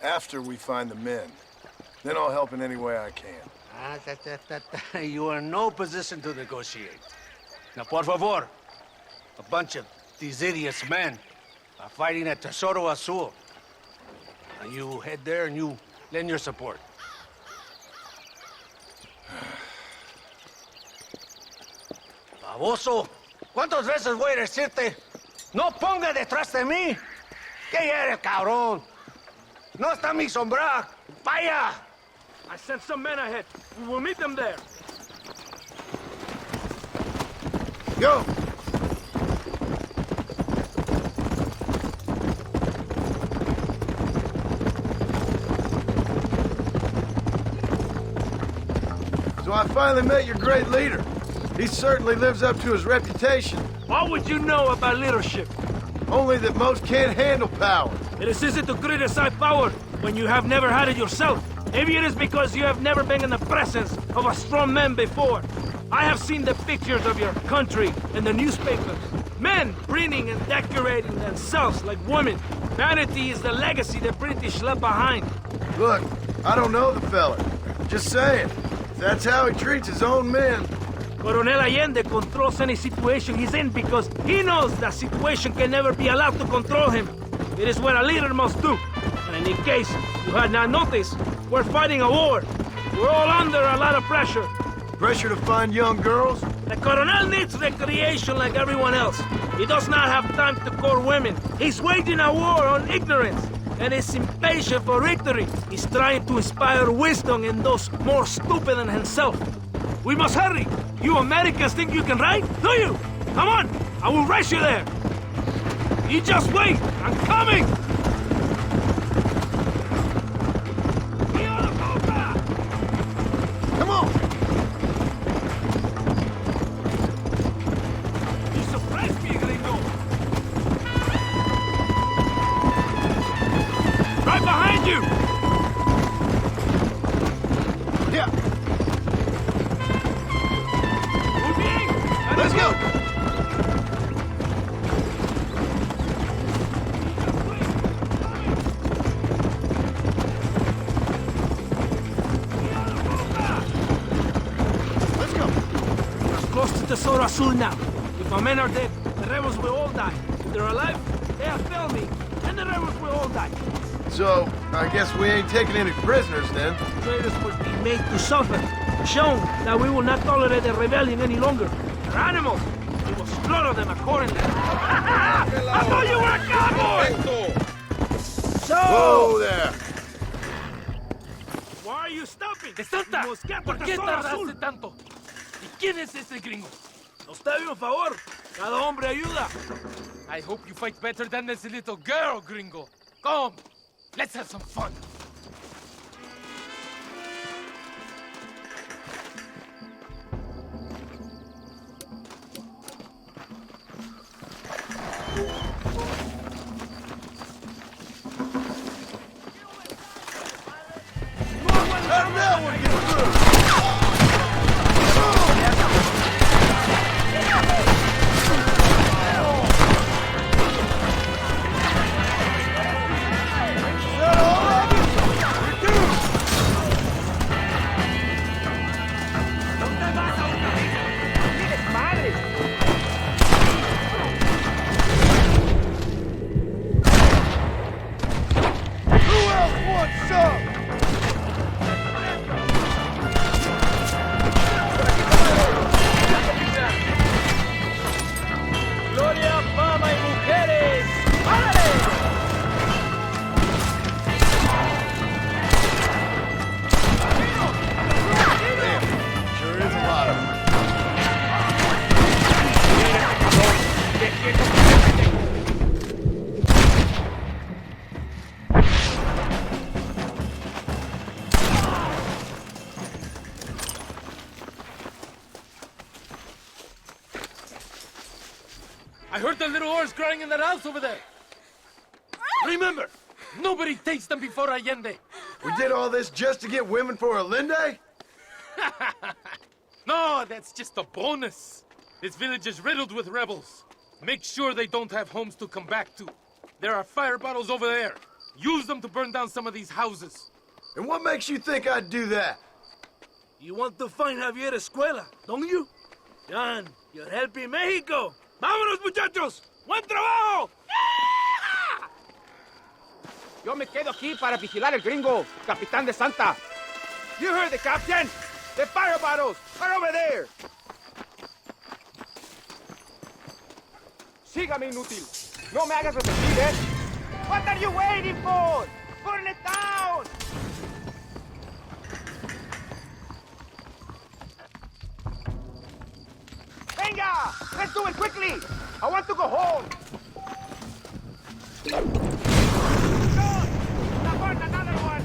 After we find the men, then I'll help in any way I can. You are in no position to negotiate. Now, por favor, a bunch of these idiots men are fighting at Tesoro Azul. Now you head there and you lend your support. Baboso, ¿cuántas veces voy a decirte? No ponga detrás de mí. ¿Qué eres, cabrón? No está mi sombra. Vaya. I sent some men ahead. We will meet them there. Go! So I finally met your great leader. He certainly lives up to his reputation. What would you know about leadership? Only that most can't handle power. It is easy to criticize power when you have never had it yourself. Maybe it is because you have never been in the presence of a strong man before. I have seen the pictures of your country in the newspapers. Men printing and decorating themselves like women. Vanity is the legacy the British left behind. Look, I don't know the fella. Just saying. That's how he treats his own men. Coronel Allende controls any situation he's in because he knows that situation can never be allowed to control him. It is what a leader must do. And in case you had not noticed, we're fighting a war. We're all under a lot of pressure. Pressure to find young girls? The Coronel needs recreation like everyone else. He does not have time to court women. He's waging a war on ignorance. And is impatient for victory. He's trying to inspire wisdom in those more stupid than himself. We must hurry. You Americans think you can ride? Do you? Come on, I will race you there. You just wait, I'm coming! Come on! You surprised me, gringo. Right behind you! Yeah. Let's go! Let's go! We're close to Tesoro Azul now. If our men are dead, the rebels will all die. If they're alive, they have failed me, and the rebels will all die. So, I guess we ain't taking any prisoners then. Traitors will be made to suffer, shown that we will not tolerate the rebellion any longer. They're animals. We will slaughter them accordingly. I thought you were a cowboy! So... Whoa there! Why are you stopping? ¡De Santa! ¿Por qué tardaste tanto? ¿Y quién es ese gringo? Nos debe un favor. Cada hombre ayuda. I hope you fight better than this little girl, gringo. Come, let's have some fun. How'd that one get through? Who else wants some? Gloria, fama y mujeres. ¡Árale! Sure is a lot of them. I heard the little oars crying in that house over there. Remember, nobody takes them before Allende. We did all this just to get women for Allende? No, that's just a bonus. This village is riddled with rebels. Make sure they don't have homes to come back to. There are fire bottles over there. Use them to burn down some of these houses. And what makes you think I'd do that? You want to find Javier Escuela, don't you? John, you're helping Mexico. ¡Vámonos, muchachos! ¡Buen trabajo! Yo me quedo aquí para vigilar el gringo, Capitán de Santa. You heard the captain. The fire bottles are over there. Sígame, inútil. No me hagas repetir, ¿eh? What are you waiting for? Burn it down! Venga! Let's do it quickly! I want to go home! Burn another one!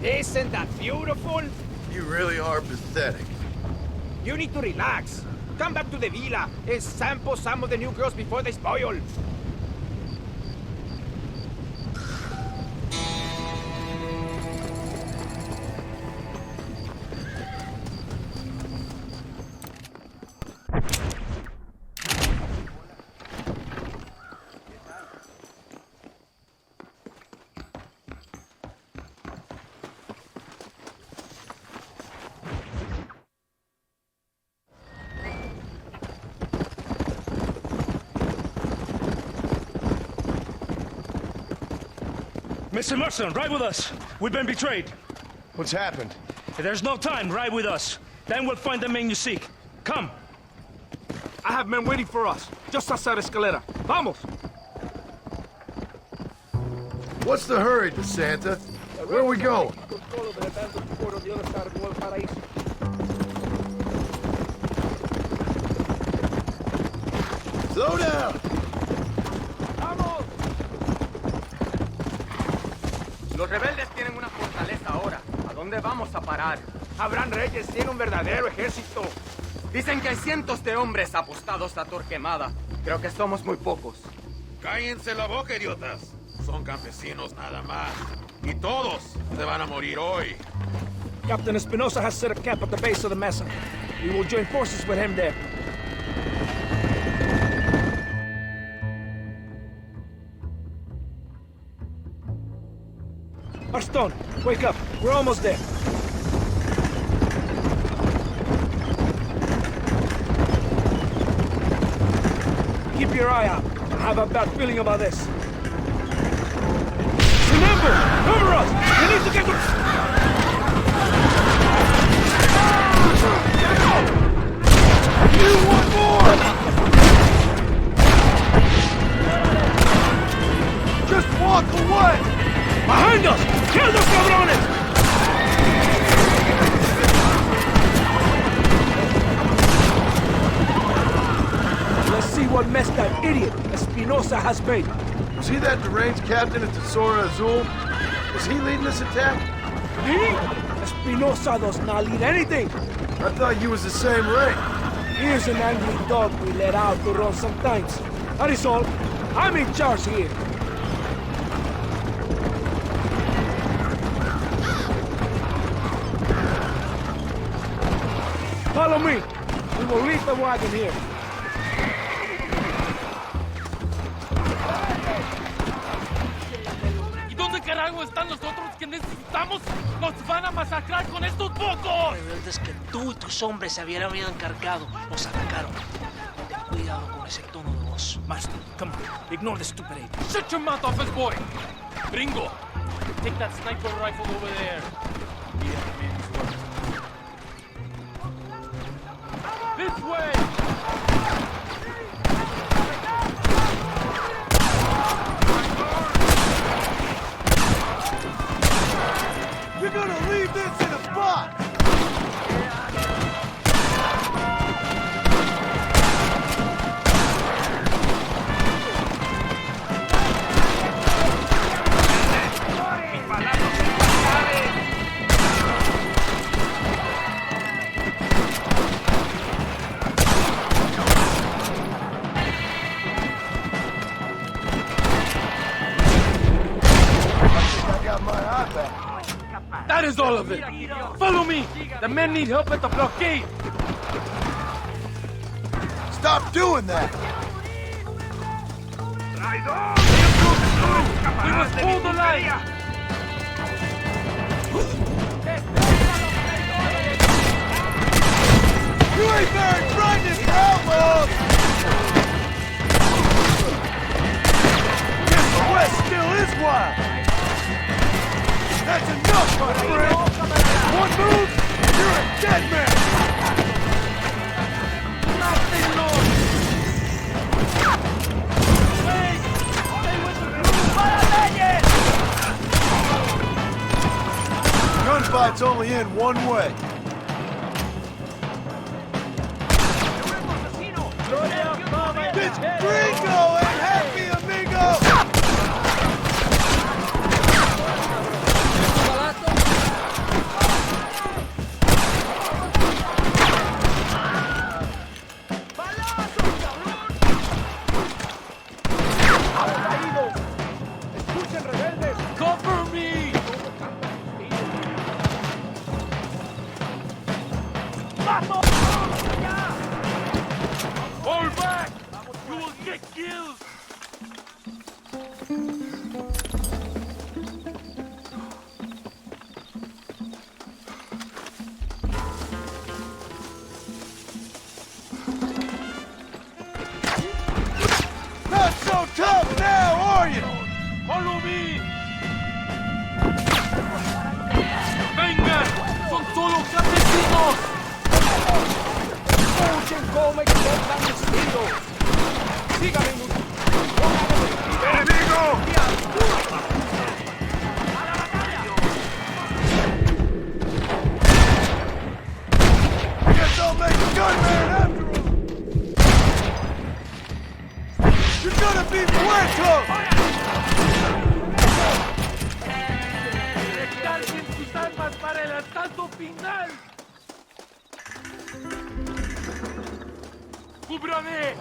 Isn't that beautiful? You really are pathetic. You need to relax. Come back to the villa and sample some of the new girls before they spoil. Mr. Mercer, ride with us. We've been betrayed. What's happened? There's no time. Ride with us. Then we'll find the men you seek. Come. I have men waiting for us, just outside Escalera. Vamos! What's the hurry, DeSanta? Where are we going? Slow down! Los rebeldes tienen una fortaleza ahora. ¿A dónde vamos a parar? Abraham Reyes tiene un verdadero ejército. Dicen que hay cientos de hombres apostados a Torquemada. Creo que somos muy pocos. Cállense la boca, idiotas. Son campesinos nada más. Y todos se van a morir hoy. Captain Espinosa has set a camp at the base of the mesa. We will join forces with him there. Arston, wake up. We're almost there. Keep your eye out. I have a bad feeling about this. Remember! Cover us! We need to get to... You want more! Just walk away! Behind us! Kill those cabrones! Let's see what mess that idiot Espinosa has made. Was he that deranged captain at the Sora Azul? Was he leading this attack? Me? Espinosa does not lead anything. I thought you was the same rank. Here's an angry dog we let out to run sometimes. That is all. I'm in charge here. Follow me. We will leave the wagon here. ¿Y dónde carajo están los otros que necesitamos? ¡Nos van a masacrar con estos pocos! Rebeldes que tú y tus hombres se habían encargado nos atacaron. Ten cuidado con ese tono de voz. Master, come on. Ignore the stupid ape. Shut your mouth off his boy! Gringo, take that sniper rifle over there. This way! You're gonna leave this in a box! That is all of it. Follow me. The men need help at the blockade. Stop doing that! We must hold the line! You ain't very frightened for outlaws! Guess the West still is wild! That's enough, my friend! One move, you're a dead man! Gunfight's only in one way. This gringo ain't happy, amigo! Cover me! Hold back! You will get killed! Not so tough now, are you? Follow me! ¡Vengan! ¡Son solo campesinos! Escuchen cómo explotan mis tiros. Síganme, ¡Enemigo! Guess I'll make a gunman after all. You're gonna be muerto! ¡Recarguen sus armas para el asalto final! ¡Cúbrame!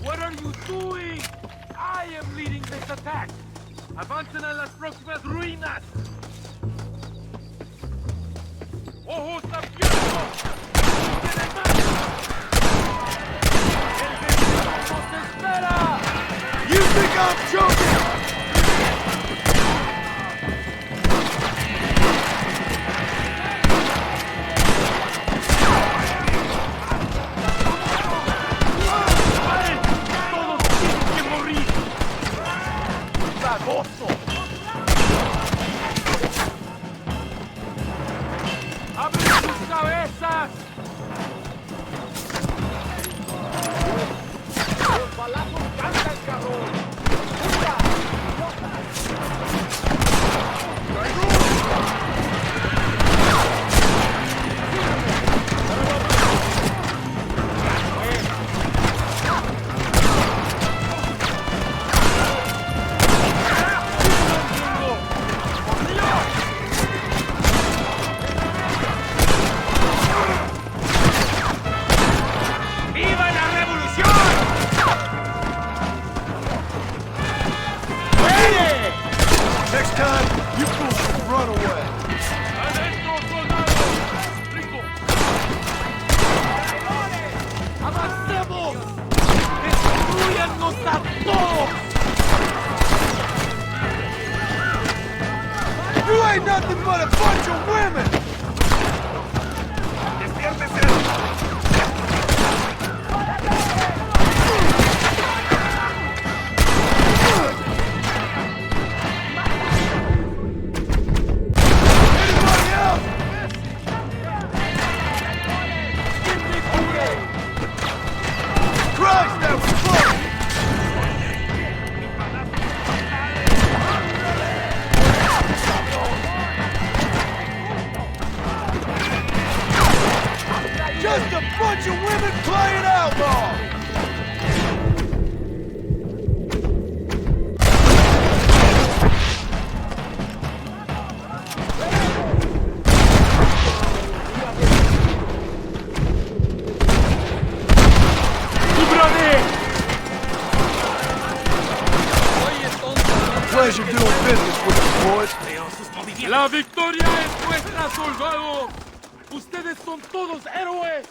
What are you doing? I am leading this attack. Avancen a las próximas ruinas. ¡Ojos abiertos! ¡Tienen más! ¡El destino nos espera! You think I'm joking? ¡Abren sus cabezas! Los balazos cantan, cabrón. Next time, you fools should run away. ¡Adentro, soldados! ¡Rico! ¡Avancemos! ¡Destruyannos a todos! You ain't nothing but a bunch of women! Christ, that was fun! pleasure doing business with you, boys. La victoria es nuestra, soldado. Ustedes son todos héroes.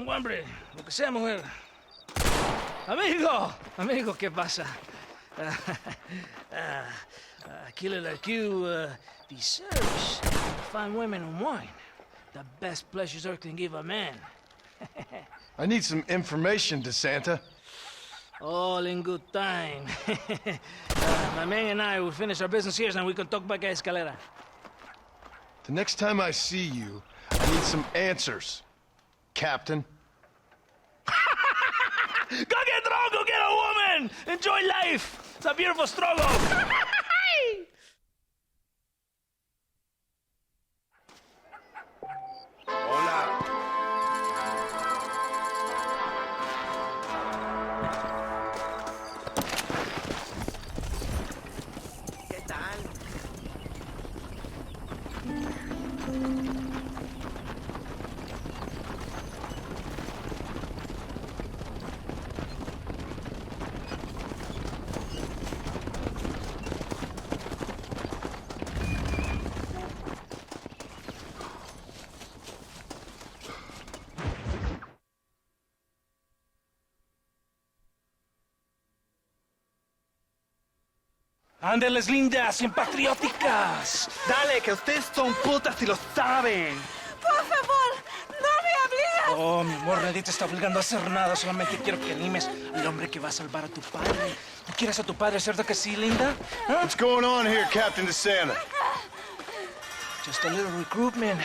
Hombre, lo que sea, mujer. Amigo, ¿qué pasa? A killer like you deserves fine women and wine. The best pleasures Earth can give a man. I need some information, DeSanta. All in good time. My man and I will finish our business here, and we can talk back at Escalera. The next time I see you, I need some answers, Captain. Go get drunk, go get a woman! Enjoy life! It's a beautiful struggle! Hola. ¿Qué tal? Ándeles, lindas, bien patrióticas. Dale, que ustedes son putas y lo saben. Por favor, no me obligues. Oh, mi amor, nadie te está obligando a hacer nada. Solamente quiero que animes al hombre que va a salvar a tu padre. ¿Tú quieres a tu padre, cierto que sí, linda? ¿Ah? What's going on here, Captain DeSanta? Just a little recruitment.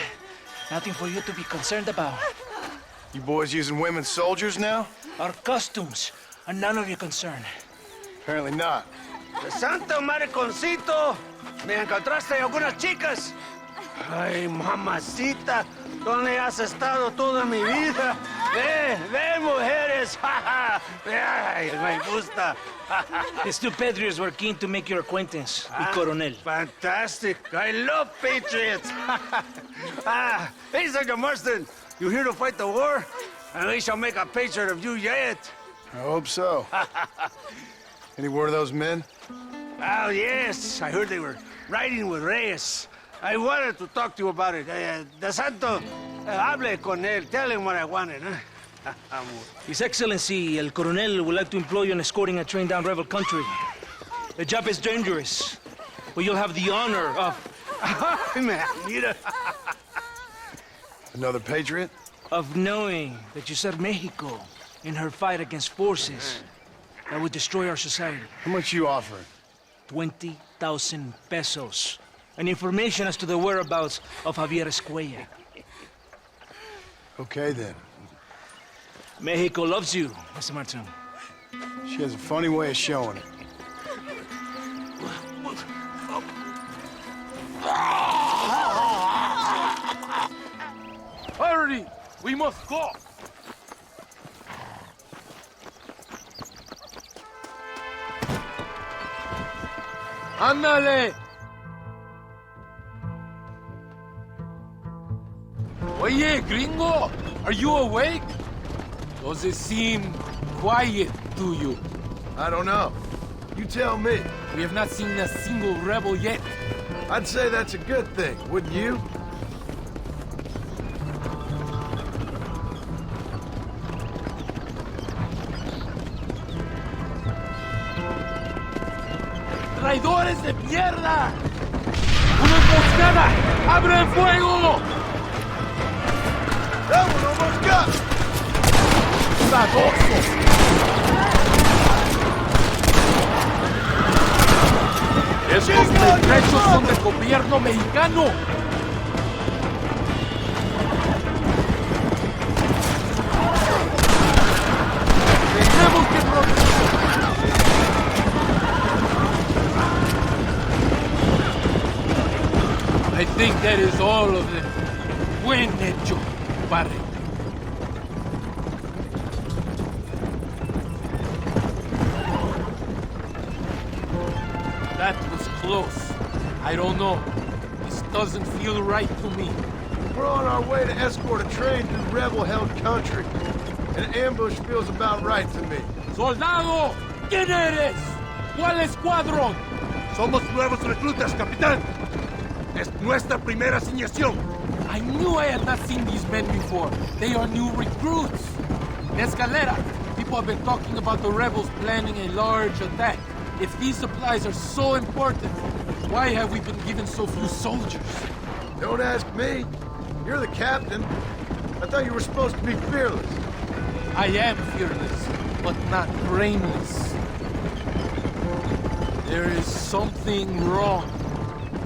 Nothing for you to be concerned about. You boys using women soldiers now? Our costumes are none of your concern. Apparently not. ¡Santo mariconcito! ¿Me encontraste algunas chicas? Ay, mamacita, ¿dónde has estado toda mi vida? Ve, mujeres! Ay, me gusta. These two patriots were keen to make your acquaintance, el coronel. Fantastic. I love patriots. Hey, Sergeant Marston, you here to fight the war? And we shall make a patriot of you yet. I hope so. Any word of those men? Oh, yes. I heard they were riding with Reyes. I wanted to talk to you about it. DeSanta, hable con él. Tell him what I wanted, huh? His Excellency, el coronel, would like to employ you in escorting a train down rebel country. The job is dangerous, but you'll have the honor of... Another patriot? Of knowing that you served Mexico in her fight against forces that would destroy our society. How much you offering? 20,000 pesos. And information as to the whereabouts of Javier Escuella. Okay, then. Mexico loves you, Mr. Martin. She has a funny way of showing it. Hurry! We must go! ¡Ándale! Oye, gringo! Are you awake? Does it seem quiet to you? I don't know. You tell me. We have not seen a single rebel yet. I'd say that's a good thing, wouldn't you? ¡Traidores de mierda! ¡Una emboscada! ¡Abran fuego! ¡Vámonos, mosca! ¡Babosos! ¡Estos pertrechos son del gobierno mexicano! ¡Tenemos que proteger! I think that is all of them. Buen hecho, padre. That was close. I don't know. This doesn't feel right to me. We're on our way to escort a train through rebel-held country. An ambush feels about right to me. ¡Soldado! ¿Quién eres? ¿Cuál escuadrón? Somos nuevos reclutas, capitán. Es nuestra primera asignación. I knew I had not seen these men before. They are new recruits. Escalera, people have been talking about the rebels planning a large attack. If these supplies are so important, why have we been given so few soldiers? Don't ask me. You're the captain. I thought you were supposed to be fearless. I am fearless, but not brainless. There is something wrong.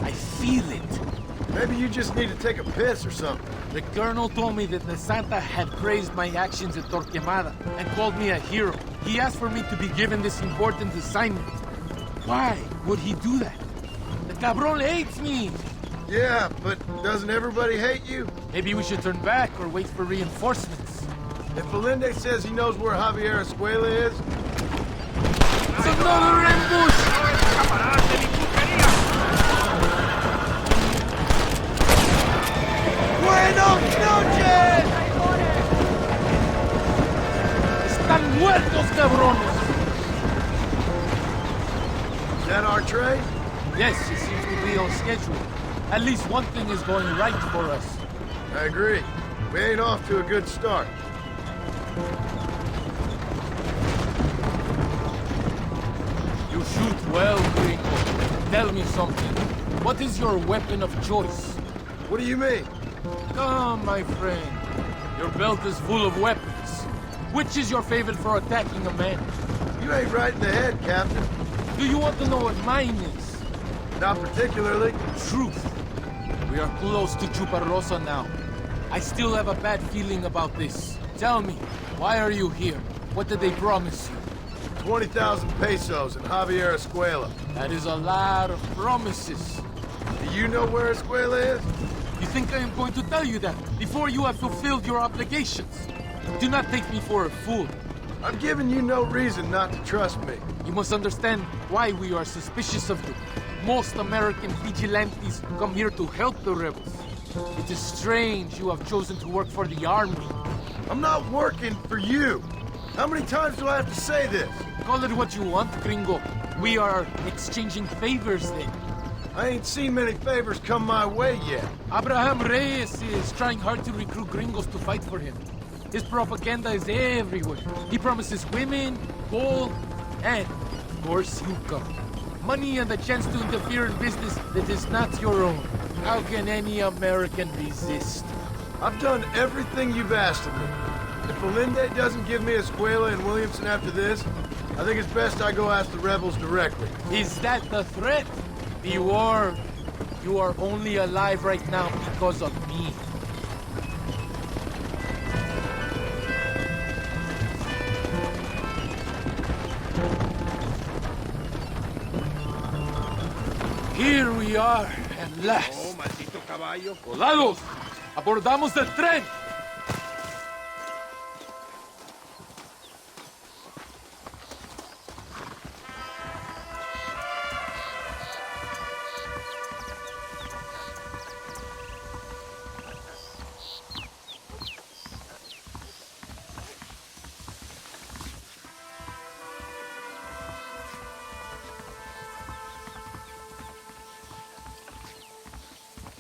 I feel it. Maybe you just need to take a piss or something. The colonel told me that the Santa had praised my actions at Torquemada and called me a hero. He asked for me to be given this important assignment. Why would he do that? The cabron hates me. Yeah, but doesn't everybody hate you? Maybe we should turn back or wait for reinforcements. If Valende says he knows where Javier Escuela is... It's another ambush! ¡Buenos noches! ¡Están muertos, cabrones! Is that our train? Yes, it seems to be on schedule. At least one thing is going right for us. I agree. We ain't off to a good start. You shoot well, Gringo. Tell me something. What is your weapon of choice? What do you mean? Come, my friend. Your belt is full of weapons. Which is your favorite for attacking a man? You ain't right in the head, Captain. Do you want to know what mine is? Not particularly. Truth. We are close to Chuparrosa now. I still have a bad feeling about this. Tell me, why are you here? What did they promise you? 20,000 pesos in Javier Escuela. That is a lot of promises. Do you know where Escuela is? You think I am going to tell you that before you have fulfilled your obligations? Do not take me for a fool. I'm giving you no reason not to trust me. You must understand why we are suspicious of you. Most American vigilantes come here to help the rebels. It is strange you have chosen to work for the army. I'm not working for you. How many times do I have to say this? Call it what you want, Gringo. We are exchanging favors then. I ain't seen many favors come my way yet. Abraham Reyes is trying hard to recruit gringos to fight for him. His propaganda is everywhere. He promises women, gold, and, of course, income. Money and the chance to interfere in business that is not your own. How can any American resist? I've done everything you've asked of me. If Valende doesn't give me Escuela and Williamson after this, I think it's best I go ask the rebels directly. Is that the threat? You are only alive right now because of me. Here we are, at last. Oh, maldito caballo. ¡Soldados! ¡Abordamos el tren!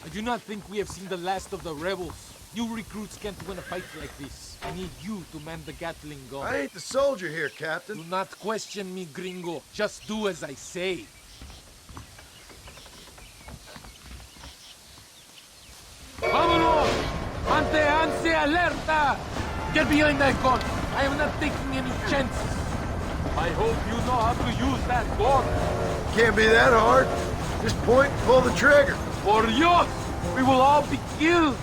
I do not think we have seen the last of the rebels. New recruits can't win a fight like this. I need you to man the Gatling gun. I ain't the soldier here, Captain. Do not question me, gringo. Just do as I say. Vámonos! Manténganse alerta! Get behind that gun. I am not taking any chances. I hope you know how to use that gun. Can't be that hard. Just point and pull the trigger. Por Dios! We will all be killed!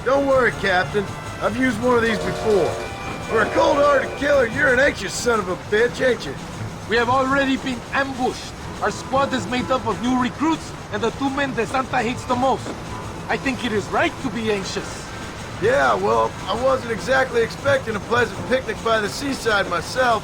Don't worry, Captain. I've used one of these before. For a cold-hearted killer, you're an anxious son of a bitch, ain't you? We have already been ambushed. Our squad is made up of new recruits and the two men that Santa hates the most. I think it is right to be anxious. Yeah, well, I wasn't exactly expecting a pleasant picnic by the seaside myself.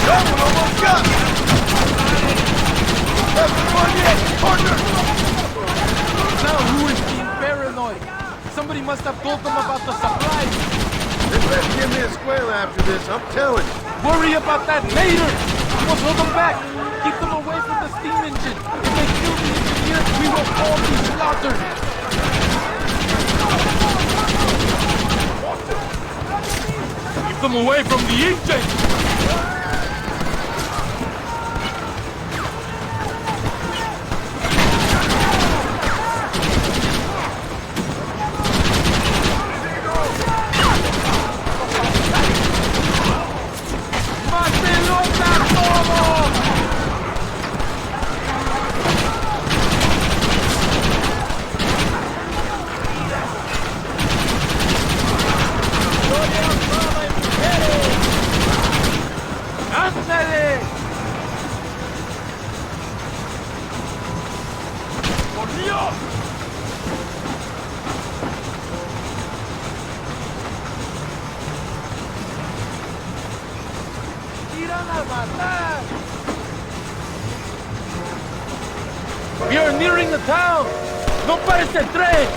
Someone almost got me! Everyone in! Partner! Now who is being paranoid? Somebody must have told them about the supplies. They better give me a square after this, I'm telling you. Worry about that later. We must hold them back. Keep them away from the steam engine. If they kill the engineer, we will all be slaughtered. Keep them away from the engine. We are nearing the town! ¡No pares el tren!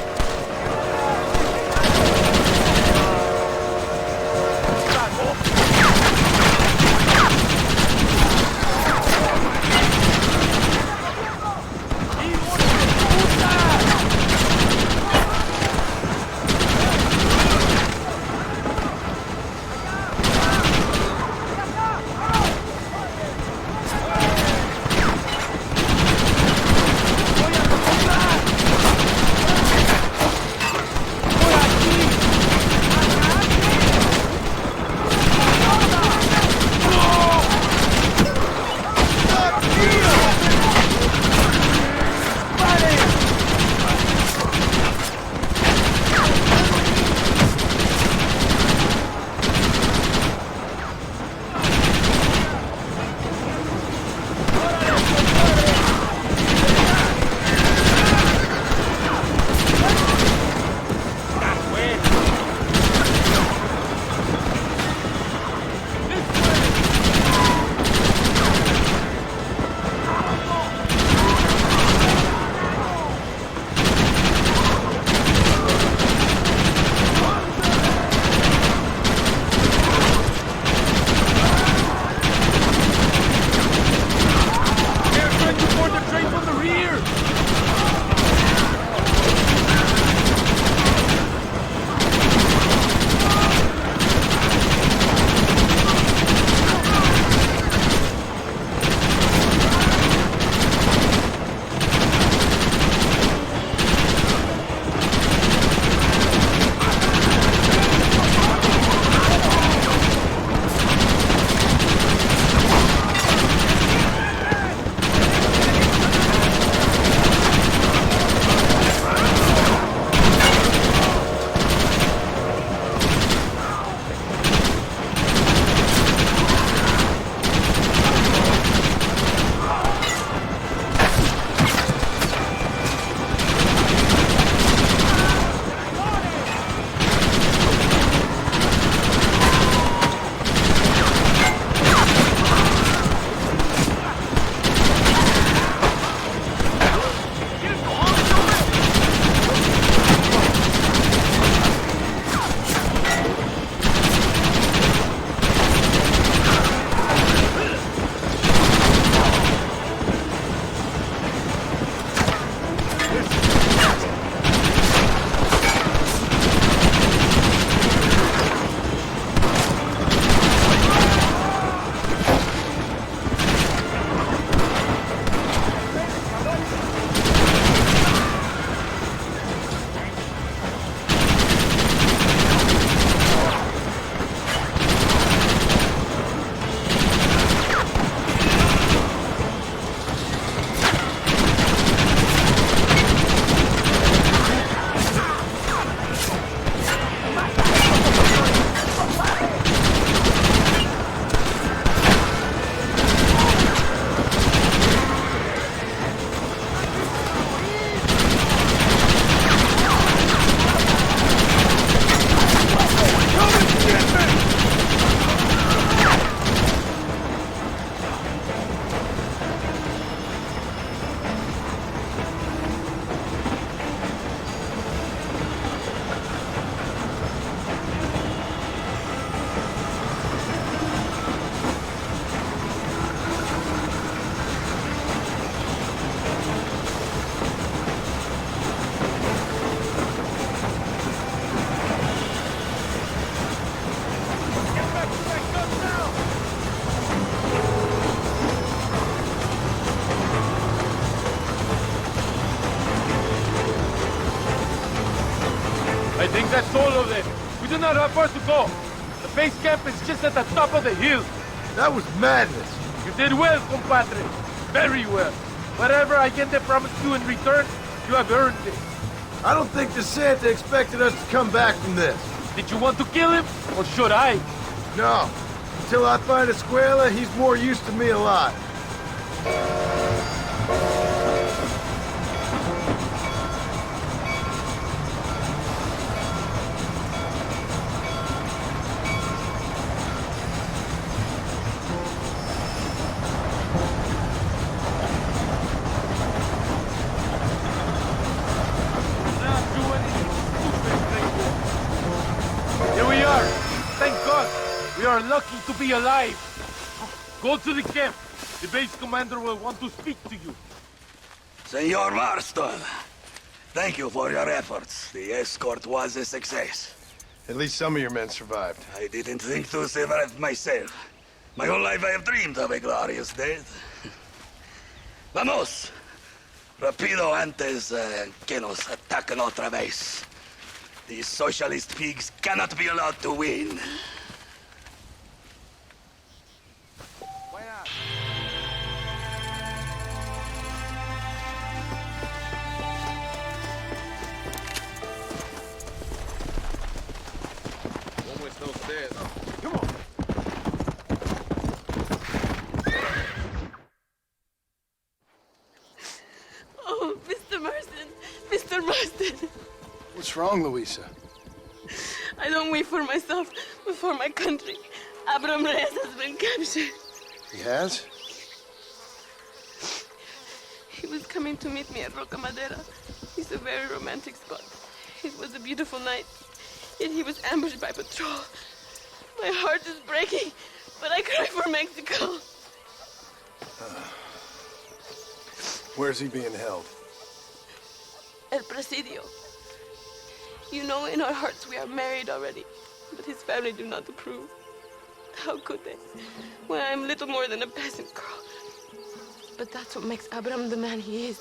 think that's all of them. We do not have far to go. The base camp is just at the top of the hill. That was madness. You did well, compadre. Very well. Whatever Allende promised you in return, you have earned it. I don't think the Santa expected us to come back from this. Did you want to kill him, or should I? No. Until I find Escuela, he's more used to me alive. We are lucky to be alive. Go to the camp. The base commander will want to speak to you. Senor Marston, thank you for your efforts. The escort was a success. At least some of your men survived. I didn't think to survive myself. My whole life I have dreamed of a glorious death. Vamos. Rapido antes que nos ataquen otra vez. These socialist pigs cannot be allowed to win. Oh, Mr. Marston. Mr. Marston. What's wrong, Louisa? I don't wait for myself, but for my country. Abraham Reyes has been captured. He has? He was coming to meet me at Roca Madera. It's a very romantic spot. It was a beautiful night, yet he was ambushed by patrol. My heart is breaking, but I cry for Mexico. Where's he being held? El Presidio. You know, in our hearts we are married already, but his family do not approve. How could they, when I am little more than a peasant girl? But that's what makes Abraham the man he is.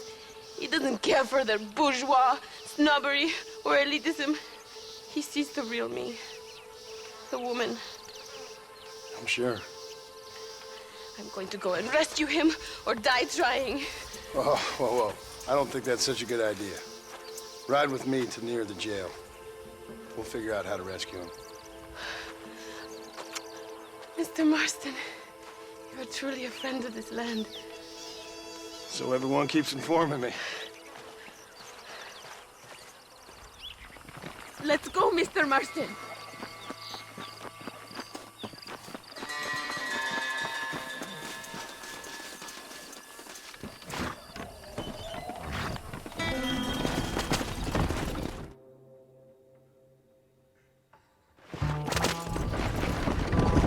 He doesn't care for their bourgeois, snobbery, or elitism. He sees the real me, the woman. I'm sure. I'm going to go and rescue him, or die trying. Oh, whoa. I don't think that's such a good idea. Ride with me to near the jail. We'll figure out how to rescue him. Mr. Marston, you're truly a friend of this land. So everyone keeps informing me. Let's go, Mr. Marston.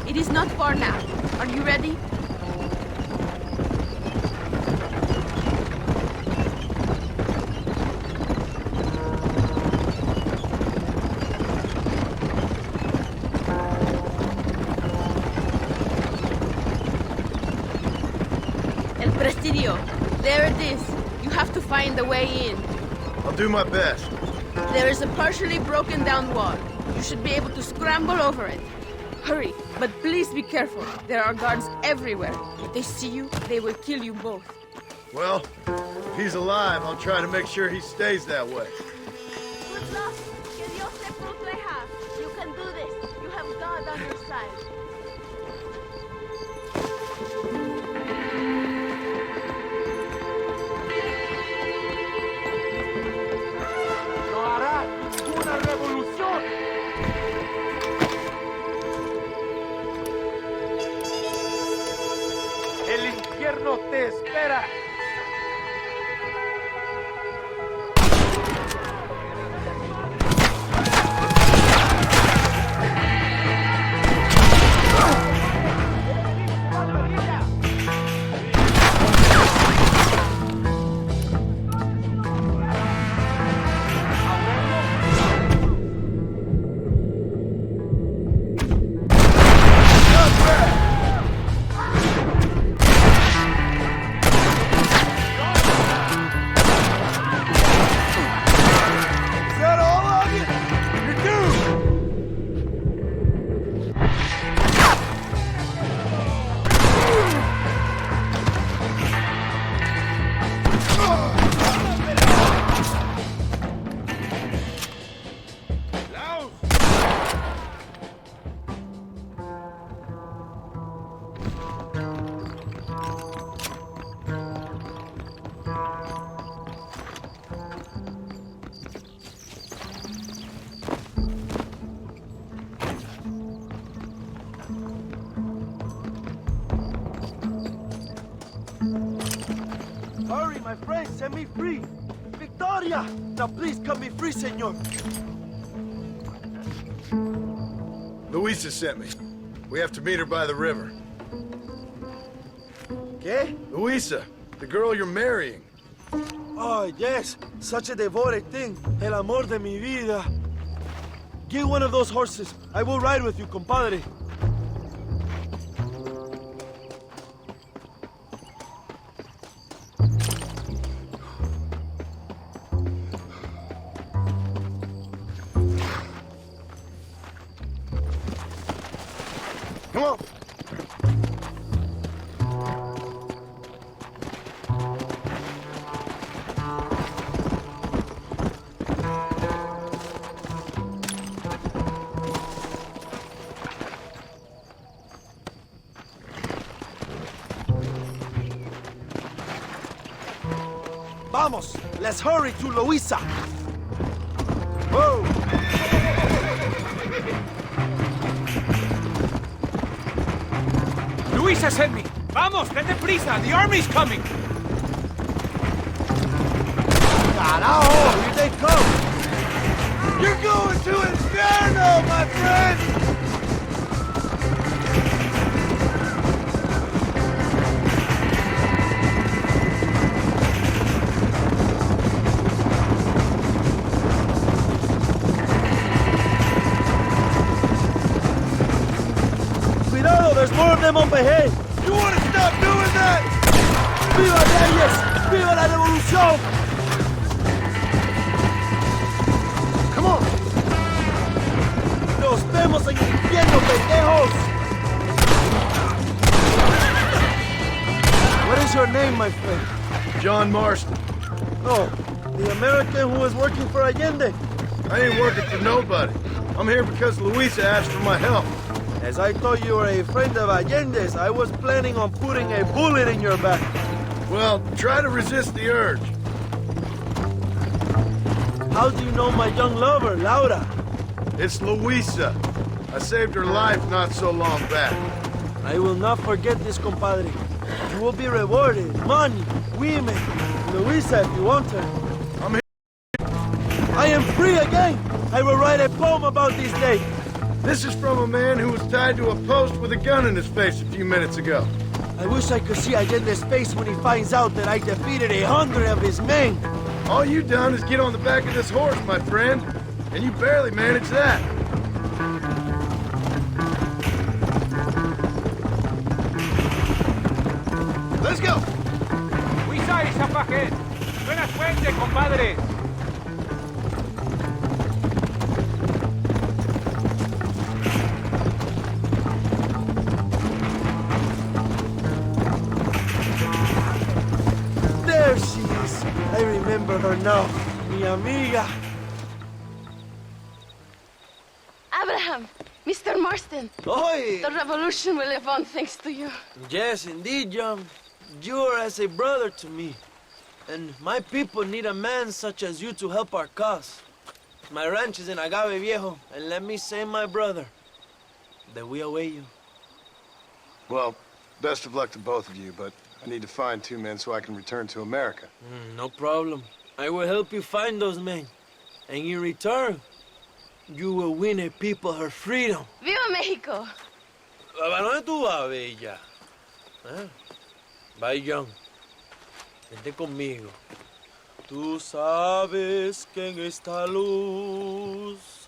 It is not far now. Are you ready? El Presidio. There it is. You have to find the way in. I'll do my best. There is a partially broken down wall. You should be able to scramble over it. Hurry, but please be careful. There are guards everywhere. If they see you, they will kill you both. Well, if he's alive, I'll try to make sure he stays that way. Good luck. Que Dios te proteja. You can do this. You have God on your side. No hará ninguna revolución. El infierno te espera. My friend set me free. Victoria! Now please cut me free, senor. Luisa sent me. We have to meet her by the river. ¿Qué? Luisa, the girl you're marrying. Oh, yes. Such a devoted thing. El amor de mi vida. Get one of those horses. I will ride with you, compadre. Come on. Vamos, let's hurry to Luisa. Whoa! Luisa sent me. Vamos, date prisa. The army's coming. Carajo, here they come. You're going to Inferno, my friend. There's more of them up ahead. You want to stop doing that? ¡Viva Reyes! ¡Viva la revolución! Come on. Nos vemos en el infierno, pendejos. What is your name, my friend? John Marston. Oh, the American who was working for Allende. I ain't working for nobody. I'm here because Luisa asked for my help. As I thought you were a friend of Allende's, I was planning on putting a bullet in your back. Well, try to resist the urge. How do you know my young lover, Laura? It's Luisa. I saved her life not so long back. I will not forget this, compadre. You will be rewarded. Money, women, Luisa if you want her. I'm here. I am free again. I will write a poem about this day. This is from a man who was tied to a post with a gun in his face a few minutes ago. I wish I could see Allende's face when he finds out that I defeated 100 of his men. All you done is get on the back of this horse, my friend, and you barely managed that. Let's go. Luisa is up ahead. Buena suerte, compadre. There she is. I remember her now. Mi amiga. Abraham, Mr. Marston. Oi! The revolution will live on thanks to you. Yes, indeed, John. You are as a brother to me. And my people need a man such as you to help our cause. My ranch is in Agave Viejo, and let me say, my brother, that we await you. Well, best of luck to both of you, but I need to find 2 men so I can return to America. No problem. I will help you find those men. And in return, you will win a people her freedom. ¡Viva México! ¿A dónde tú vas, bella? Bye, John. Vente conmigo. Tú sabes que en esta luz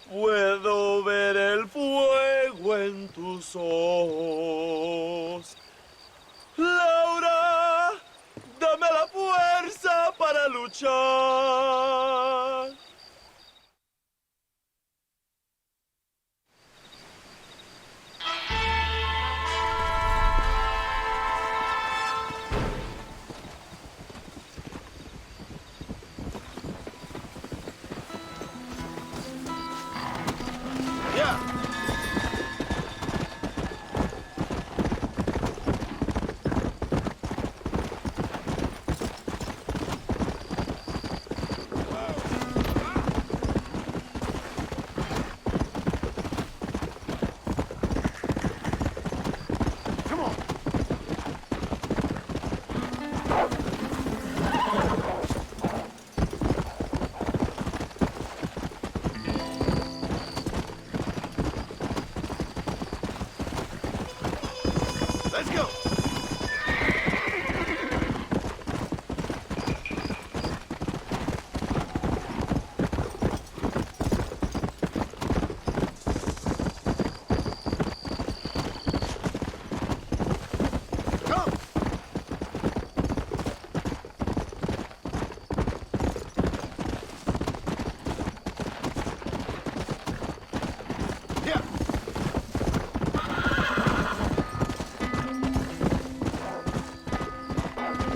puedo ver el fuego en tus ojos. Laura, dame la fuerza para luchar.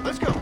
Let's go!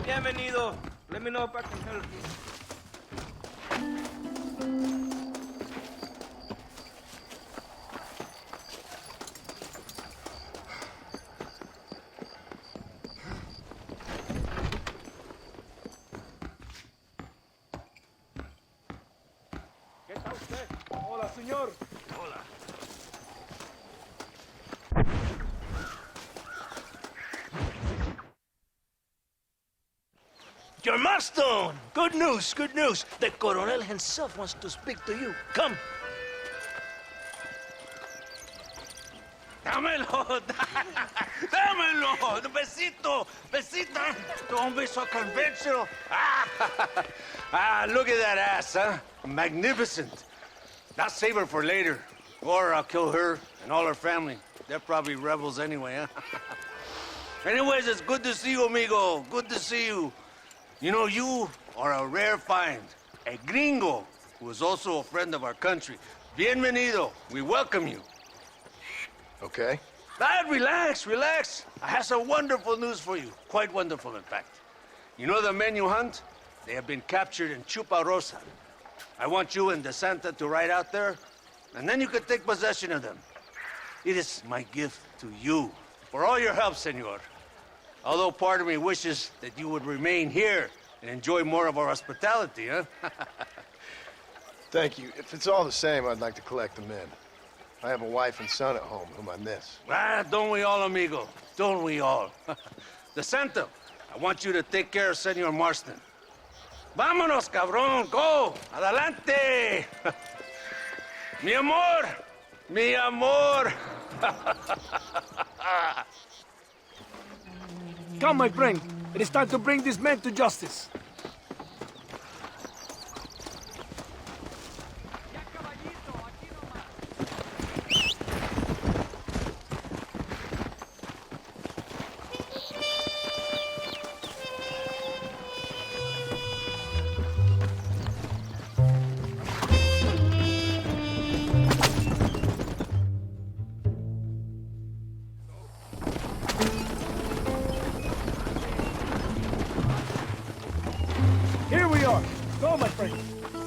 Bienvenido. Let me know if I can help you. ¿Qué tal usted? Hola, señor. Hola. Your milestone! Good news, good news. The Coronel himself wants to speak to you. Come. Dámelo, dámelo, besito, besita. Don't be so conventional. Look at that ass, huh? Magnificent. I'll save her for later. Or I'll kill her and all her family. They're probably rebels anyway, huh? Anyways, it's good to see you, amigo. Good to see you. You know, you are a rare find. A gringo who is also a friend of our country. Bienvenido. We welcome you. Okay. Relax, relax. I have some wonderful news for you. Quite wonderful, in fact. You know the men you hunt? They have been captured in Chuparosa. I want you and De Santa to ride out there, and then you can take possession of them. It is my gift to you for all your help, senor. Although part of me wishes that you would remain here and enjoy more of our hospitality, huh? Thank you. If it's all the same, I'd like to collect the men. I have a wife and son at home whom I miss. Don't we all, amigo? Don't we all? De Santa, I want you to take care of Senor Marston. Vámonos, cabrón, go! Adelante! Mi amor! Mi amor! Come, my friend. It is time to bring these men to justice. Go, my friend.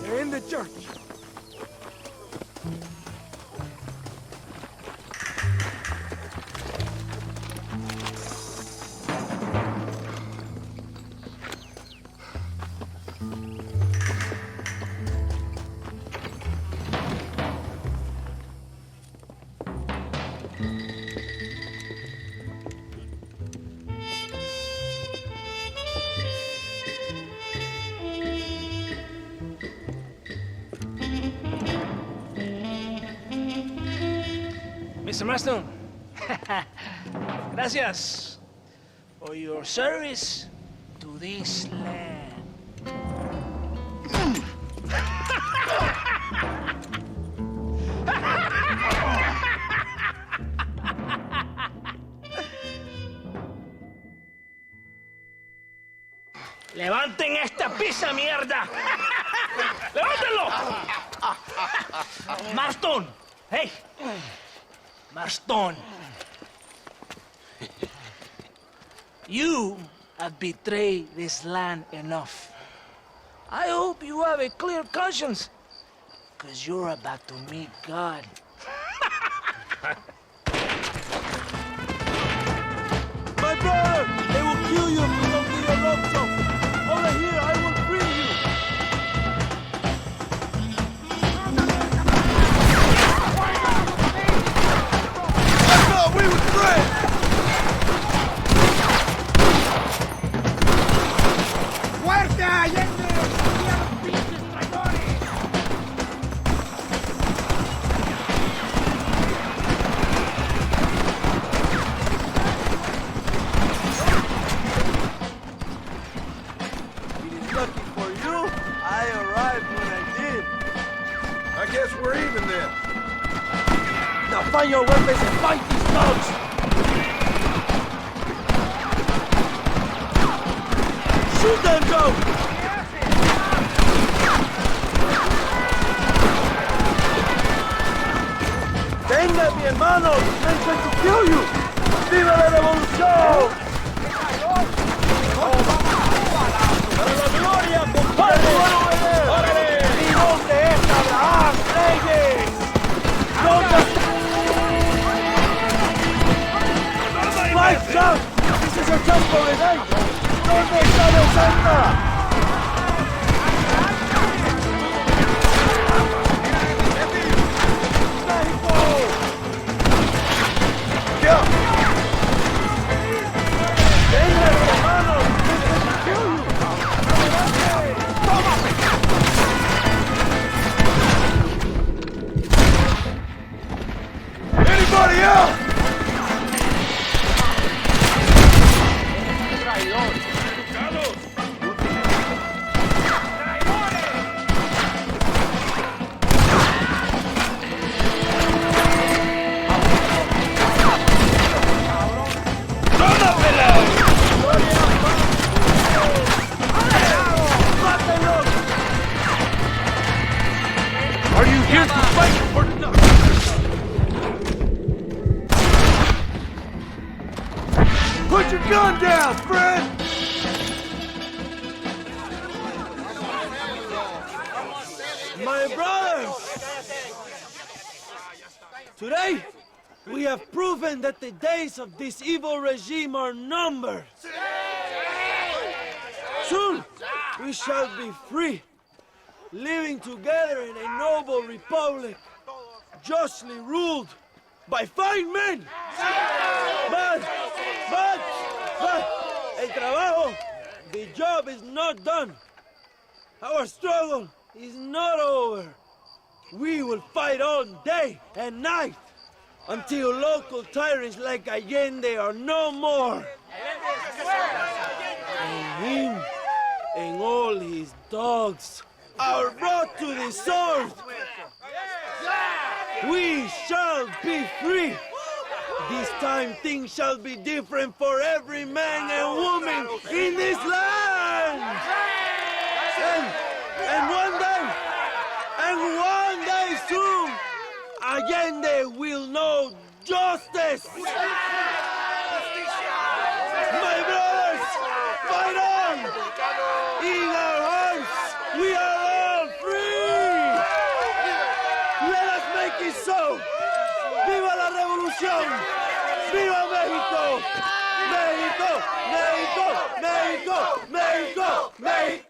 They're in the church. Mr. Marston, gracias for your service to this land. ¡Levanten esta pizza, mierda! ¡Levántenlo! Marston, hey. Marston, you have betrayed this land enough. I hope you have a clear conscience, because you're about to meet God. My brother! They will kill you if you don't get your ropes off. Over here, I will free you. We were friends! ¡Muerte, Allende! ¡Y a los pinches traidores! It is lucky for you, I arrived when I did. I guess we're even then. Now find your weapons and fight these thugs! Shoot them, Joe! ¡Venga, mi hermano! ¡They're going to kill you! ¡Viva la revolución! ¡Para la gloria, compadre! ¡Órale! ¡Mi nombre es Abraham Reyes! Lights out! This is your chance for revenge! Don't make Shadow Santa! Anybody else? Are you here to fight or not? Put your gun down, friend! My brothers! Today, we have proven that the days of this evil regime are numbered. Soon, we shall be free, living together in a noble republic, justly ruled by fine men. But, el trabajo, the job is not done. Our struggle is not over. We will fight all day and night until local tyrants like Allende are no more. And him and all his dogs are brought to the sword. We shall be free. This time things shall be different for every man and woman in this land. And one day soon, Allende will know justice. My brothers, fight on! In our hearts, we are México! México! México! México!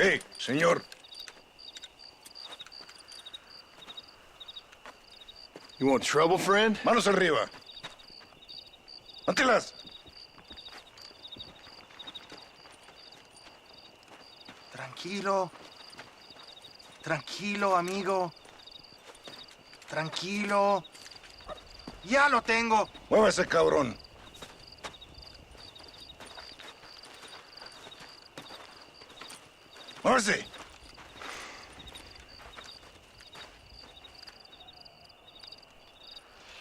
Hey, señor. You want trouble, friend? Manos arriba. Antelas. Tranquilo. Tranquilo, amigo. Tranquilo. Ya lo tengo. Muévase, cabrón. Mercy.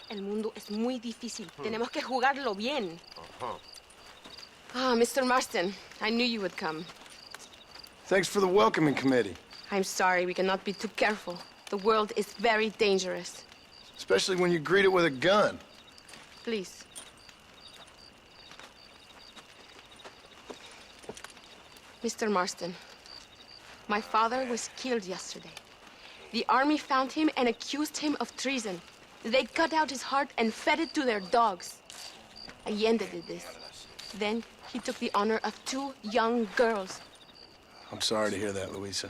El mundo es muy difícil. Tenemos que jugarlo bien. Ah, Mr. Marston, I knew you would come. Thanks for the welcoming committee. I'm sorry, we cannot be too careful. The world is very dangerous. Especially when you greet it with a gun. Please. Mr. Marston, my father was killed yesterday. The army found him and accused him of treason. They cut out his heart and fed it to their dogs. Allende did this. Then he took the honor of 2 young girls. I'm sorry to hear that, Luisa.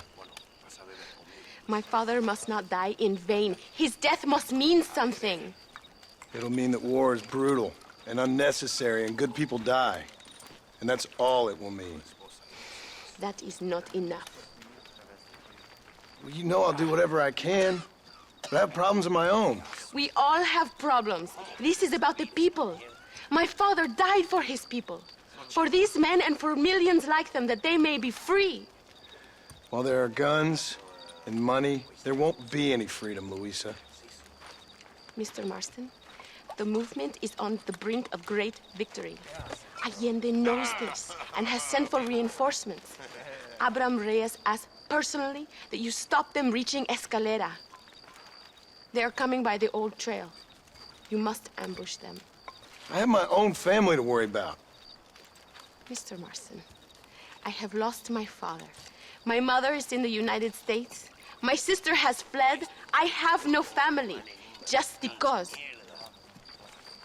My father must not die in vain. His death must mean something. It'll mean that war is brutal and unnecessary and good people die. And that's all it will mean. That is not enough. Well, you know I'll do whatever I can, but I have problems of my own. We all have problems. This is about the people. My father died for his people. For these men and for millions like them, that they may be free. While there are guns and money, there won't be any freedom, Luisa. Mr. Marston, the movement is on the brink of great victory. Allende knows this and has sent for reinforcements. Abraham Reyes asked personally that you stop them reaching Escalera. They are coming by the old trail. You must ambush them. I have my own family to worry about. Mr. Marston, I have lost my father. My mother is in the United States. My sister has fled. I have no family. Just because.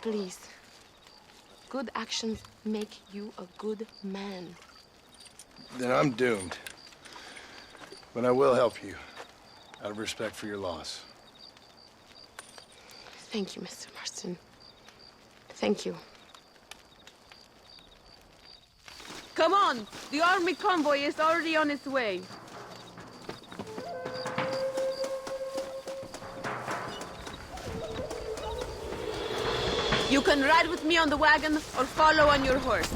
Please. Good actions make you a good man. Then I'm doomed. But I will help you, out of respect for your loss. Thank you, Mr. Marston. Thank you. Come on! The army convoy is already on its way. You can ride with me on the wagon or follow on your horse.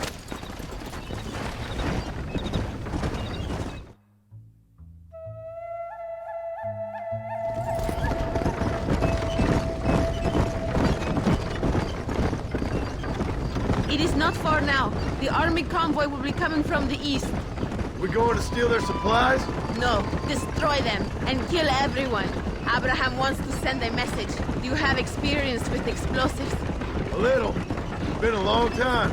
It is not far now. The army convoy will be coming from the east. We going to steal their supplies? No, destroy them and kill everyone. Abraham wants to send a message. Do you have experience with explosives? A little. It's been a long time.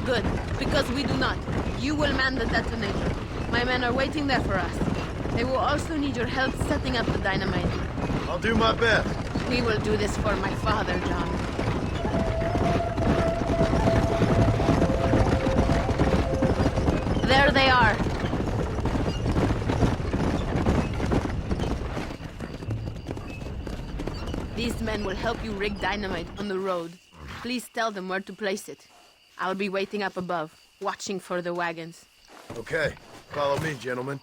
Good, because we do not. You will man the detonator. My men are waiting there for us. They will also need your help setting up the dynamite. I'll do my best. We will do this for my father, John. There they are. These men will help you rig dynamite on the road. Please tell them where to place it. I'll be waiting up above, watching for the wagons. Okay. Follow me, gentlemen.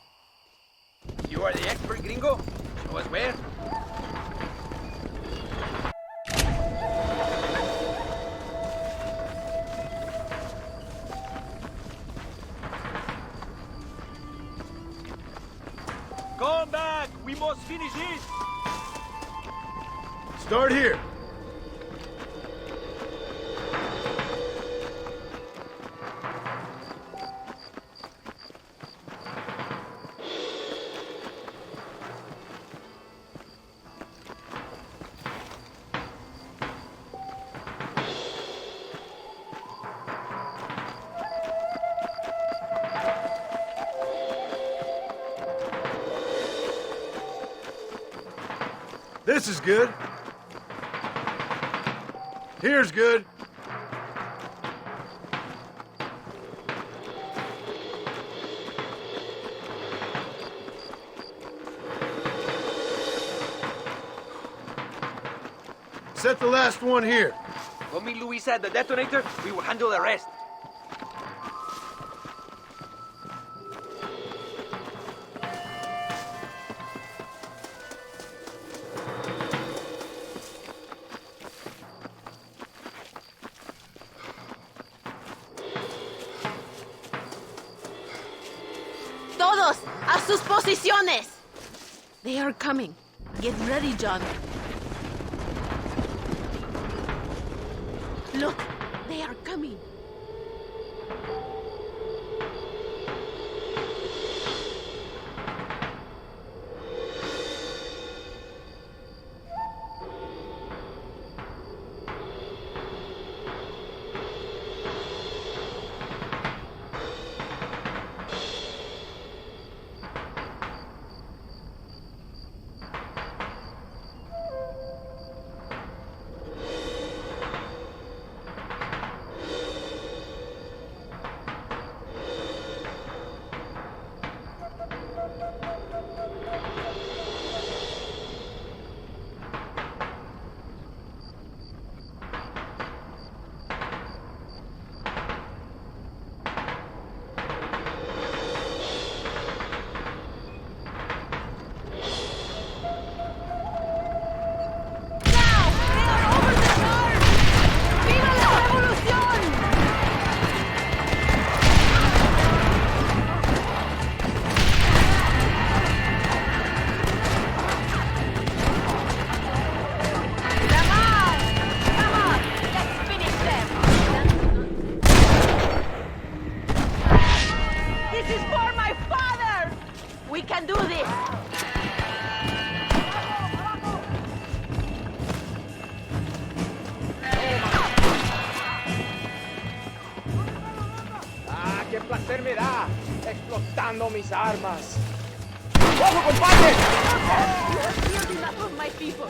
You are the expert, gringo? Show us where. Come back! We must finish it! Start here. This is good. Here's good. Set the last one here. Go meet Luisa at the detonator. We will handle the rest. Todos, a sus posiciones! They are coming. Get ready, John. Look, they are coming. placer me da explotando mis armas. ¡Ojo, compadre! You have killed enough of my people.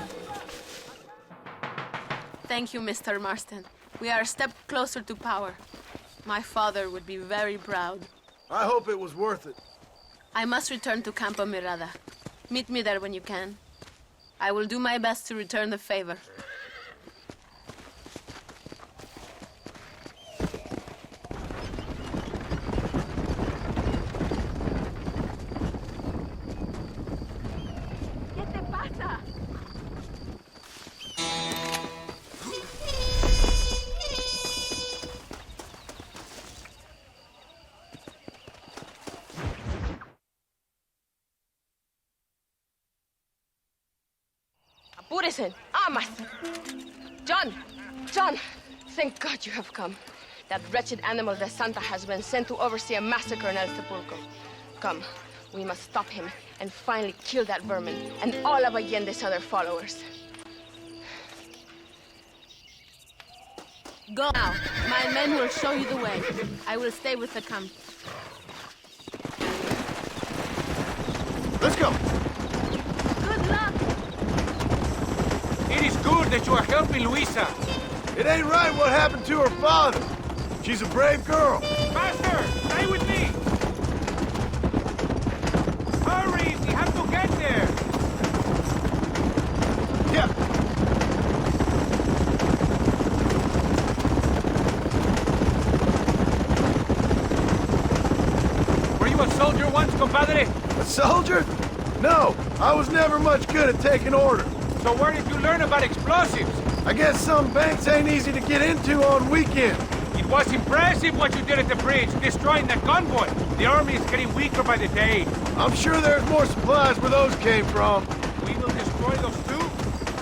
Thank you, Mr. Marston. We are a step closer to power. My father would be very proud. I hope it was worth it. I must return to Campo Mirada. Meet me there when you can. I will do my best to return the favor. ¿Qué te pasa? Apúrese, amas. John, John, thank God you have come. That wretched animal de Santa has been sent to oversee a massacre in El Sepulcro. Come, we must stop him and finally kill that vermin and all of Allende's other followers. Go now. My men will show you the way. I will stay with the camp. Let's go. Good luck. It is good that you are helping Luisa. It ain't right what happened to her father. She's a brave girl. Master, stay with me. Hurry, we have to get there. Yeah. Were you a soldier enlist? A soldier? No, I was never much good at taking orders. So where did you learn about explosives? I guess some banks ain't easy to get into on weekends. It was impressive what you did at the bridge, destroying that convoy. The army is getting weaker by the day. I'm sure there's more supplies where those came from. We will destroy those too?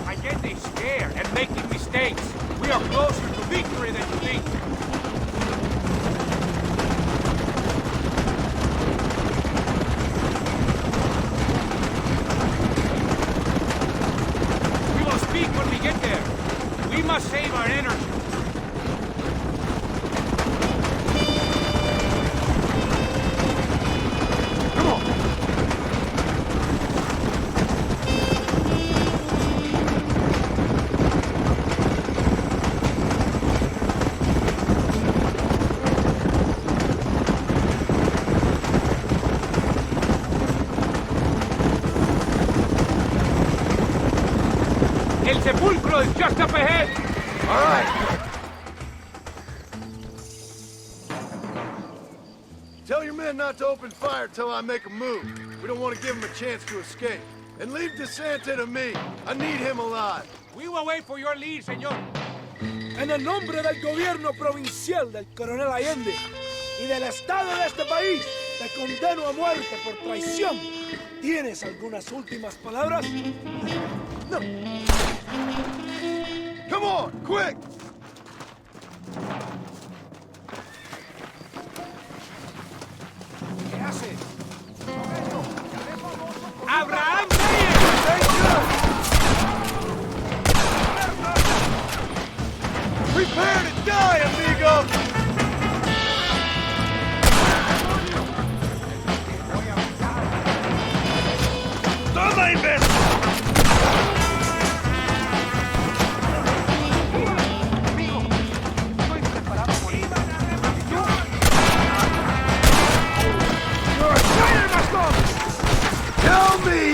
I get they scared and making mistakes. We are closer to victory than you think. We will speak when we get there. We must save our energy. El sepulcro is just up ahead! All right. Tell your men not to open fire till I make a move. We don't want to give them a chance to escape. And leave DeSanta to me. I need him alive. We will wait for your lead, señor. En el nombre del gobierno provincial del coronel Allende y del estado de este país, te condeno a muerte por traición. ¿Tienes algunas últimas palabras? No. Come on, quick! ¿Qué hace? ¡Abraham! Prepare to die, amigo! ¡Toma, imbécil! Tell me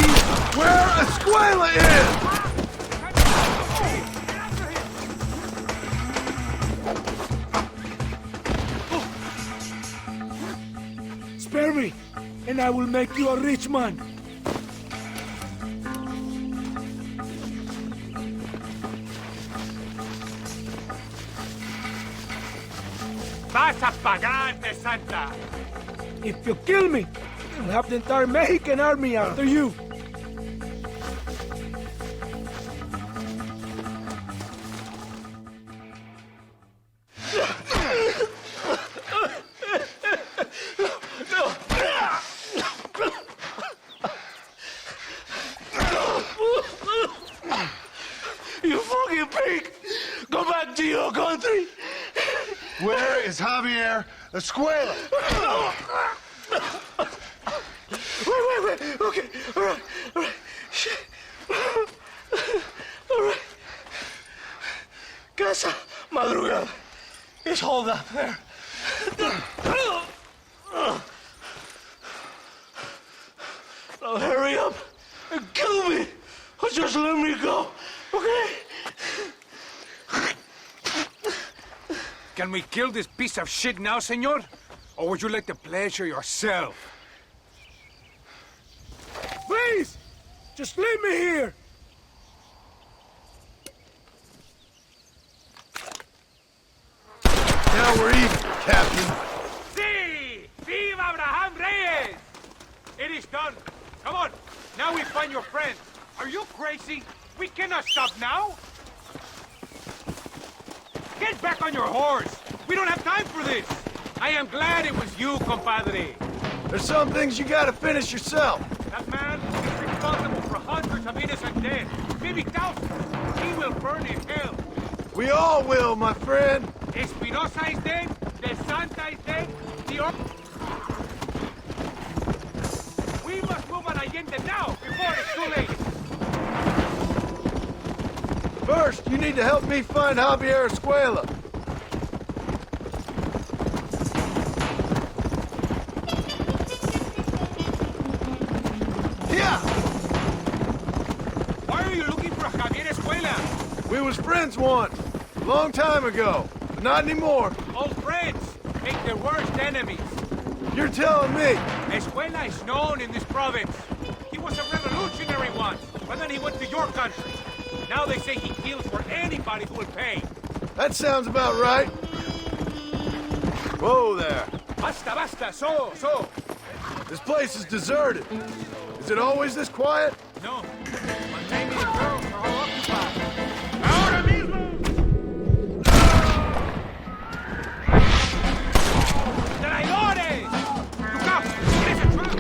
where Escuela is! Spare me, and I will make you a rich man. Vas a pagar, DeSanta! If you kill me, you'll have the entire Mexican army after you. You fucking pig! Go back to your country! Where is Javier Escuela? Wait. Okay, all right. Shit. All right. Casa Madrugada. It's hold up there. Now hurry up and kill me, or just let me go, okay? Can we kill this piece of shit now, senor? Or would you like the pleasure yourself? Please, just leave me here. Now we're even, Captain. Sí! Viva Abraham Reyes! It is done. Come on. Now we find your friends. Are you crazy? We cannot stop now. Get back on your horse. We don't have time for this. I am glad it was you, compadre. There's some things you gotta finish yourself. That man is responsible for hundreds of innocent dead. Maybe thousands. He will burn in hell. We all will, my friend. Espinosa is dead. DeSanta is dead. We must move on Allende now, before it's too late. First, you need to help me find Javier Escuela. Yeah! Why are you looking for Javier Escuela? We was friends once, a long time ago, but not anymore. Old friends make their worst enemies. You're telling me? Escuela is known in this province. He was a revolutionary once, but then he went to your country. Now they say he kills for anybody who will pay. That sounds about right. Whoa there. Basta, basta, so. This place is deserted. Is it always this quiet? No. But maybe the girls are all occupied. Ahora mismo! ¡Traidores! Look out! There's a trap!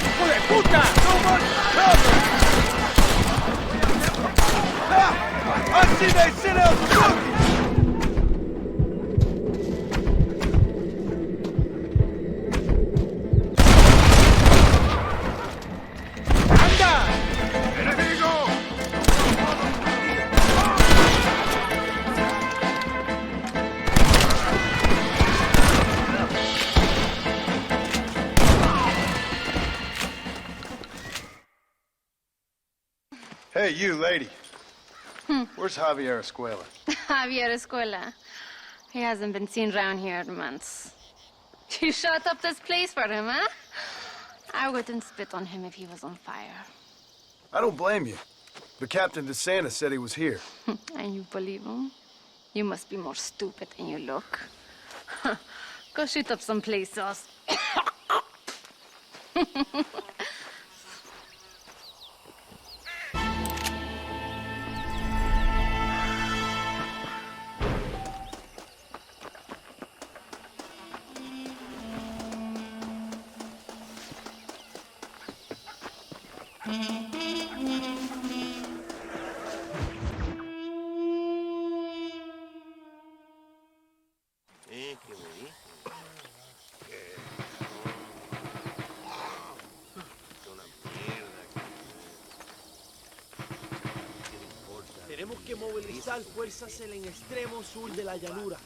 ¡Hijo de puta! So much cover! I see they sit out the monkey! Hey, you, lady. Where's Javier Escuela? Javier Escuela. He hasn't been seen around here in months. You shut up this place for him, huh? I wouldn't spit on him if he was on fire. I don't blame you. But Captain DeSantis said he was here. And you believe him? You must be more stupid than you look. Go shoot up some place else. Tenemos que movilizar fuerzas en el extremo sur de la llanura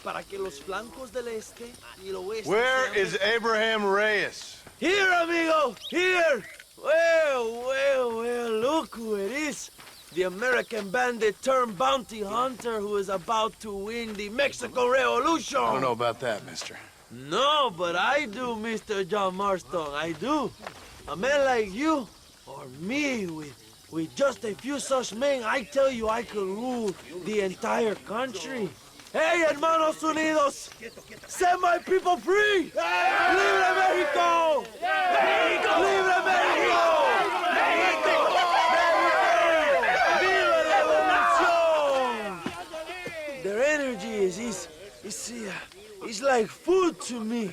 para que los flancos del este y el oeste. Where is Abraham Reyes? Here, amigo, here. Well, look who it is. The American bandit turned bounty hunter who is about to win the Mexican Revolution. I don't know about that, mister. No, but I do, Mr. John Marston, I do. A man like you, or me, with just a few such men, I tell you I could rule the entire country. Hey, hermanos unidos, set my people free! Libre Mexico! Libre Mexico! Viva la revolución! Their energy is like food to me.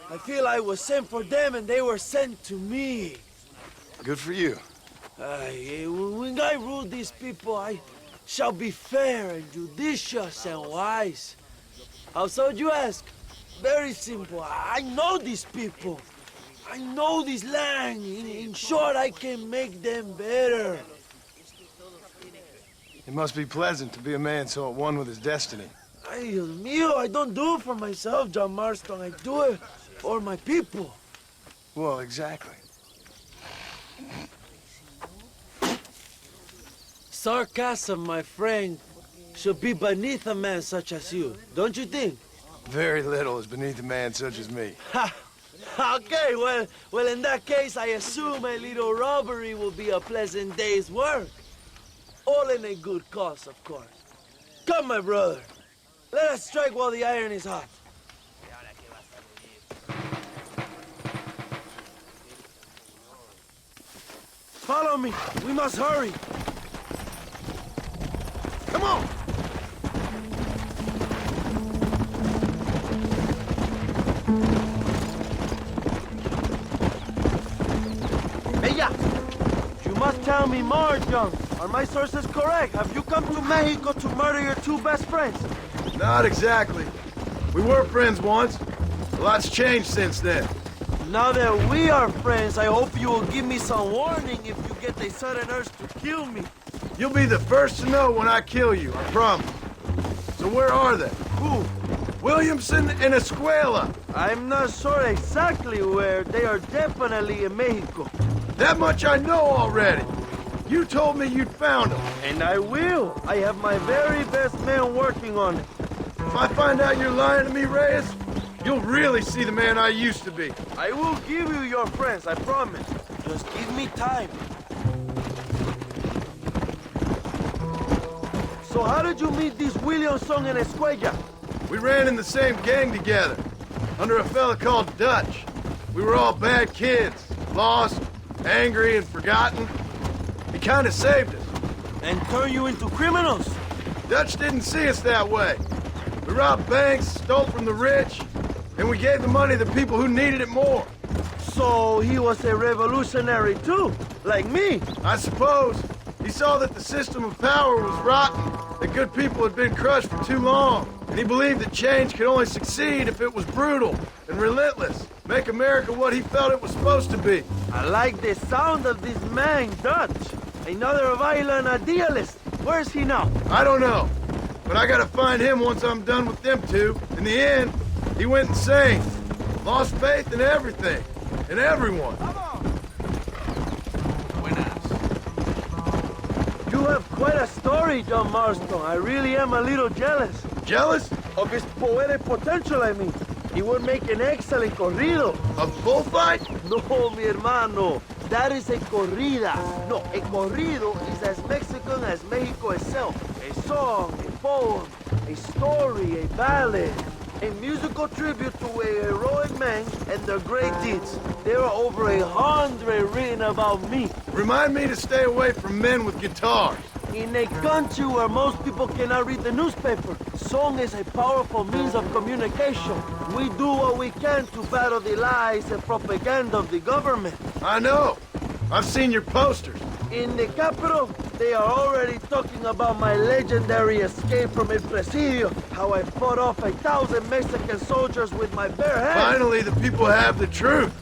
I feel I was sent for them and they were sent to me. Good for you. When I rule these people, I shall be fair and judicious and wise. How so, you ask? Very simple. I know these people. I know this land. In short, I can make them better. It must be pleasant to be a man so at one with his destiny. Ay, Dios mío, I don't do it for myself, John Marston. I do it for my people. Well, exactly. Sarcasm, my friend, should be beneath a man such as you, don't you think? Very little is beneath a man such as me. Ha! Okay, well, in that case, I assume a little robbery will be a pleasant day's work. All in a good cause, of course. Come, my brother. Let us strike while the iron is hot. Follow me. We must hurry. Come on! Hey, ya! You must tell me more, John. Are my sources correct? Have you come to Mexico to murder your two best friends? Not exactly. We were friends once. A lot's changed since then. Now that we are friends, I hope you will give me some warning if you get a sudden urge to kill me. You'll be the first to know when I kill you, I promise. So where are they? Who? Williamson and Escuela. I'm not sure exactly where. They are definitely in Mexico. That much I know already. You told me you'd found them. And I will. I have my very best men working on it. If I find out you're lying to me, Reyes, you'll really see the man I used to be. I will give you your friends, I promise. Just give me time. So how did you meet this Williamson and Escuella? We ran in the same gang together, under a fella called Dutch. We were all bad kids, lost, angry, and forgotten. He kind of saved us. And turned you into criminals? Dutch didn't see us that way. We robbed banks, stole from the rich, and we gave the money to people who needed it more. So he was a revolutionary too, like me? I suppose. He saw that the system of power was rotten, that good people had been crushed for too long, and he believed that change could only succeed if it was brutal and relentless, make America what he felt it was supposed to be. I like the sound of this man, Dutch. Another violent idealist. Where's he now? I don't know, but I gotta find him once I'm done with them two. In the end, he went insane, lost faith in everything, and everyone. You have quite a story, John Marston. I really am a little jealous. Jealous? Of his poetic potential, I mean. He would make an excellent corrido. A bullfight? No, mi hermano. That is a corrida. No, a corrido is as Mexican as Mexico itself. A song, a poem, a story, a ballad. A musical tribute to a heroic man and their great deeds. There are over 100 written about me. Remind me to stay away from men with guitars. In a country where most people cannot read the newspaper, song is a powerful means of communication. We do what we can to battle the lies and propaganda of the government. I know. I've seen your posters. In the capital, they are already talking about my legendary escape from El Presidio, how I fought off 1,000 Mexican soldiers with my bare hands. Finally, the people have the truth.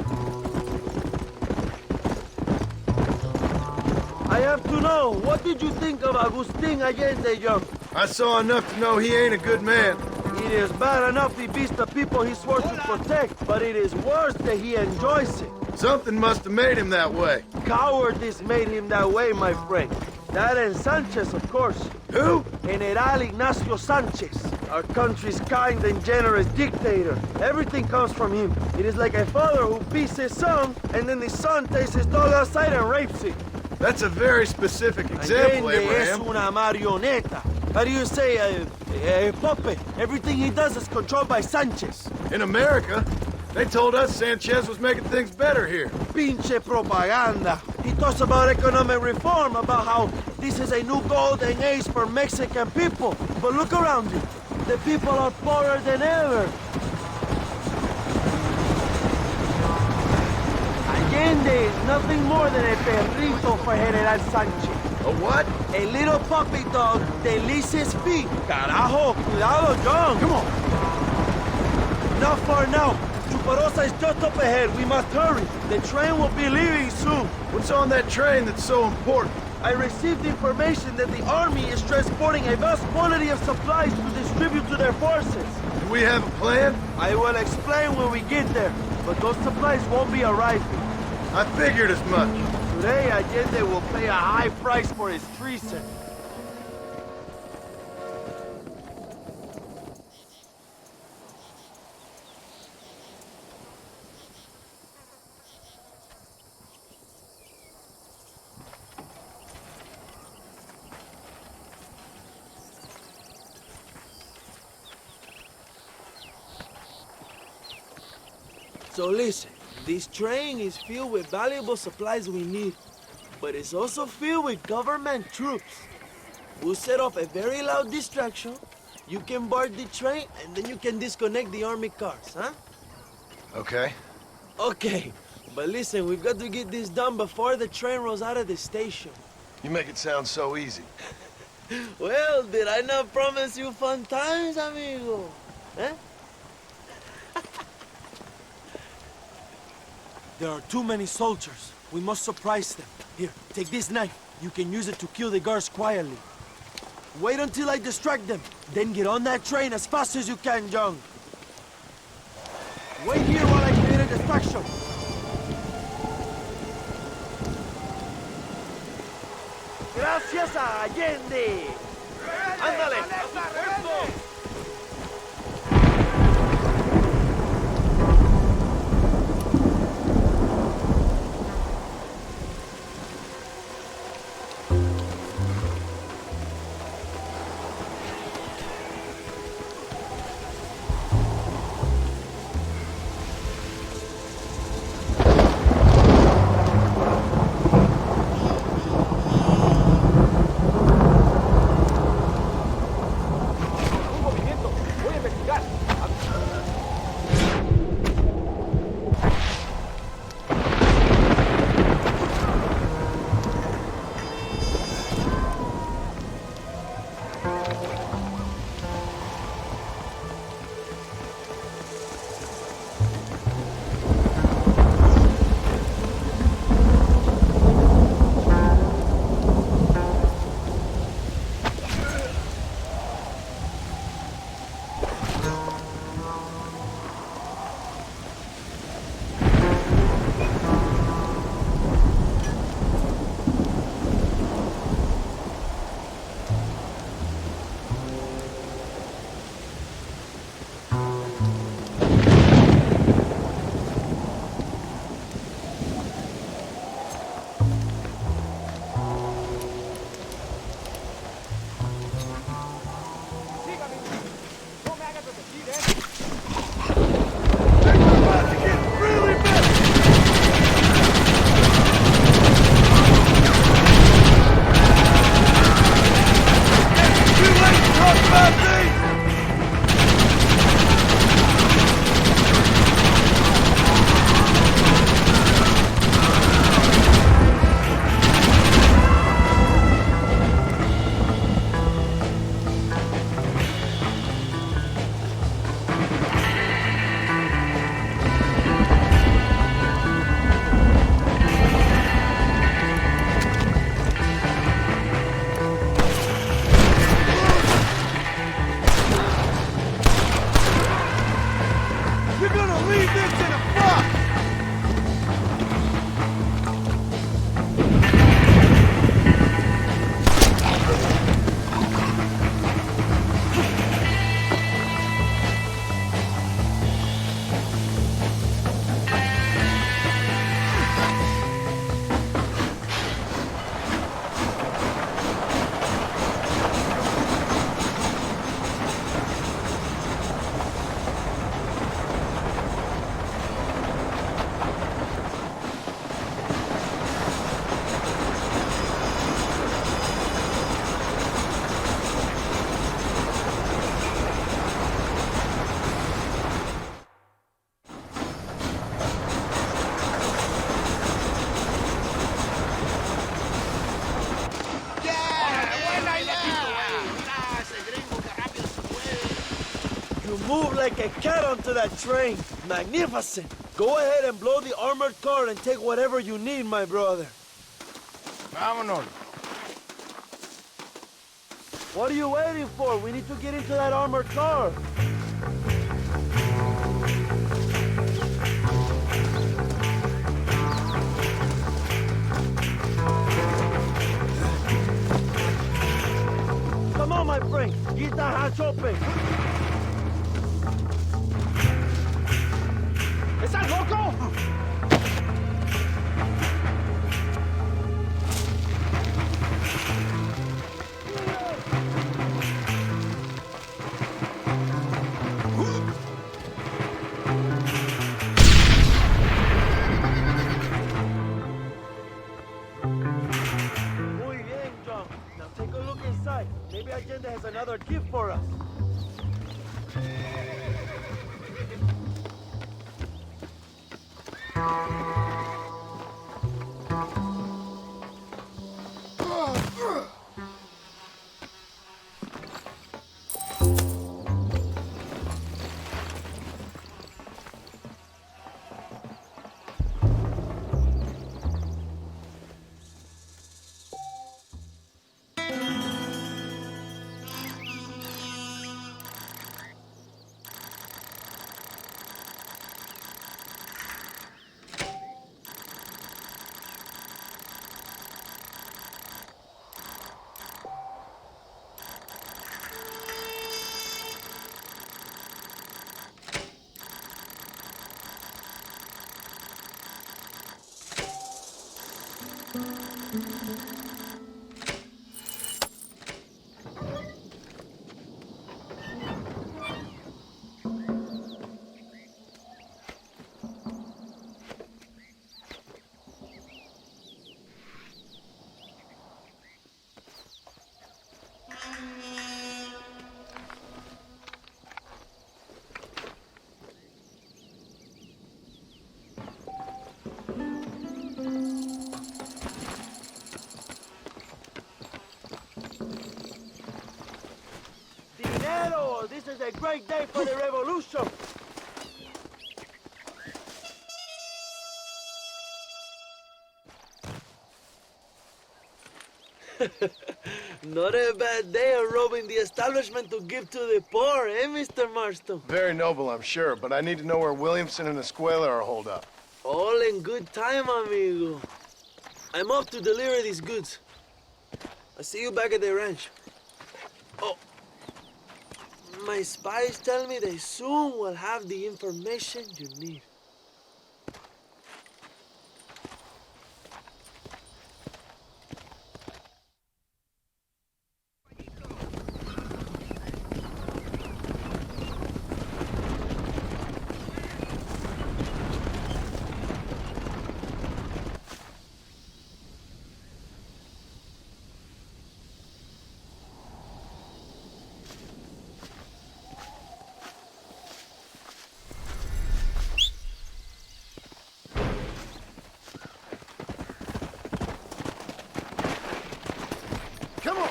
I have to know, what did you think of Agustin Allende, young? I saw enough to know he ain't a good man. It is bad enough he beats the people he swore to protect, but it is worse that he enjoys it. Something must have made him that way. Cowardice made him that way, my friend. That and Sanchez, of course. Who? General Ignacio Sanchez, our country's kind and generous dictator. Everything comes from him. It is like a father who beats his son, and then the son takes his dog outside and rapes it. That's a very specific example, Allende Abraham. es una marioneta. How do you say, a puppet? Everything he does is controlled by Sanchez. In America, they told us Sanchez was making things better here. Pinche propaganda. He talks about economic reform, about how this is a new golden age for Mexican people. But look around you. The people are poorer than ever. Allende is nothing more than a perrito for General Sanchez. A what? A little puppy dog that licks his feet. Carajo, cuidado, John. Come on. Not far now. Chuparosa is just up ahead. We must hurry. The train will be leaving soon. What's on that train that's so important? I received information that the army is transporting a vast quantity of supplies to distribute to their forces. Do we have a plan? I will explain when we get there, but those supplies won't be arriving. I figured as much. Today, Allende will pay a high price for his treason. So listen, this train is filled with valuable supplies we need, but it's also filled with government troops. We'll set off a very loud distraction. You can board the train, and then you can disconnect the army cars, huh? Okay. Okay, but listen, we've got to get this done before the train rolls out of the station. You make it sound so easy. Well, did I not promise you fun times, amigo? Eh? There are too many soldiers. We must surprise them. Here, take this knife. You can use it to kill the guards quietly. Wait until I distract them. Then get on that train as fast as you can, John. Wait here while I create a distraction. Gracias a Allende. Ándale. move like a cat onto that train. Magnificent. Go ahead and blow the armored car and take whatever you need, my brother. Vámonos. What are you waiting for? We need to get into that armored car. Come on, my friend. Get that hatch open. ¿Estás loco? Muy bien, John. Now take a look inside. Maybe Allende has another gift for us. Dinero! This is a great day for the revolution. Not a bad day of robbing the establishment to give to the poor, eh, Mr. Marston? Very noble, I'm sure, but I need to know where Williamson and Escuela are holed up. All in good time, amigo. I'm off to deliver these goods. I'll see you back at the ranch. Oh, my spies tell me they soon will have the information you need. Come on.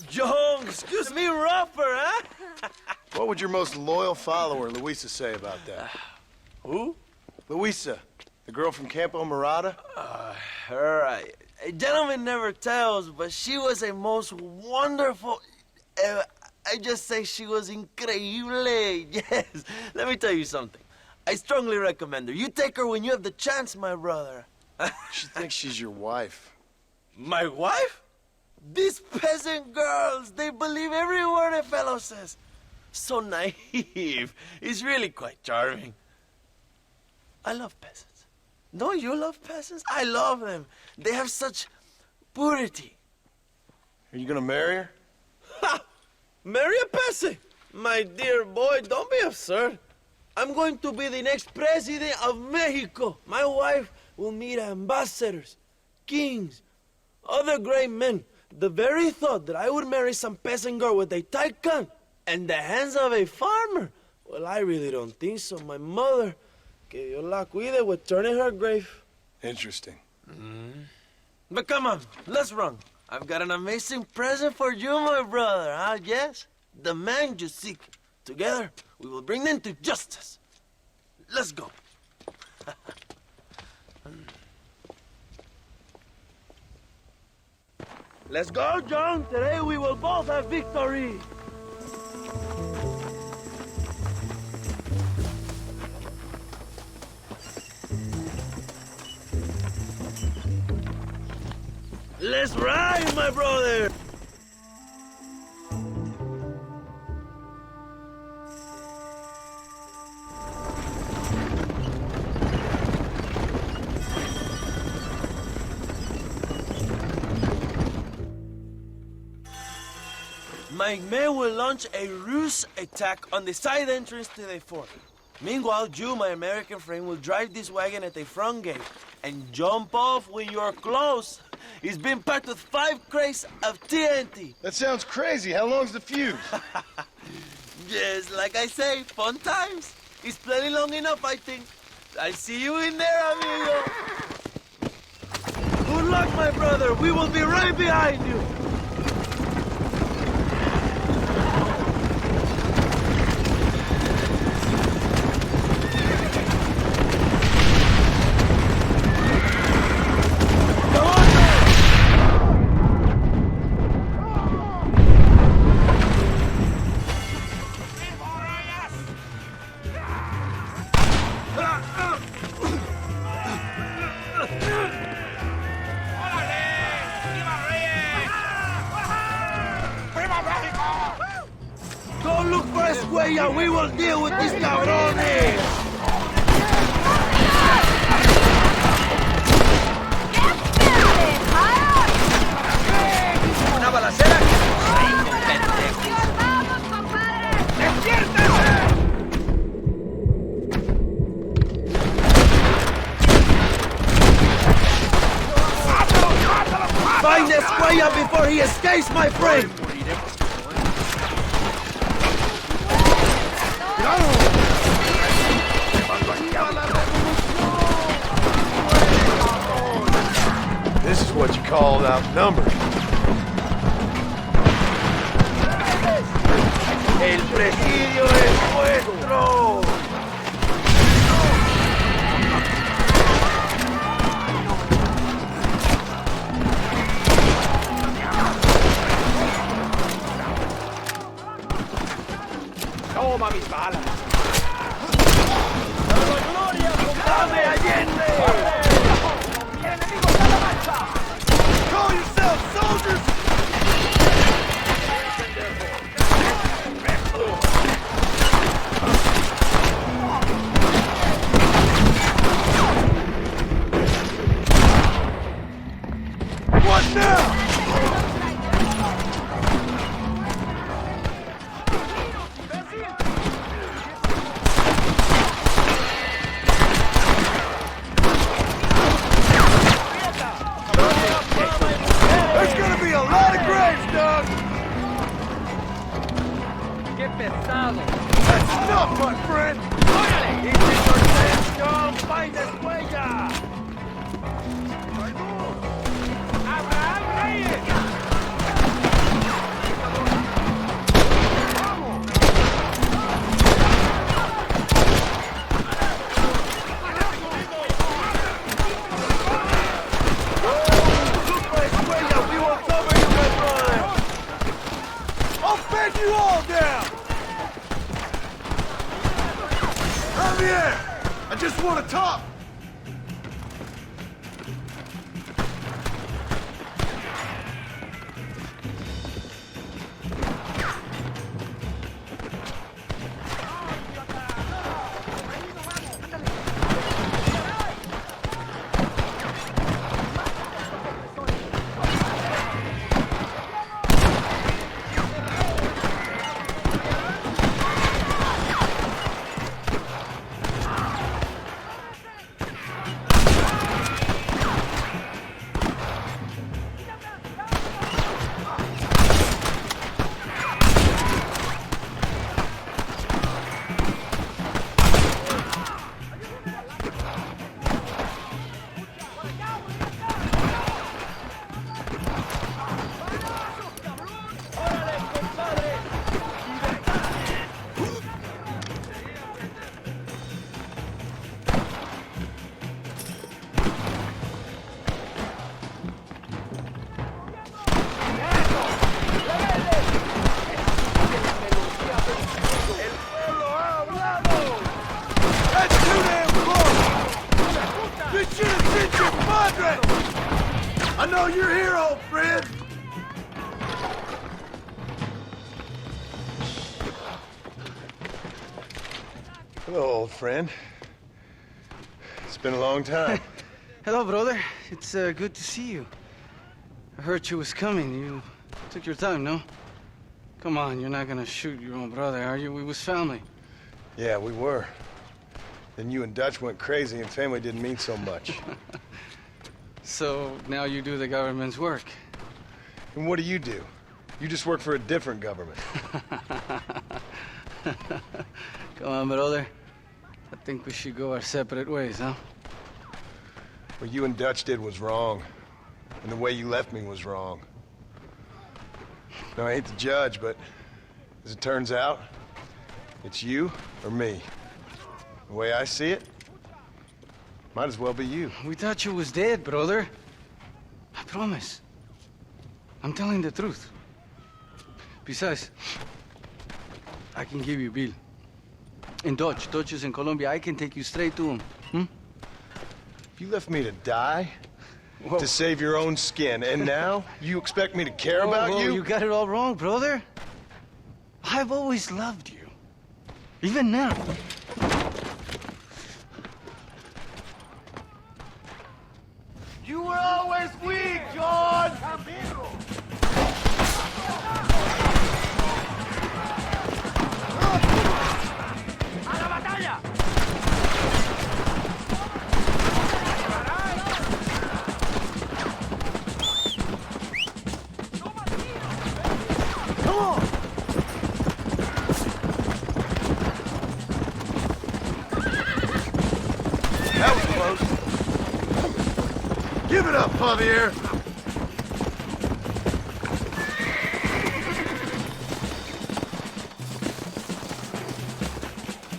John, excuse me, rougher, huh? What would your most loyal follower, Luisa, say about that? Who? Luisa, the girl from Campo Murata? A gentleman never tells, but she was a most wonderful... I just say she was increíble. Yes. Let me tell you something. I strongly recommend her. You take her when you have the chance, my brother. She thinks she's your wife. My wife? These peasant girls, they believe every word a fellow says. So naive. He's really quite charming. I love peasants. Don't you love peasants? I love them. They have such purity. Are you gonna marry her? Ha! Marry a peasant? My dear boy, don't be absurd. I'm going to be the next president of Mexico. My wife will meet ambassadors, kings, other great men. The very thought that I would marry some peasant girl with a tight gun and the hands of a farmer, well, I really don't think so. My mother, que Dios la cuide, would turn in her grave. Interesting. But come on, let's run. I've got an amazing present for you, my brother, huh? Yes? The man you seek. Together, we will bring them to justice. Let's go. Let's go, John. Today we will both have victory. Let's ride, my brother. My men will launch a ruse attack on the side entrance to the fort. Meanwhile, you, my American friend, will drive this wagon at the front gate and jump off when you're close. It's been packed with 5 crates of TNT. That sounds crazy. How long's the fuse? Yes, like I say, fun times. It's plenty long enough, I think. I'll see you in there, amigo. Good luck, my brother. We will be right behind you. We will deal with these cabrones! Una balacera que find Escuella before he escapes, my friend! This is what you call outnumbered. El presidio es nuestro. Toma mis balas. ¡Dame Allende! Call yourselves soldiers! What now? There's gonna be a lot of graves, Doug! ¡Qué pesado! That's enough, my friend! ¡Órale! ¡This is your chance, John! ¡Find Escuella! ¡Abraham Reyes! I'll bend you all down! Javier! I just want to talk! know you're here, old friend. Hello, old friend. It's been a long time. Hello, brother. It's good to see you. I heard you was coming. You took your time, no? Come on, you're not gonna shoot your own brother, are you? We was family. Yeah, we were. Then you and Dutch went crazy and family didn't mean so much. So now you do the government's work. And what do? You just work for a different government. Come on, brother. I think we should go our separate ways, huh? What you and Dutch did was wrong. And the way you left me was wrong. Now, I hate to judge, but as it turns out, it's you or me. The way I see it, might as well be you. We thought you was dead, brother. I promise. I'm telling the truth. Besides, I can give you Bill. In Dutch. Dutch is in Colombia. I can take you straight to him. You left me to die? Whoa. To save your own skin, and now you expect me to care about you? You got it all wrong, brother. I've always loved you. Even now. You were always weak, John! Give it up, Javier!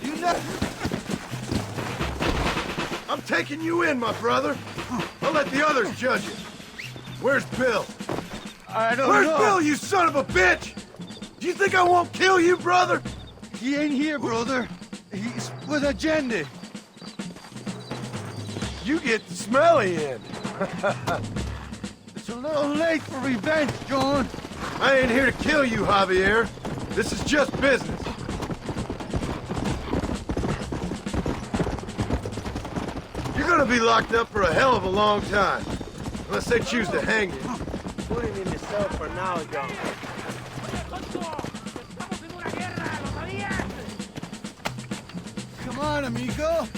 You never... I'm taking you in, my brother. I'll let the others judge you. Where's Bill? I don't know. Where's Bill, you son of a bitch? Do you think I won't kill you, brother? He ain't here, brother. He's with Agenda. You get the smelly end. It's a little late for revenge, John. I ain't here to kill you, Javier. This is just business. You're gonna be locked up for a hell of a long time. Unless they choose to hang you. Put him in the cell for now, John. Come on, amigo.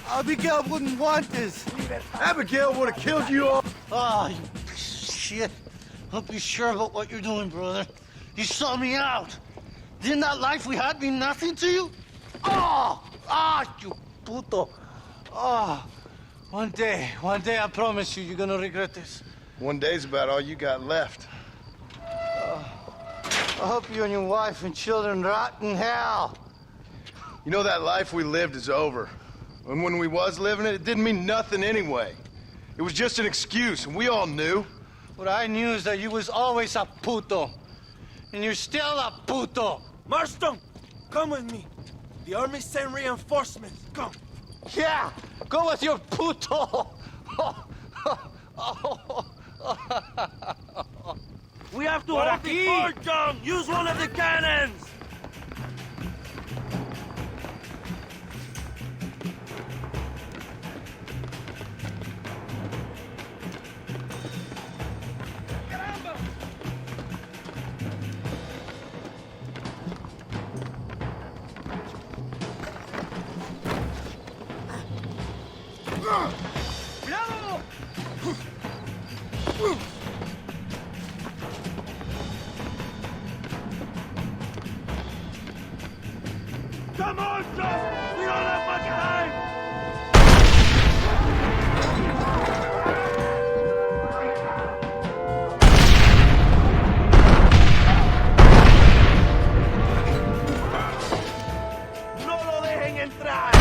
Abigail wouldn't want this. Abigail would have killed you all. Oh, you shit. Don't be sure about what you're doing, brother. You saw me out. Didn't that life we had mean nothing to you? Oh! You puto. Oh. One day, I promise you, you're gonna regret this. One day's about all you got left. I hope you and your wife and children rot in hell. You know, that life we lived is over. And when we was living it, it didn't mean nothing anyway. It was just an excuse, and we all knew. What I knew is that you was always a puto. And you're still a puto. Marston, come with me. The army sent reinforcements. Come. Yeah, go with your puto. We have to hold the fort, John. Use one of the cannons. Come on, John! We don't have much time! No lo dejen entrar!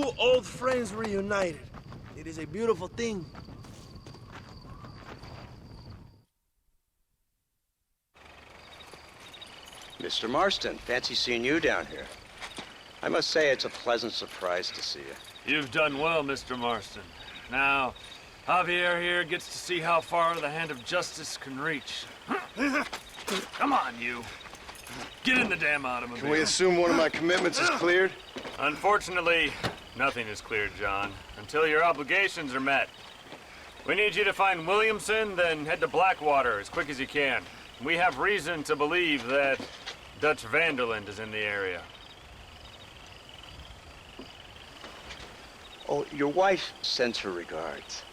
two old friends reunited. It is a beautiful thing. Mr. Marston, fancy seeing you down here. I must say it's a pleasant surprise to see you. You've done well, Mr. Marston. Now, Javier here gets to see how far the hand of justice can reach. Come on, you. Get in the damn automobile. Can we assume one of my commitments is cleared? Unfortunately, nothing is cleared, John, until your obligations are met. We need you to find Williamson, then head to Blackwater as quick as you can. We have reason to believe that Dutch Vanderland is in the area. Oh, your wife sends her regards.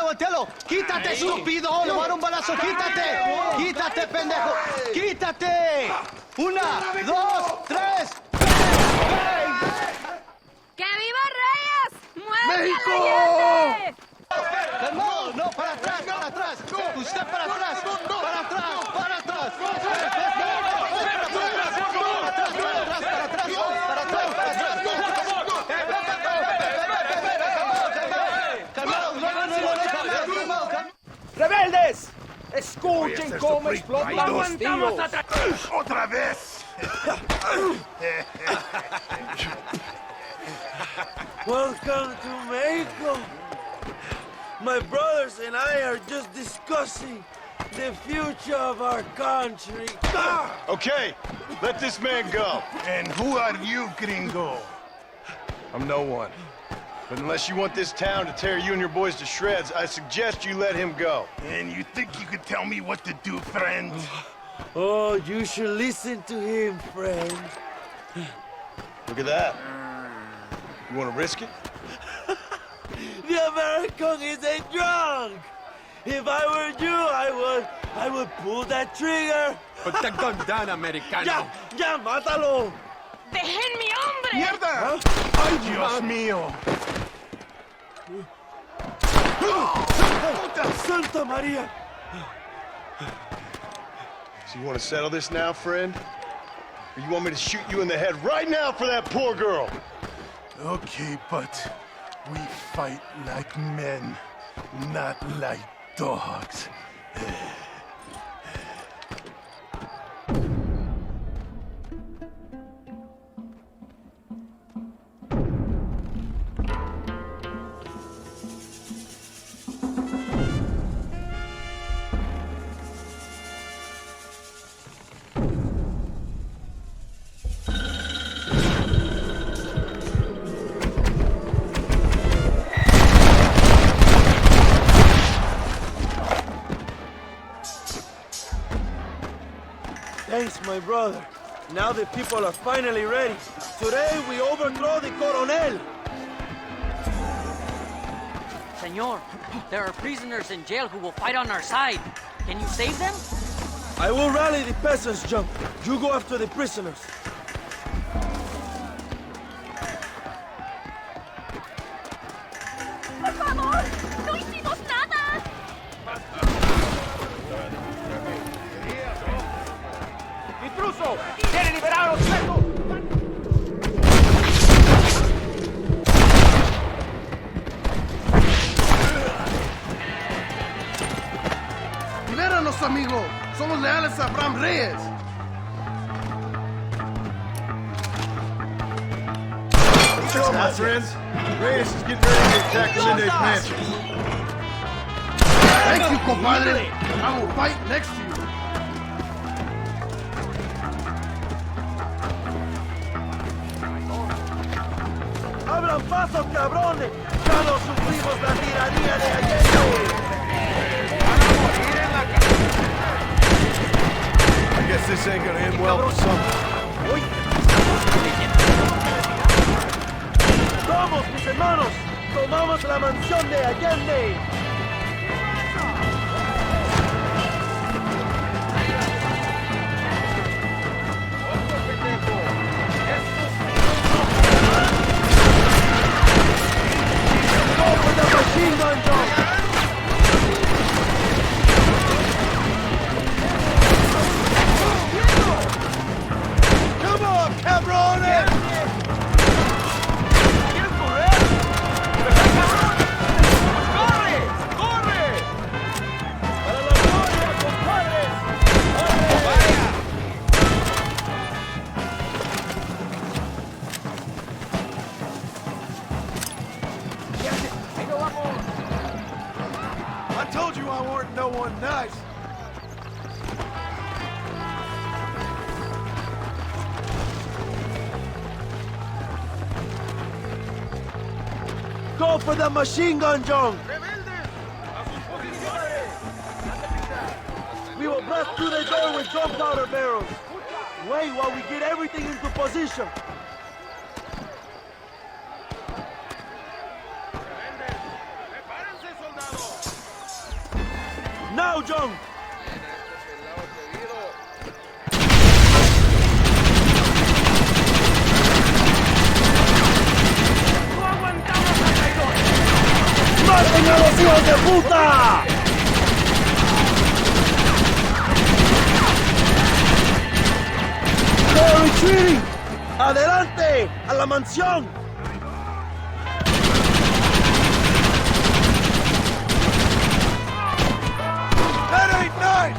¡Voltealo! ¡Quítate, estúpido! ¡Le voy a dar un balazo! ¡Quítate! ¡Quítate, pendejo! ¡Quítate! ¡Una, dos, tres! ¡Que viva Reyes! ¡Muerte ¡México! a Allende! ¡Calmado! ¡No, para atrás, para atrás! ¡Usted para atrás! ¡Para atrás, para atrás! ¡Rebeldes! ¡Escuchen cómo explotan los tiros! ¡Otra vez! Welcome to Mexico! My brothers and I are just discussing the future of our country. Okay, let this man go. And who are you, gringo? I'm no one. But unless you want this town to tear you and your boys to shreds, I suggest you let him go. And you think you can tell me what to do, friend? Oh, you should listen to him, friend. Look at that. You want to risk it? The American is a drunk! If I were you, I would pull that trigger. Put the gun down, Americano. ¡Ya, mátalo! ¡Dejen mi hombre! ¡Mierda! ¡Ay, Dios mío! ¡Puta Santa María! So you want to settle this now, friend? Or you want me to shoot you in the head right now for that poor girl? Okay, but we fight like men, not like dogs. Thanks, my brother. Now the people are finally ready. Today we overthrow the Coronel. Senor, there are prisoners in jail who will fight on our side. Can you save them? I will rally the peasants, Jump. You go after the prisoners. ¡Por favor! ¡No hicimos nada! ¡Intruso! ¡Quiere liberar a los presos! ¡Libéranos, amigo! ¡Somos leales a Abraham Reyes! What's up, my friends? Reyes is getting ready to attack Linde's mansion. Thank you, compadre! I will fight next to you! ¡Abran paso, cabrones! ¡Ya no sufrimos la tiranía de Allende! guess this ain't gonna end well for some. ¡Vamos, mis hermanos! ¡Tomamos la mansión de Allende! ¡Go for the machine gun jump! Come on, cabrones! I told you I weren't no one nice. Go for the machine gun, John! We will blast through the door with gunpowder barrels. Wait while we get everything into position. Now, John! ¡Maten a los hijos de puta! ¡They're retreating! ¡Adelante! ¡A la mansión! ¡That ain't nice!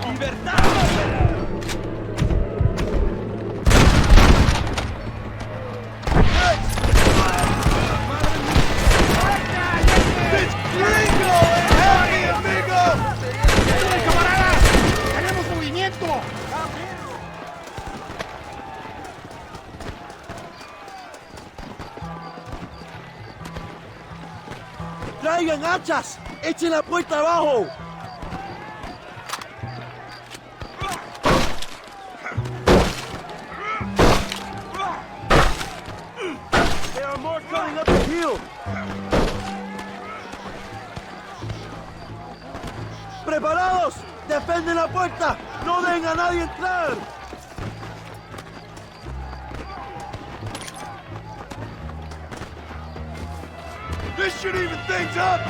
¡Libertad! ¡Traigan hachas! ¡Echen la puerta abajo! There are more coming up the hill. ¡Preparados! ¡Defienden la puerta! ¡No dejen a nadie entrar! This should even things up!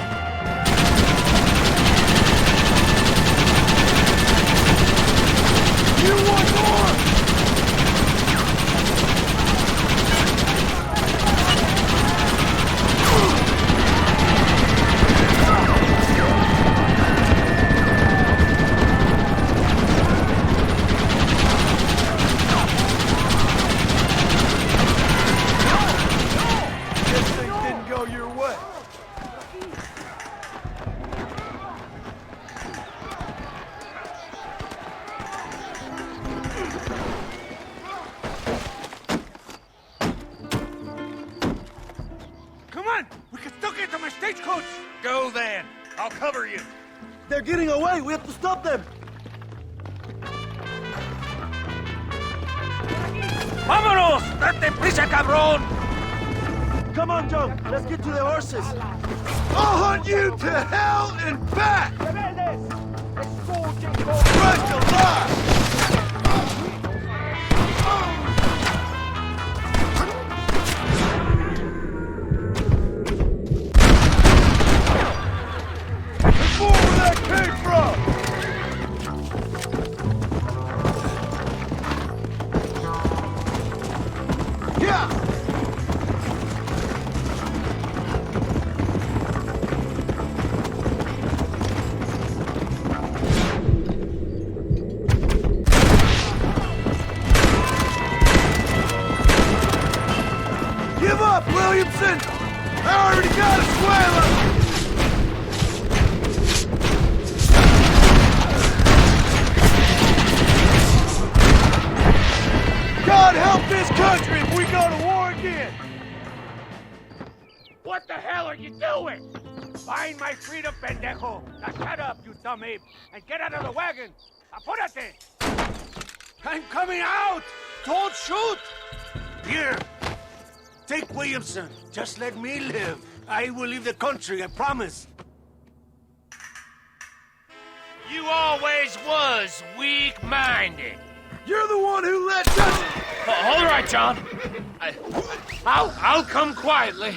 You want more? Guess things didn't go your way. Come on! We can still get to my stagecoach! Go then! I'll cover you! They're getting away! We have to stop them! ¡Vámonos! ¡Date prisa, cabrón! Come on, John! Let's get to the horses! I'll hunt you to hell and back! Christ alive! Where that came from! Yeah! Give up, Williamson! I already got a Escuela! God help this country if we go to war again! What the hell are you doing? Find my freedom, pendejo! Now shut up, you dumb ape, and get out of the wagon! Apúrate! I'm coming out! Don't shoot! Here, take Williamson. Just let me live. I will leave the country, I promise. You always was weak-minded. You're the one who let Dutch... All right, John. I'll come quietly.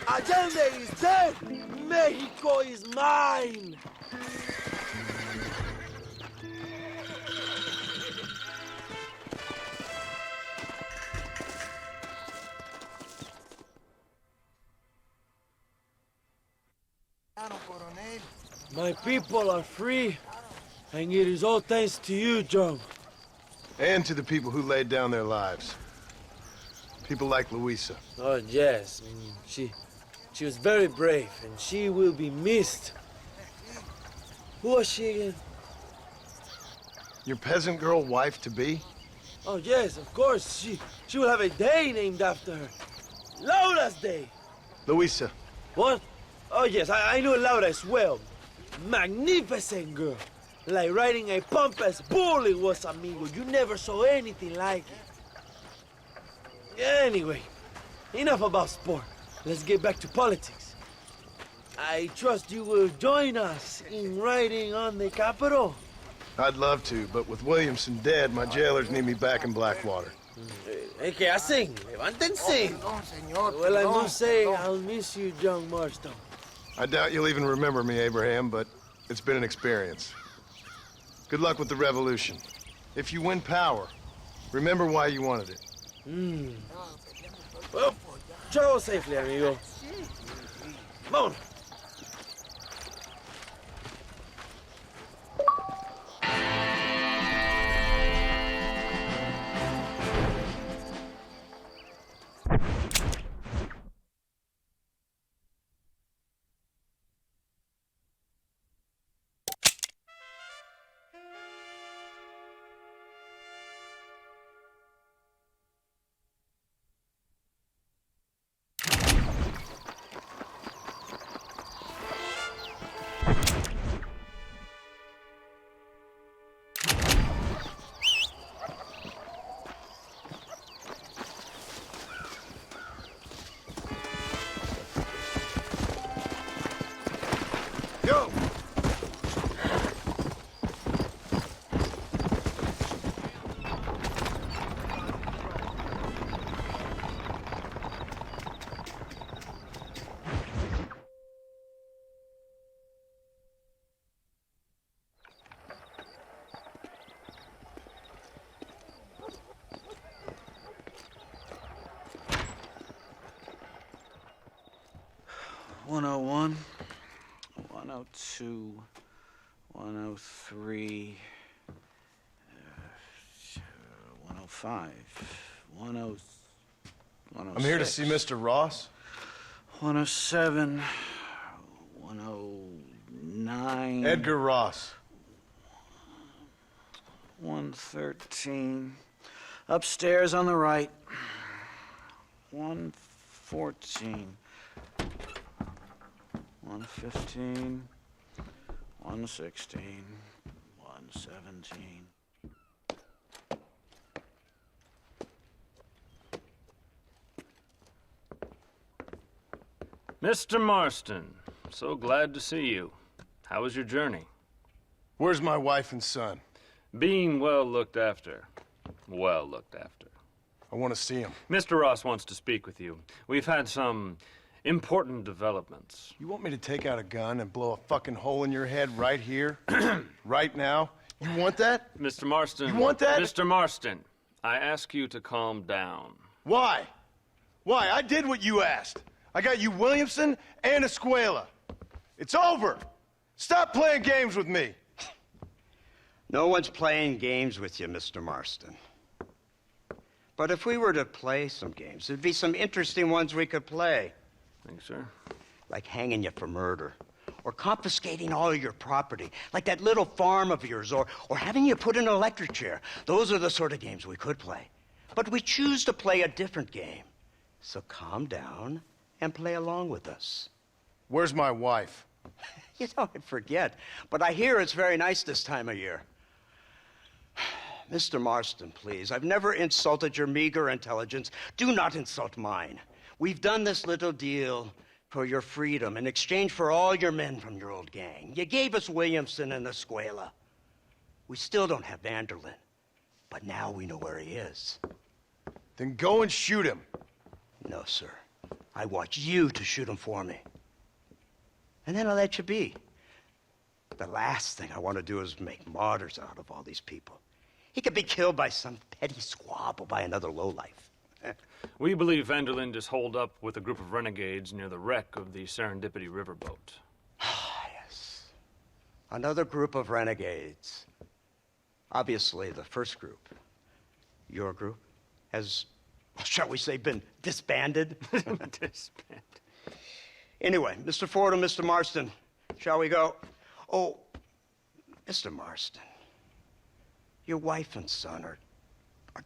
Allende is dead! Mexico is mine! My people are free, and it is all thanks to you, John. And to the people who laid down their lives. People like Luisa. Oh, yes. She was very brave, and she will be missed. Who was she again? Your peasant girl wife-to-be? Oh, yes, of course. She will have a day named after her. Laura's Day. Luisa. What? Oh, yes, I know Laura as well. Magnificent girl. Like riding a pompous bull it was, amigo. You never saw anything like it. Anyway, enough about sport. Let's get back to politics. I trust you will join us in riding on the Capitol. I'd love to, but with Williamson dead, my jailers need me back in Blackwater. ¿Qué hacen? Levántense. Well, I must say, I'll miss you, John Marston. I doubt you'll even remember me, Abraham, but it's been an experience. Good luck with the revolution. If you win power, remember why you wanted it. Well, travel safely, amigo. Vámonos. .101, 102, 103, 105, 106. I'm here to see Mr. Ross. 107, 109. Edgar Ross. 113. Upstairs on the right. 114. 115, 116, 117. Mr. Marston, so glad to see you. How was your journey? Where's my wife and son? Being well looked after. Well looked after. I want to see him. Mr. Ross wants to speak with you. We've had some important developments. You want me to take out a gun and blow a fucking hole in your head right here? Right now? You want that? Mr. Marston. You want that? Mr. Marston, I ask you to calm down. Why? Why? I did what you asked. I got you Williamson and Escuela. It's over. Stop playing games with me. No one's playing games with you, Mr. Marston. But if we were to play some games, there'd be some interesting ones we could play. Thanks, sir. Like hanging you for murder, or confiscating all your property, like that little farm of yours, or having you put in an electric chair. Those are the sort of games we could play. But we choose to play a different game. So calm down and play along with us. Where's my wife? You know, I forget, but I hear it's very nice this time of year. Mr. Marston, please, I've never insulted your meager intelligence. Do not insult mine. We've done this little deal for your freedom in exchange for all your men from your old gang. You gave us Williamson and Escuela. We still don't have Vanderlyn, but now we know where he is. Then go and shoot him. No, sir. I want you to shoot him for me. And then I'll let you be. The last thing I want to do is make martyrs out of all these people. He could be killed by some petty squabble by another lowlife. We believe Vanderlyn is holed up with a group of renegades near the wreck of the Serendipity riverboat. Yes. Another group of renegades. Obviously, the first group, your group, has, shall we say, been disbanded? Disbanded. Anyway, Mr. Ford and Mr. Marston, shall we go? Oh, Mr. Marston, your wife and son are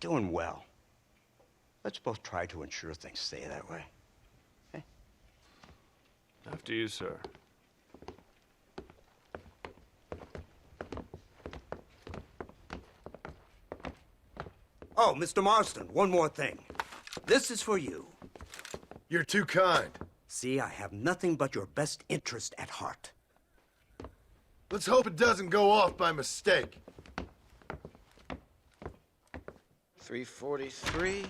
doing well. Let's both try to ensure things stay that way. Okay? After you, sir. Oh, Mr. Marston, one more thing. This is for you. You're too kind. See, I have nothing but your best interest at heart. Let's hope it doesn't go off by mistake. 343.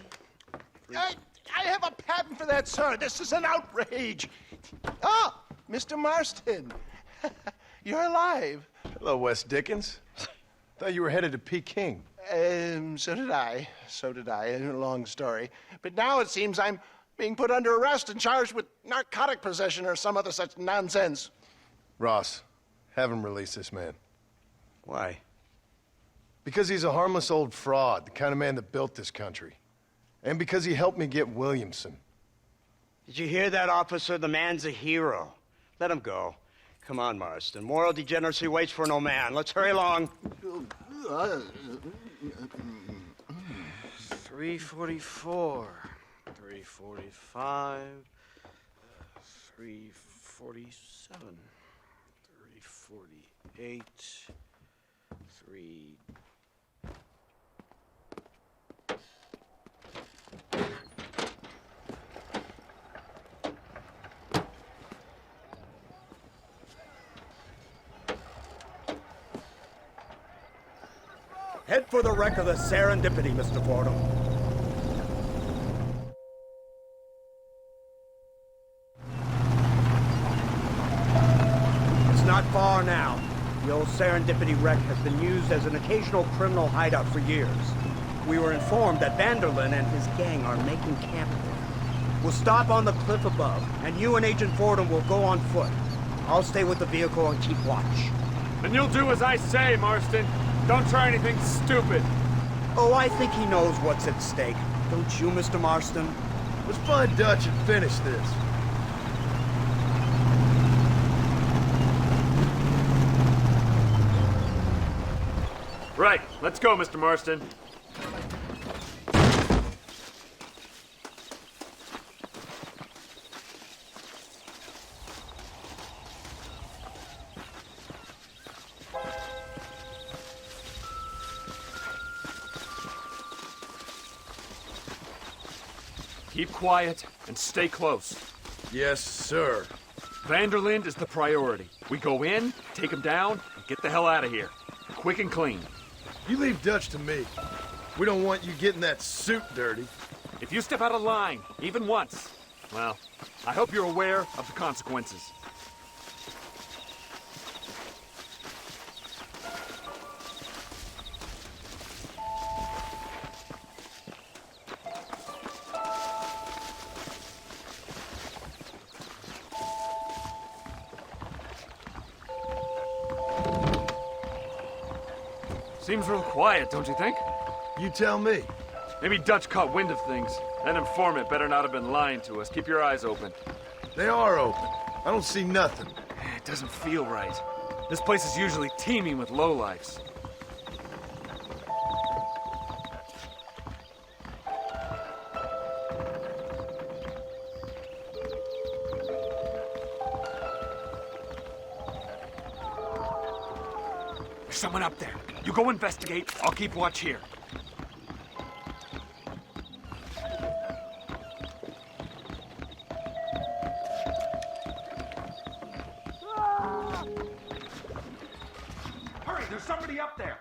I have a patent for that, sir. This is an outrage. Ah, Mr. Marston. You're alive. Hello, Wes Dickens. Thought you were headed to Peking. So did I. Long story. But now it seems I'm being put under arrest and charged with narcotic possession or some other such nonsense. Ross, have him release this man. Why? Because he's a harmless old fraud, the kind of man that built this country. And because he helped me get Williamson. Did you hear that, officer? The man's a hero. Let him go. Come on, Marston. Moral degeneracy waits for no man. Let's hurry along. 344, 345, 347, 348, 3... Head for the wreck of the Serendipity, Mr. Fordham. It's not far now. The old Serendipity wreck has been used as an occasional criminal hideout for years. We were informed that Vanderlyn and his gang are making camp there. We'll stop on the cliff above, and you and Agent Fordham will go on foot. I'll stay with the vehicle and keep watch. Then you'll do as I say, Marston. Don't try anything stupid. Oh, I think he knows what's at stake. Don't you, Mr. Marston? Let's find Dutch and finish this. Right. Let's go, Mr. Marston. Keep quiet and stay close. Yes, sir. Vanderlyn is the priority. We go in, take him down, and get the hell out of here. Quick and clean. You leave Dutch to me. We don't want you getting that suit dirty. If you step out of line, even once, well, I hope you're aware of the consequences. Seems real quiet, don't you think? You tell me. Maybe Dutch caught wind of things. That informant better not have been lying to us. Keep your eyes open. They are open. I don't see nothing. It doesn't feel right. This place is usually teeming with lowlifes. There's someone up there. You go investigate. I'll keep watch here. Hurry, there's somebody up there.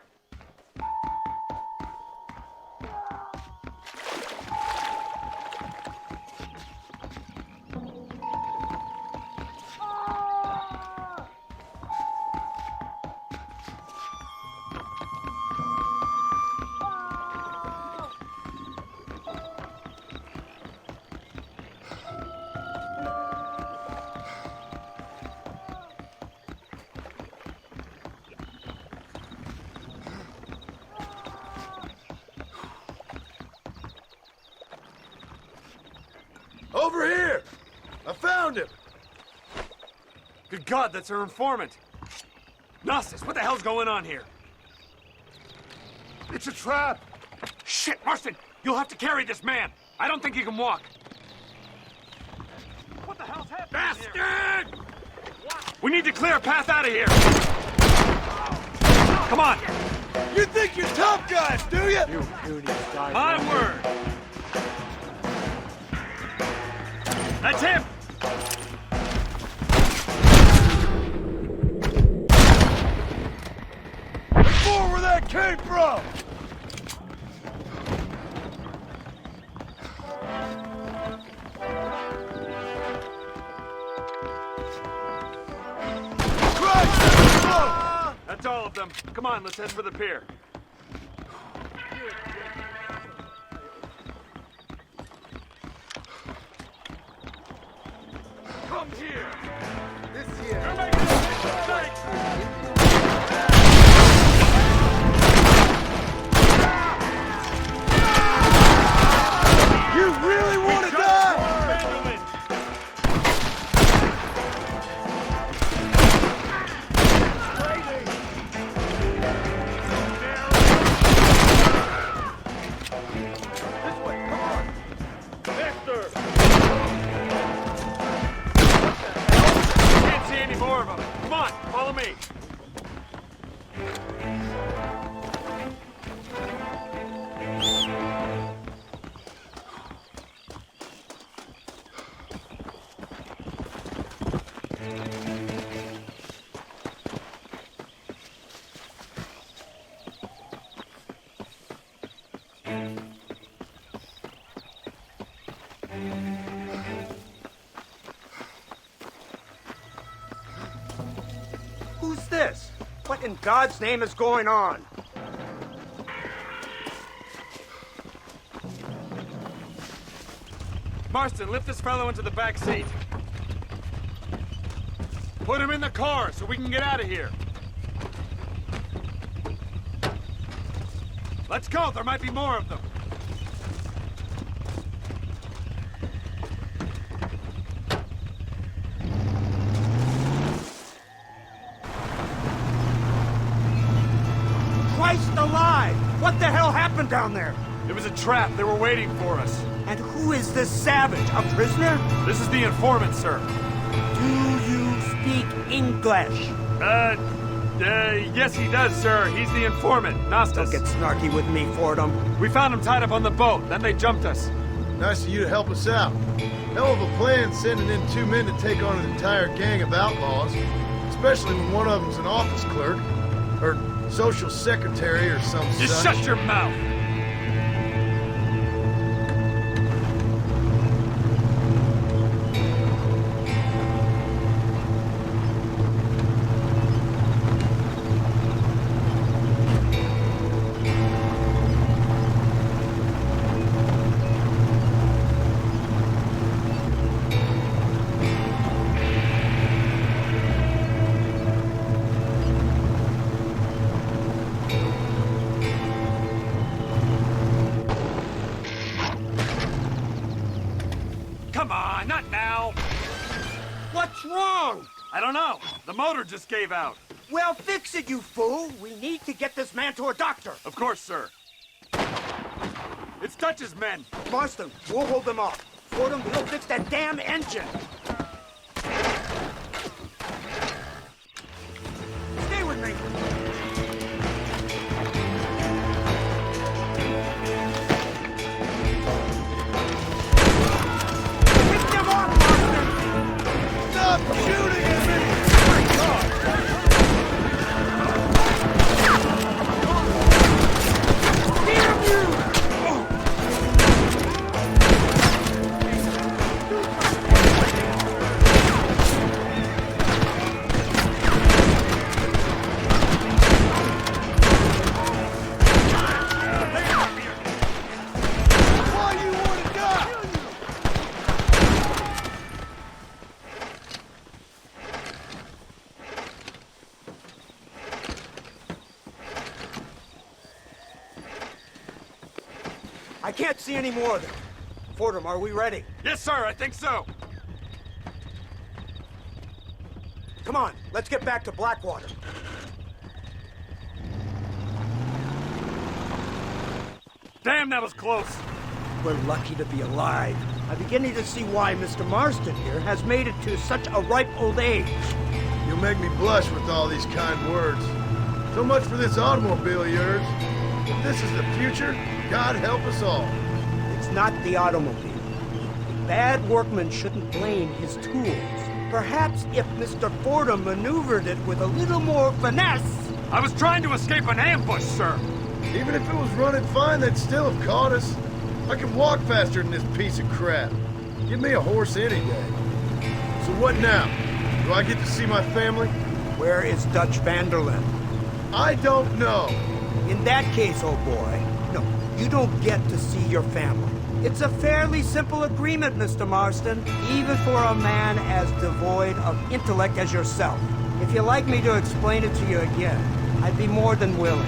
Over here! I found him! Good God, that's our informant. Gnostis, what the hell's going on here? It's a trap. Shit, Marston, you'll have to carry this man. I don't think he can walk. What the hell's happening Bastard! We need to clear a path out of here. Come on. You think you're tough guys, do you? You puny guys. My word. That's him! There's more where that came from! Christ! That's all of them. Come on, let's head for the pier. Come here! This here. You're making a big mistake! You really want to die? This way, come on! Faster! Can't see any more of them. Come on, follow me. Who's this? What in God's name is going on? Marston, lift this fellow into the back seat. Put him in the car so we can get out of here. Let's go, there might be more of them. Christ alive! What the hell happened down there? It was a trap, they were waiting for us. And who is this savage? A prisoner? This is the informant, sir. Do you speak English? Yes he does, sir. He's the informant, Gnostis. Don't get snarky with me, Fordham. We found him tied up on the boat, then they jumped us. Nice of you to help us out. Hell of a plan sending in 2 men to take on an entire gang of outlaws. Especially when one of them's an office clerk. Or social secretary or some Just such. shut your mouth! Come on, not now! What's wrong? I don't know. The motor just gave out. Well, fix it, you fool! We need to get this man to a doctor! Of course, sir. It's Dutch's men. Marston, we'll hold them off. Fordham, we'll fix that damn engine! Stay with me! I can't see any more of them. Fordham, are we ready? Yes, sir, I think so. Come on, let's get back to Blackwater. Damn, that was close. We're lucky to be alive. I'm beginning to see why Mr. Marston here has made it to such a ripe old age. You'll make me blush with all these kind words. So much for this automobile of yours. If this is the future, God help us all. It's not the automobile. The bad workman shouldn't blame his tools. Perhaps if Mr. Fordham maneuvered it with a little more finesse... I was trying to escape an ambush, sir. Even if it was running fine, they'd still have caught us. I can walk faster than this piece of crap. Give me a horse any day. So what now? Do I get to see my family? Where is Dutch Vanderlyn? I don't know. In that case, old boy, no, you don't get to see your family. It's a fairly simple agreement, Mr. Marston, even for a man as devoid of intellect as yourself. If you'd like me to explain it to you again, I'd be more than willing.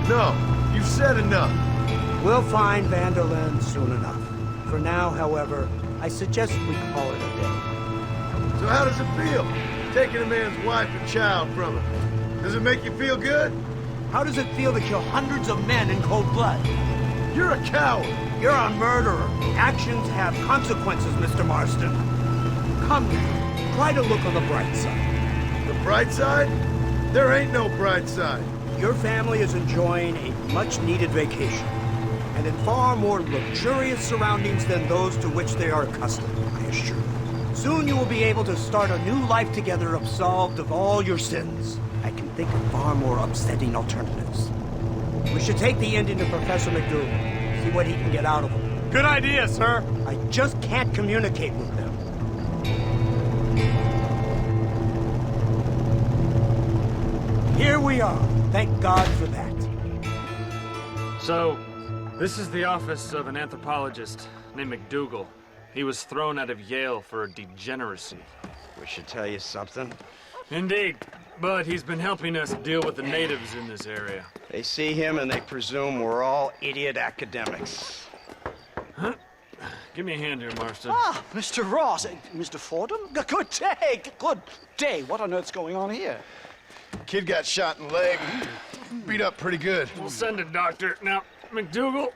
No, you've said enough. We'll find Vanderlyn soon enough. For now, however, I suggest we call it a day. So how does it feel, taking a man's wife and child from him? Does it make you feel good? How does it feel to kill hundreds of men in cold blood? You're a coward. You're a murderer. Actions have consequences, Mr. Marston. Come now, try to look on the bright side. The bright side? There ain't no bright side. Your family is enjoying a much-needed vacation, and in far more luxurious surroundings than those to which they are accustomed, I assure you. Soon you will be able to start a new life together, absolved of all your sins. I can think of far more upsetting alternatives. We should take the Indian to Professor McDougal, see what he can get out of him. Good idea, sir. I just can't communicate with them. Here we are. Thank God for that. So, this is the office of an anthropologist named McDougal. He was thrown out of Yale for a degeneracy. We should tell you something. Indeed, but he's been helping us deal with the natives in this area. They see him and they presume we're all idiot academics. Huh? Give me a hand here, Marston. Ah, Mr. Ross. Mr. Fordham? Good day. Good day. What on earth's going on here? Kid got shot in the leg. Beat up pretty good. We'll send a doctor. Now, McDougal,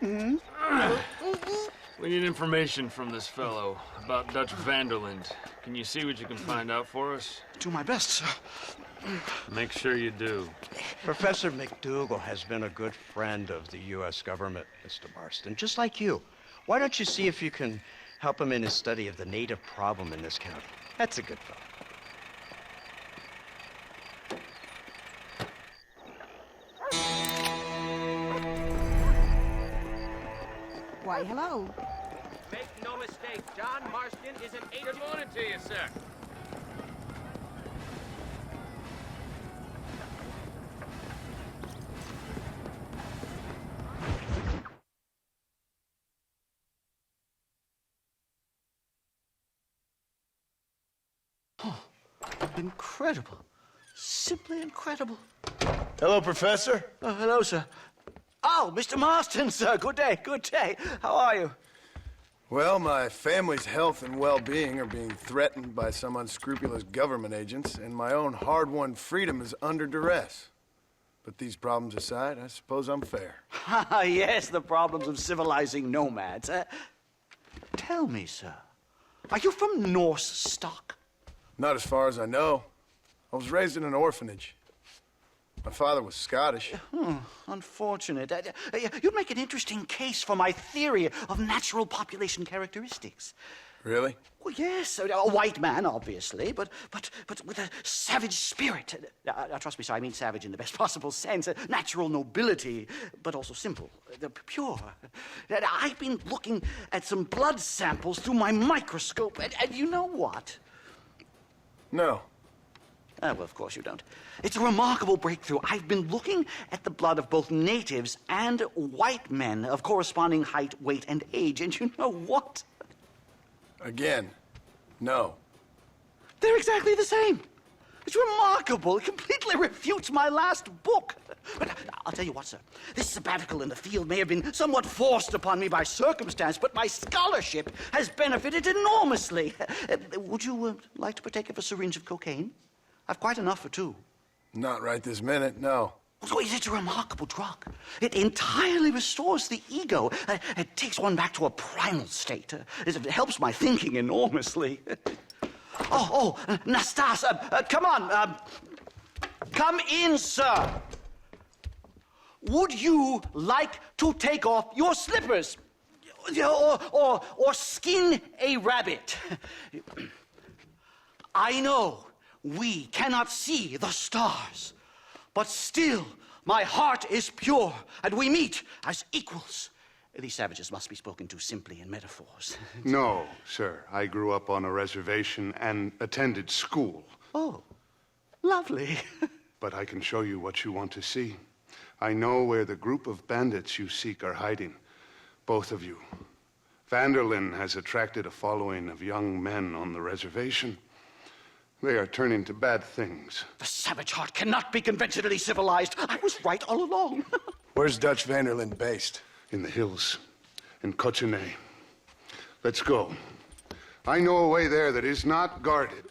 we need information from this fellow about Dutch Vanderlyn. Can you see what you can find out for us? Do my best, sir. Make sure you do. Professor McDougal has been a good friend of the U.S. government, Mr. Marston, just like you. Why don't you see if you can help him in his study of the native problem in this county? That's a good fellow. Why, hello. Make no mistake, John Marston is an agent. Good morning to you, sir. Oh, incredible. Simply incredible. Hello, Professor. Hello, sir. Oh, Mr. Marston, sir. Good day, good day. How are you? Well, my family's health and well-being are being threatened by some unscrupulous government agents, and my own hard-won freedom is under duress. But these problems aside, I suppose I'm fair. Yes, the problems of civilizing nomads. Tell me, sir, are you from Norse stock? Not as far as I know. I was raised in an orphanage. My father was Scottish. Unfortunate. You'd make an interesting case for my theory of natural population characteristics. Really? Well, yes, a white man, obviously, but with a savage spirit. Trust me, sir, I mean savage in the best possible sense. Natural nobility, but also simple, pure. I've been looking at some blood samples through my microscope, and you know what? No. Well, of course you don't. It's a remarkable breakthrough. I've been looking at the blood of both natives and white men of corresponding height, weight, and age, and you know what? Again, no. They're exactly the same. It's remarkable. It completely refutes my last book. But I'll tell you what, sir. This sabbatical in the field may have been somewhat forced upon me by circumstance, but my scholarship has benefited enormously. Would you like to partake of a syringe of cocaine? I've quite enough for two. Not right this minute, no. So it's a remarkable drug. It entirely restores the ego. It takes one back to a primal state. It helps my thinking enormously. Nastas, come on. Come in, sir. Would you like to take off your slippers? Or skin a rabbit? I know we cannot see the stars, but still my heart is pure, and we meet as equals. These savages must be spoken to simply in metaphors. No, sir. I grew up on a reservation and attended school. Oh, lovely. But I can show you what you want to see. I know where the group of bandits you seek are hiding. Both of you. Vanderlyn has attracted a following of young men on the reservation. They are turning to bad things. The savage heart cannot be conventionally civilized. I was right all along. Where's Dutch Vanderlyn based? In the hills, in Cochene. Let's go. I know a way there that is not guarded.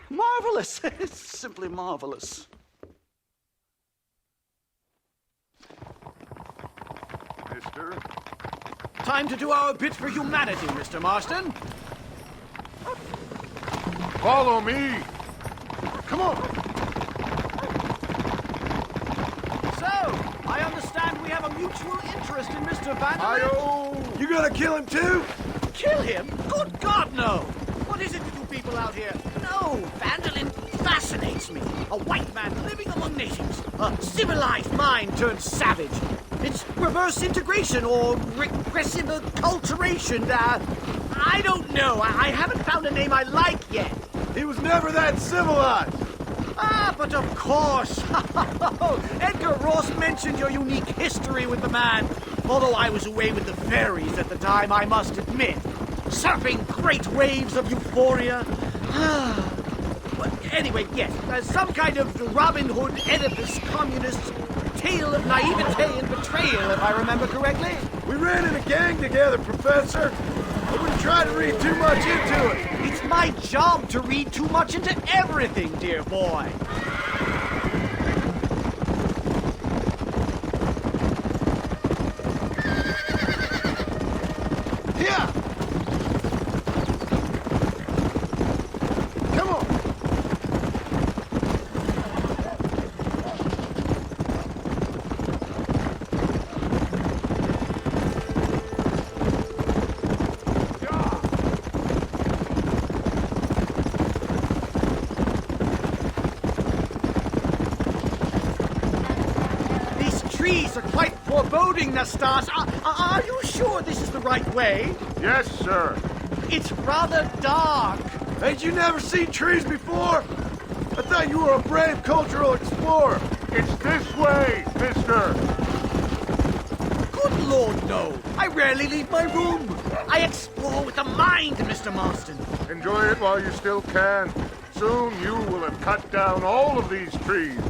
Marvelous. It's simply marvelous. Mister? Time to do our bit for humanity, Mr. Marston. Follow me. Come on. So, I understand we have a mutual interest in Mr. Vanderlyn. You gonna kill him too? Kill him? Good God, no! What is it with you people out here? No, Vanderlyn fascinates me. A white man living among natives. A civilized mind turned savage. It's reverse integration or regressive acculturation. I don't know. I haven't found a name I like yet. He was never that civilized. Ah, but of course. Edgar Ross mentioned your unique history with the man. Although I was away with the fairies at the time, I must admit. Surfing great waves of euphoria. But anyway, yes, some kind of Robin Hood, Oedipus, communist tale of naivete and betrayal, if I remember correctly. We ran in a gang together, Professor. I wouldn't try to read too much into it. It's my job to read too much into everything, dear boy. Here! Come on! Trees are quite foreboding, Nastas. Are you sure this is the right way? Yes, sir. It's rather dark. Ain't you never seen trees before? I thought you were a brave cultural explorer. It's this way, mister. Good Lord, no. I rarely leave my room. I explore with the mind, Mr. Marston. Enjoy it while you still can. Soon you will have cut down all of these trees.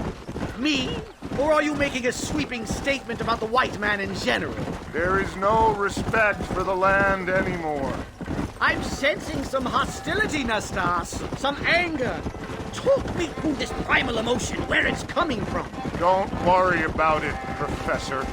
Me? Or are you making a sweeping statement about the white man in general? There is no respect for the land anymore. I'm sensing some hostility, Nastas. Some anger. Talk me through this primal emotion, where it's coming from. Don't worry about it, Professor.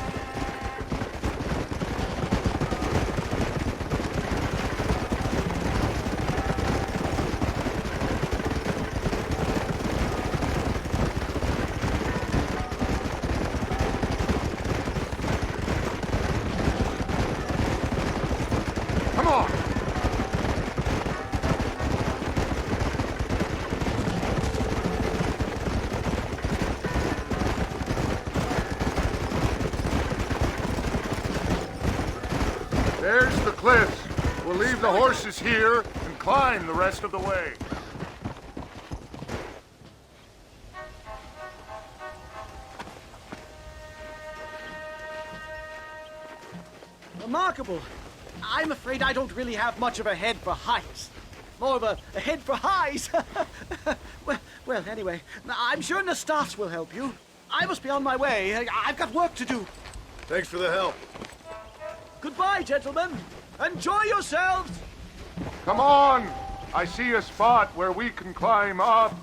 There's the cliffs. We'll leave the horses here and climb the rest of the way. Remarkable. I'm afraid I don't really have much of a head for heights. More of a head for highs. Well, anyway, I'm sure Nastas will help you. I must be on my way. I've got work to do. Thanks for the help. Goodbye, gentlemen. Enjoy yourselves. Come on! I see a spot where we can climb up.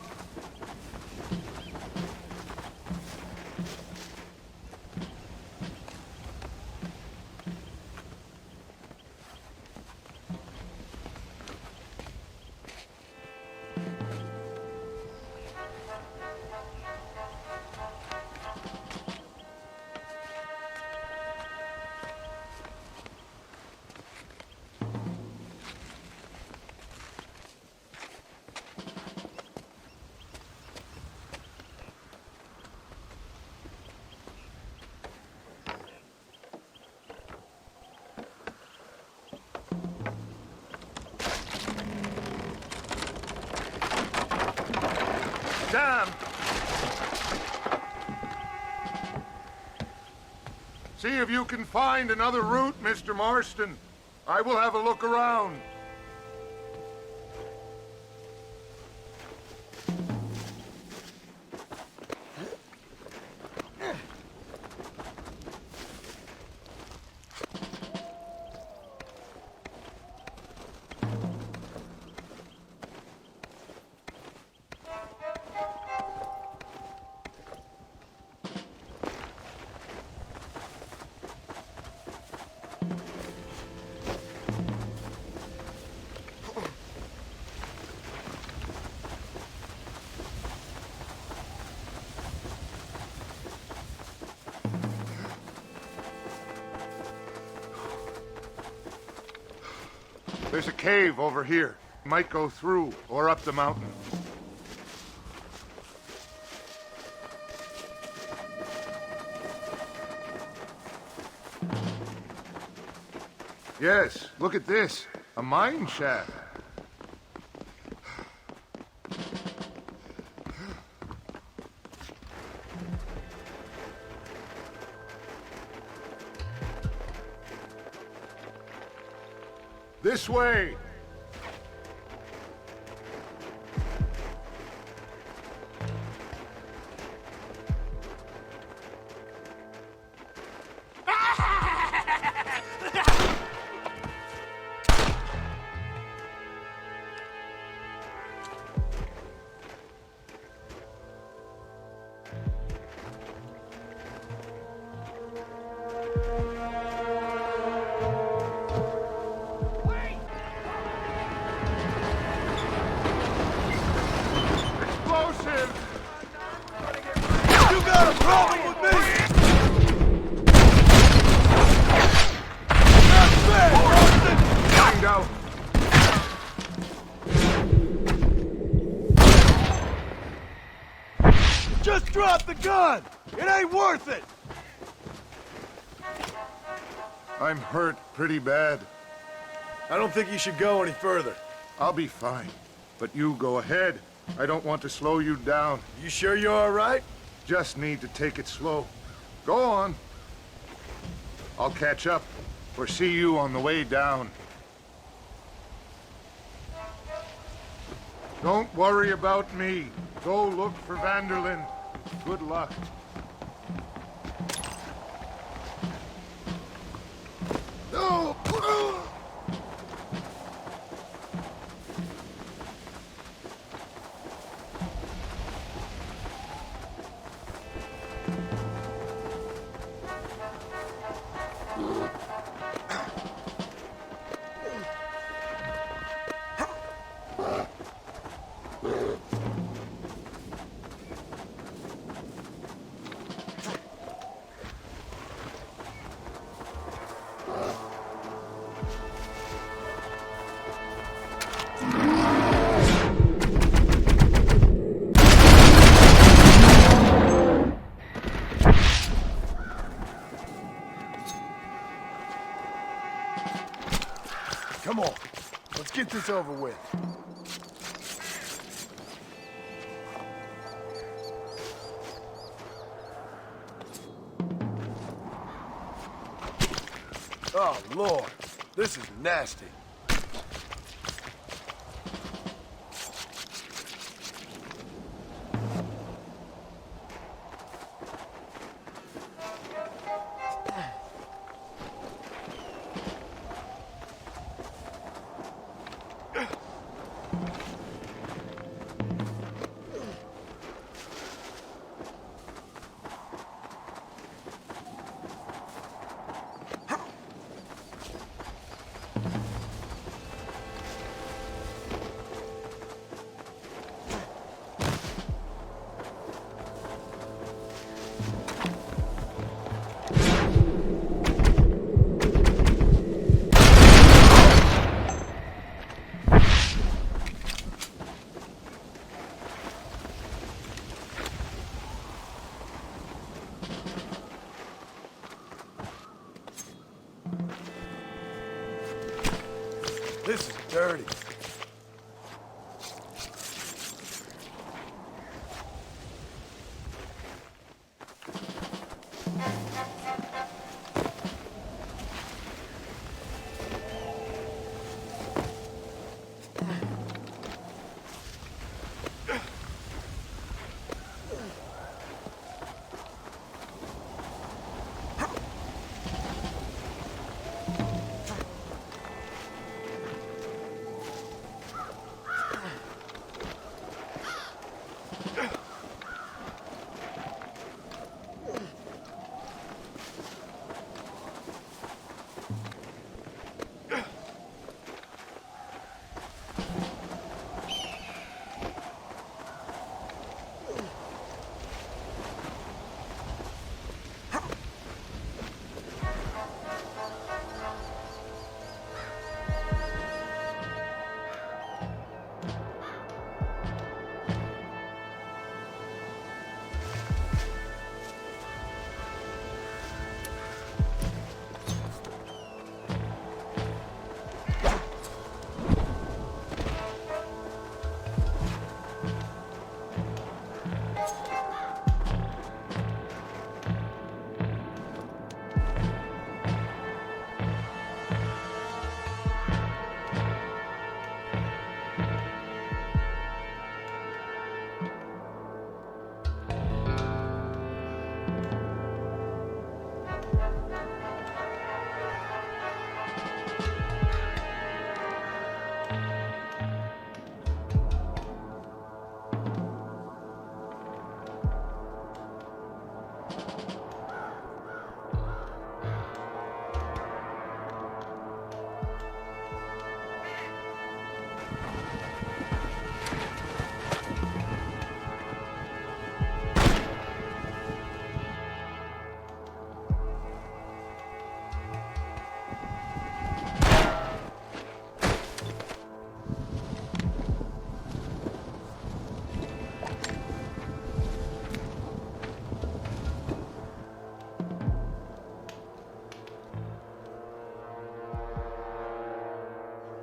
Damn! See if you can find another route, Mr. Marston. I will have a look around. There's a cave over here. Might go through or up the mountain. Yes, look at this. A mine shaft. This way! Just drop the gun! It ain't worth it! I'm hurt pretty bad. I don't think you should go any further. I'll be fine. But you go ahead. I don't want to slow you down. You sure you're all right? Just need to take it slow. Go on. I'll catch up or see you on the way down. Don't worry about me. Go look for Vanderlyn. Good luck. No! Come on, let's get this over with. Oh, Lord, this is nasty. dirty.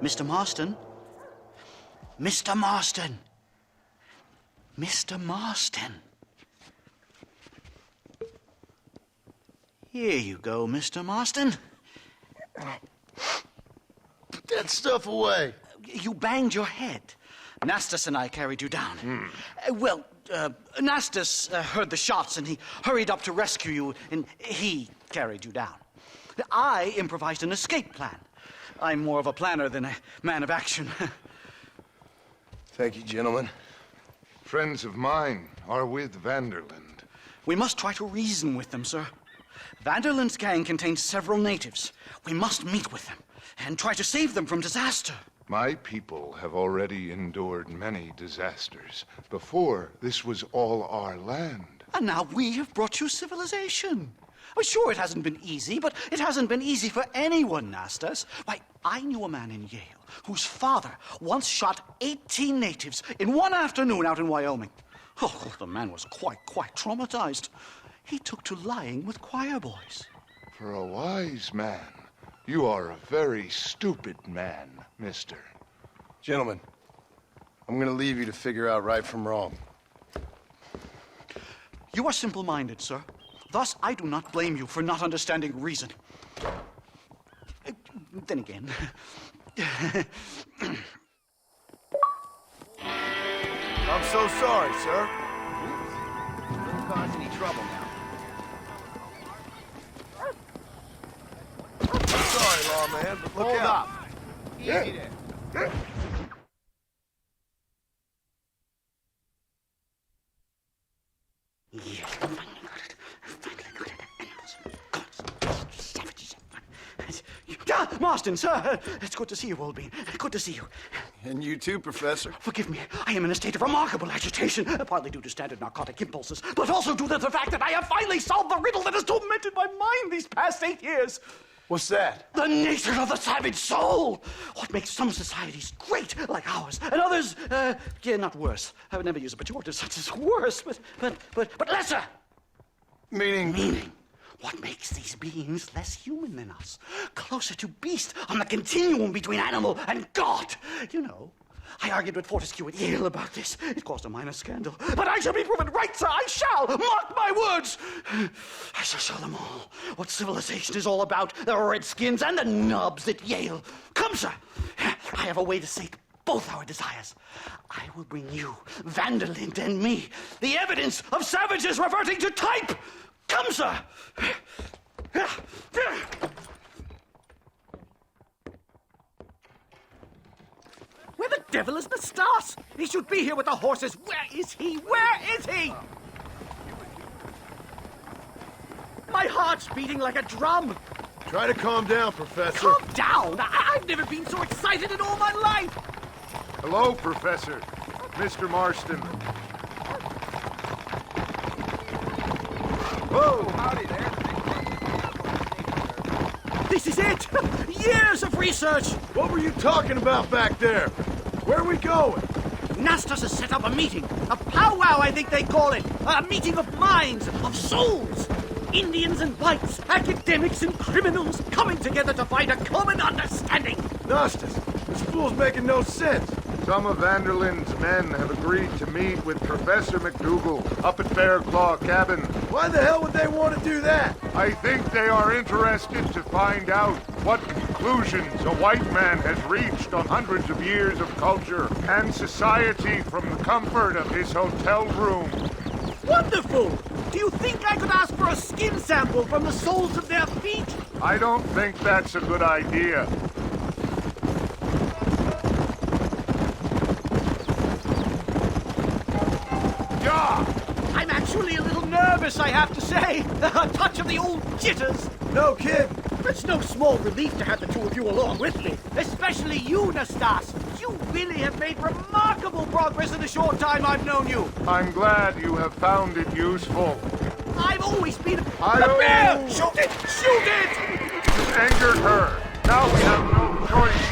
Mr. Marston? Mr. Marston! Mr. Marston! Here you go, Mr. Marston. Put that stuff away. You banged your head. Nastas and I carried you down. Nastas heard the shots and he hurried up to rescue you and he carried you down. I improvised an escape plan. I'm more of a planner than a man of action. Thank you, gentlemen. Friends of mine are with Vanderland. We must try to reason with them, sir. Vanderland's gang contains several natives. We must meet with them and try to save them from disaster. My people have already endured many disasters. Before, this was all our land. And now we have brought you civilization. Well, sure, it hasn't been easy, but it hasn't been easy for anyone, Nastas. Why, I knew a man in Yale whose father once shot 18 natives in one afternoon out in Wyoming. Oh, the man was quite traumatized. He took to lying with choir boys. For a wise man, you are a very stupid man, mister. Gentlemen, I'm gonna leave you to figure out right from wrong. You are simple-minded, sir. Thus, I do not blame you for not understanding reason. Then again... I'm so sorry, sir. Don't cause any trouble now. I'm sorry, lawman, but look Hold out. up. Easy there. Marston, sir! It's good to see you, old bean. Good to see you. And you too, Professor. Forgive me. I am in a state of remarkable agitation, partly due to standard narcotic impulses, but also due to the fact that I have finally solved the riddle that has tormented my mind these past 8 years. What's that? The nature of the savage soul! What makes some societies great, like ours, and others, not worse. I would never use a pejorative such as worse, but lesser. Meaning? Meaning. What makes these beings less human than us? Closer to beast on the continuum between animal and God. You know, I argued with Fortescue at Yale about this. It caused a minor scandal. But I shall be proven right, sir. I shall. Mark my words. I shall show them all what civilization is all about. The redskins and the nubs at Yale. Come, sir. I have a way to sate both our desires. I will bring you, Vanderlyn, and me, the evidence of savages reverting to type. Come, sir. Where the devil is Nastas? He should be here with the horses. Where is he? Where is he? My heart's beating like a drum. Try to calm down, Professor. Calm down? I've never been so excited in all my life. Hello, Professor. Mr. Marston. Whoa, howdy there. This is it. Years of research. What were you talking about back there? Where are we going? Nastas has set up a meeting. A powwow, I think they call it. A meeting of minds, of souls. Indians and whites, academics and criminals coming together to find a common understanding. Nastas, this fool's making no sense. Some of Vanderlyn's men have agreed to meet with Professor McDougal up at Bearclaw Cabin. Why the hell would they want to do that? I think they are interested to find out what conclusions a white man has reached on hundreds of years of culture and society from the comfort of his hotel room. Wonderful! Do you think I could ask for a skin sample from the soles of their feet? I don't think that's a good idea. I'm actually a little nervous, I have to say. A touch of the old jitters. No kid. It's no small relief to have the two of you along with me. Especially you, Nastas. You really have made remarkable progress in the short time I've known you. I'm glad you have found it useful. I've always been a Hi-yo! bear! Shoot it! Shoot it! You angered her. Now we have no choice.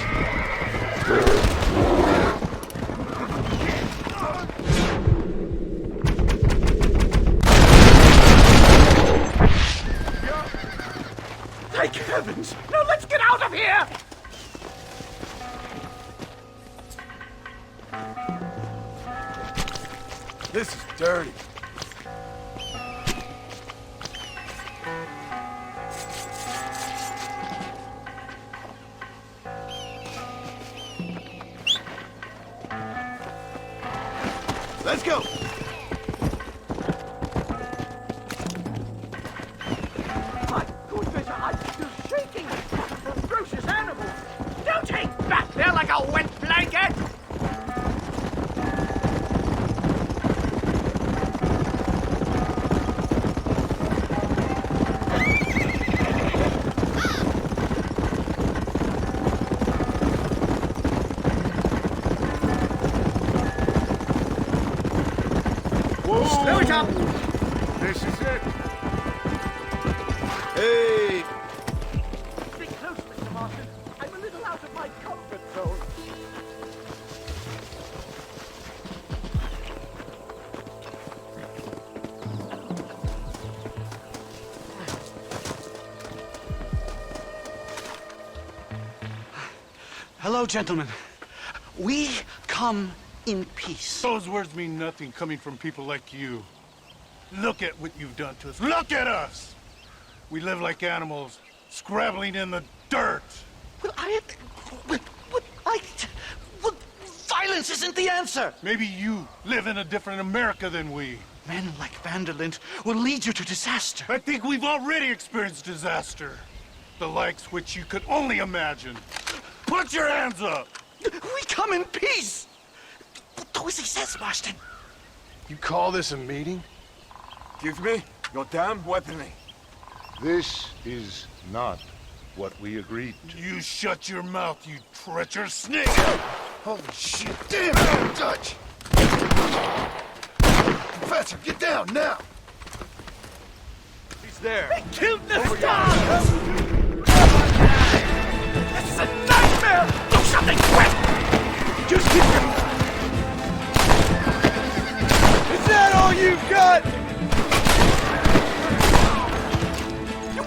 Thank heavens! Now let's get out of here! This is dirty. Let's go! My goodness, I'm still shaking! Ferocious animals! Don't hang back there like a wet blanket! Slow it up! This is it. Hey! Stay close, Mr. Marston. I'm a little out of my comfort zone. Hello, gentlemen. We come in peace. Those words mean nothing coming from people like you. Look at what you've done to us. Look at us! We live like animals, scrabbling in the dirt. Well, violence isn't the answer. Maybe you live in a different America than we. Men like Vanderlyn will lead you to disaster. I think we've already experienced disaster. The likes which you could only imagine. Put your hands up! We come in peace! Do as he says, Marston. You call this a meeting? Give me your damn weaponry. This is not what we agreed to. You shut your mouth, you treacherous snake! Holy shit! Damn it, Dutch! Professor, get down now! He's there. They killed the stars! This is a nightmare! Do something quick! Just keep your... Is that all you've got?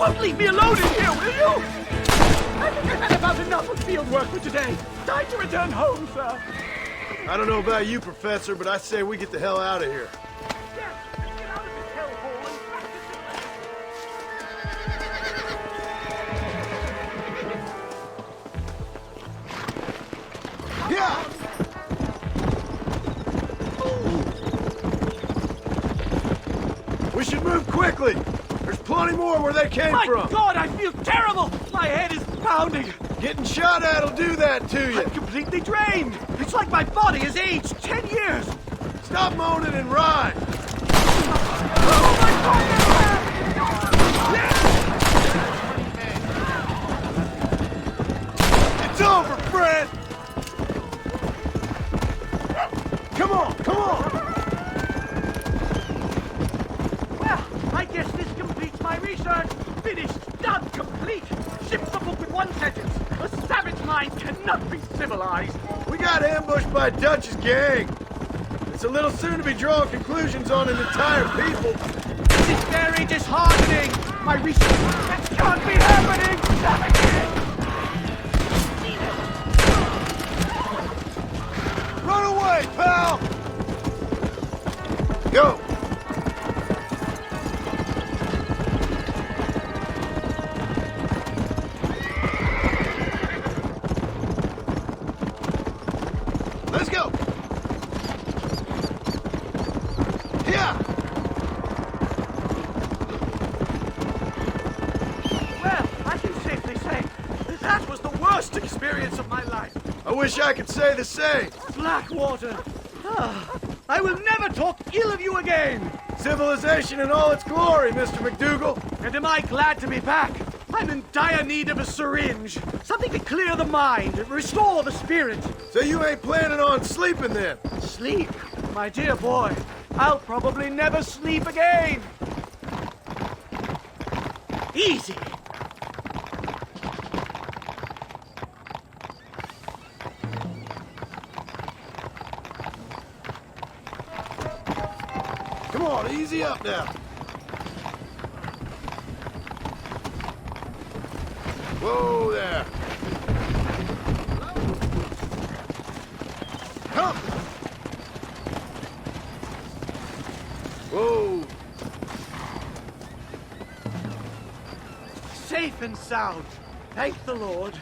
won't leave me alone in here, will you? I think I've had about enough of field work for today. Time to return home, sir. I don't know about you, Professor, but I say we get the hell out of here. Yeah! We should move quickly. There's plenty more where they came from. My God, I feel terrible! My head is pounding. Getting shot at'll do that to you. I'm completely drained. It's like my body has aged 10 years. Stop moaning and ride. Oh, my God! It's over, friend. Come on, come on. Well, I guess this completes my research. Finished, done, complete. Ships the book with one sentence. A savage mind cannot be civilized. We got ambushed by Dutch's gang. It's a little soon to be drawing conclusions on an entire people. This is very disheartening. My research that can't be happening. Savages! Run away, pal! Go! Let's go! Yeah! Well, I can safely say that was the worst experience of my life. I wish I could say the same. Blackwater. I will never talk ill of you again. Civilization in all its glory, Mr. McDougal. And am I glad to be back? I'm in dire need of a syringe. Something to clear the mind, restore the spirit. So you ain't planning on sleeping then? Sleep? My dear boy, I'll probably never sleep again. Easy. Come on, easy up now. Whoa there. Come. Whoa. Safe and sound. Thank the Lord.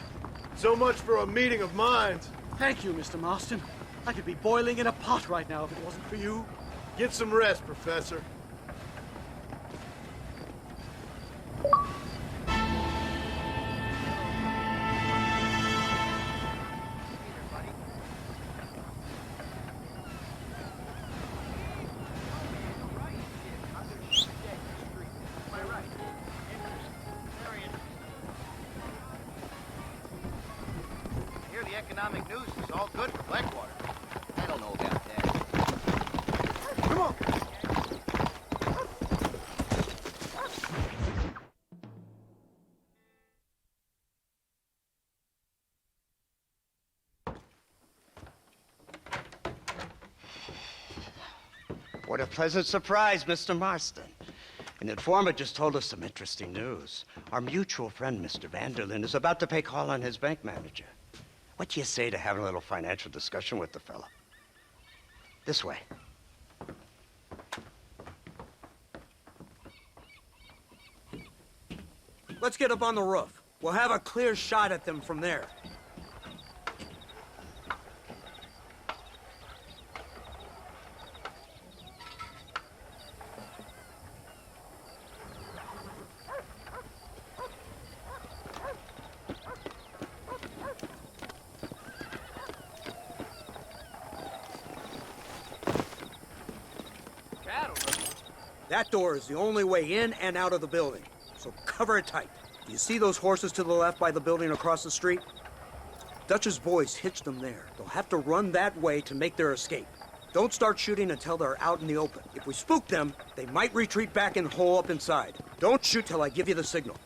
So much for a meeting of minds. Thank you, Mr. Marston. I could be boiling in a pot right now if it wasn't for you. Get some rest, Professor. Here, the economic news is all good for Blackwater. I don't know about that. Come on. What a pleasant surprise, Mr. Marston. An informant just told us some interesting news. Our mutual friend, Mr. Vanderlyn, is about to pay call on his bank manager. What do you say to having a little financial discussion with the fella? This way. Let's get up on the roof. We'll have a clear shot at them from there. That door is the only way in and out of the building, so cover it tight. Do you see those horses to the left by the building across the street? Dutch's boys hitched them there. They'll have to run that way to make their escape. Don't start shooting until they're out in the open. If we spook them, they might retreat back and hole up inside. Don't shoot till I give you the signal.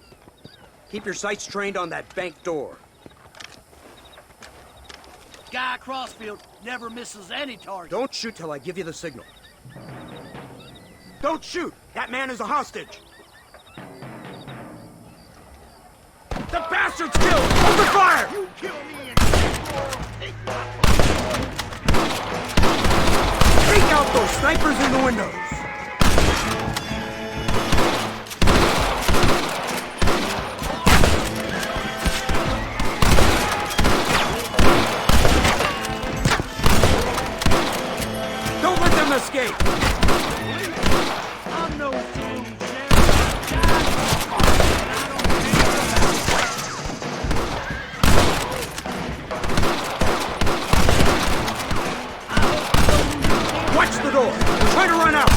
Keep your sights trained on that bank door. Guy Crossfield never misses any target. Don't shoot till I give you the signal. Don't shoot! That man is a hostage! bastard's killed! Open fire! You kill me and Take out those snipers in the windows! Don't let them escape! I'm no fool, Watch the door! We're trying to run out!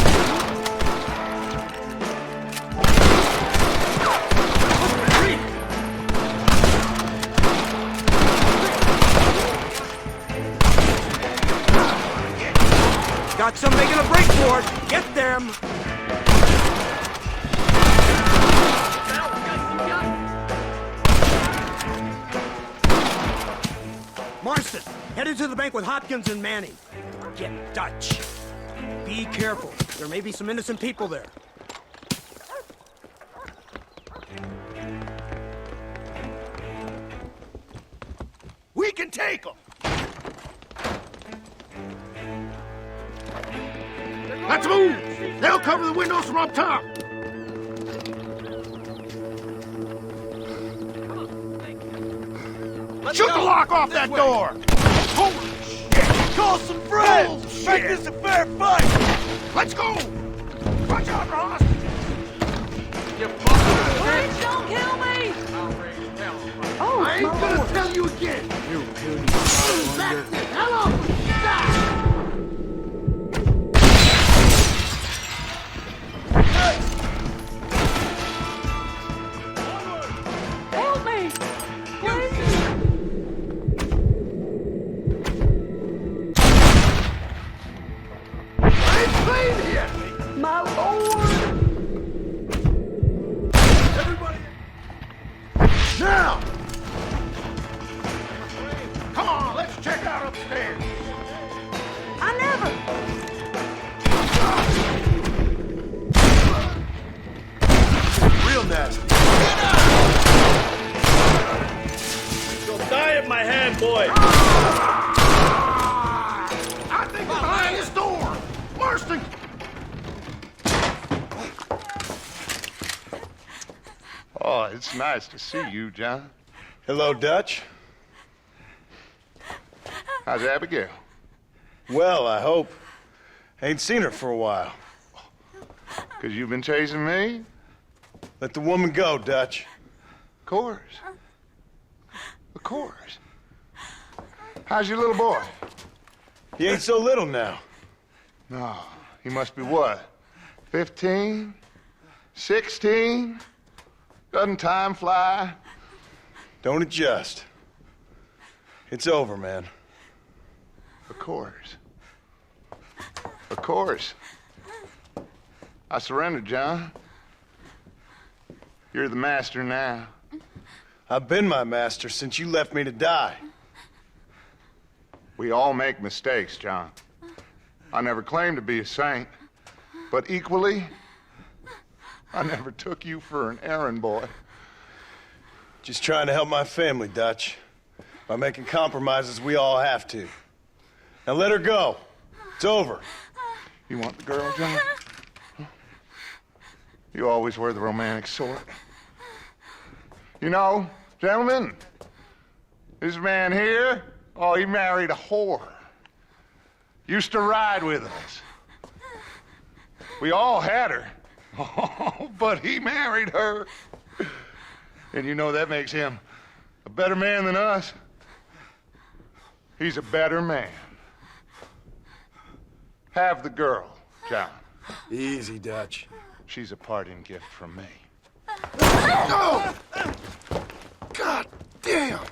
Got some making a break for it! Get them! Marston, headed to the bank with Hopkins and Manning. Get Dutch. Be careful. There may be some innocent people there. we can take them! Let's move! They'll cover the windows from up top! Shoot the lock off that door! Holy shit! Call some friends! Make this a fair fight! Let's go! Watch out for hostages! You Please don't kill me! Oh, I ain't gonna tell you again! You puny back the hell up! Help me! Please! I ain't playing here! My lord! Everybody! Now! Come on, let's check out upstairs! I never! Real nasty. You'll die at my hand, boy! I think they're behind this door! Marston! Oh, it's nice to see you, John. Hello, Dutch. How's Abigail? Well, I hope. Ain't seen her for a while. 'Cause you've been chasing me? Let the woman go, Dutch. Of course. Of course. How's your little boy? He ain't so little now. No, he must be what? 15? 16? Doesn't time fly? Don't adjust. It's over, man. Of course. Of course. I surrendered, John. You're the master now. I've been my master since you left me to die. We all make mistakes, John. I never claimed to be a saint, but equally, I never took you for an errand boy. Just trying to help my family, Dutch. By making compromises we all have to. Now let her go. It's over. You want the girl, John? You always were the romantic sort. You know, gentlemen, this man here, oh, he married a whore. Used to ride with us. We all had her. Oh, but he married her. And you know that makes him a better man than us. He's a better man. Have the girl, John. Easy, Dutch. She's a parting gift from me. Oh! God damn!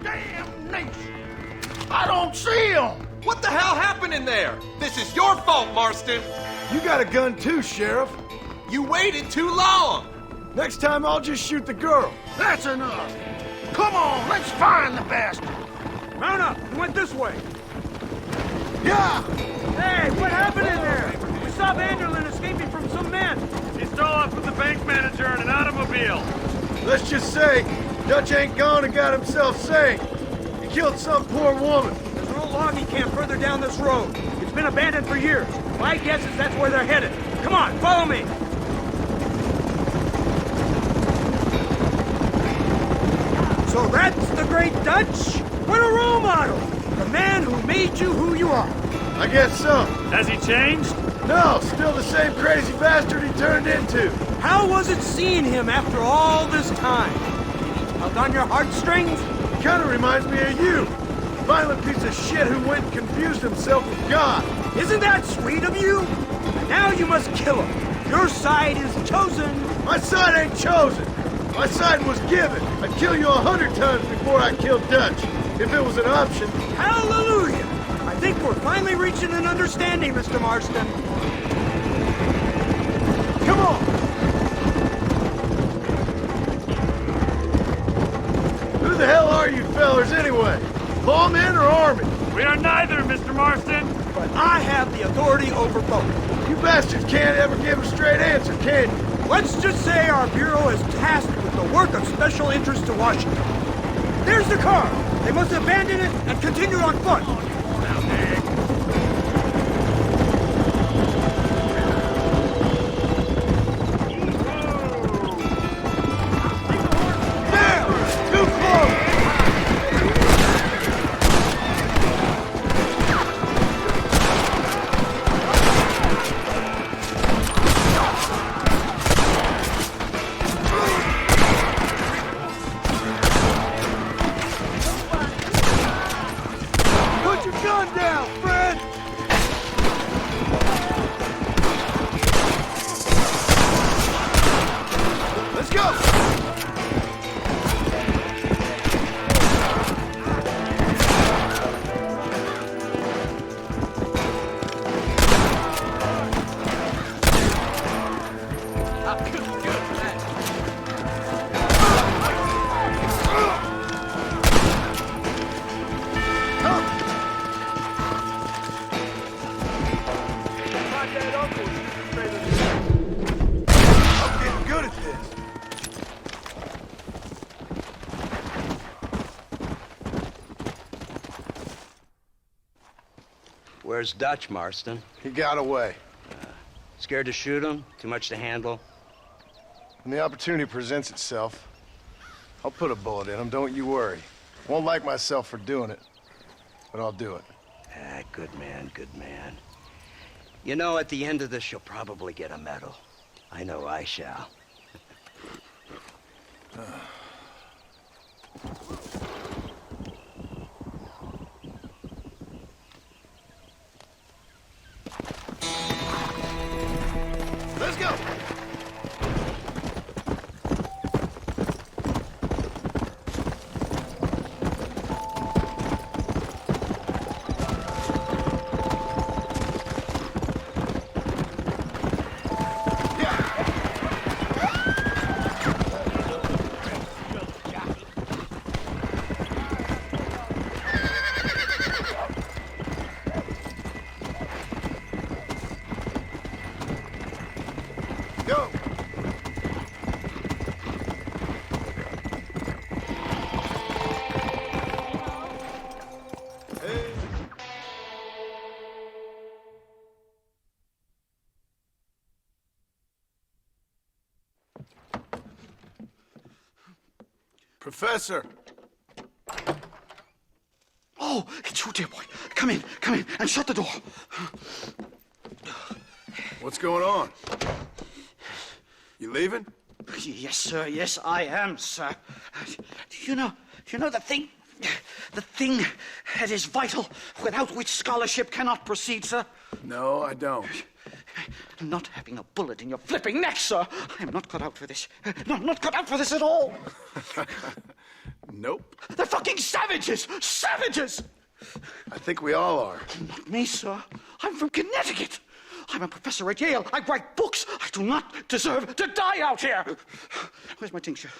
Damnation! I don't see him! What the hell happened in there? This is your fault, Marston! You got a gun too, Sheriff. You waited too long! Next time I'll just shoot the girl. That's enough. Come on, let's find the bastard. Mount up! He went this way! Yeah! Hey, what happened in there? We saw Vanderlyn escaping from some men. He stole off with the bank manager in an automobile. Let's just say, Dutch ain't gone and got himself saved. He killed some poor woman. There's an old logging camp further down this road. It's been abandoned for years. My guess is that's where they're headed. Come on, follow me. So that's the great Dutch? What a role model! The man who made you who you are. I guess so. Has he changed? No, still the same crazy bastard he turned into. How was it seeing him after all this time? Did he tug on your heartstrings? Kinda reminds me of you. Violent piece of shit who went and confused himself with God. Isn't that sweet of you? And now you must kill him. Your side is chosen. My side ain't chosen. My side was given. I'd kill you 100 times before I killed Dutch, if it was an option. Hallelujah! I think we're finally reaching an understanding, Mr. Marston. Come on! Who the hell are you fellers anyway? Lawmen or army? We are neither, Mr. Marston. But I have the authority over both. You bastards can't ever give a straight answer, can you? Let's just say our bureau is tasked with the work of special interest to Washington. There's the car. They must abandon it and continue on foot. Where's Dutch, Marston? He got away. Scared to shoot him? Too much to handle? When the opportunity presents itself, I'll put a bullet in him, don't you worry. Won't like myself for doing it, but I'll do it. Ah, good man, good man. You know, at the end of this, you'll probably get a medal. I know I shall. Let's go! Go! Professor! Oh, it's you, dear boy. Come in, and shut the door. What's going on? You leaving? Yes, sir. Yes, I am, sir. You know the thing that is vital, without which scholarship cannot proceed, sir? No, I don't. Not having a bullet in your flipping neck, sir. I am not cut out for this. No, I'm not cut out for this at all. Nope. They're fucking savages! Savages! I think we all are. Not me, sir. I'm from Connecticut. I'm a professor at Yale. I write books. I do not deserve to die out here. Where's my tincture?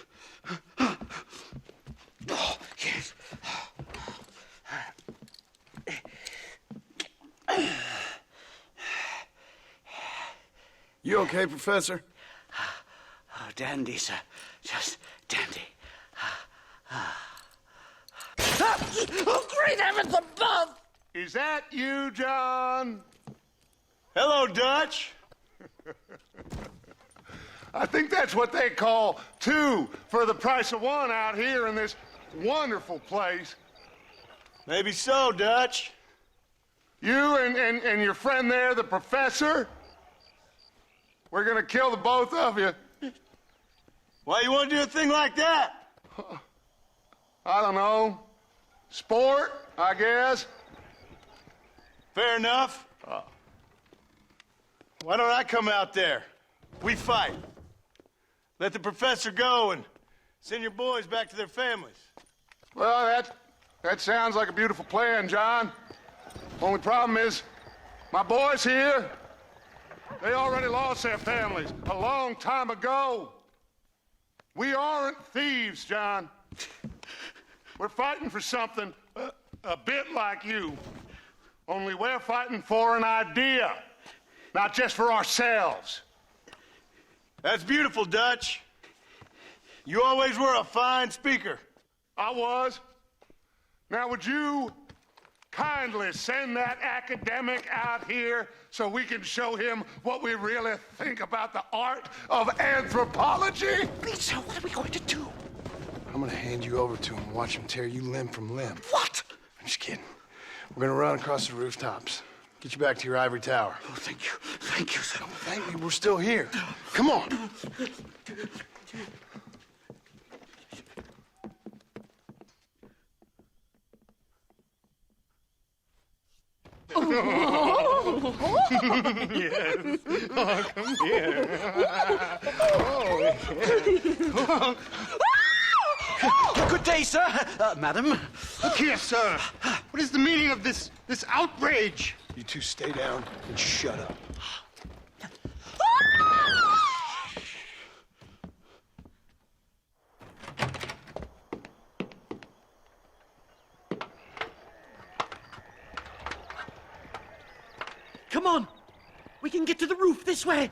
Oh, yes. You okay, Professor? dandy, sir. Just dandy. Oh, great heavens above! Is that you, John? Hello, Dutch. I think that's what they call two for the price of one out here in this wonderful place. Maybe so, Dutch. You and your friend there, the professor, we're gonna kill the both of you. Why you want to do a thing like that? I don't know. Sport, I guess. Fair enough. Why don't I come out there? We fight. Let the professor go and send your boys back to their families. Well, that sounds like a beautiful plan, John. Only problem is, my boys here, they already lost their families a long time ago. We aren't thieves, John. We're fighting for something a bit like you. Only we're fighting for an idea, not just for ourselves. That's beautiful, Dutch. You always were a fine speaker. I was. Now, would you kindly send that academic out here so we can show him what we really think about the art of anthropology? Please, sir, what are we going to do? I'm gonna hand you over to him and watch him tear you limb from limb. What? I'm just kidding. We're gonna run across the rooftops. Get you back to your ivory tower. Oh, thank you. Thank you, sir. Don't thank me. We're still here. Come on. Yes. Oh, come here. Good day, sir. Madam. Look here, sir. What is the meaning of this outrage? You two stay down and shut up. Come on! We can get to the roof this way!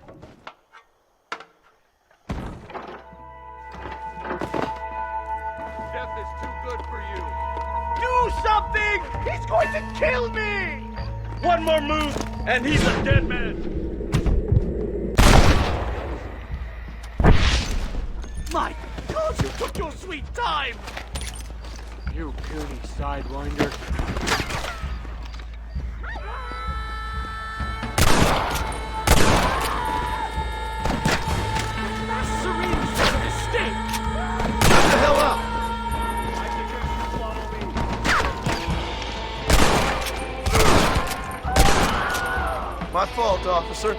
Death is too good for you. Do something! He's going to kill me! One more move, and he's a dead man! My God, you took your sweet time! You puny sidewinder. My fault, officer.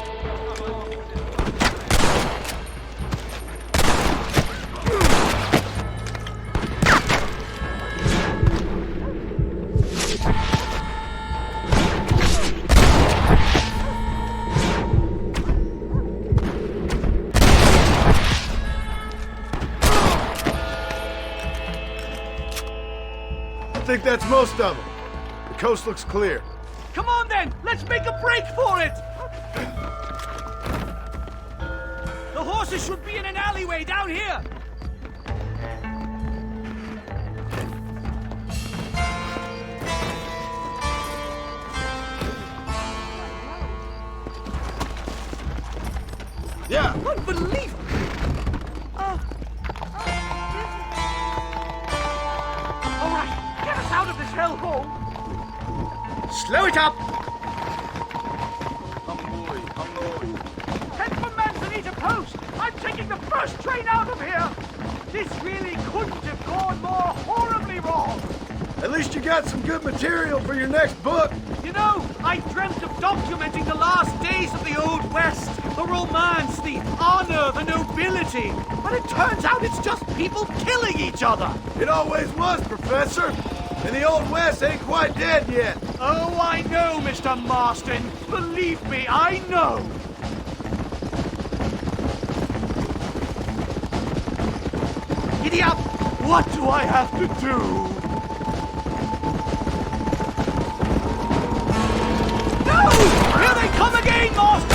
I think that's most of them. The coast looks clear. Come on then, let's make a break for it! The horses should be in an alleyway down here! Yeah. Unbelievable! All right, get us out of this hellhole! Slow it up! Head for Manzanita Post! I'm taking the first train out of here! This really couldn't have gone more horribly wrong! At least you got some good material for your next book. You know, I dreamt of documenting the last days of the Old West. The romance, the honor, the nobility. But it turns out it's just people killing each other. It always was, Professor. And the Old West ain't quite dead yet. Oh, I know, Mr. Marston. Believe me, I know. Giddy up! What do I have to do? No! Here they come again, Marston!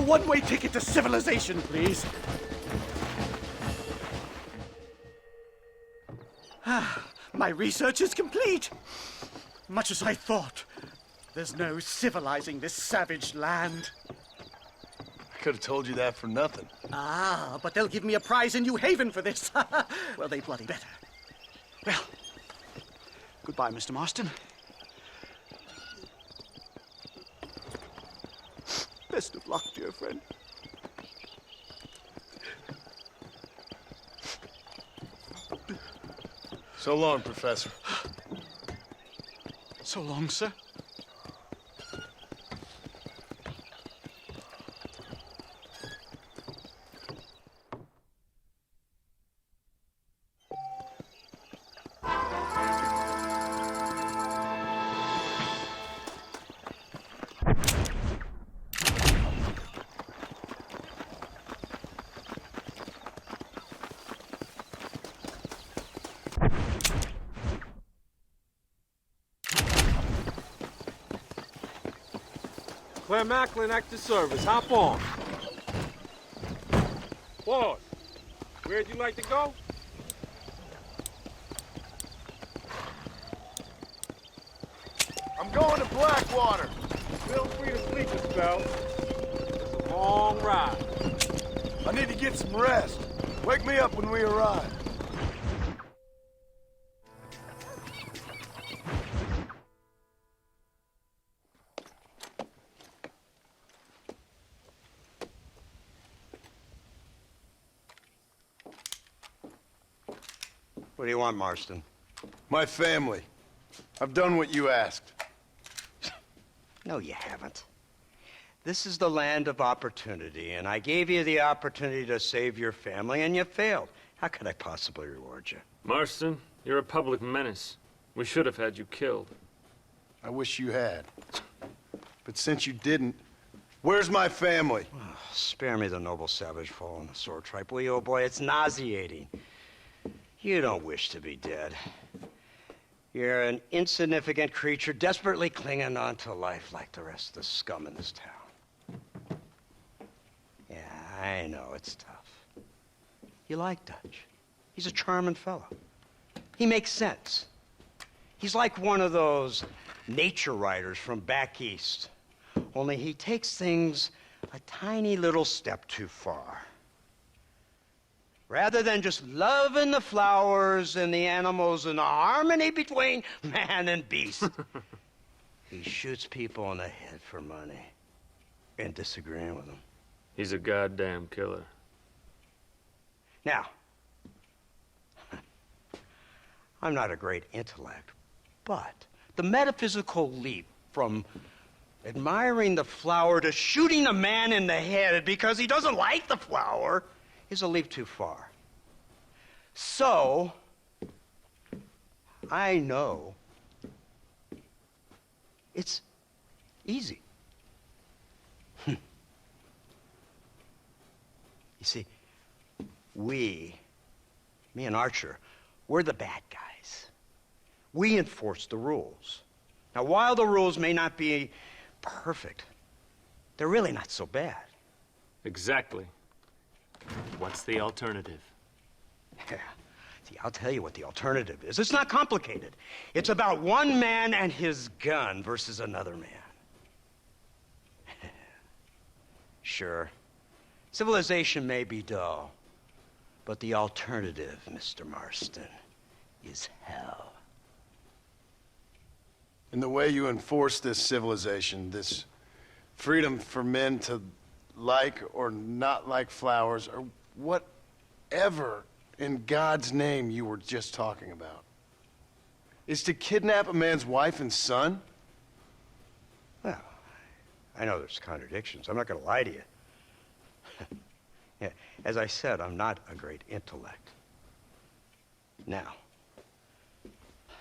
one-way ticket to civilization, please. My research is complete. Much as I thought. There's no civilizing this savage land. I could have told you that for nothing. Ah, but they'll give me a prize in New Haven for this. Well, they bloody better. Well, goodbye, Mr. Marston. Best of luck, dear friend. So long, Professor. So long, sir. Claire Macklin, active service. Hop on. Boss, where'd you like to go? I'm going to Blackwater. Feel free to sleep a spell. It's a long ride. I need to get some rest. Wake me up when we arrive. What do you want, Marston? My family. I've done what you asked. No, you haven't. This is the land of opportunity, and I gave you the opportunity to save your family, and you failed. How could I possibly reward you? Marston, you're a public menace. We should have had you killed. I wish you had. But since you didn't, where's my family? Oh, spare me the noble savage fall on the sword tripe, will you, old boy? It's nauseating. You don't wish to be dead. You're an insignificant creature desperately clinging on to life like the rest of the scum in this town. Yeah, I know, it's tough. You like Dutch. He's a charming fellow. He makes sense. He's like one of those nature writers from back east. Only he takes things a tiny little step too far. Rather than just loving the flowers and the animals and the harmony between man and beast, he shoots people in the head for money and disagreeing with them. He's a goddamn killer. Now, I'm not a great intellect, but the metaphysical leap from admiring the flower to shooting a man in the head because he doesn't like the flower is a leap too far. So, I know it's easy. You see, me and Archer, we're the bad guys. We enforce the rules. Now, while the rules may not be perfect, they're really not so bad. Exactly. What's the alternative? Yeah. See, I'll tell you what the alternative is. It's not complicated. It's about one man and his gun versus another man. Sure, civilization may be dull, but the alternative, Mr. Marston, is hell. In the way you enforce this civilization, this freedom for men to like or not like flowers, or whatever in God's name you were just talking about, is to kidnap a man's wife and son? Well, I know there's contradictions. I'm not going to lie to you. Yeah, as I said, I'm not a great intellect. Now,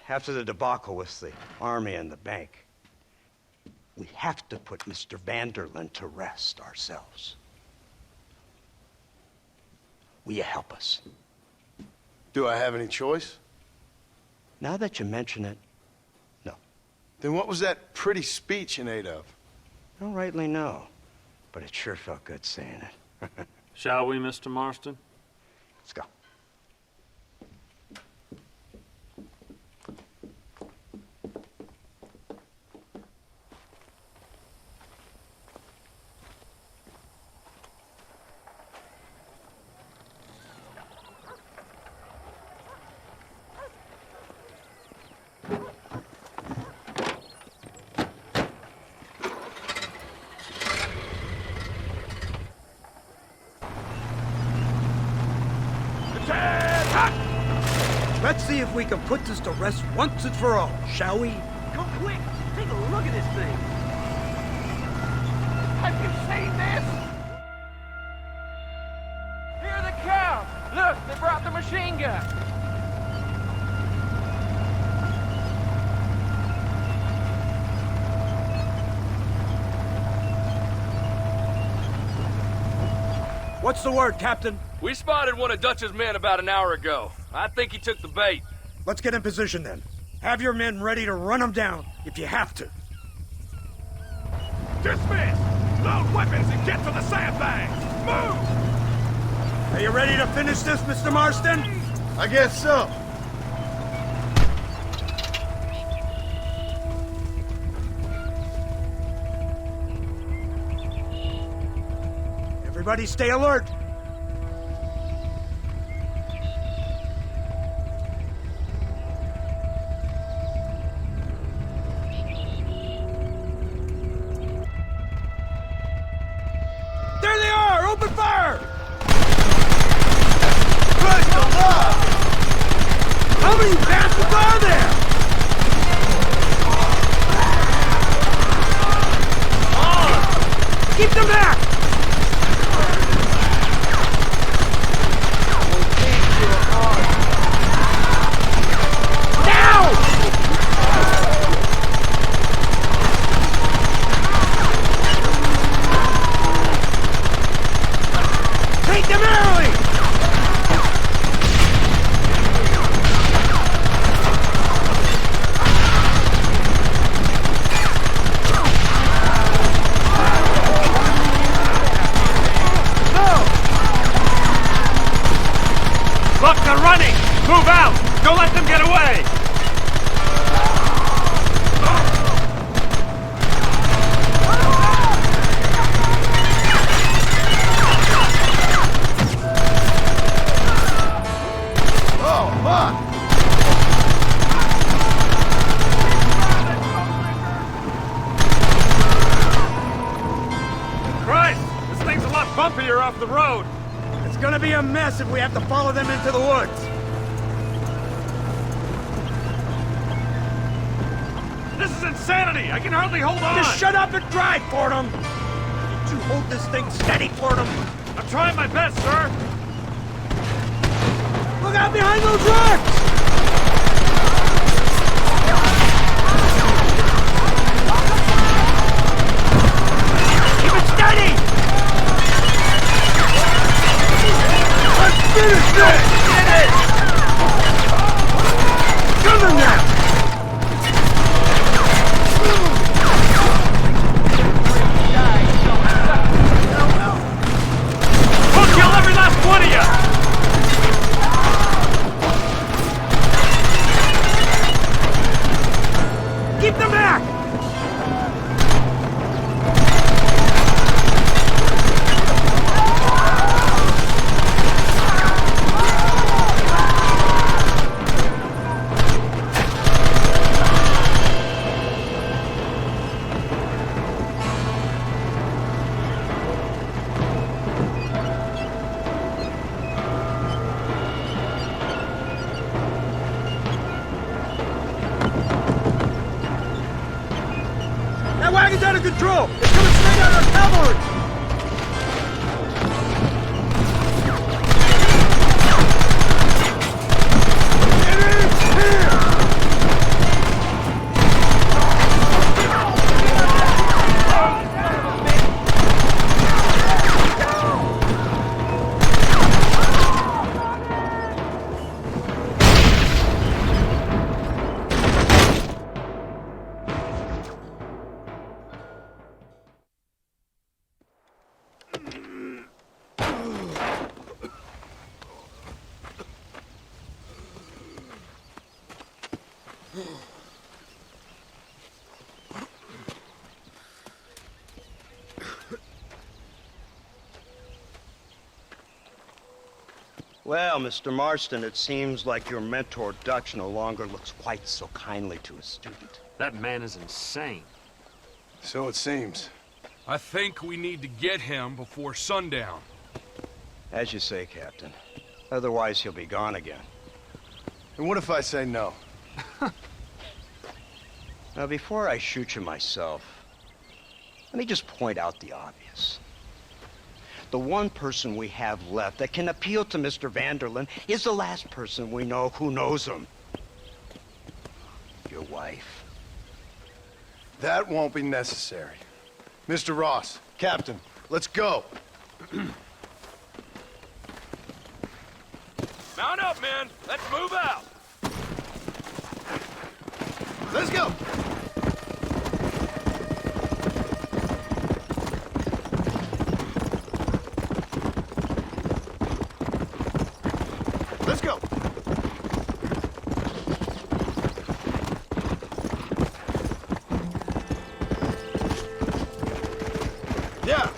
after the debacle with the army and the bank, we have to put Mr. Vanderlyn to rest ourselves. Will you help us? Do I have any choice? Now that you mention it, no. Then what was that pretty speech in aid of? I don't rightly know. but it sure felt good saying it. Shall we, Mr. Marston? Let's go. Let's see if we can put this to rest once and for all, shall we? Come quick! Take a look at this thing! Have you seen this? Here are the cows! Look, they brought the machine gun! What's the word, Captain? We spotted one of Dutch's men about an hour ago. I think he took the bait. Let's get in position then. Have your men ready to run them down if you have to. Dismiss! Load weapons and get to the sandbags! Move! Are you ready to finish this, Mr. Marston? I guess so. Everybody stay alert. There they are! Open fire! Christ alive! How many bastards are there? On! Keep them back! Move out! Don't let them get away! Oh, fuck! Christ! This thing's a lot bumpier off the road! It's gonna be a mess if we have to follow them into the woods. This is insanity! I can hardly hold on! Just shut up and drive, Fordham! Need you hold this thing steady, Fordham! I'm trying my best, sir! Look out behind those rocks! Keep it steady! Let's finish this! Get it! Come on now! We'll kill every last one of you! Keep them back! That wagon's out of control! It's coming straight on our cavalry! Get in here! Well, Mr. Marston, it seems like your mentor Dutch no longer looks quite so kindly to his student. That man is insane. So it seems. I think we need to get him before sundown. As you say, Captain. Otherwise, he'll be gone again. And what if I say no? Now, before I shoot you myself, let me just point out the obvious. The one person we have left that can appeal to Mr. Vanderlyn is the last person we know who knows him. Your wife. That won't be necessary. Mr. Ross, Captain, let's go. Mount up, men. Let's move out. Let's go. Let's go. Yeah.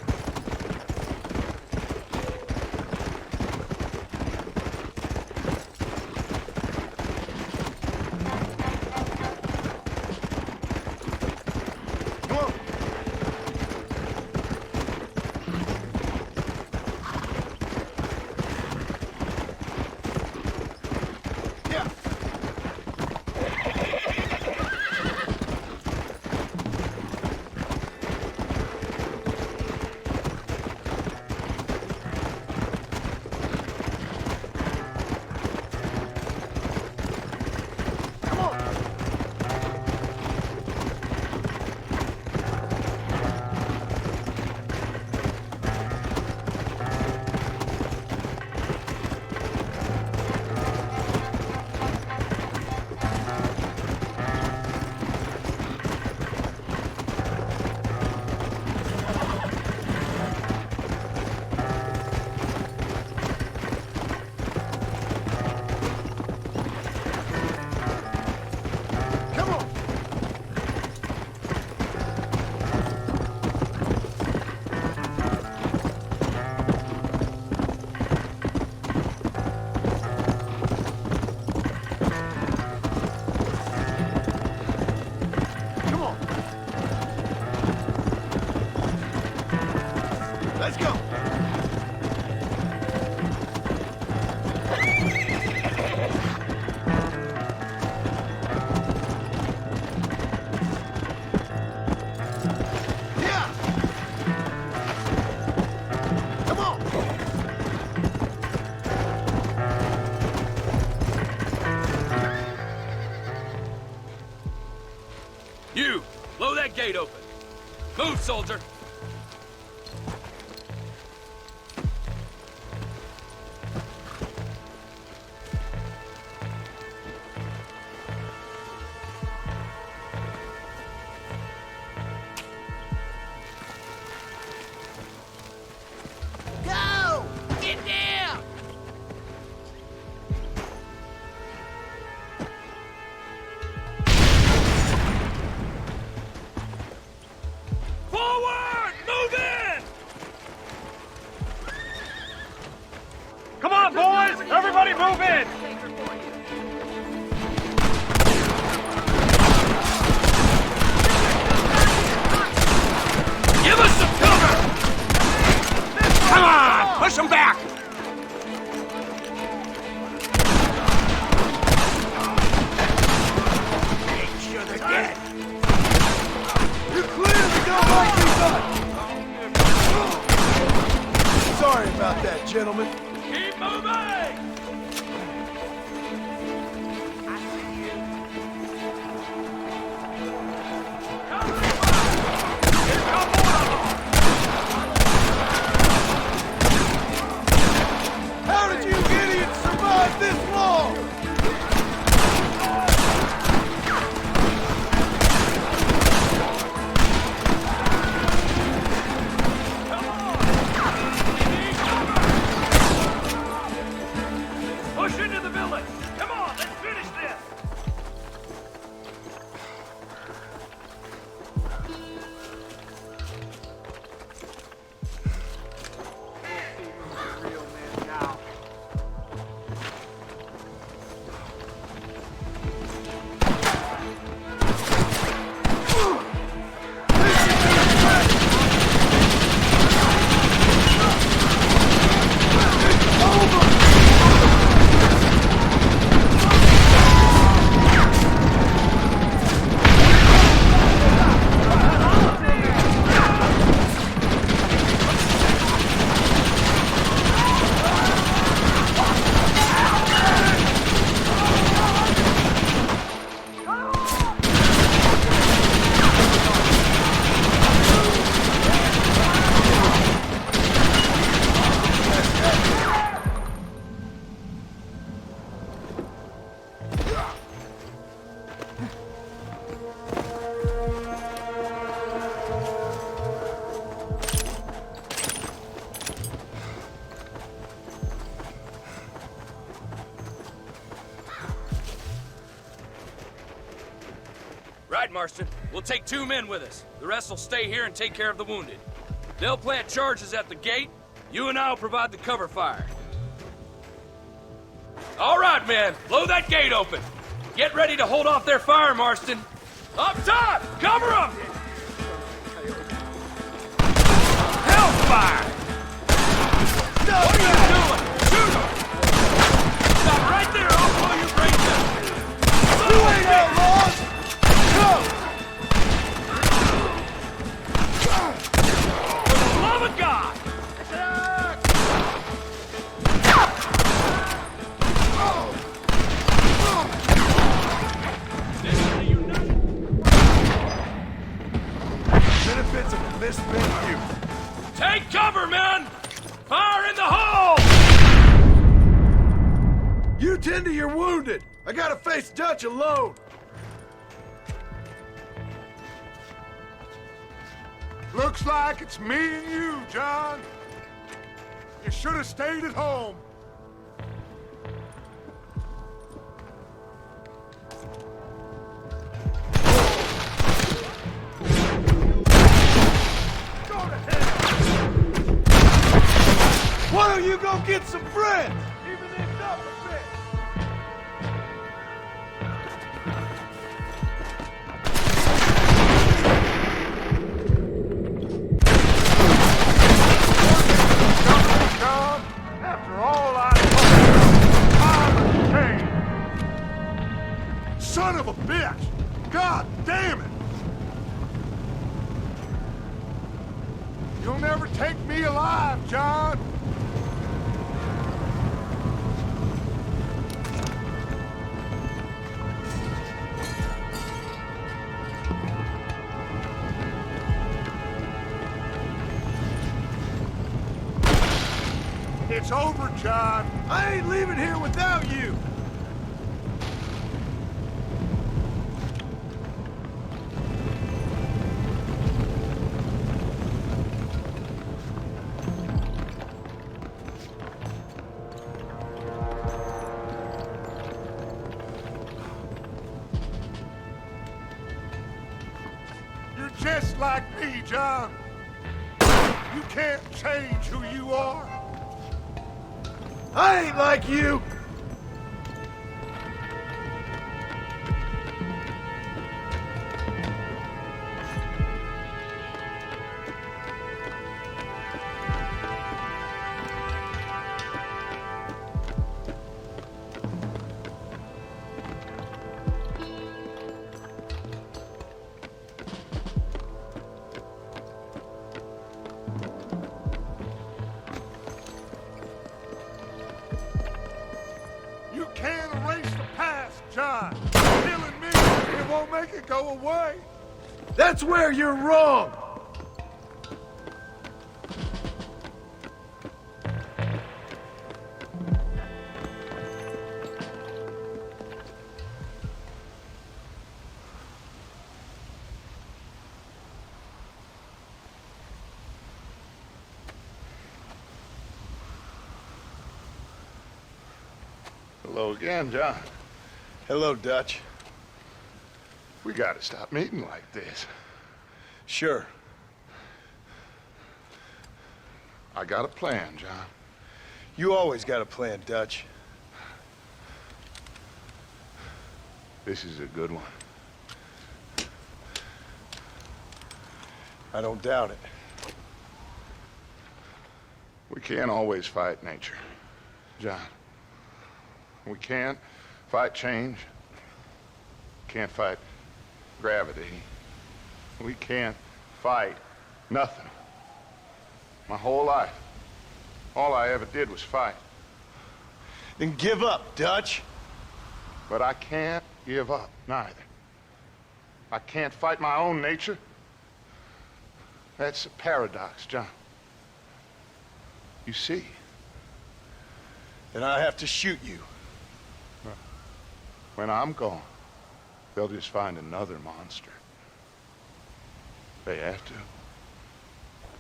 Come on. Yeah. Come on. Come on. Come on. Let's go. Yeah. Come on. You, blow that gate open. Move, soldier. Go! Get down! Forward! Right, Marston. We'll take 2 men with us. The rest will stay here and take care of the wounded. They'll plant charges at the gate. You and I'll provide the cover fire. All right, men. Blow that gate open. Get ready to hold off their fire, Marston. Up top! Cover them! Hellfire! What are you doing? Shoot them! Stop right there, I'll blow your brains out! You ain't outlaws! Go! For the love of God! Benefits of a misspent youth. Take cover, men! Fire in the hole! You tend to your wounded. I gotta face Dutch alone. Looks like it's me and you, John. You should have stayed at home. Why don't you go get some friends? Even this up a bit. John, after all I know, son of a bitch! God damn it! You'll never take me alive, John! It's over, John. I ain't leaving here without you. You're just like me, John. You can't change who you are. I ain't like you. You can't erase the past, John. Killing me, it won't make it go away. That's where you're wrong. Hello again, John. Hello, Dutch. We gotta stop meeting like this. Sure. I got a plan, John. You always got a plan, Dutch. This is a good one. I don't doubt it. We can't always fight nature, John. We can't fight change. Can't fight gravity. We can't fight nothing. My whole life, all I ever did was fight. Then give up, Dutch. But I can't give up, neither. I can't fight my own nature. That's a paradox, John. You see? Then I have to shoot you. When I'm gone, they'll just find another monster. They have to.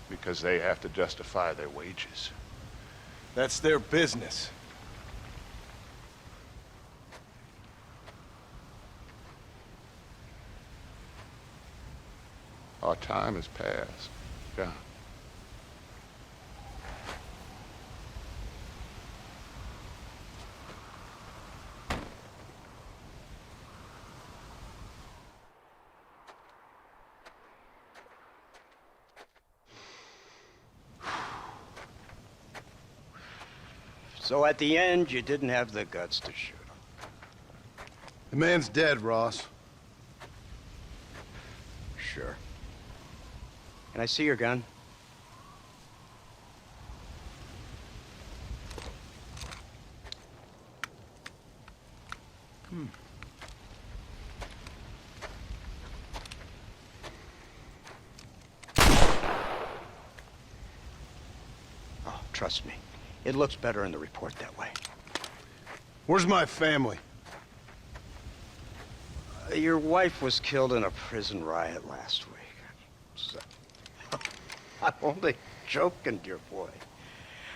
Because they have to justify their wages. That's their business. Our time has passed, John. So at the end, you didn't have the guts to shoot him. The man's dead, Ross. Sure. Can I see your gun? Oh, trust me. It looks better in the report that way. Where's my family? Your wife was killed in a prison riot last week. So, I'm only joking, dear boy.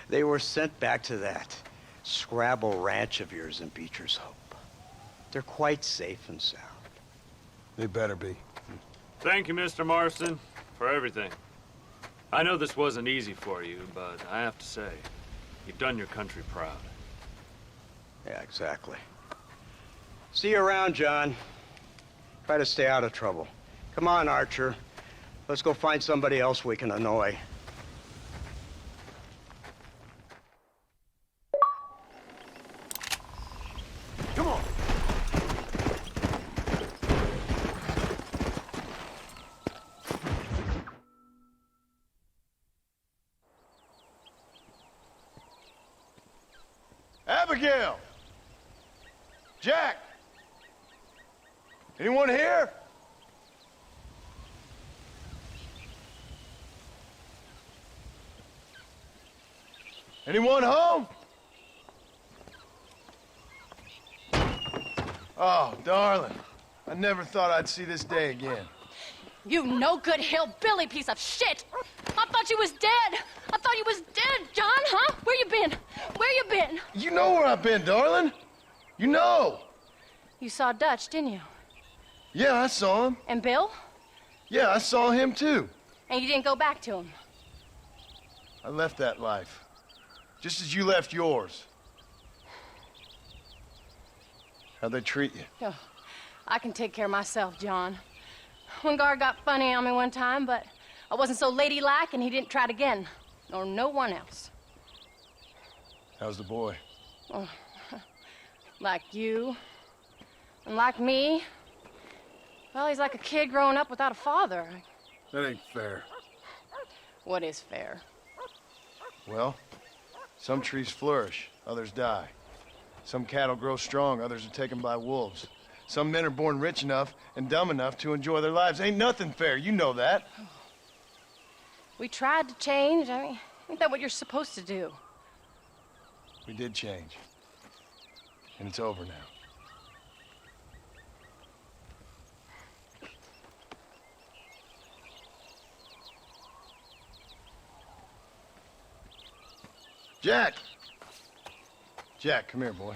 They were sent back to that Scrabble ranch of yours in Beecher's Hope. They're quite safe and sound. They better be. Thank you, Mr. Marston, for everything. I know this wasn't easy for you, but I have to say, you've done your country proud. Yeah, exactly. See you around, John. Try to stay out of trouble. Come on, Archer. Let's go find somebody else we can annoy. Come on. Abigail! Jack! Anyone here? Anyone home? Oh, darling. I never thought I'd see this day again. You no-good hillbilly piece of shit! I thought you was dead! I thought you was dead, John, huh? Where you been? Where you been? You know where I've been, darling. You know. You saw Dutch, didn't you? Yeah, I saw him. And Bill? Yeah, I saw him too. And you didn't go back to him? I left that life. Just as you left yours. How'd they treat you? Oh, I can take care of myself, John. One guard got funny on me one time, but I wasn't so ladylike and he didn't try it again. Nor no one else. How's the boy? Oh, like you. And like me. Well, he's like a kid growing up without a father. That ain't fair. What is fair? Well, some trees flourish, others die. Some cattle grow strong, others are taken by wolves. Some men are born rich enough and dumb enough to enjoy their lives. Ain't nothing fair, you know that. We tried to change. I mean, ain't that what you're supposed to do? We did change. And it's over now. Jack! Jack, come here, boy.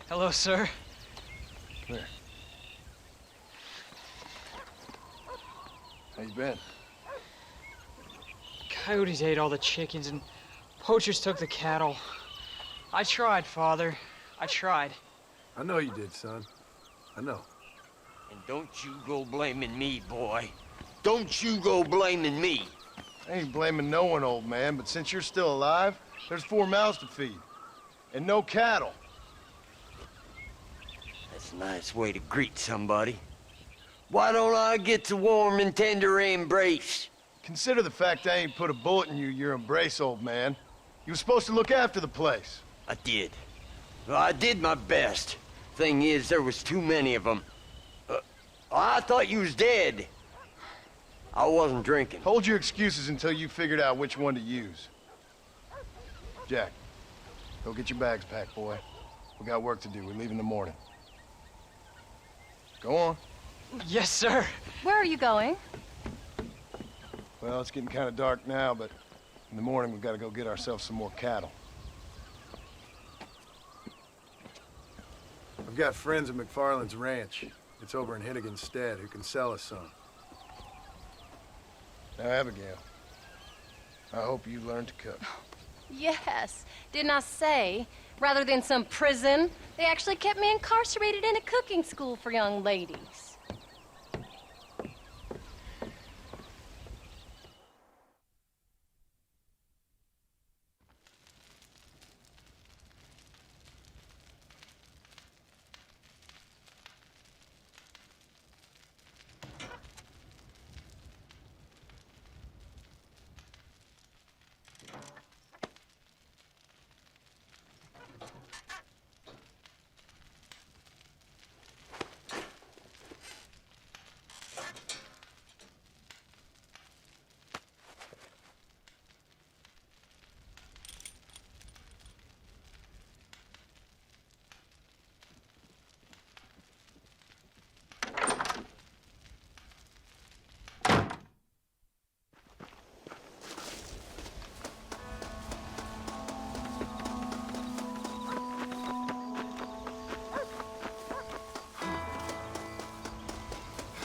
Hello, sir. Come here. How you been? Coyotes ate all the chickens and poachers took the cattle. I tried, Father. I tried. I know you did, son. I know. And don't you go blaming me, boy. Don't you go blaming me. I ain't blaming no one, old man, but since you're still alive, there's 4 mouths to feed. And no cattle. That's a nice way to greet somebody. Why don't I get the warm and tender embrace? Consider the fact I ain't put a bullet in your embrace, old man. You were supposed to look after the place. I did. Well, I did my best. Thing is, there was too many of them. I thought you was dead. I wasn't drinking. Hold your excuses until you figured out which one to use. Jack, go get your bags packed, boy. We got work to do. We leave in the morning. Go on. Yes, sir. Where are you going? Well, it's getting kind of dark now, but in the morning we've got to go get ourselves some more cattle. I've got friends at MacFarlane's ranch. It's over in Hennigan's stead who can sell us some. Now, Abigail, I hope you learn to cook. Yes. Didn't I say, rather than some prison, they actually kept me incarcerated in a cooking school for young ladies.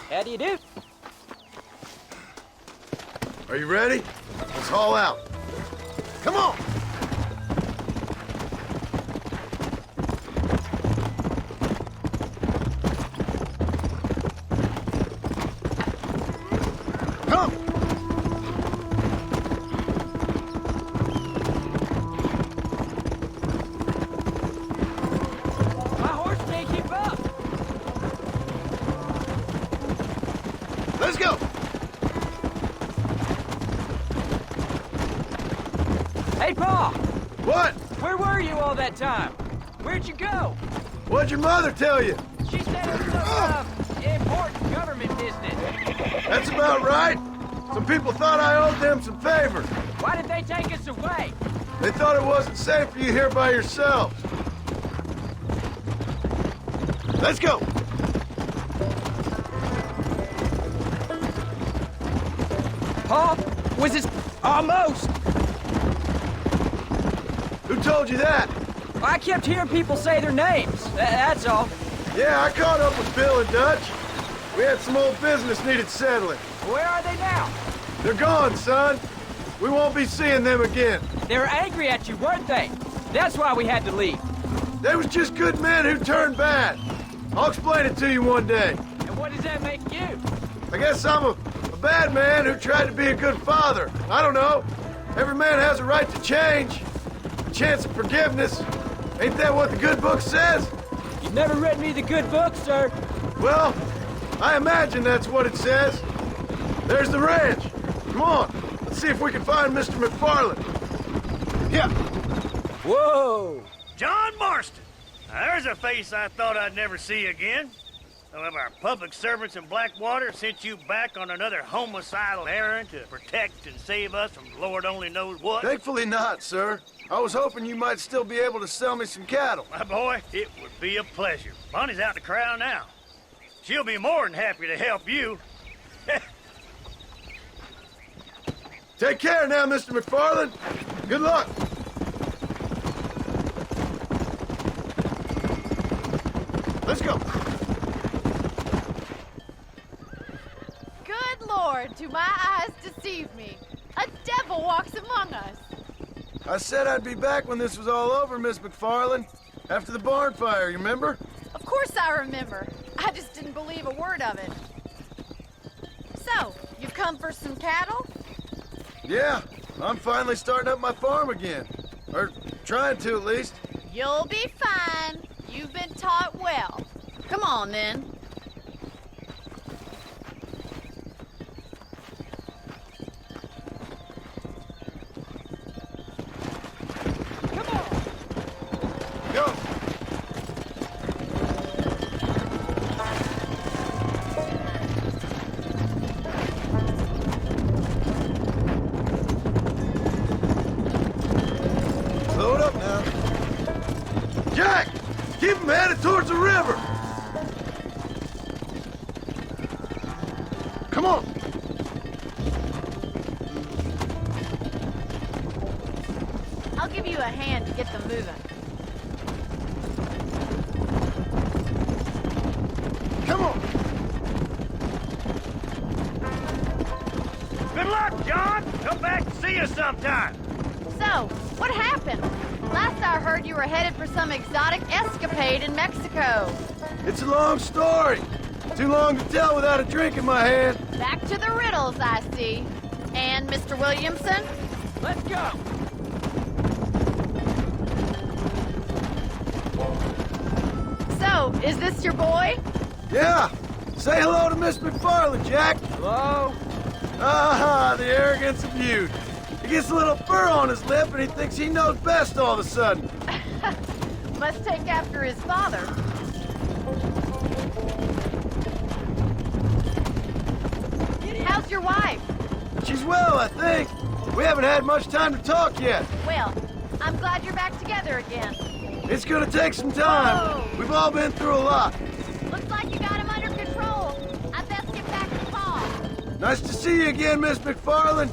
How do you do? Are you ready? Let's haul out. Come on! Come! My horse can't keep up. Let's go! Hey, Pa! What? Where were you all that time? Where'd you go? What'd your mother tell you? She said it was some important government business. That's about right. Some people thought I owed them some favors. Why did they take us away? They thought it wasn't safe for you here by yourselves. Let's go! Pa, was it almost? Who told you that? I kept hearing people say their names. That's all. Yeah, I caught up with Bill and Dutch. We had some old business needed settling. Where are they now? They're gone, son. We won't be seeing them again. They were angry at you, weren't they? That's why we had to leave. They was just good men who turned bad. I'll explain it to you one day. And what does that make you? I guess I'm a bad man who tried to be a good father. I don't know. Every man has a right to change. A chance of forgiveness. Ain't that what the good book says? You've never read me the good book, sir. Well, I imagine that's what it says. There's the ranch. Come on. Let's see if we can find Mr. MacFarlane. Yeah. Whoa. John Marston. Now, there's a face I thought I'd never see again. Some of our public servants in Blackwater sent you back on another homicidal errand to protect and save us from Lord only knows what. Thankfully not, sir. I was hoping you might still be able to sell me some cattle. My boy, it would be a pleasure. Bonnie's out in the crowd now. She'll be more than happy to help you. Take care now, Mr. MacFarlane. Good luck. Let's go. Good Lord, do my eyes deceive me? A devil walks among us. I said I'd be back when this was all over, Miss MacFarlane. After the barn fire, you remember? Of course I remember. I just didn't believe a word of it. So, you've come for some cattle? Yeah, I'm finally starting up my farm again. Or trying to, at least. You'll be fine. You've been taught well. Come on, then. Go! Slow it up now. Jack! Keep them headed towards the river! Come on! I'll give you a hand to get them moving. Come on! Good luck! you sometime. So, what happened? Last I heard you were headed for some exotic escapade in Mexico. It's a long story. Too long to tell without a drink in my hand. Back to the riddles, I see. And Mr. Williamson? Let's go! So, is this your boy? Yeah. Say hello to Miss MacFarlane, Jack. Hello? Ah, the arrogance of youth. He gets a little fur on his lip and he thinks he knows best all of a sudden. Must take after his father. How's your wife? She's well, I think. We haven't had much time to talk yet. Well, I'm glad you're back together again. It's gonna take some time. Whoa. We've all been through a lot. Looks like you got him under control. I best get back to Paul. Nice to see you again, Miss MacFarlane.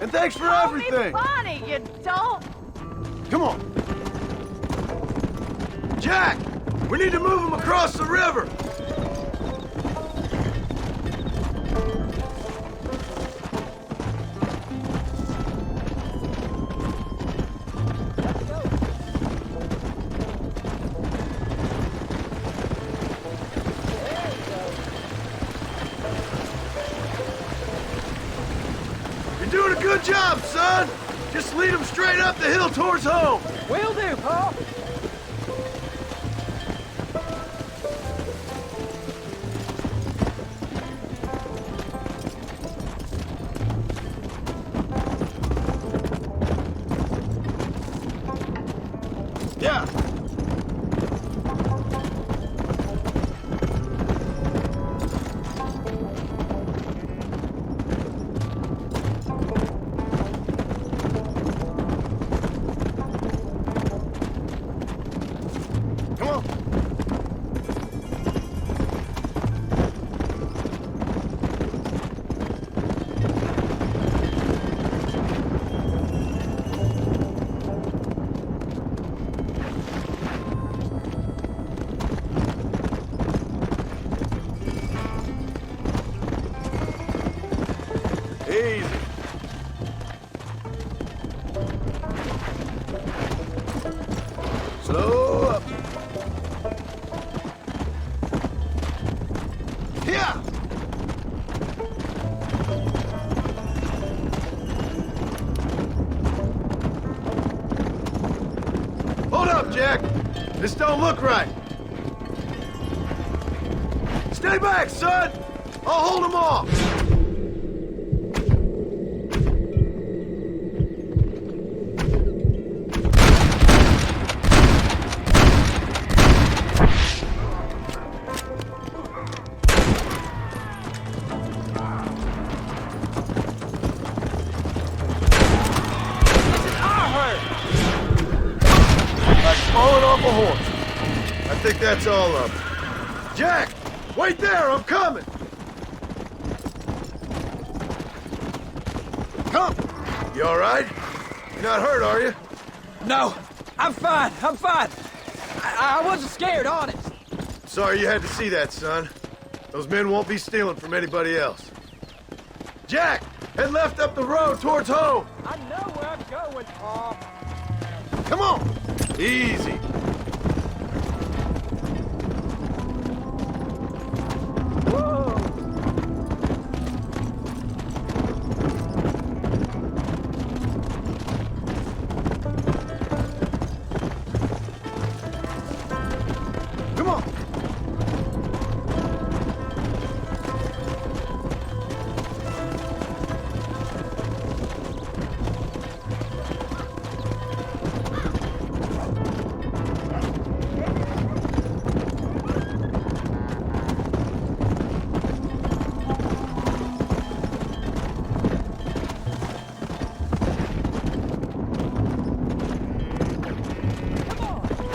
And thanks for everything. Call me Bonnie, you dope. Come on. Jack, we need to move him across the river. You're doing a good job, son. Just lead him straight up the hill towards home. Will do, Paul. Yeah. Come on. Easy. Slow up. Here. Hold up, Jack. This don't look right. Stay back, son. I'll hold him off. Falling off a horse. I think that's all of it. Jack, wait there, I'm coming. Come. You all right? You're not hurt, are you? No, I'm fine. I'm fine. I wasn't scared, honest. Sorry you had to see that, son. Those men won't be stealing from anybody else. Jack, head left up the road towards home. I know where I'm going, Paul. Come on. Easy. Whoa. Come on.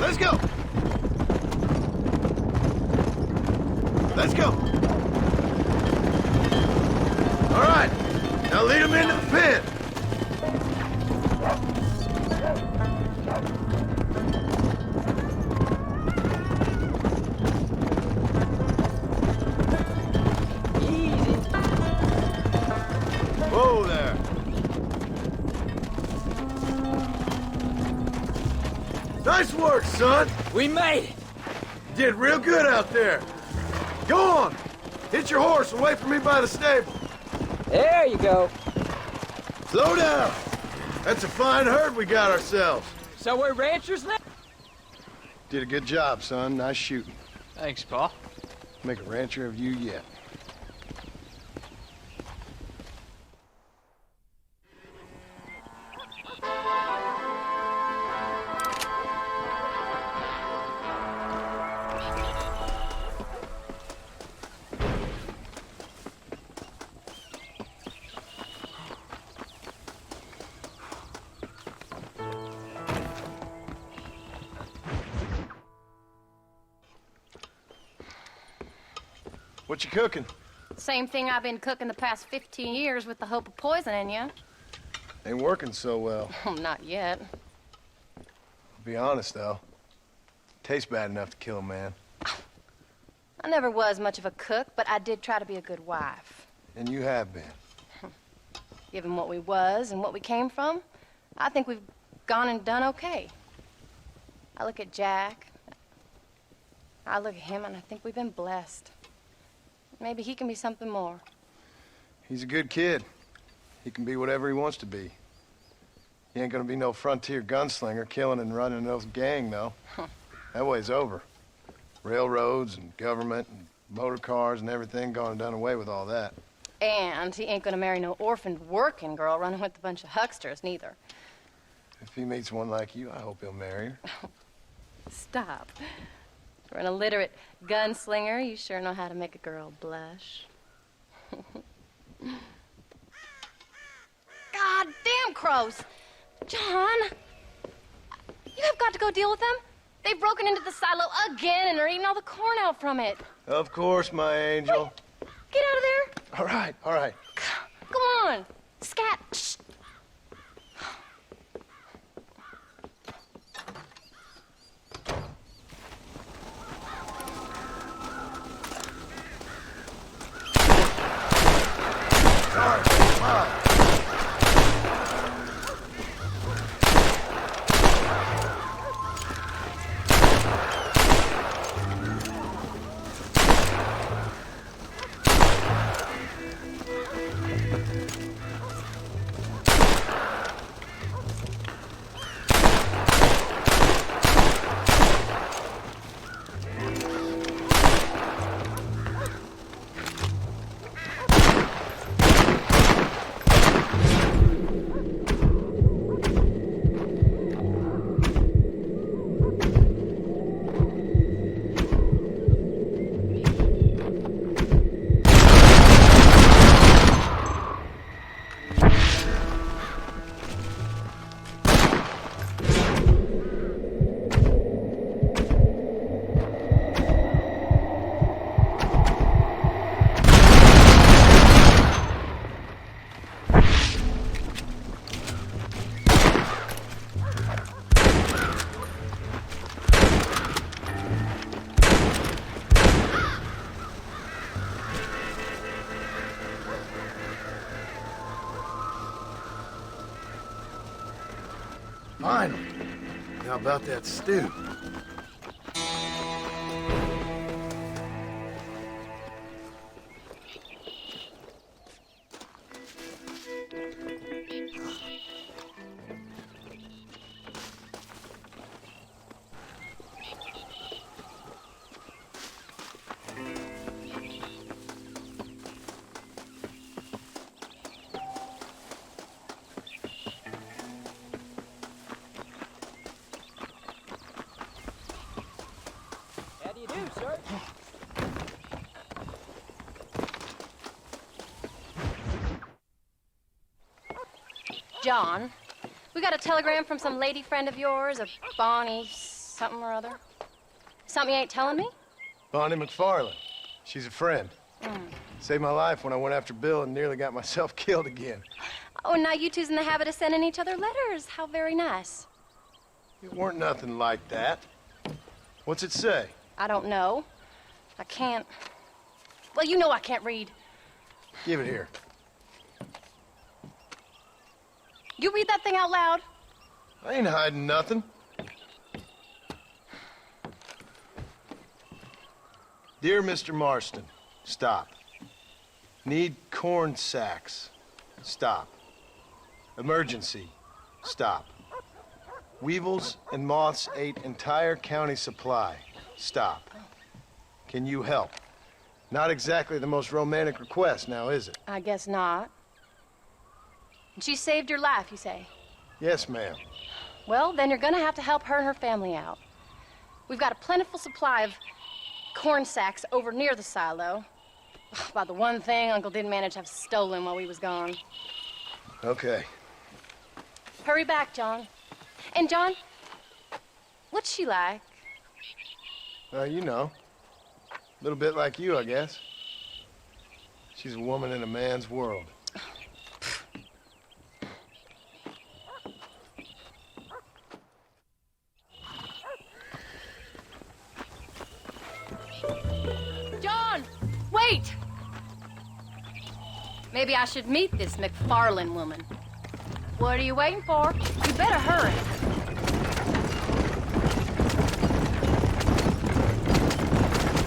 Let's go. Let's go. All right. Now lead him into the pen. Whoa there. Nice work, son. We made it. Did real good out there. Go on. Hit your horse and wait for me by the stable. There you go. Slow down. That's a fine herd we got ourselves. So we're ranchers now? Did a good job, son. Nice shooting. Thanks, Pa. Make a rancher of you yet. What you cooking? Same thing I've been cooking the past 15 years with the hope of poisoning you. Ain't working so well. Not yet. Be honest, though. Tastes bad enough to kill a man. I never was much of a cook, but I did try to be a good wife. And you have been. Given what we was and what we came from, I think we've gone and done okay. I look at Jack. I look at him, and I think we've been blessed. Maybe he can be something more. He's a good kid. He can be whatever he wants to be. He ain't gonna be no frontier gunslinger killing and running no gang, though. That way's over. Railroads and government and motor cars and everything gone and done away with all that. And he ain't gonna marry no orphaned working girl running with a bunch of hucksters, neither. If he meets one like you, I hope he'll marry her. Stop. For an illiterate gunslinger, you sure know how to make a girl blush. God damn crows! John! You have got to go deal with them. They've broken into the silo again and are eating all the corn out from it. Of course, my angel. Wait, get out of there. All right, all right. Come on. Scat. Shh. Finally. How about that stew? John, we got a telegram from some lady friend of yours, a Bonnie something or other. Something you ain't telling me? Bonnie MacFarlane. She's a friend. Saved my life when I went after Bill and nearly got myself killed again. Oh, and now you two's in the habit of sending each other letters. How very nice. It weren't nothing like that. What's it say? I don't know. I can't... Well, you know I can't read. Give it here. You read that thing out loud? I ain't hiding nothing. Dear Mr. Marston, stop. Need corn sacks. Stop. Emergency. Stop. Weevils and moths ate entire county supply. Stop. Can you help? Not exactly the most romantic request, now is it? I guess not. And she saved your life, you say? Yes, ma'am. Well, then you're gonna have to help her and her family out. We've got a plentiful supply of corn sacks over near the silo. About the one thing Uncle didn't manage to have stolen while we was gone. Okay. Hurry back, John. And John, what's she like? You know. A little bit like you, I guess. She's a woman in a man's world. John, wait! Maybe I should meet this MacFarlane woman. What are you waiting for? You better hurry.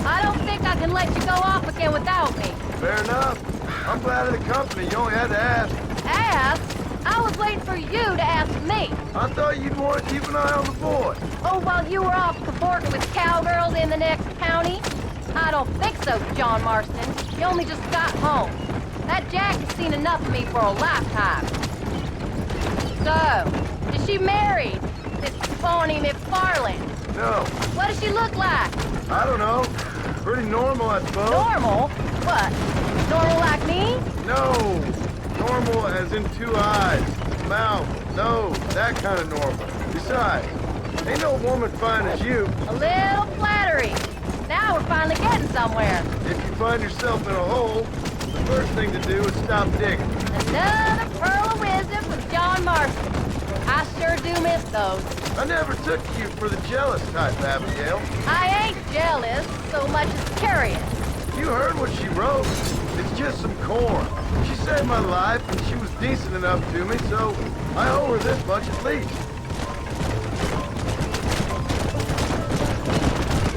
I don't think I can let you go off again without me. Fair enough. I'm glad of the company. You only had to ask. Ask? I was waiting for you to ask me. I thought you'd want to keep an eye on the boy. Oh, while you were off cavorting with cowgirls in the next county? I don't think so, John Marston. You only just got home. That Jack has seen enough of me for a lifetime. So, is she married, this phony MacFarlane? No. What does she look like? I don't know. Pretty normal, I suppose. Normal? What? Normal like me? No. Normal as in 2 eyes, mouth, nose, that kind of normal. Besides, ain't no woman fine as you. A little flattery. Now we're finally getting somewhere. If you find yourself in a hole, the first thing to do is stop digging. Another pearl of wisdom from John Marston. I sure do miss those. I never took you for the jealous type, Abigail. I ain't jealous so much as curious. You heard what she wrote. It's just some corn. She saved my life, and she was decent enough to me, so I owe her this much at least.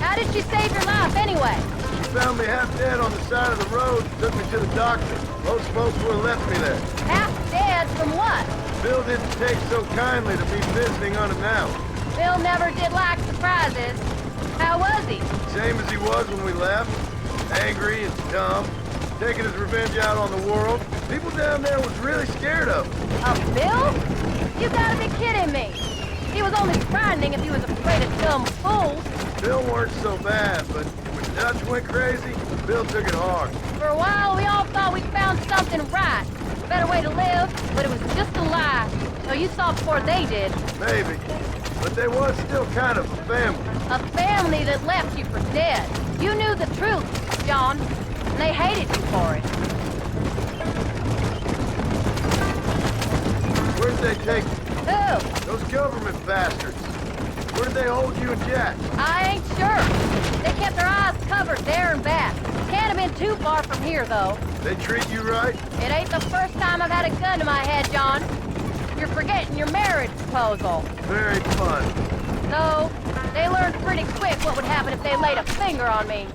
How did she save your life, anyway? She found me half dead on the side of the road and took me to the doctor. Most folks would have left me there. Half dead from what? Bill didn't take so kindly to me visiting unannounced. Bill never did like surprises. How was he? Same as he was when we left. Angry and dumb. Taking his revenge out on the world. People down there was really scared of him. Of Bill? You gotta be kidding me. He was only frightening if he was afraid of dumb fools. Bill weren't so bad, but when Dutch went crazy, Bill took it hard. For a while, we all thought we found something right. A better way to live, but it was just a lie. So you saw before they did. Maybe. But they was still kind of a family. A family that left you for dead. You knew the truth, John. And they hated you for it. Where'd they take you? Who? Those government bastards. Where did they hold you and Jack? I ain't sure. They kept their eyes covered there and back. Can't have been too far from here, though. They treat you right? It ain't the first time I've had a gun to my head, John. You're forgetting your marriage proposal. Very fun. No, they learned pretty quick what would happen if they laid a finger on me.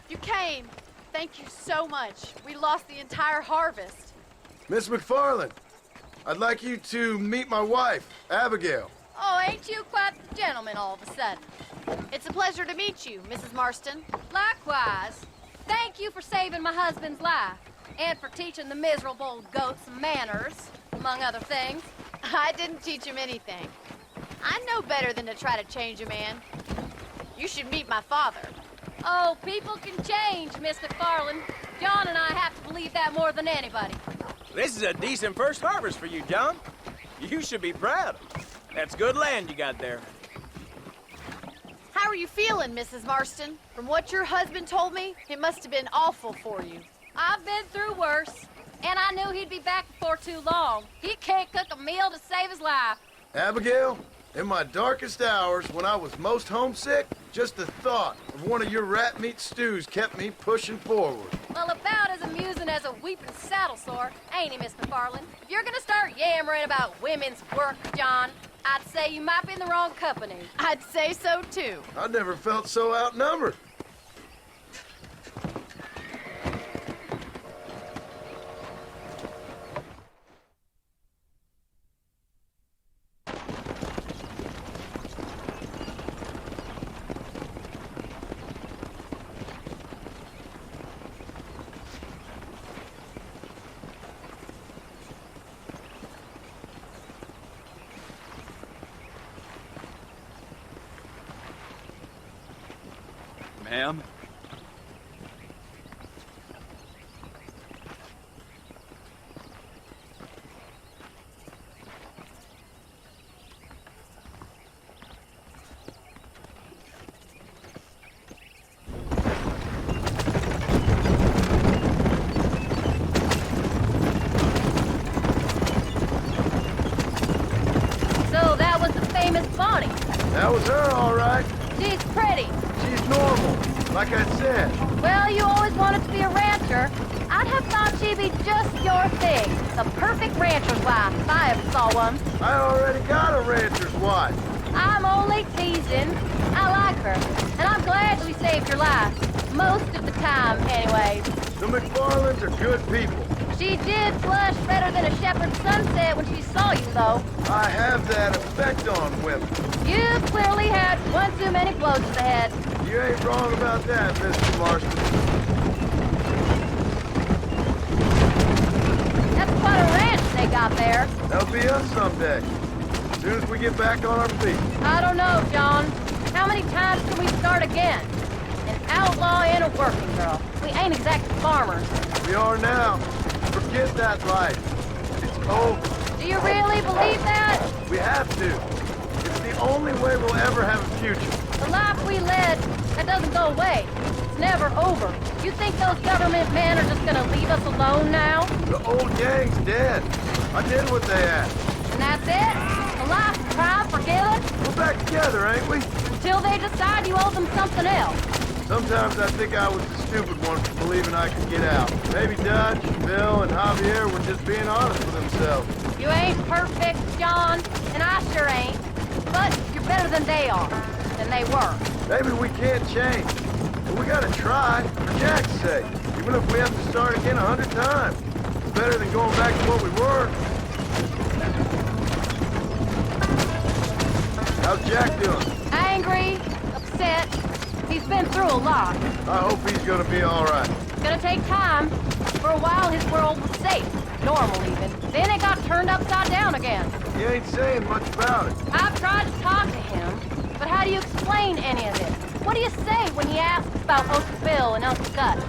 You came. Thank you so much. We lost the entire harvest. Miss MacFarlane, I'd like you to meet my wife, Abigail. Oh, ain't you quite the gentleman all of a sudden? It's a pleasure to meet you, Mrs. Marston. Likewise. Thank you for saving my husband's life. And for teaching the miserable old goat some manners, among other things. I didn't teach him anything. I know better than to try to change a man. You should meet my father. Oh, people can change, Miss MacFarlane. John and I have to believe that more than anybody. This is a decent first harvest for you, John. You should be proud. That's good land you got there. How are you feeling, Mrs. Marston? From what your husband told me, it must have been awful for you. I've been through worse, and I knew he'd be back before too long. He can't cook a meal to save his life. Abigail, in my darkest hours, when I was most homesick, just the thought of one of your rat meat stews kept me pushing forward. Well, about as amusing as a weeping saddle sore, ain't he, Miss MacFarlane? If you're gonna start yammering about women's work, John, I'd say you might be in the wrong company. I'd say so, too. I never felt so outnumbered. Ma'am? So that was the famous Bonnie. That was her, all right. She's pretty. She's normal, like I said. Well, you always wanted to be a rancher. I'd have thought she'd be just your thing. The perfect rancher's wife, if I ever saw one. I already got a rancher's wife. I'm only teasing. I like her, and I'm glad she saved your life. Most of the time, anyways. The MacFarlanes are good people. She did flush better than a shepherd's sunset when she saw you, though. I have that effect on women. You clearly had one too many blows to the head. You ain't wrong about that, Mr. Marston. That's quite a ranch they got there. That'll be us someday. As soon as we get back on our feet. I don't know, John. How many times can we start again? An outlaw and a working girl. We ain't exactly farmers. We are now. Forget that life. It's over. Do you really believe that? We have to. It's the only way we'll ever have a future. The life we led, that doesn't go away. It's never over. You think those government men are just gonna leave us alone now? The old gang's dead. I did what they asked. And that's it? A life of crime, forget it? We're back together, ain't we? Until they decide you owe them something else. Sometimes I think I was the stupid one for believing I could get out. Maybe Dutch, Bill, and Javier were just being honest with themselves. You ain't perfect, John, and I sure ain't. But you're better than they are, than they were. Maybe we can't change, but we gotta try, for Jack's sake. Even if we have to start again 100 times. It's better than going back to what we were. How's Jack doing? Angry, upset. He's been through a lot. I hope he's gonna be all right. It's gonna take time. For a while, his world was safe. Normal, even. Then it got turned upside down again. You ain't saying much about it. I've tried to talk to him, but how do you explain any of this? What do you say when he asks about Uncle Bill and Uncle Dutch?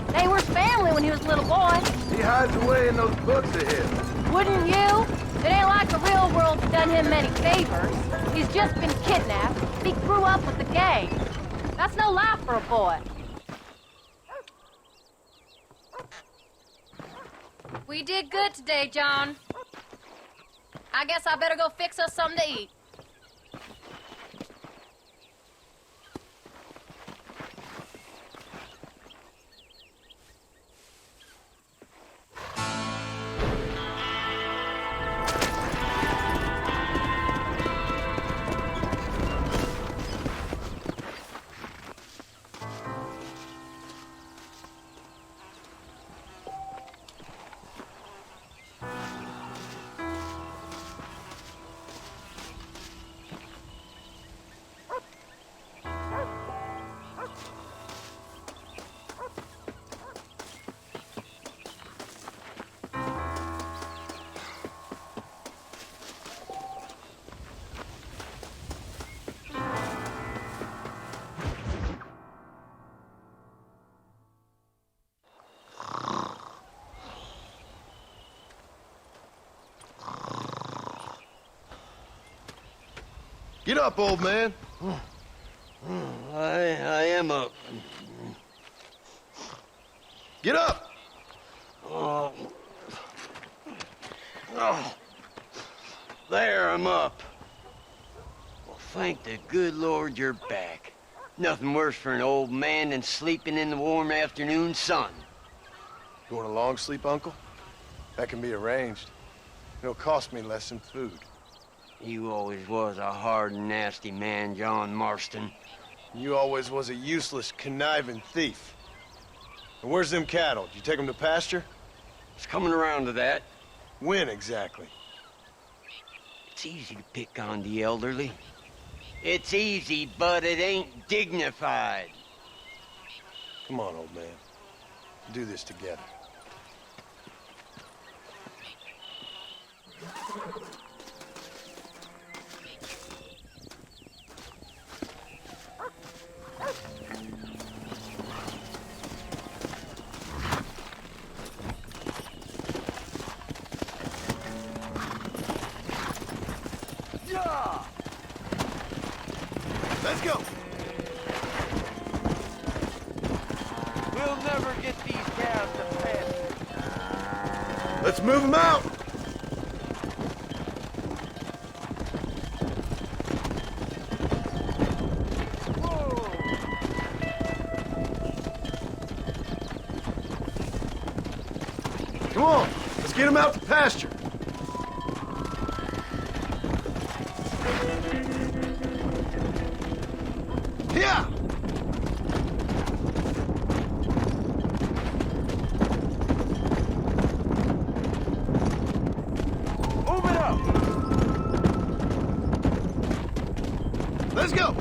They were family when he was a little boy. He hides away in those books of his. Wouldn't you? It ain't like the real world's done him many favors. He's just been kidnapped. He grew up with the gang. That's no life for a boy. We did good today, John. I guess I better go fix us something to eat. Get up, old man. I am up. Get up! Oh. There, I'm up. Well, thank the good Lord you're back. Nothing worse for an old man than sleeping in the warm afternoon sun. You want a long sleep, Uncle? That can be arranged. It'll cost me less than food. You always was a hard and nasty man, John Marston. You always was a useless, conniving thief. And where's them cattle? Did you take them to pasture? It's coming around to that. When exactly? It's easy to pick on the elderly. It's easy, but it ain't dignified. Come on, old man. Do this together. Let's go! We'll never get these calves to pasture. Let's move them out! Come on, let's get them out to pasture. Yeah! Move it up! Let's go!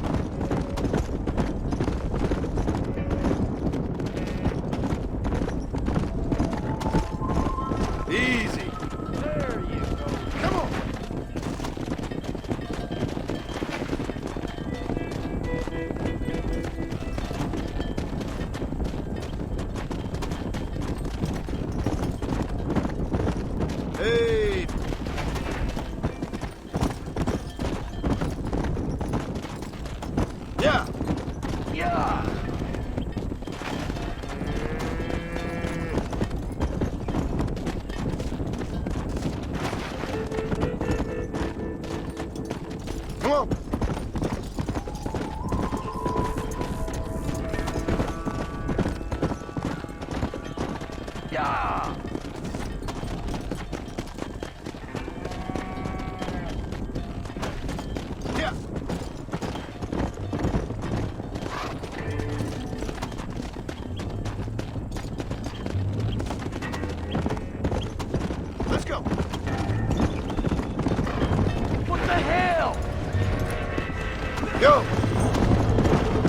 Easy. There you go. Come on! Hey! Yeah! Yeah! Come on! Yeah! Yeah! Let's go! What the hell? Go!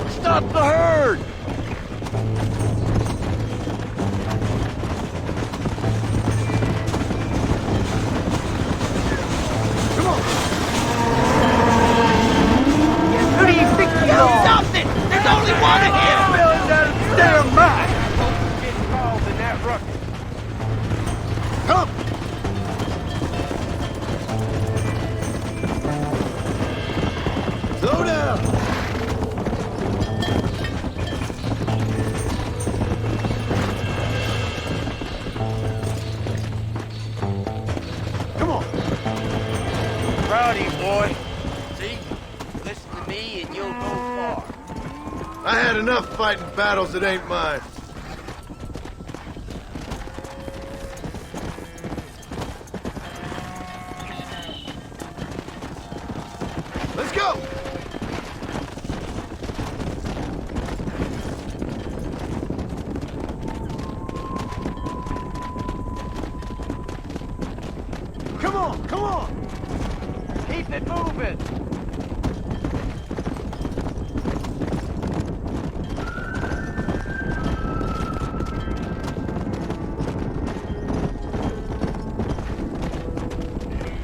Stop the herd! Come on! Who do you think you are? Something! There's only one of him! Spilling down the damn mine! Get involved in that ruckus. Come! Slow down! Come on! Proud of you, boy. See? Listen to me and you'll go far. I had enough fighting battles that ain't mine. Let's go! Come on, come on! Keep it moving!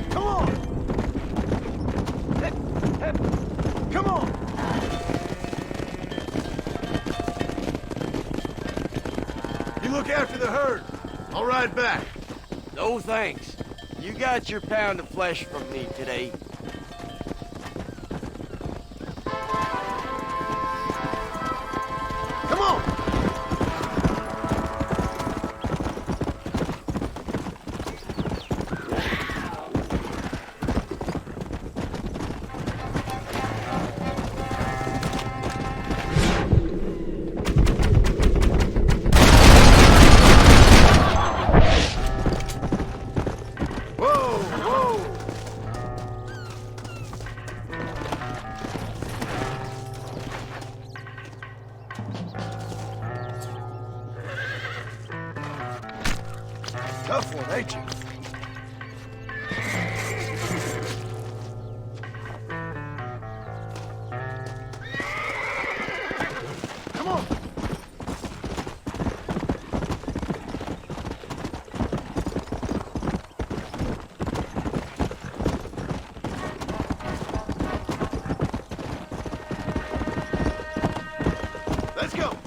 Come on! Hip, hip. Come on! You look after the herd. I'll ride back. No thanks. You got your pound of flesh from me today. Come on! Whoa, whoa! tough one, ain't you? Come on. Let's go.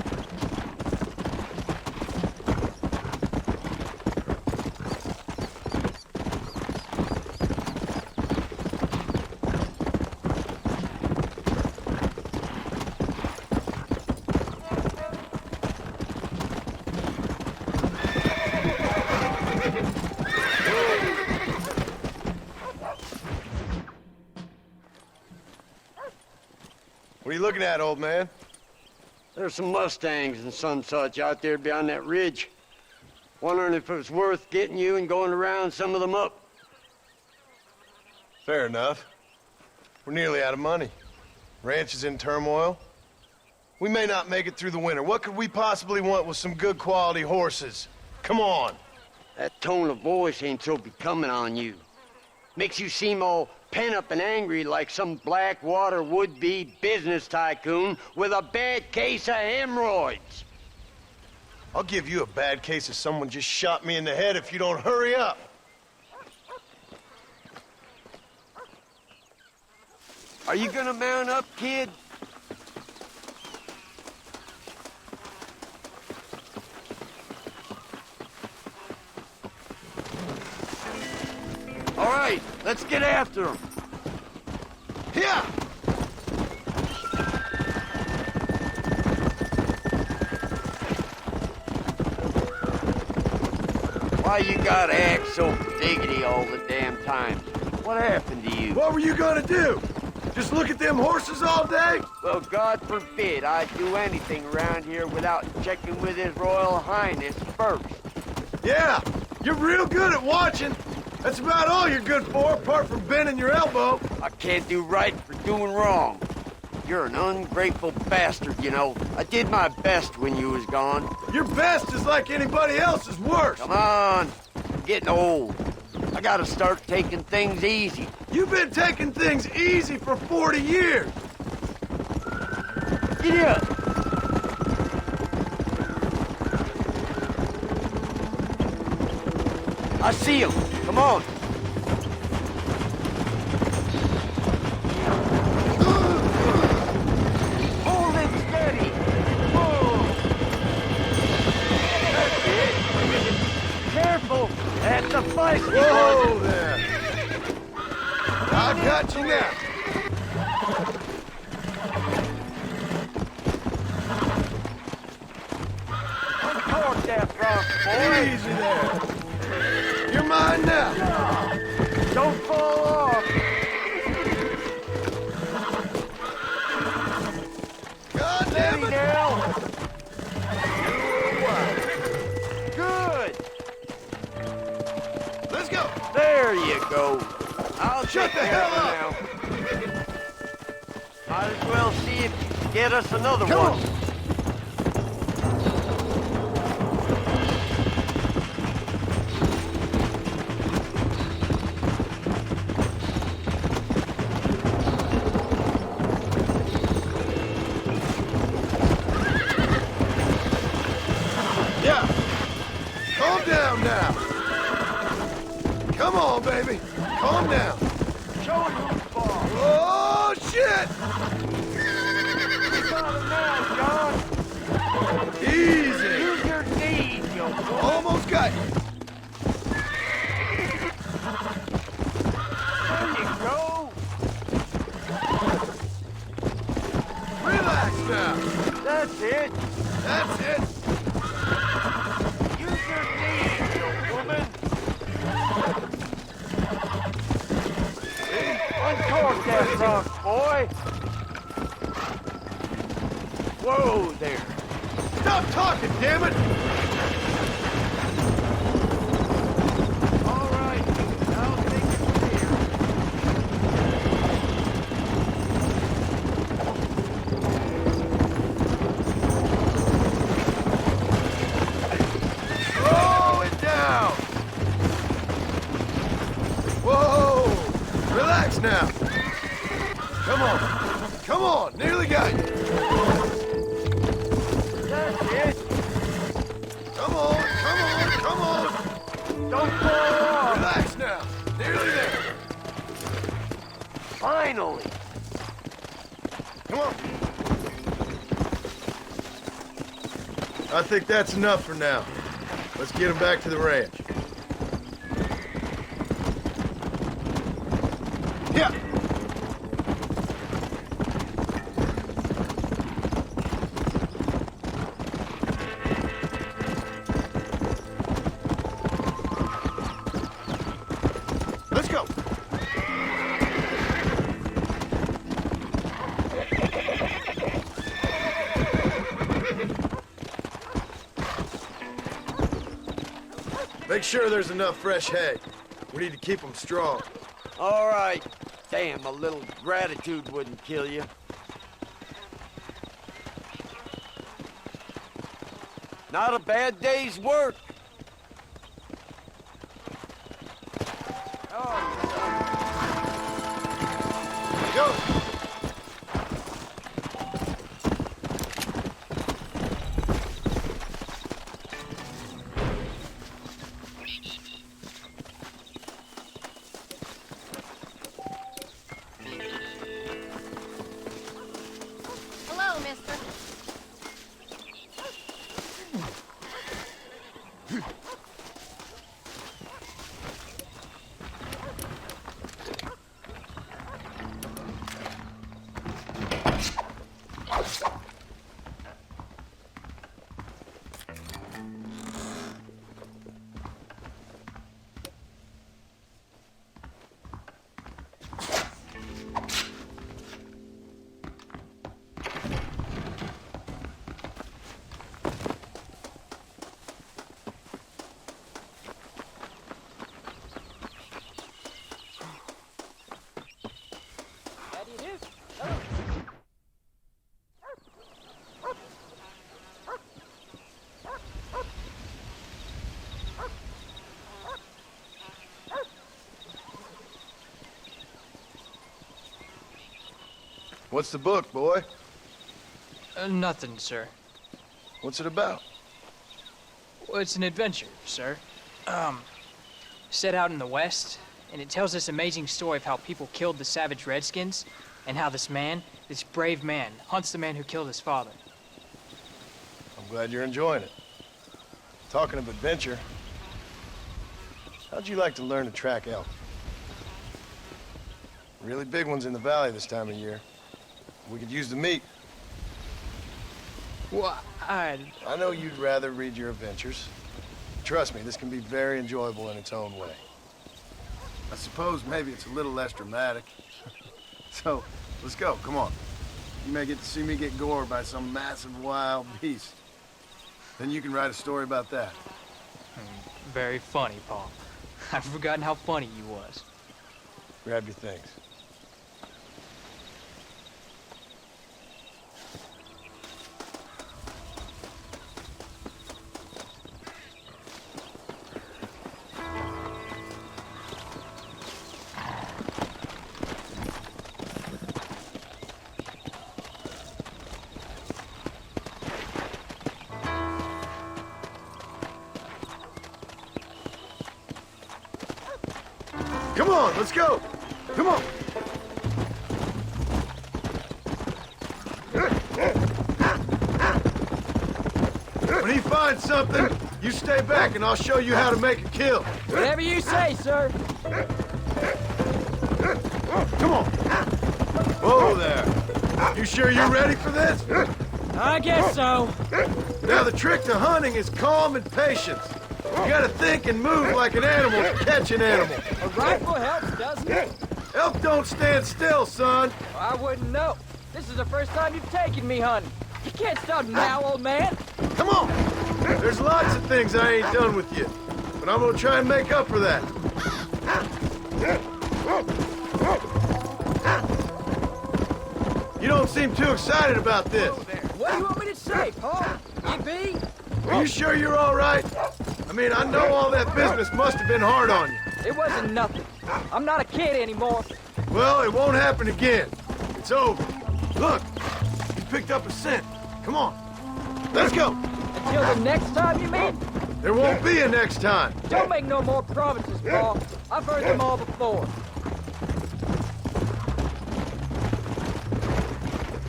What are you looking at, old man? There's some Mustangs and some such out there beyond that ridge. Wondering if it was worth getting you and going around some of them up. Fair enough. We're nearly out of money. Ranch is in turmoil. We may not make it through the winter. What could we possibly want with some good quality horses? Come on. That tone of voice ain't so becoming on you. Makes you seem all pent up and angry like some Blackwater would-be business tycoon with a bad case of hemorrhoids. I'll give you a bad case of someone just shot me in the head if you don't hurry up. Are you gonna mount up, kid? All right, let's get after him. Here! Why you gotta act so diggity all the damn time? What happened to you? What were you gonna do? Just look at them horses all day? Well, God forbid I'd do anything around here without checking with His Royal Highness first. Yeah, you're real good at watching. That's about all you're good for, apart from bending your elbow. I can't do right for doing wrong. You're an ungrateful bastard, you know. I did my best when you was gone. Your best is like anybody else's worst. Come on, I'm getting old. I gotta start taking things easy. You've been taking things easy for 40 years. Get up. I see him. Come on. Hold it steady. Whoa. That's it. Careful. That's a fight. Whoa there. I got you now. Uncork that front, boy. Easy there. You're mine now. Don't fall off. God damn it. Now. Good. Let's go. There you go. I'll Shut take the care hell of it now. Might as well see if you can get us another Come one. on. Yeah. Calm down now. Come on, baby. Calm down. Show him who's boss. Oh, shit! You got him now, John. Easy. Use your knees, you fool. Almost got you. There you go. Relax now. That's it. That's it. Use your knees, you woman. Uncork that rock, boy. Whoa there. Stop talking, damn it. All right. I'll take it from here. Slow it down. Nearly got you. That's it. Come on, come on, come on. Don't fall. Relax now. Nearly there. Finally. Come on. I think that's enough for now. Let's get him back to the ranch. Yeah. Let's go. Make sure there's enough fresh hay. We need to keep them strong. All right. Damn, a little gratitude wouldn't kill you. Not a bad day's work. Go. Hello, mister. What's the book, boy? Nothing, sir. What's it about? Well, it's an adventure, sir. Set out in the West, and it tells this amazing story of how people killed the savage Redskins, and how this man, this brave man, hunts the man who killed his father. I'm glad you're enjoying it. Talking of adventure, how'd you like to learn to track elk? Really big ones in the valley this time of year. We could use the meat. Well, I know you'd rather read your adventures. Trust me, this can be very enjoyable in its own way. I suppose maybe it's a little less dramatic. So, let's go, come on. You may get to see me get gored by some massive wild beast. Then you can write a story about that. Very funny, Paul. I've forgotten how funny you was. Grab your things. Come on, let's go. Come on. When he finds something, you stay back and I'll show you how to make a kill. Whatever you say, sir. Come on. Whoa there. You sure you're ready for this? I guess so. Now the trick to hunting is calm and patience. You gotta think and move like an animal to catch an animal. A rifle helps, doesn't it? Elk don't stand still, son. I wouldn't know. This is the first time you've taken me hunting. You can't stop now, old man. Come on. There's lots of things I ain't done with you, but I'm gonna try and make up for that. You don't seem too excited about this. What do you want me to say, Paul? You be? Are you sure you're all right? I mean, I know all that business must have been hard on you. It wasn't nothing. I'm not a kid anymore. Well, it won't happen again. It's over. Look, picked up a scent. Come on. Let's go. Until the next time, you mean? There won't be a next time. Don't make no more promises, Paul. I've heard them all before.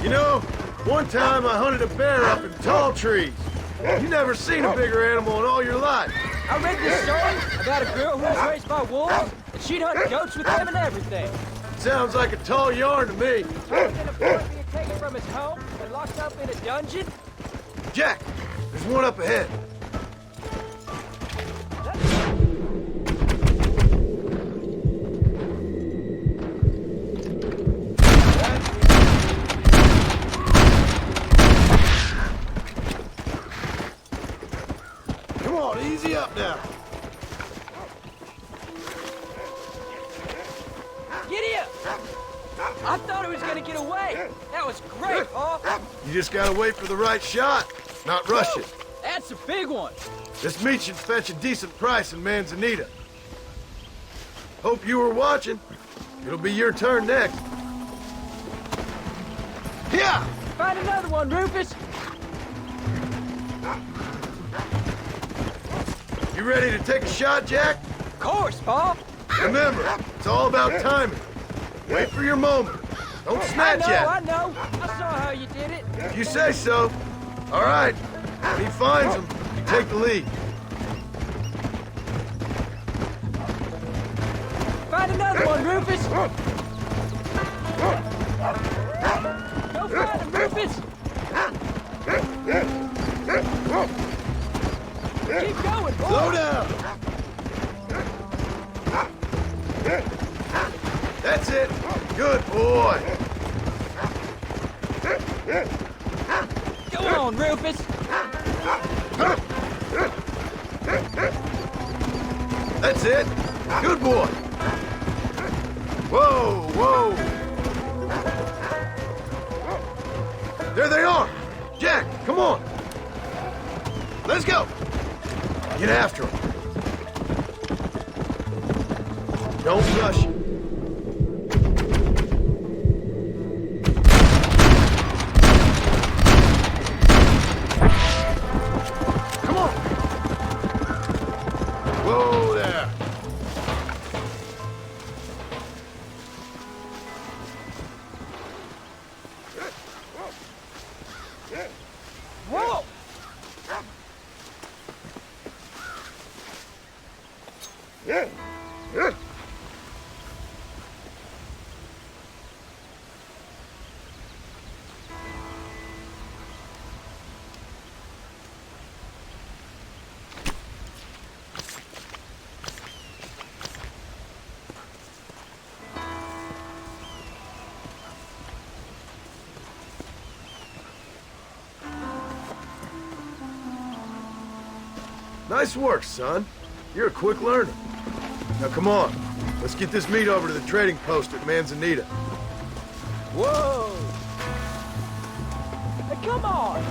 You know, one time I hunted a bear up in tall trees. You never seen a bigger animal in all your life. I read this story about a girl who was raised by wolves, and she'd hunt goats with them and everything. Sounds like a tall yarn to me. Then a boy being taken from his home and locked up in a dungeon? Jack, there's one up ahead. Come on, easy up now. Giddy up! I thought he was gonna get away. That was great, Paul. You just gotta wait for the right shot, not rush it. That's a big one. This meat should fetch a decent price in Manzanita. Hope you were watching. It'll be your turn next. Yeah! Find another one, Rufus. You ready to take a shot, Jack? Of course, Paul. Remember, it's all about timing. Wait for your moment. Don't snatch at it. I know. I saw how you did it. If you say so. All right. When he finds him, you take the lead. Find another one, Rufus. Go find him, Rufus. Keep going, boy. Slow down. That's it. Good boy. Go on, Rufus. That's it. Good boy. Whoa, whoa. There they are. Jack, come on. Let's go. Get after him. Don't rush it. Come on. Whoa there. Whoa! Nice work, son. You're a quick learner. Now come on. Let's get this meat over to the trading post at Manzanita. Whoa! Hey, come on!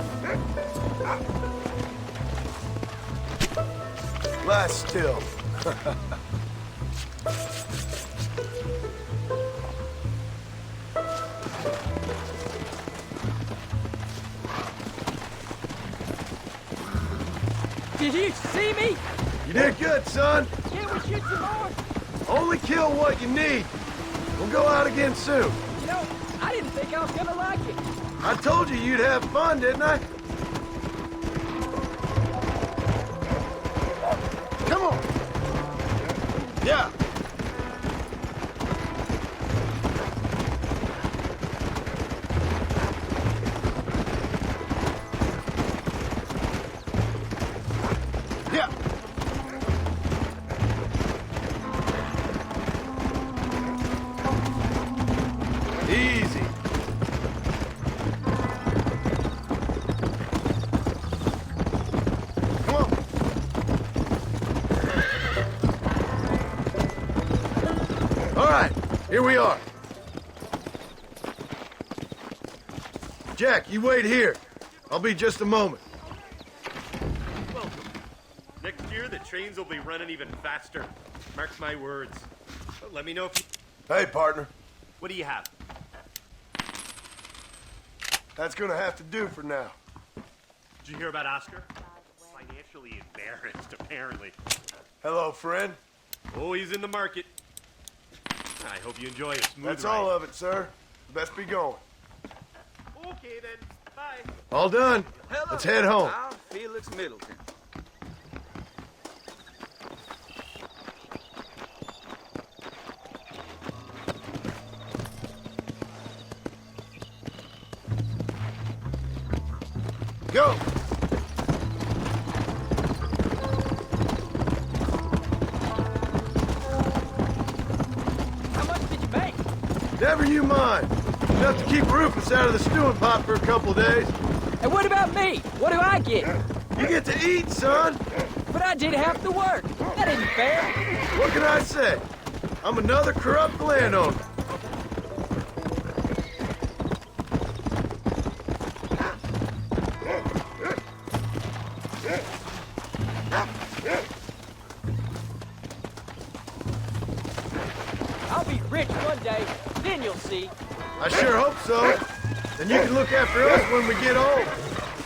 Lie still. Did you see me? You did good, son. Can't we shoot some more? Only kill what you need. We'll go out again soon. You know, I didn't think I was gonna like it. I told you you'd have fun, didn't I? Come on. Yeah. Yeah. Easy. Come on. All right, here we are. Jack, you wait here. I'll be just a moment. Welcome. Next year, the trains will be running even faster. Mark my words. But let me know if you... Hey, partner. What do you have? That's gonna have to do for now. Did you hear about Oscar? Financially embarrassed, apparently. Hello, friend. Oh, he's in the market. I hope you enjoy a smooth That's ride. all of it, sir. Best be going. Okay, then. Bye. All done. Hello. Let's head home. I'm Felix Middleton. Go! How much did you make? Never you mind. Enough to keep Rufus out of the stewing pot for a couple of days. And what about me? What do I get? You get to eat, son. But I did half the work. That isn't fair. What can I say? I'm another corrupt landowner. I'll be rich one day, then you'll see. I sure hope so. Then you can look after us when we get old.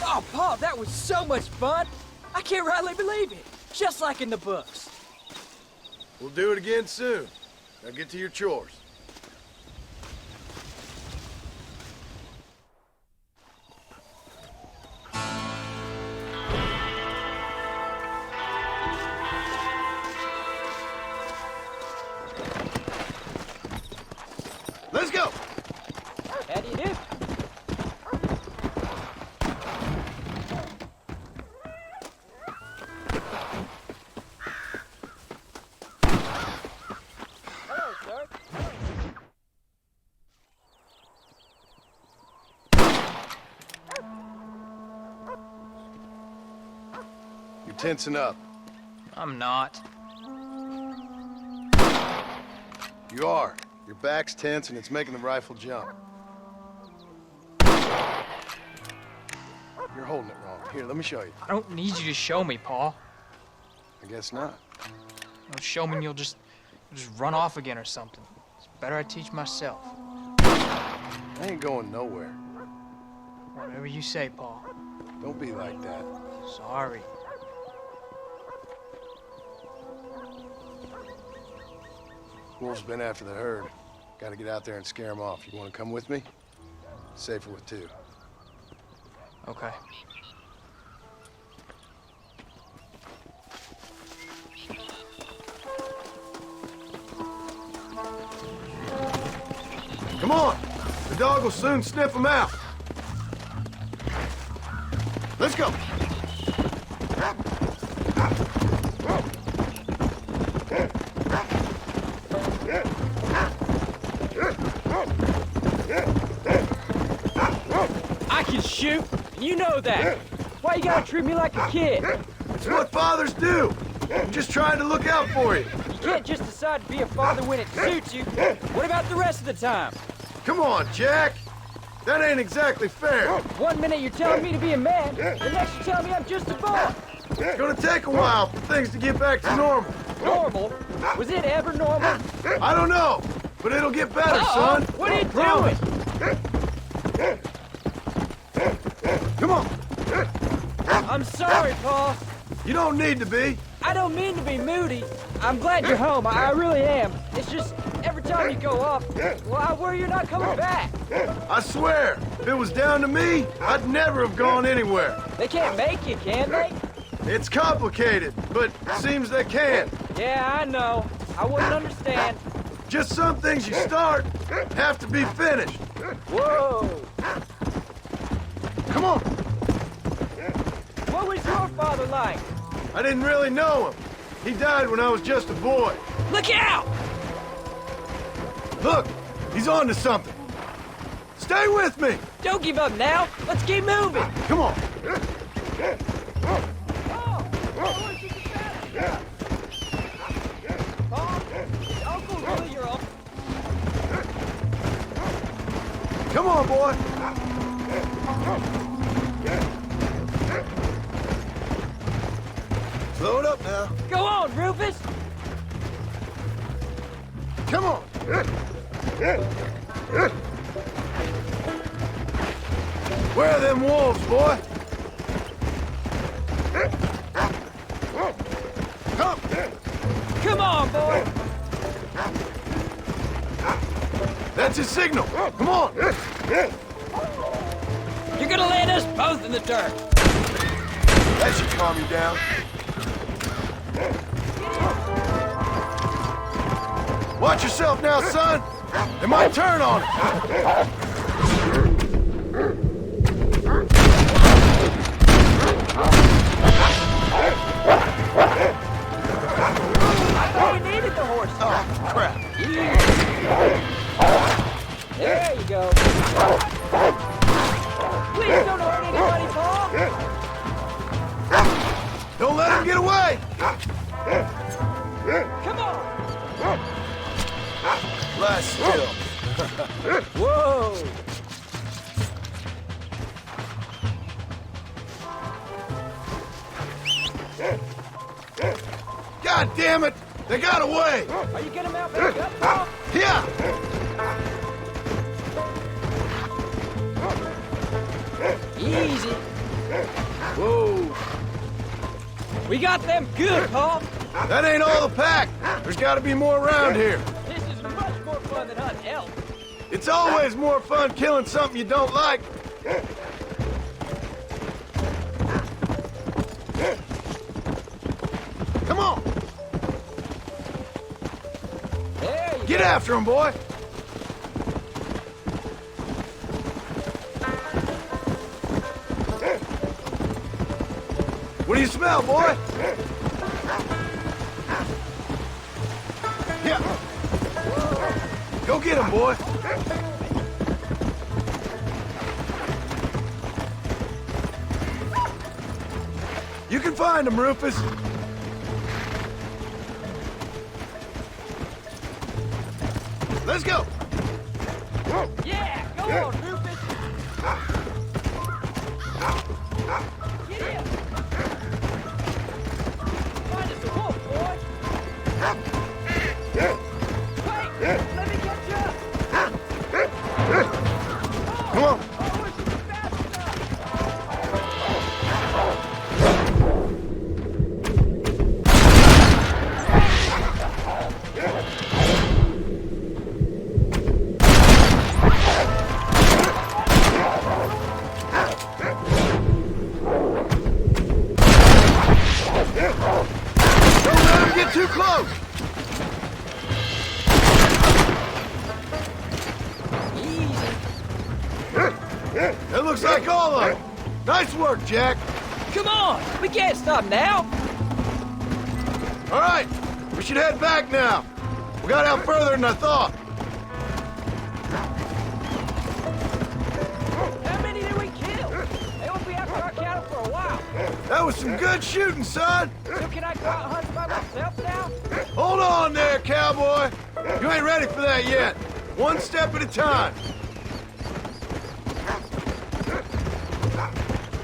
Oh, Paul, that was so much fun. I can't rightly believe it. Just like in the books. We'll do it again soon. Now get to your chores. Let's go! How do you do? Hello, sir. You're tensing up. I'm not. You are. Your back's tense and it's making the rifle jump. You're holding it wrong. Here, let me show you. I don't need you to show me, Paul. I guess not. Don't show me and you'll just run off again or something. It's better I teach myself. I ain't going nowhere. Whatever you say, Paul. Don't be like that. Sorry. Wolf's been after the herd. Gotta get out there and scare them off. You wanna come with me? Safer with two. Okay. Come on! The dog will soon sniff them out. Let's go! I can shoot, and you know that. Why you gotta treat me like a kid? It's what fathers do. I'm just trying to look out for you. You can't just decide to be a father when it suits you. What about the rest of the time? Come on, Jack. That ain't exactly fair. 1 minute you're telling me to be a man, the next you're telling me I'm just a boy. It's gonna take a while for things to get back to normal. Normal? Was it ever normal? I don't know, but it'll get better, son. What are you Promise. doing? Come on. I'm sorry, Paul. You don't need to be. I don't mean to be moody. I'm glad you're home. I really am. It's just every time you go off, well, I worry you're not coming back. I swear, if it was down to me, I'd never have gone anywhere. They can't make you, can they? It's complicated, but seems they can. Yeah, I know. I wouldn't understand. Just some things you start have to be finished. Whoa! Come on. What was your father like? I didn't really know him. He died when I was just a boy. Look out! Look, he's on to something. Stay with me. Don't give up now. Let's keep moving. Come on. Uncle really your uncle. Come on, boy. Slow it up now. Go on, Rufus. Come on. Beware of them wolves, boy. Come on, boy! That's his signal. Come on. You're gonna land us both in the dirt. That should calm you down. Watch yourself now, son. They might turn on us. I thought we needed the horse. Oh, crap. There you go. Please don't hurt anybody, Paul. Don't let him get away. Come on. Lie still. Whoa. God damn it! They got away! Are you getting them out back up, Paul? Yeah! Easy. Whoa! We got them good, Paul. That ain't all the pack. There's got to be more around here. This is much more fun than hunting elk. It's always more fun killing something you don't like. Come on! There you Get go. after him, boy! What do you smell, boy? Yeah. Go get him, boy. You can find him, Rufus. Let's go. Yeah, go on, Rufus. Get him. Find us a wolf, boy. Wait, let me get you. Come on. Don't let him get too close. That looks like all of them. Nice work, Jack. Come on, we can't stop now. All right, we should head back now. We got out further than I thought. How many did we kill? They won't be after our cattle for a while. That was some good shooting, son. So can I go out hunting by myself now? Hold on there, cowboy. You ain't ready for that yet. One step at a time.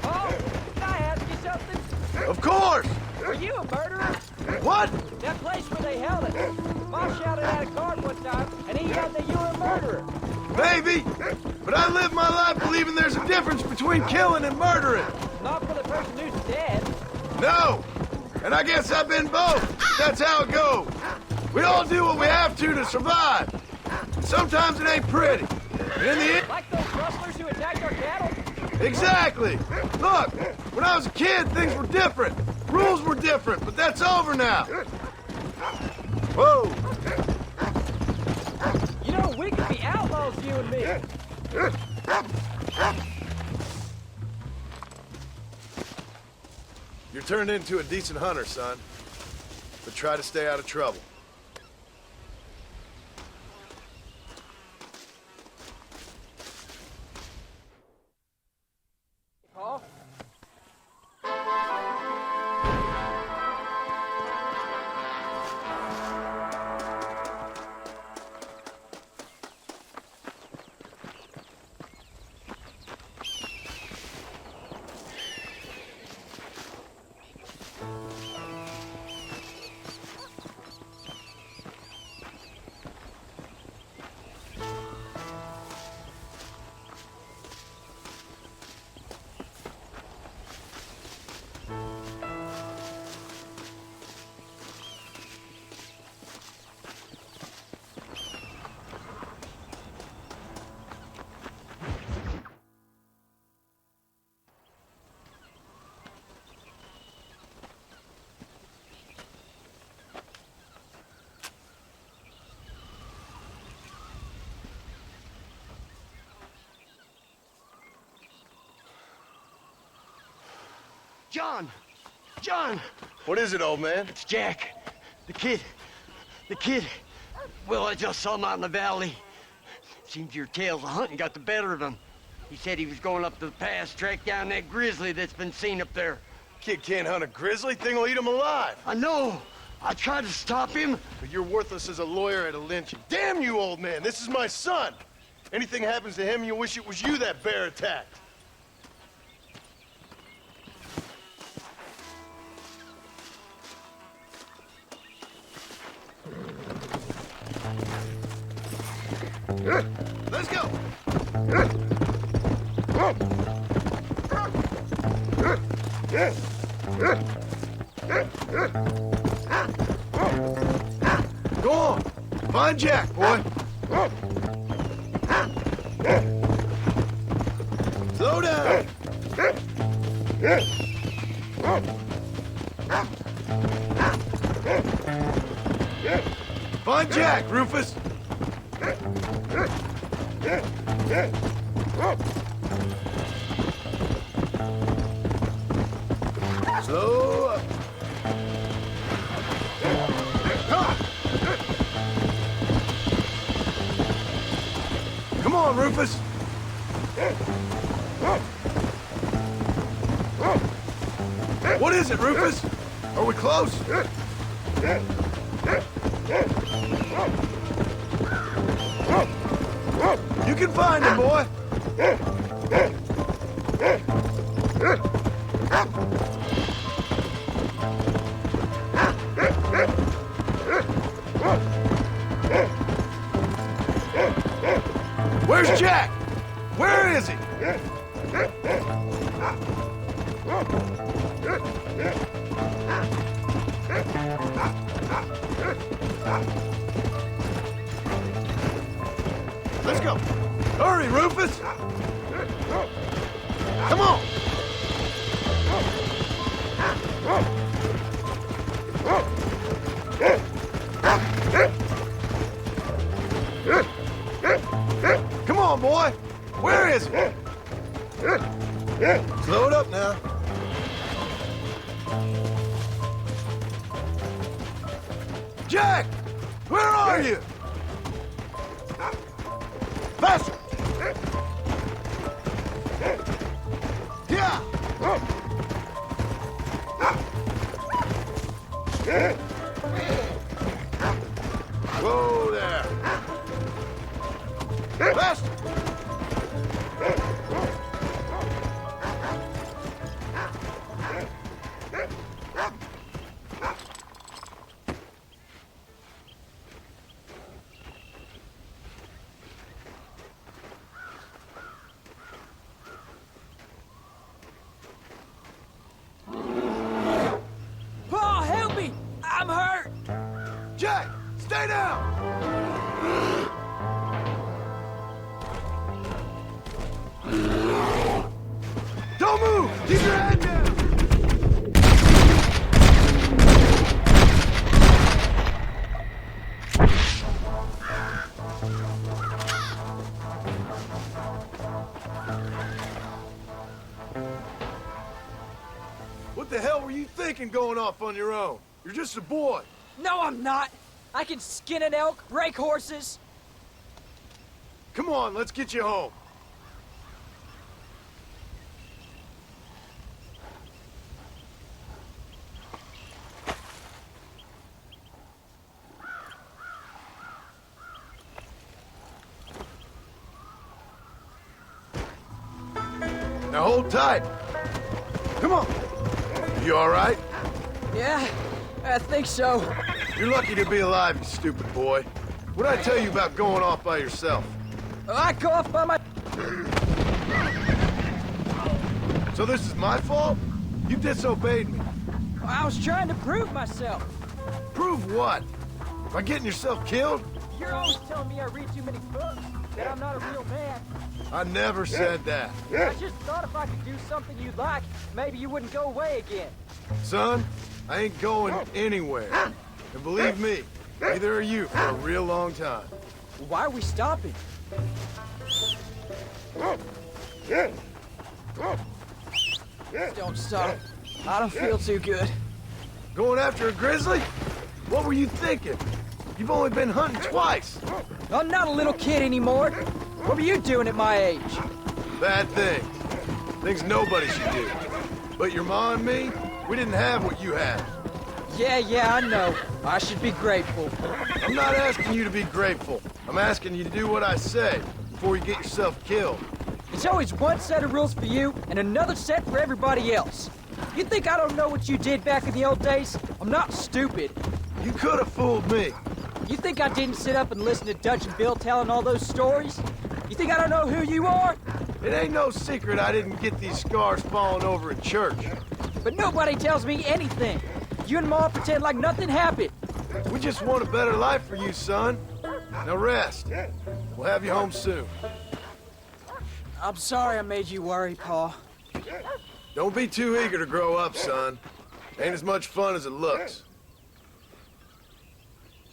Oh, can I ask you something? Of course. Were you a murderer? What? That place where they held us. Mom shouted at a guard one time, and he yelled that you were a murderer. Maybe. But I live my life believing there's a difference between killing and murdering. Not for the person who's dead. No. And I guess I've been both. That's how it goes. We all do what we have to survive. Sometimes it ain't pretty. But in the end... Like those rustlers who attacked our cattle? Exactly. Look, when I was a kid, things were different. Rules were different, but that's over now. Whoa. You know, we could be outlaws, you and me. You're turned into a decent hunter, son. But try to stay out of trouble. Paul? John! John! What is it, old man? It's Jack. The kid. Well, I just saw him out in the valley. Seems your tales of hunting got the better of him. He said he was going up to the pass, track down that grizzly that's been seen up there. Kid can't hunt a grizzly. Thing will eat him alive. I know. I tried to stop him. But you're worthless as a lawyer at a lynching. Damn you, old man. This is my son. Anything happens to him, you'll wish it was you that bear attacked. Let's go. Go on. Find Jack, boy. Slow down. Find Jack, Rufus. Slow up. Come on, Rufus. What is it, Rufus? Are we close? You can find him, boy. Where's Jack? Where is he? Let's go. Hurry, Rufus. Come on. Come on, boy. Where is he? Slow it up now. Jack! Where are you? Faster! Yeah! Whoa there! Faster! Paul, help me! I'm hurt! Jack, stay down! Don't move! Keep your head down! What the hell were you thinking going off on your own? You're just a boy. No, I'm not! I can skin an elk, rake horses. Come on, let's get you home. Now hold tight. Come on. You all right? Yeah, I think so. You're lucky to be alive, you stupid boy. What'd I tell you about going off by yourself? I go off by my... So this is my fault? You disobeyed me. I was trying to prove myself. Prove what? By getting yourself killed? You're always telling me I read too many books, that I'm not a real man. I never said that. I just thought if I could do something you'd like, maybe you wouldn't go away again. Son, I ain't going anywhere. And believe me, neither are you for a real long time. Why are we stopping? Don't stop. I don't feel too good. Going after a grizzly? What were you thinking? You've only been hunting twice. I'm not a little kid anymore. What were you doing at my age? Bad things. Things nobody should do. But your ma and me, we didn't have what you have. Yeah, I know. I should be grateful. I'm not asking you to be grateful. I'm asking you to do what I say before you get yourself killed. It's always one set of rules for you and another set for everybody else. You think I don't know what you did back in the old days? I'm not stupid. You could have fooled me. You think I didn't sit up and listen to Dutch and Bill telling all those stories? You think I don't know who you are? It ain't no secret I didn't get these scars falling over in church. But nobody tells me anything. You and Ma pretend like nothing happened. We just want a better life for you, son. Now rest. We'll have you home soon. I'm sorry I made you worry, Pa. Don't be too eager to grow up, son. Ain't as much fun as it looks.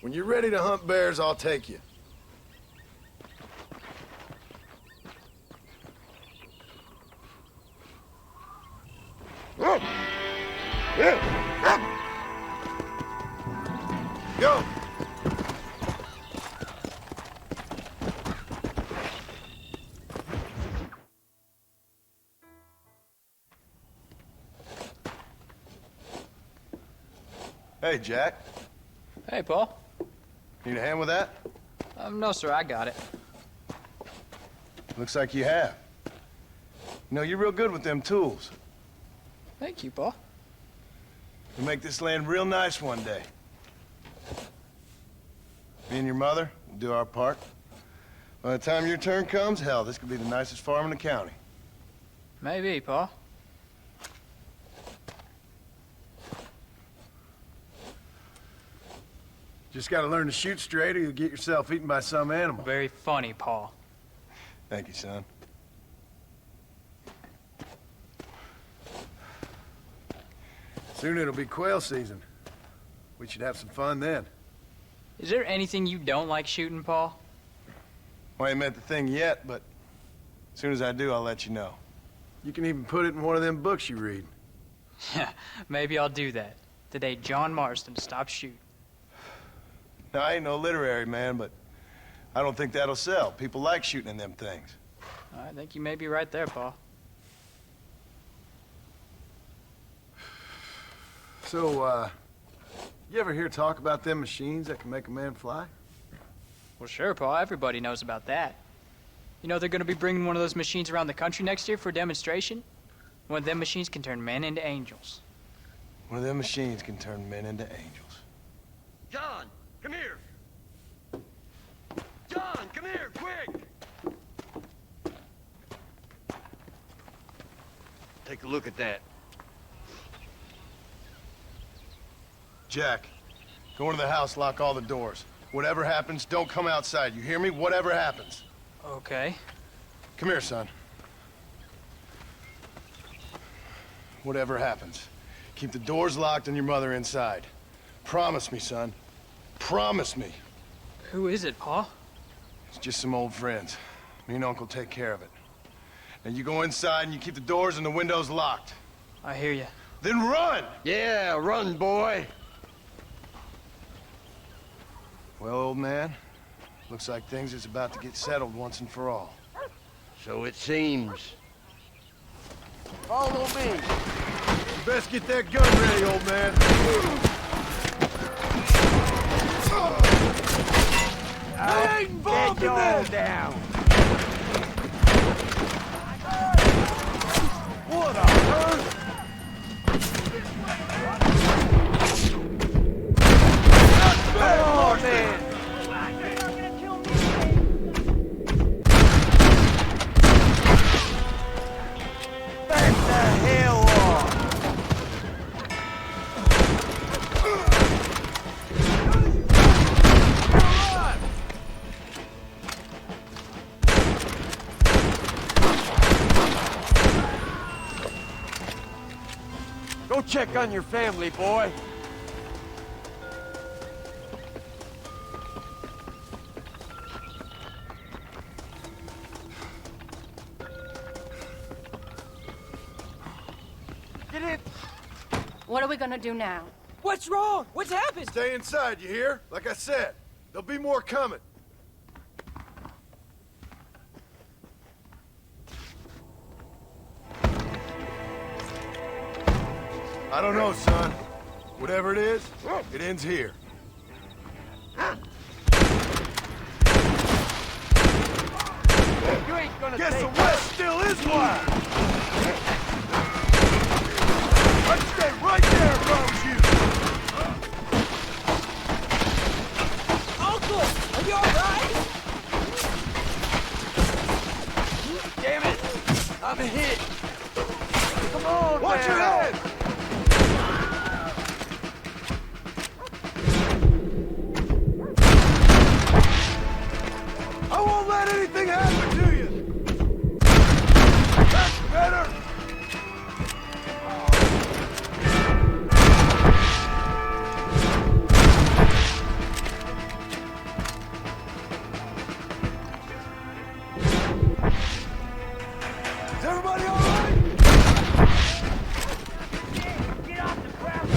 When you're ready to hunt bears, I'll take you. Go! Hey, Jack. Hey, Paul. Need a hand with that? No, sir, I got it. Looks like you have. You know, you're real good with them tools. Thank you, Paul. You'll make this land real nice one day. Me and your mother will do our part. By the time your turn comes, hell, this could be the nicest farm in the county. Maybe, Paul. Just gotta learn to shoot straight or you'll get yourself eaten by some animal. Very funny, Paul. Thank you, son. Soon it'll be quail season. We should have some fun then. Is there anything you don't like shooting, Paul? Well, I ain't met the thing yet, but as soon as I do, I'll let you know. You can even put it in one of them books you read. Yeah, maybe I'll do that. The day John Marston stopped shooting. Now, I ain't no literary man, but I don't think that'll sell. People like shooting in them things. I think you may be right there, Paul. So, you ever hear talk about them machines that can make a man fly? Well, sure, Paul. Everybody knows about that. You know they're gonna be bringing one of those machines around the country next year for a demonstration? One of them machines can turn men into angels. One of them machines can turn men into angels. John, come here. John, come here, quick. Take a look at that. Jack, go into the house, lock all the doors. Whatever happens, don't come outside. You hear me? Whatever happens. Okay. Come here, son. Whatever happens, keep the doors locked and your mother inside. Promise me, son. Promise me. Who is it, Paul? It's just some old friends. Me and Uncle take care of it. Now you go inside and you keep the doors and the windows locked. I hear you. Then run! Yeah, run, boy. Well, old man, looks like things is about to get settled once and for all. So it seems. Follow me. You best get that gun ready, old man. I ain't involved in that. Down. What on earth? Oh, man. Back the hell off. Go check on your family, boy. What are we gonna do now? What's wrong? What's happened? Stay inside, you hear? Like I said, there'll be more coming. I don't know, son. Whatever it is, it ends here. You ain't gonna Guess take the West still is wide. I'd stay right there if I was you. Uncle, are you alright? Damn it! I'm hit. Come on, Watch your now. head! I won't let anything happen to you! That's better! Is everybody all right? Get off the ground!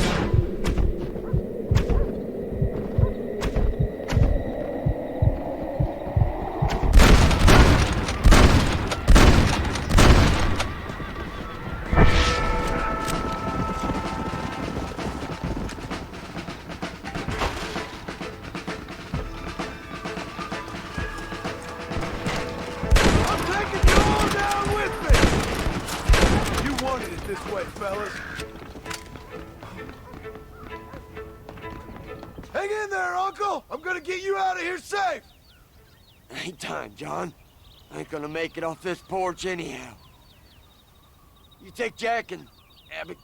I'm taking you all down with me! You wanted it this way, fellas. Hang in there, Uncle! I'm gonna get you out of here safe! Ain't time, John. I ain't gonna make it off this porch anyhow. You take Jack and Abby.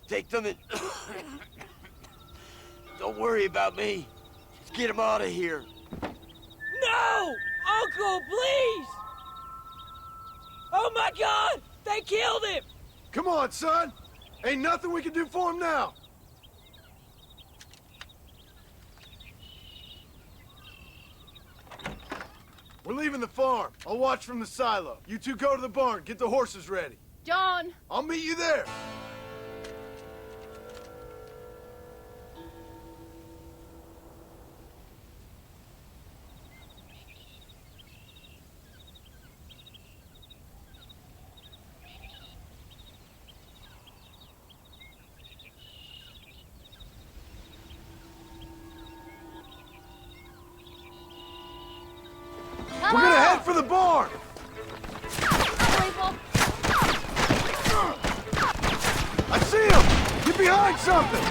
Take them and... Don't worry about me. Just get them out of here. No! Uncle, please! Oh my God! They killed him! Come on, son! Ain't nothing we can do for him now! We're leaving the farm. I'll watch from the silo. You two go to the barn, get the horses ready. John! I'll meet you there. We're gonna head for the barn! I see him! Get behind something!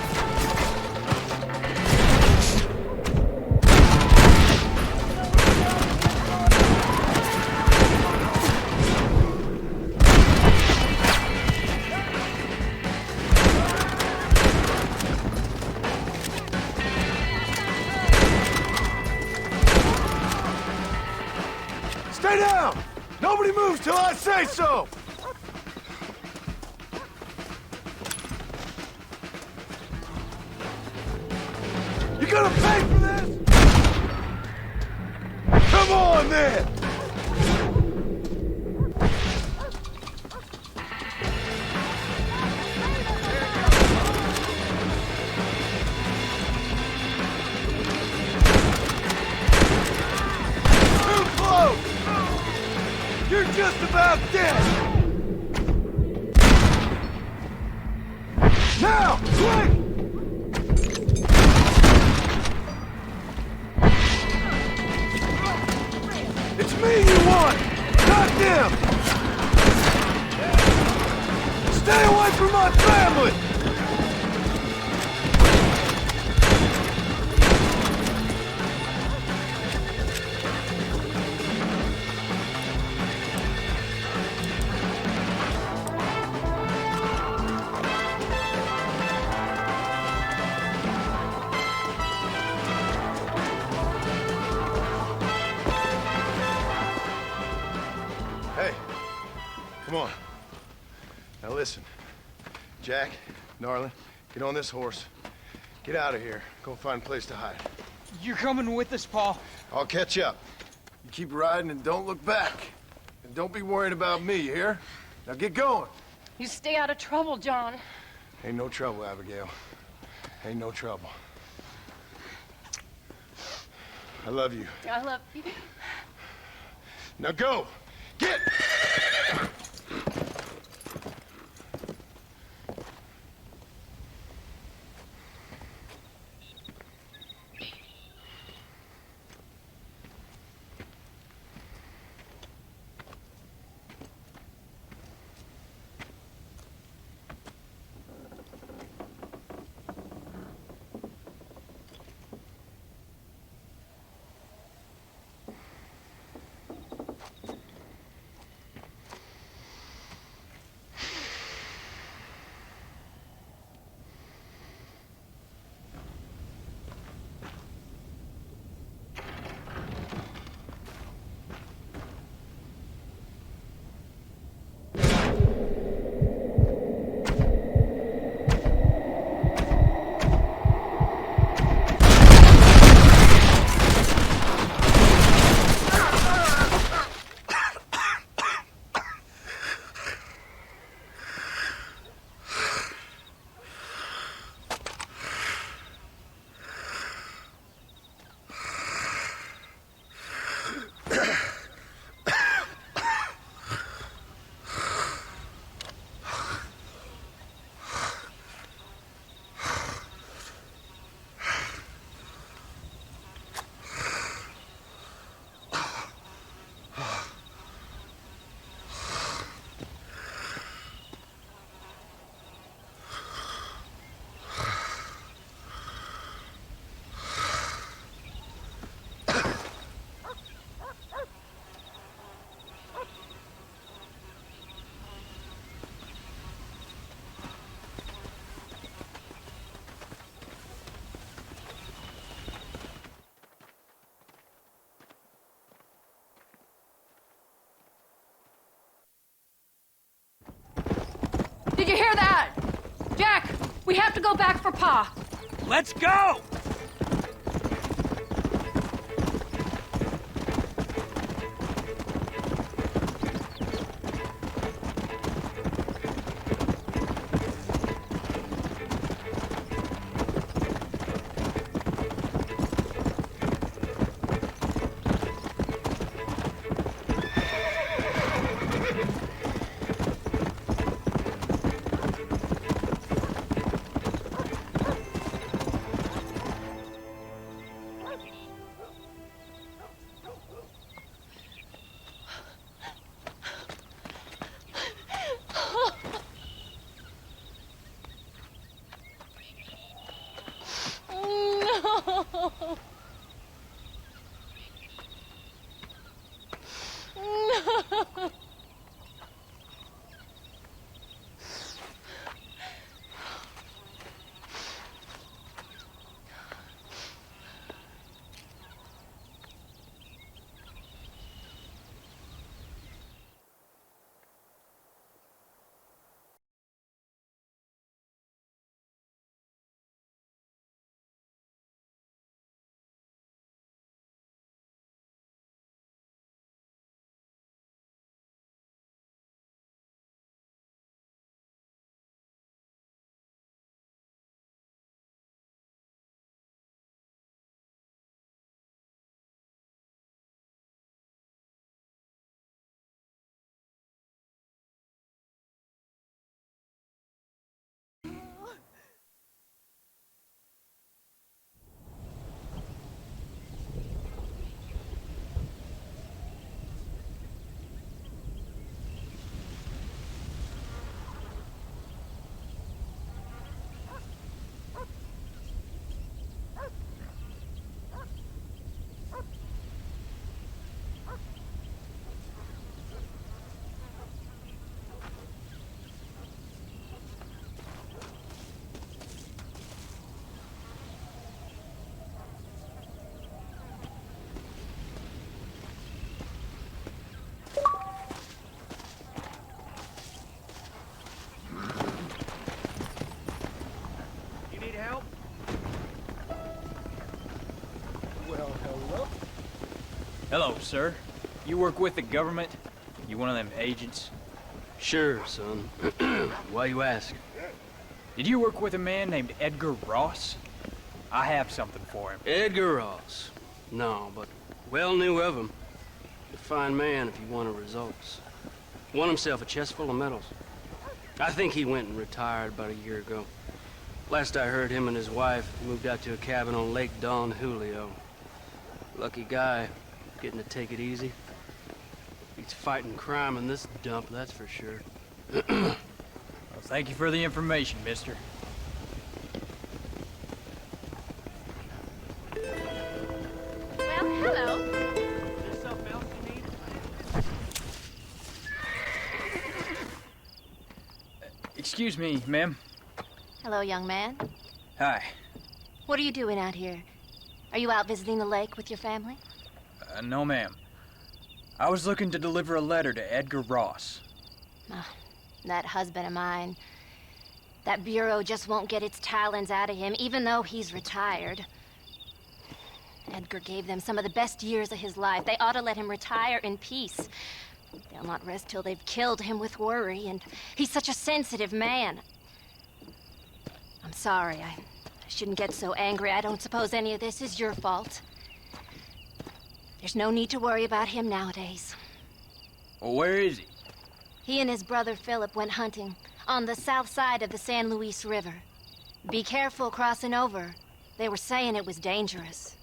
Stay down! Nobody moves till I say so! You gonna pay for this? Come on, then! Too close! You're just about dead! Now! Quick! It's me you want, not them! Stay away from my family! Hey, come on. Now listen. Jack, darling, get on this horse. Get out of here. Go find a place to hide. You're coming with us, Paul. I'll catch up. You keep riding and don't look back. And don't be worrying about me, you hear? Now get going. You stay out of trouble, John. Ain't no trouble, Abigail. Ain't no trouble. I love you. I love you. Now go! Get! Did you hear that? Jack, we have to go back for Pa. Let's go! Hello, sir. You work with the government? You one of them agents? Sure, son. Why you ask? Did you work with a man named Edgar Ross? I have something for him. Edgar Ross? No, but well knew of him. A fine man if he wanted results. Won himself a chest full of medals. I think he went and retired about a year ago. Last I heard, him and his wife moved out to a cabin on Lake Don Julio. Lucky guy, getting to take it easy. He's fighting crime in this dump, that's for sure. Well, thank you for the information, mister. Well, hello. Excuse me, ma'am. Hello, young man. Hi. What are you doing out here? Are you out visiting the lake with your family? No, ma'am. I was looking to deliver a letter to Edgar Ross. That husband of mine. That bureau just won't get its talons out of him, even though he's retired. Edgar gave them some of the best years of his life. They ought to let him retire in peace. They'll not rest till they've killed him with worry, and he's such a sensitive man. I'm sorry, I shouldn't get so angry. I don't suppose any of this is your fault. There's no need to worry about him nowadays. Well, where is he? He and his brother Philip went hunting on the south side of the San Luis River. Be careful crossing over. They were saying it was dangerous.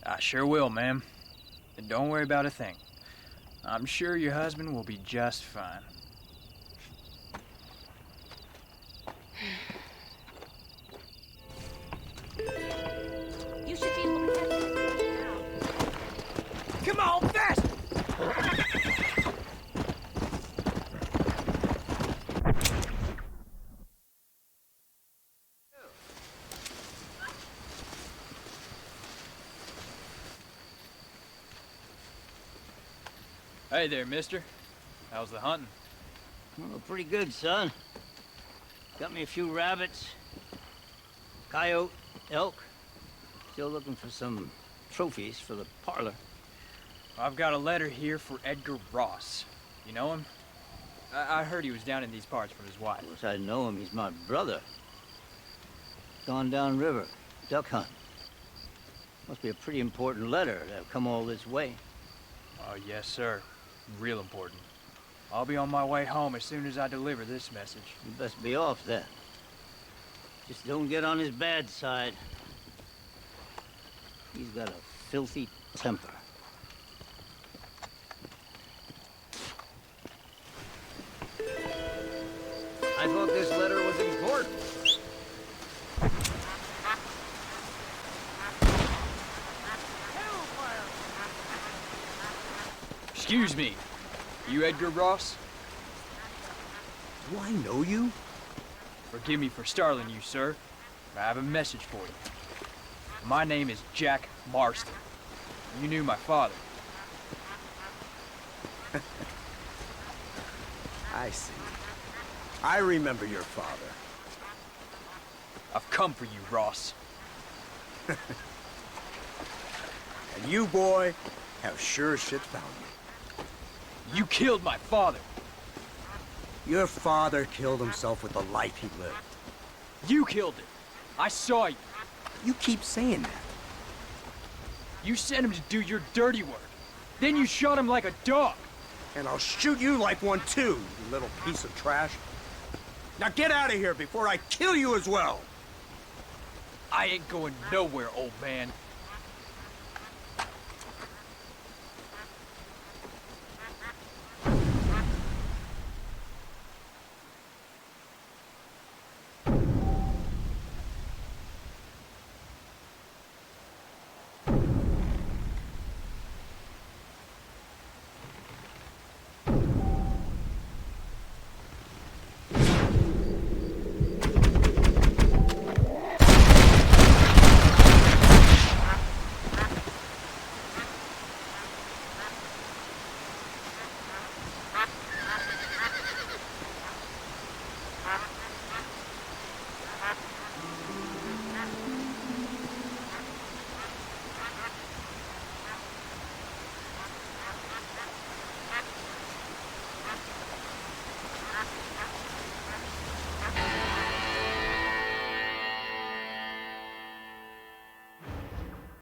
I sure will, ma'am. And don't worry about a thing. I'm sure your husband will be just fine. You should be able to catch it now. Come on, fast! Hey there, mister. How's the hunting? Oh, pretty good, son. Got me a few rabbits, coyote, elk. Still looking for some trophies for the parlor. I've got a letter here for Edgar Ross. You know him? I heard he was down in these parts with his wife. Of course I know him. He's my brother. Gone down river, duck hunt. Must be a pretty important letter to have come all this way. Oh, yes, sir. Real important. I'll be on my way home as soon as I deliver this message. You best be off then. Just don't get on his bad side. He's got a filthy temper. I thought this letter was important. Excuse me. You Edgar Ross? Do I know you? Forgive me for startling you, sir. I have a message for you. My name is Jack Marston. You knew my father. I see. I remember your father. I've come for you, Ross. And you, boy, have sure as shit found me. You killed my father. Your father killed himself with the life he lived. You killed him. I saw you. You keep saying that. You sent him to do your dirty work. Then you shot him like a dog. And I'll shoot you like one too, you little piece of trash. Now get out of here before I kill you as well. I ain't going nowhere, old man.